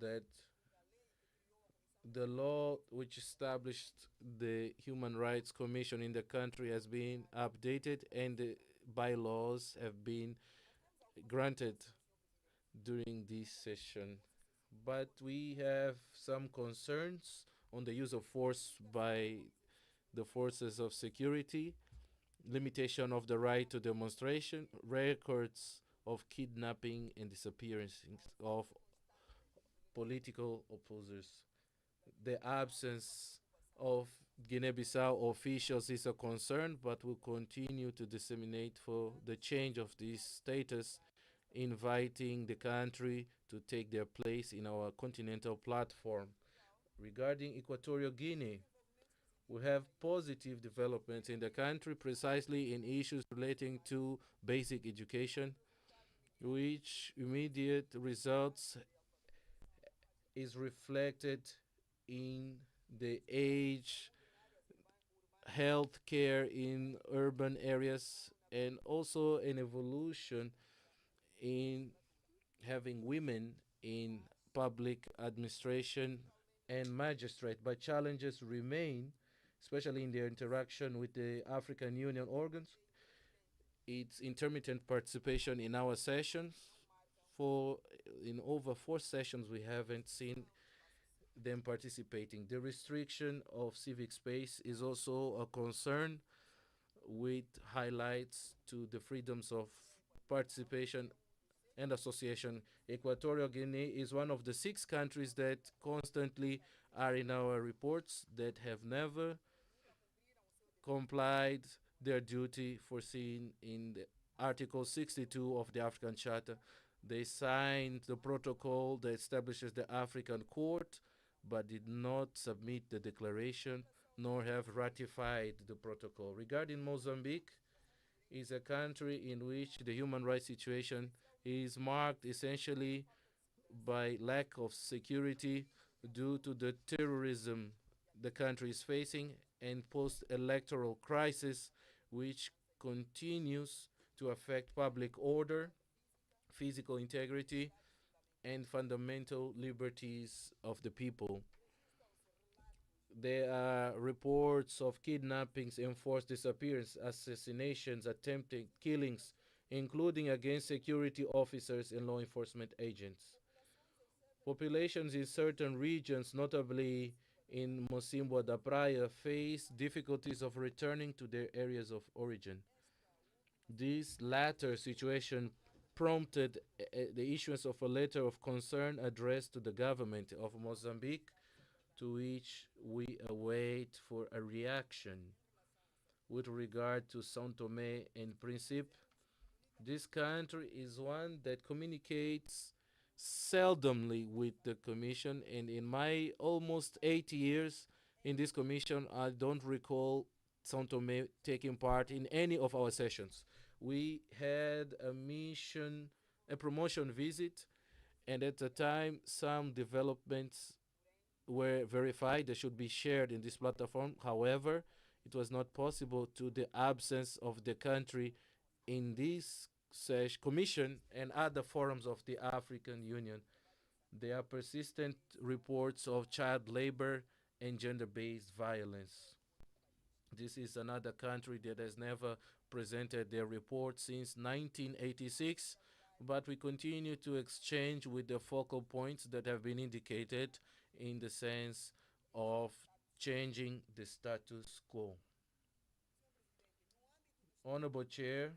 that the law which established the Human Rights Commission in the country has been updated, and the bylaws have been granted during this session. But we have some concerns on the use of force by the forces of security, limitation of the right to demonstration, records of kidnapping and disappearances of political opposers. The absence of Guinea-Bissau officials is a concern, but will continue to disseminate for the change of this status, inviting the country to take their place in our continental platform. Regarding Equatorial Guinea, we have positive developments in the country, precisely in issues relating to basic education, which immediate results is reflected in the age, health care in urban areas, and also an evolution in having women in public administration and magistrate. But challenges remain, especially in their interaction with the African Union organs. Its intermittent participation in our sessions. In over 4 sessions, we haven't seen them participating. The restriction of civic space is also a concern, with highlights to the freedoms of participation and association. Equatorial Guinea is one of the 6 countries that constantly are in our reports that have never complied their duty foreseen in the Article 62 of the African Charter. They signed the protocol that establishes the African Court, but did not submit the declaration nor have ratified the protocol. Regarding Mozambique, is a country in which the human rights situation is marked essentially by lack of security due to the terrorism the country is facing and post-electoral crisis, which continues to affect public order, physical integrity, and fundamental liberties of the people. There are reports of kidnappings, enforced disappearances, assassinations, attempted killings, including against security officers and law enforcement agents. Populations in certain regions, notably in Mocimboa da Praia, face difficulties of returning to their areas of origin. This latter situation prompted the issuance of a letter of concern addressed to the government of Mozambique, to which we await for a reaction. With regard to São Tomé and Príncipe, this country is one that communicates seldomly with the Commission, and in my almost 8 years in this Commission, I don't recall São Tomé taking part in any of our sessions. We had a promotion visit, and at the time, some developments were verified that should be shared in this platform. However, it was not possible due to the absence of the country in this commission and other forums of the African Union. There are persistent reports of child labor and gender-based violence. This is another country that has never presented their report since 1986, but we continue to exchange with the focal points that have been indicated in the sense of changing the status quo. Honorable Chair,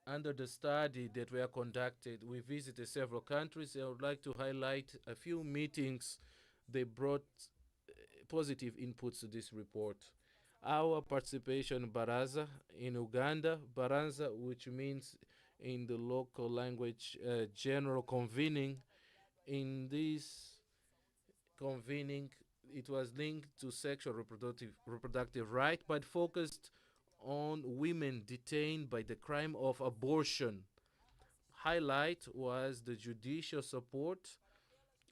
under the study that we have conducted, we visited several countries. I would like to highlight a few meetings. They brought positive inputs to this report. Our participation in Baraza in Uganda, Baraza, which means in the local language general convening. In this convening, it was linked to sexual reproductive right, but focused on women detained by the crime of abortion. Highlight was the judicial support,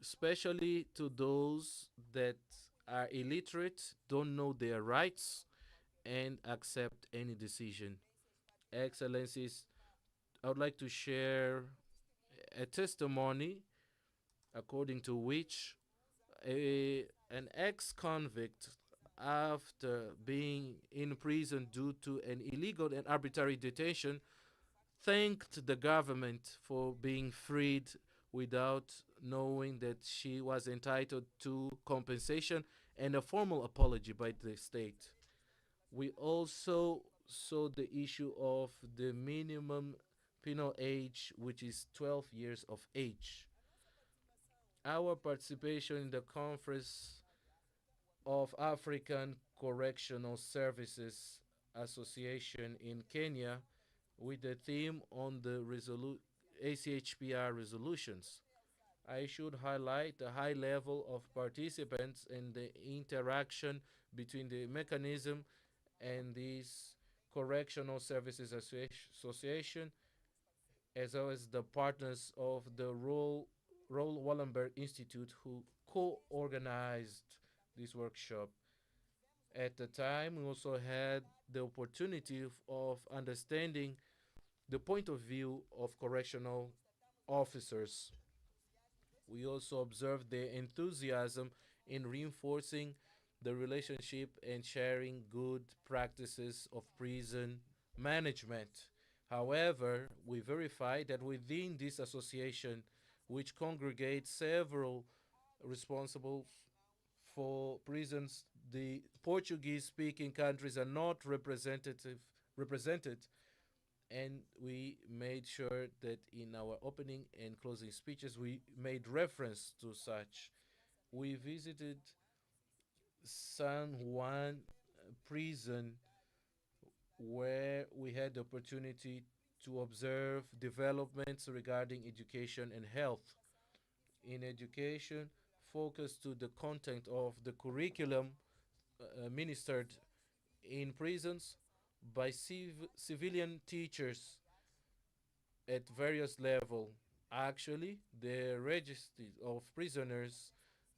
especially to those that are illiterate, don't know their rights, and accept any decision. Excellencies, I would like to share a testimony according to which an ex-convict, after being in prison due to an illegal and arbitrary detention, thanked the government for being freed without knowing that she was entitled to compensation and a formal apology by the state. We also saw the issue of the minimum penal age, which is 12 years of age. Our participation in the Conference of African Correctional Services Association in Kenya with the theme on the ACHPR resolutions. I should highlight the high level of participants and the interaction between the mechanism and this Correctional Services Association, as well as the partners of the Roel Wallenberg Institute who co-organized this workshop. At the time, we also had the opportunity of understanding the point of view of correctional officers. We also observed their enthusiasm in reinforcing the relationship and sharing good practices of prison management. However, we verified that within this association, which congregates several responsible for prisons, the Portuguese-speaking countries are not represented, and we made sure that in our opening and closing speeches we made reference to such. We visited San Juan prison, where we had the opportunity to observe developments regarding education and health. In education, focus to the content of the curriculum ministered in prisons by civilian teachers at various levels. Actually, the register of prisoners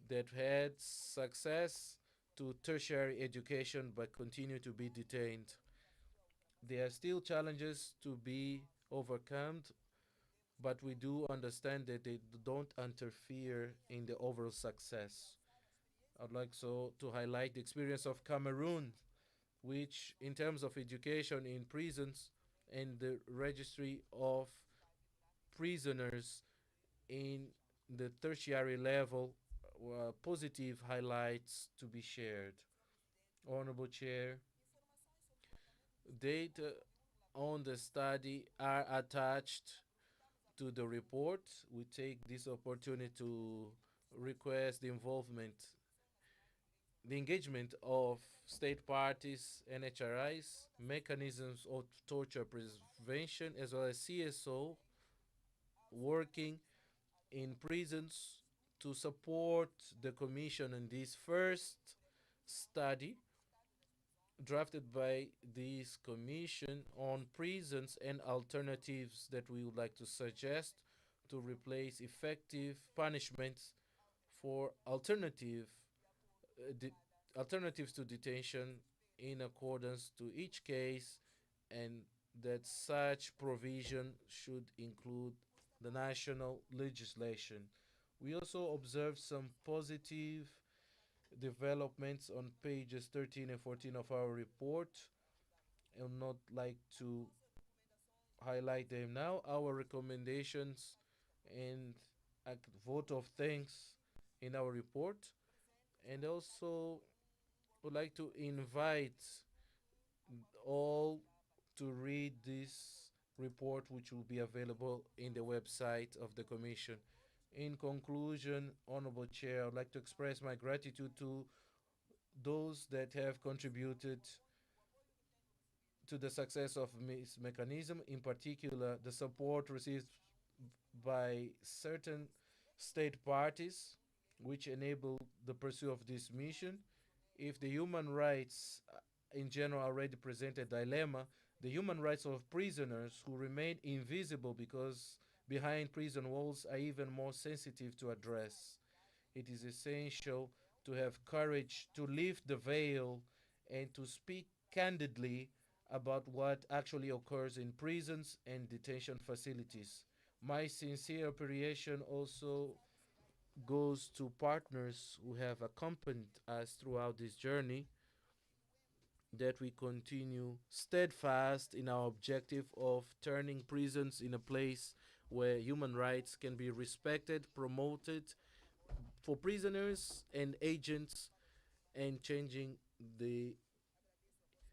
that had success to tertiary education but continue to be detained. There are still challenges to be overcome, but we do understand that they don't interfere in the overall success. I'd like so to highlight the experience of Cameroon, which in terms of education in prisons and the registry of prisoners in the tertiary level were positive highlights to be shared. Honorable Chair, data on the study are attached to the report. We take this opportunity to request the engagement of state parties, NHRIs, mechanisms of torture prevention, as well as CSO working in prisons to support the Commission in this first study drafted by this Commission on prisons and alternatives that we would like to suggest to replace effective punishments for alternatives to detention in accordance to each case, and that such provision should include the national legislation. We also observed some positive developments on pages 13 and 14 of our report. I would not like to highlight them now. Our recommendations and a vote of thanks in our report, and also would like to invite all to read this report, which will be available in the website of the Commission. In conclusion, Honorable Chair, I would like to express my gratitude to those that have contributed to the success of this mechanism, in particular the support received by certain state parties which enable the pursuit of this mission. If the human rights in general already present a dilemma, the human rights of prisoners who remain invisible because behind prison walls are even more sensitive to address. It is essential to have courage to lift the veil and to speak candidly about what actually occurs in prisons and detention facilities. My sincere appreciation also goes to partners who have accompanied us throughout this journey, that we continue steadfast in our objective of turning prisons in a place where human rights can be respected, promoted for prisoners and agents, and changing the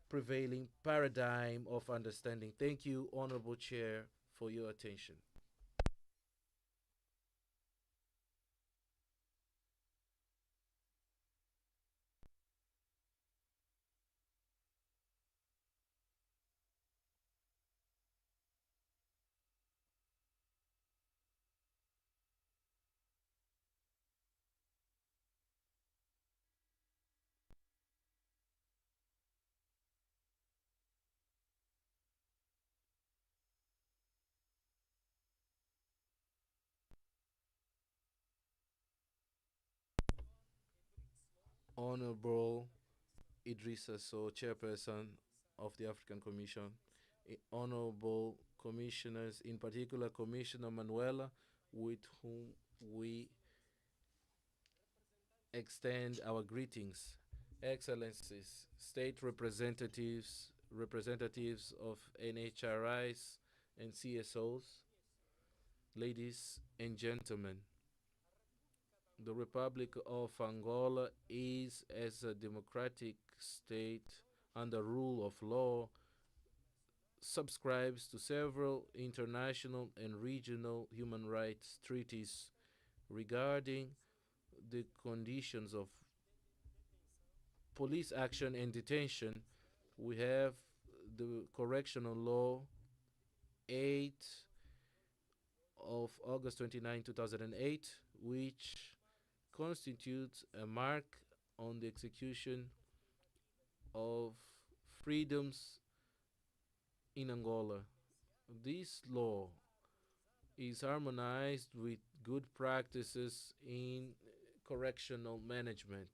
prevailing paradigm of understanding. Thank you, Honorable Chair, for your attention. Honorable Idrissa So, Chairperson of the African Commission, Honorable Commissioners, in particular Commissioner Manuela, with whom we extend our greetings, Excellencies, State Representatives, representatives of NHRIs and CSOs, ladies and gentlemen. The Republic of Angola is, as a democratic state under rule of law, subscribes to several international and regional human rights treaties regarding the conditions of police action and detention. We have the Correctional Law 8 of August 29, 2008, which constitutes a mark on the execution of freedoms in Angola. This law is harmonized with good practices in correctional management.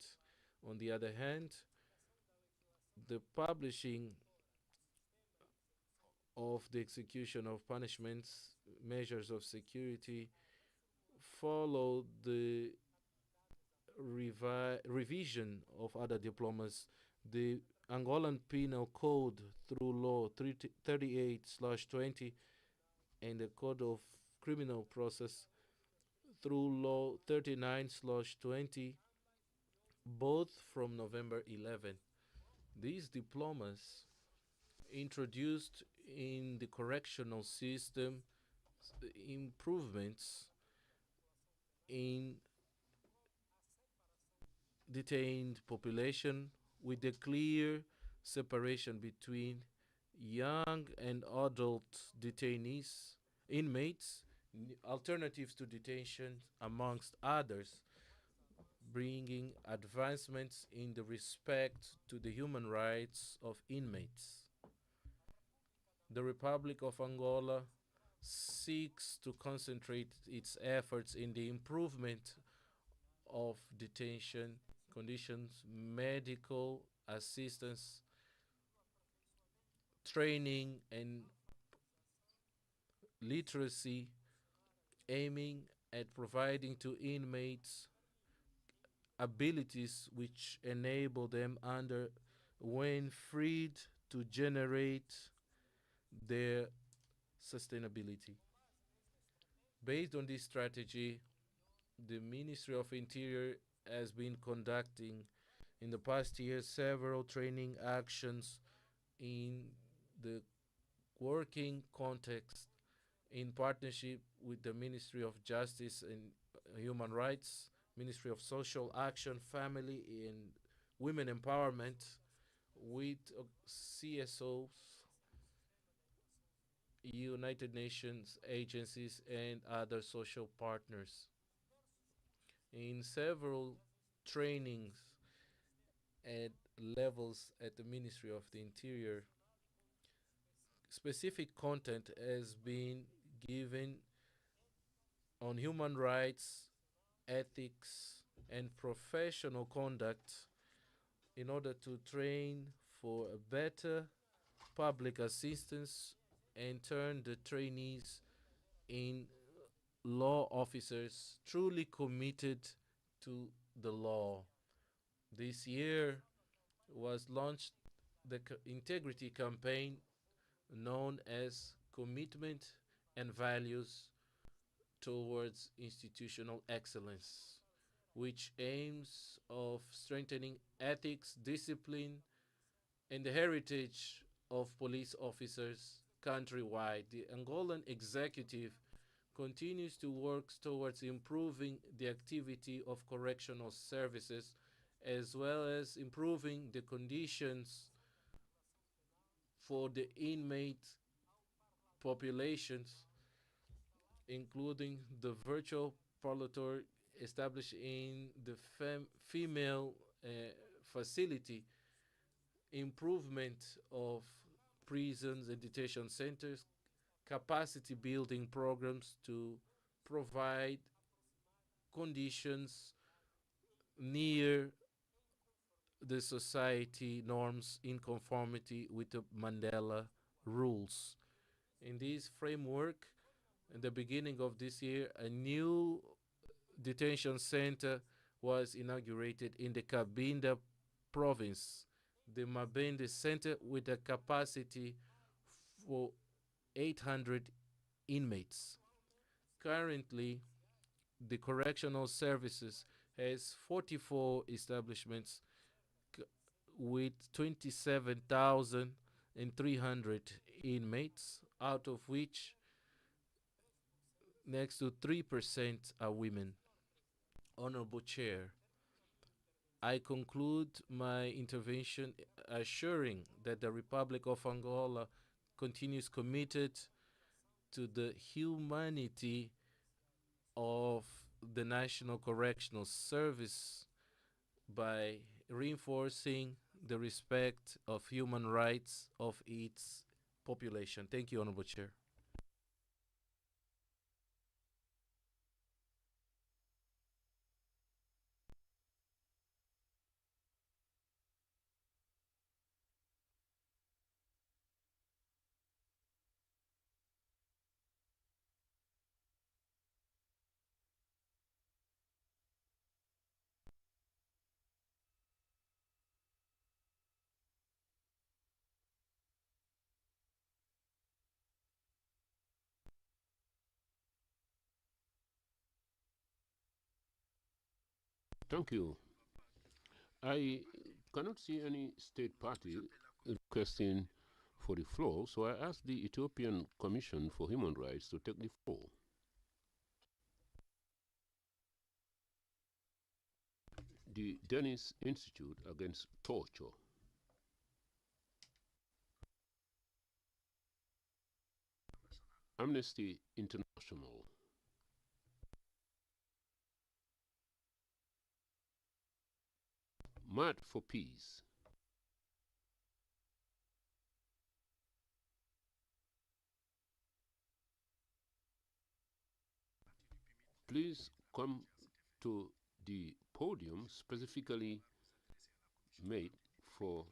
On the other hand, the publishing of the execution of punishments, measures of security, follow the revision of other diplomas. The Angolan Penal Code through Law 38/20 and the Code of Criminal Process through Law 39/20, both from November 11. These diplomas introduced in the correctional system improvements in detained population, with a clear separation between young and adult detainees, inmates, alternatives to detention, amongst others, bringing advancements in the respect to the human rights of inmates. The Republic of Angola seeks to concentrate its efforts in the improvement of detention conditions, medical assistance, training, and literacy, aiming at providing to inmates abilities which enable them, when freed, to generate their sustainability. Based on this strategy, the Ministry of Interior has been conducting in the past year several training actions in the working context in partnership with the Ministry of Justice and Human Rights, Ministry of Social Action, Family and Women Empowerment, with CSOs, United Nations agencies, and other social partners. in several trainings at levels at the Ministry of the Interior. Specific content has been given on human rights, ethics, and professional conduct in order to train for a better public assistance and turn the trainees in law officers truly committed to the law. This year was launched the integrity campaign known as Commitment and Values Towards Institutional Excellence, which aims of strengthening ethics, discipline, and the heritage of police officers countrywide. The Angolan executive continues to work towards improving the activity of correctional services as well as improving the conditions for the inmate populations, including the virtual parlour established in the female facility, improvement of prisons and detention centers, capacity building programs to provide conditions near the society norms in conformity with the Mandela rules. In this framework, in the beginning of this year, a new detention center was inaugurated in the Cabinda province, the Mabende Center, with a capacity for 800 inmates. Currently, the correctional services has 44 establishments with 27,300 inmates, out of which next to 3% are women. Honorable Chair, I conclude my intervention assuring that the Republic of Angola continues committed to the humanity of the National Correctional Service by reinforcing the respect of human rights of its population. Thank you, Honorable Chair. Thank you. I cannot see any state party requesting for the floor, so I ask the Ethiopian Commission for Human Rights to take the floor. The Dennis Institute Against Torture. Amnesty International. Mad for Peace. Please come to the podium specifically made for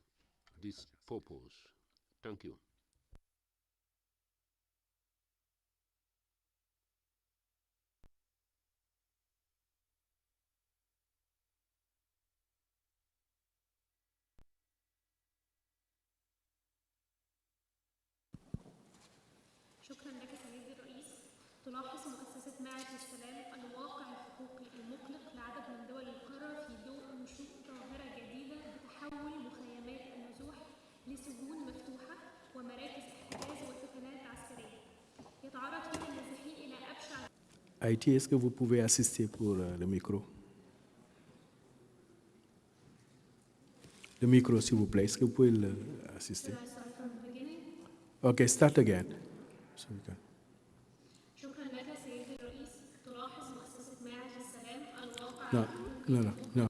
this purpose. Thank you. شكرا لك سيدي الرئيس. تلاحظ مؤسسة معهد السلام الواقع الحقوقي المقلق لعدد من دول القارة في ضوء نشوء ظاهرة جديدة بتحول مخيمات النزوح لسجون مفتوحة ومراكز احتجاز وسكنات عسكرية يتعرض فيها النازحين إلى أبشع. Haïti, est-ce que vous pouvez assister pour le micro? Le micro, s'il vous plaît. Est-ce que vous pouvez l'assister? Okay, start again. So we can. no.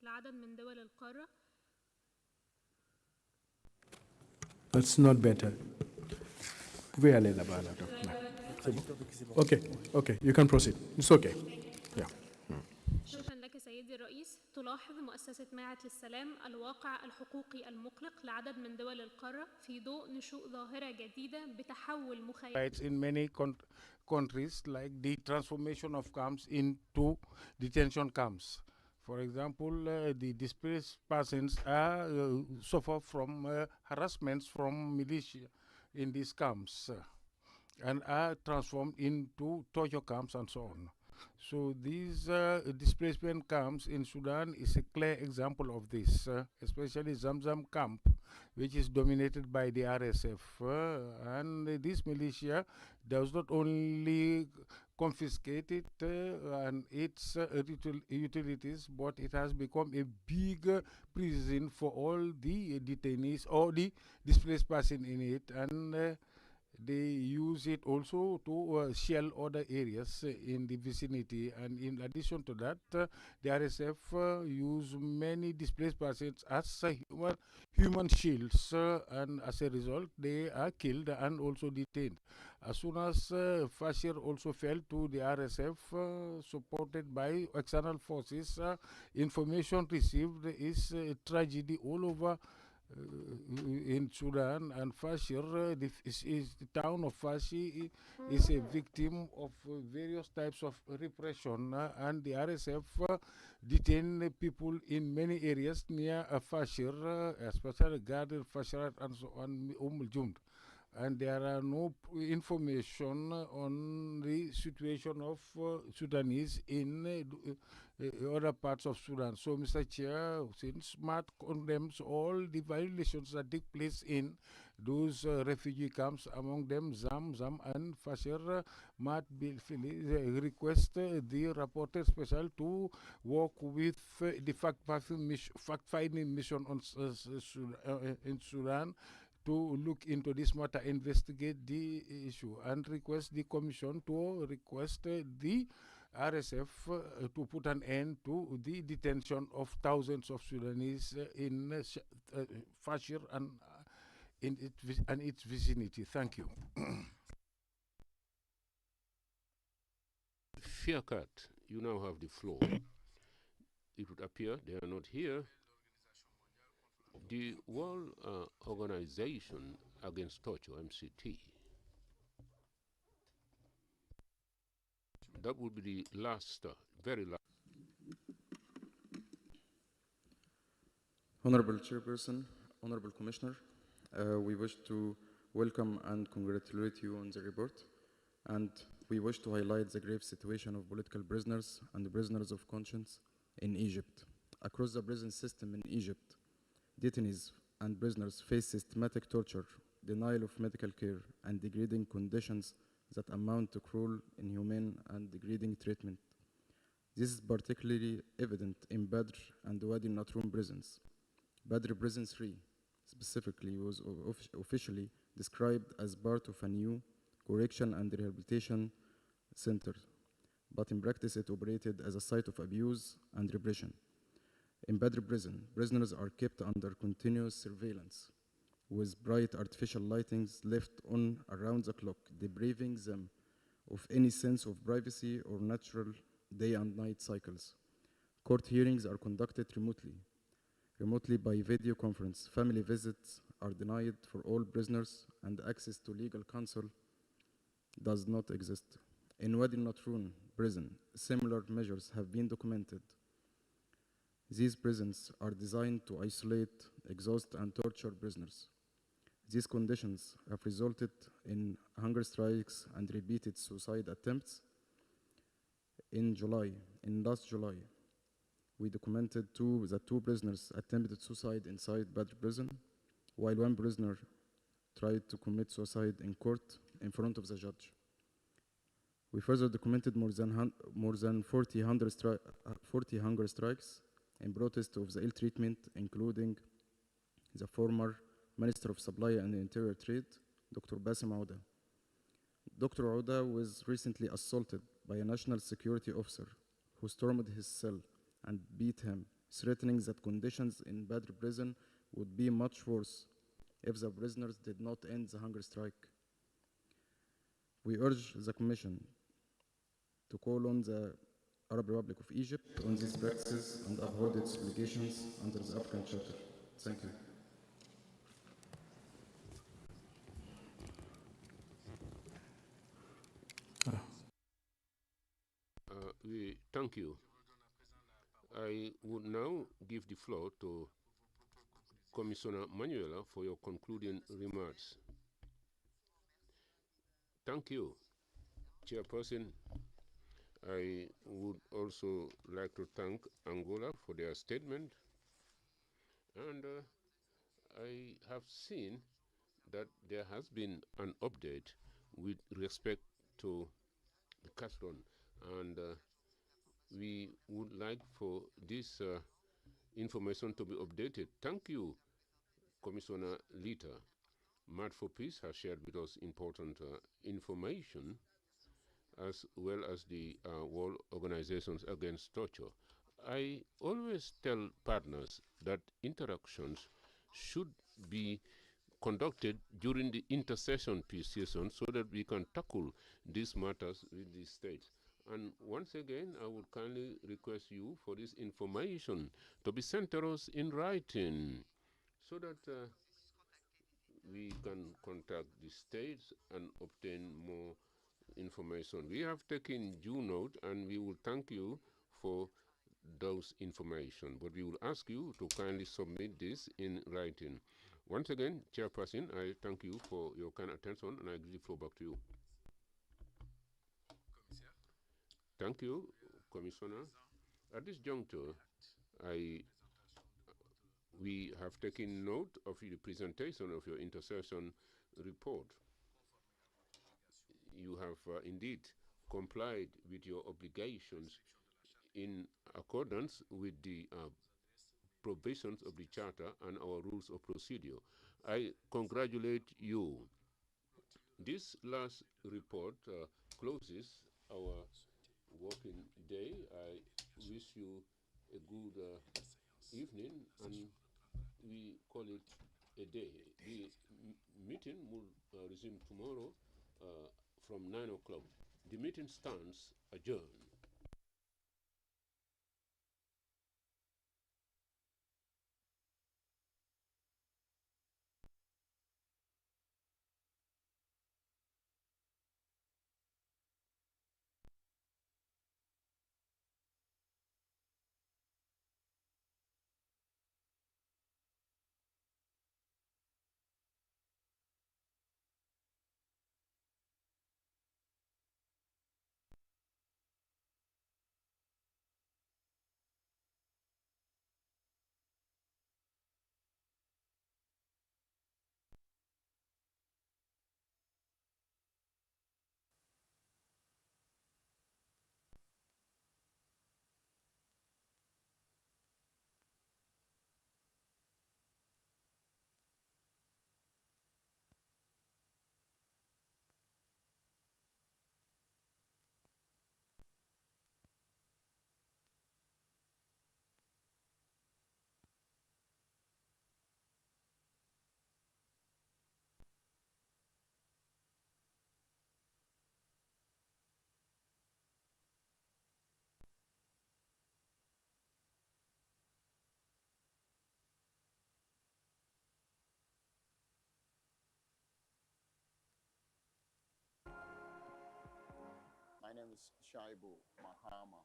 لعدد من دول القارة. That's not better. Vous pouvez aller là-bas. Okay, you can proceed. It's okay. Yeah. شكرا لك سيدي الرئيس. تلاحظ مؤسسة معهد للسلام الواقع الحقوقي المقلق لعدد من دول القارة في ضوء نشوء ظاهرة جديدة بتحول مخيم. In many countries, like the transformation of camps into detention camps. For example, the displaced persons suffer from harassments from militia in these camps and are transformed into torture camps and so on. So these displacement camps in Sudan is a clear example of this, especially Zamzam camp, which is dominated by the RSF. And this militia does not only confiscate it and its utilities, but it has become a big prison for all the detainees or the displaced person in it. And they use it also to shell other areas in the vicinity. And in addition to that, the RSF use many displaced persons as human shields, and as a result, they are killed and also detained. As soon as Fashir also fell to the RSF, supported by external forces, information received is a tragedy all over in Sudan, and Fashir, the town of Fashi is a victim of various types of repression, and the RSF detain people in many areas near Fashir, especially Garden, Fashirat, and so on, Jund. And there are no information on the situation of Sudanese in other parts of Sudan. So, Mr. Chair, since SMART condemns all the violations that take place in those refugee camps, among them Zam and Fashir, Matt Bilfili request the rapporteur special to work with the fact-finding mission on, in Sudan to look into this matter, investigate the issue, and request the Commission to request the RSF to put an end to the detention of thousands of Sudanese in Fashir and in its vicinity. Thank you. Fiakat, you now have the floor. It would appear they are not here. The World Organization Against Torture, MCT, that would be the last, very last. Honorable Chairperson, Honorable Commissioner, we wish to welcome and congratulate you on the report, and we wish to highlight the grave situation of political prisoners and prisoners of conscience in Egypt. Across the prison system in Egypt, detainees and prisoners face systematic torture, denial of medical care, and degrading conditions that amount to cruel, inhumane, and degrading treatment. This is particularly evident in Badr and Wadi Natrum prisons. Badr Prison 3 specifically was officially described as part of a new correction and rehabilitation center, but in practice it operated as a site of abuse and repression. In Badr Prison, prisoners are kept under continuous surveillance, with bright artificial lightings left on around the clock, depriving them of any sense of privacy or natural day and night cycles. Court hearings are conducted remotely by video conference. Family visits are denied for all prisoners, and access to legal counsel does not exist. In Wadi Natrun prison, similar measures have been documented. These prisons are designed to isolate, exhaust, and torture prisoners. These conditions have resulted in hunger strikes and repeated suicide attempts. In last July, we documented that two prisoners attempted suicide inside Badr prison, while one prisoner tried to commit suicide in court in front of the judge. We further documented more than 40 hunger strikes in protest of the ill treatment, including the former Minister of Supply and Interior Trade, Dr. Bassem Ouda. Dr. Ouda was recently assaulted by a national security officer who stormed his cell and beat him, threatening that conditions in Badr prison would be much worse if the prisoners did not end the hunger strike. We urge the Commission to call on the Arab Republic of Egypt on these practices and uphold its obligations under the African Charter. Thank you. We thank you. I would now give the floor to Commissioner Manuela for your concluding remarks. Thank you, Chairperson. I would also like to thank Angola for their statement. And I have seen that there has been an update with respect to the Castron. And we would like for this information to be updated. Thank you, Commissioner Lita. Mad for Peace has shared with us important information, as well as the World Organizations Against Torture. I always tell partners that interactions should be conducted during the intercession peace season so that we can tackle these matters with the states. And once again, I would kindly request you for this information to be sent to us in writing so that we can contact the states and obtain more information. We have taken due note and we will thank you for those information, but we will ask you to kindly submit this in writing. Once again, Chairperson, I thank you for your kind attention and I give the floor back to you. Thank you, Commissioner. At this juncture, we have taken note of the presentation of your intercession report. You have indeed complied with your obligations in accordance with the provisions of the Charter and our rules of procedure. I congratulate you. This last report closes our working day. I wish you a good evening, and we call it a day. The meeting will resume tomorrow from 9 o'clock. The meeting stands adjourned. My name is Shaibu Mahama.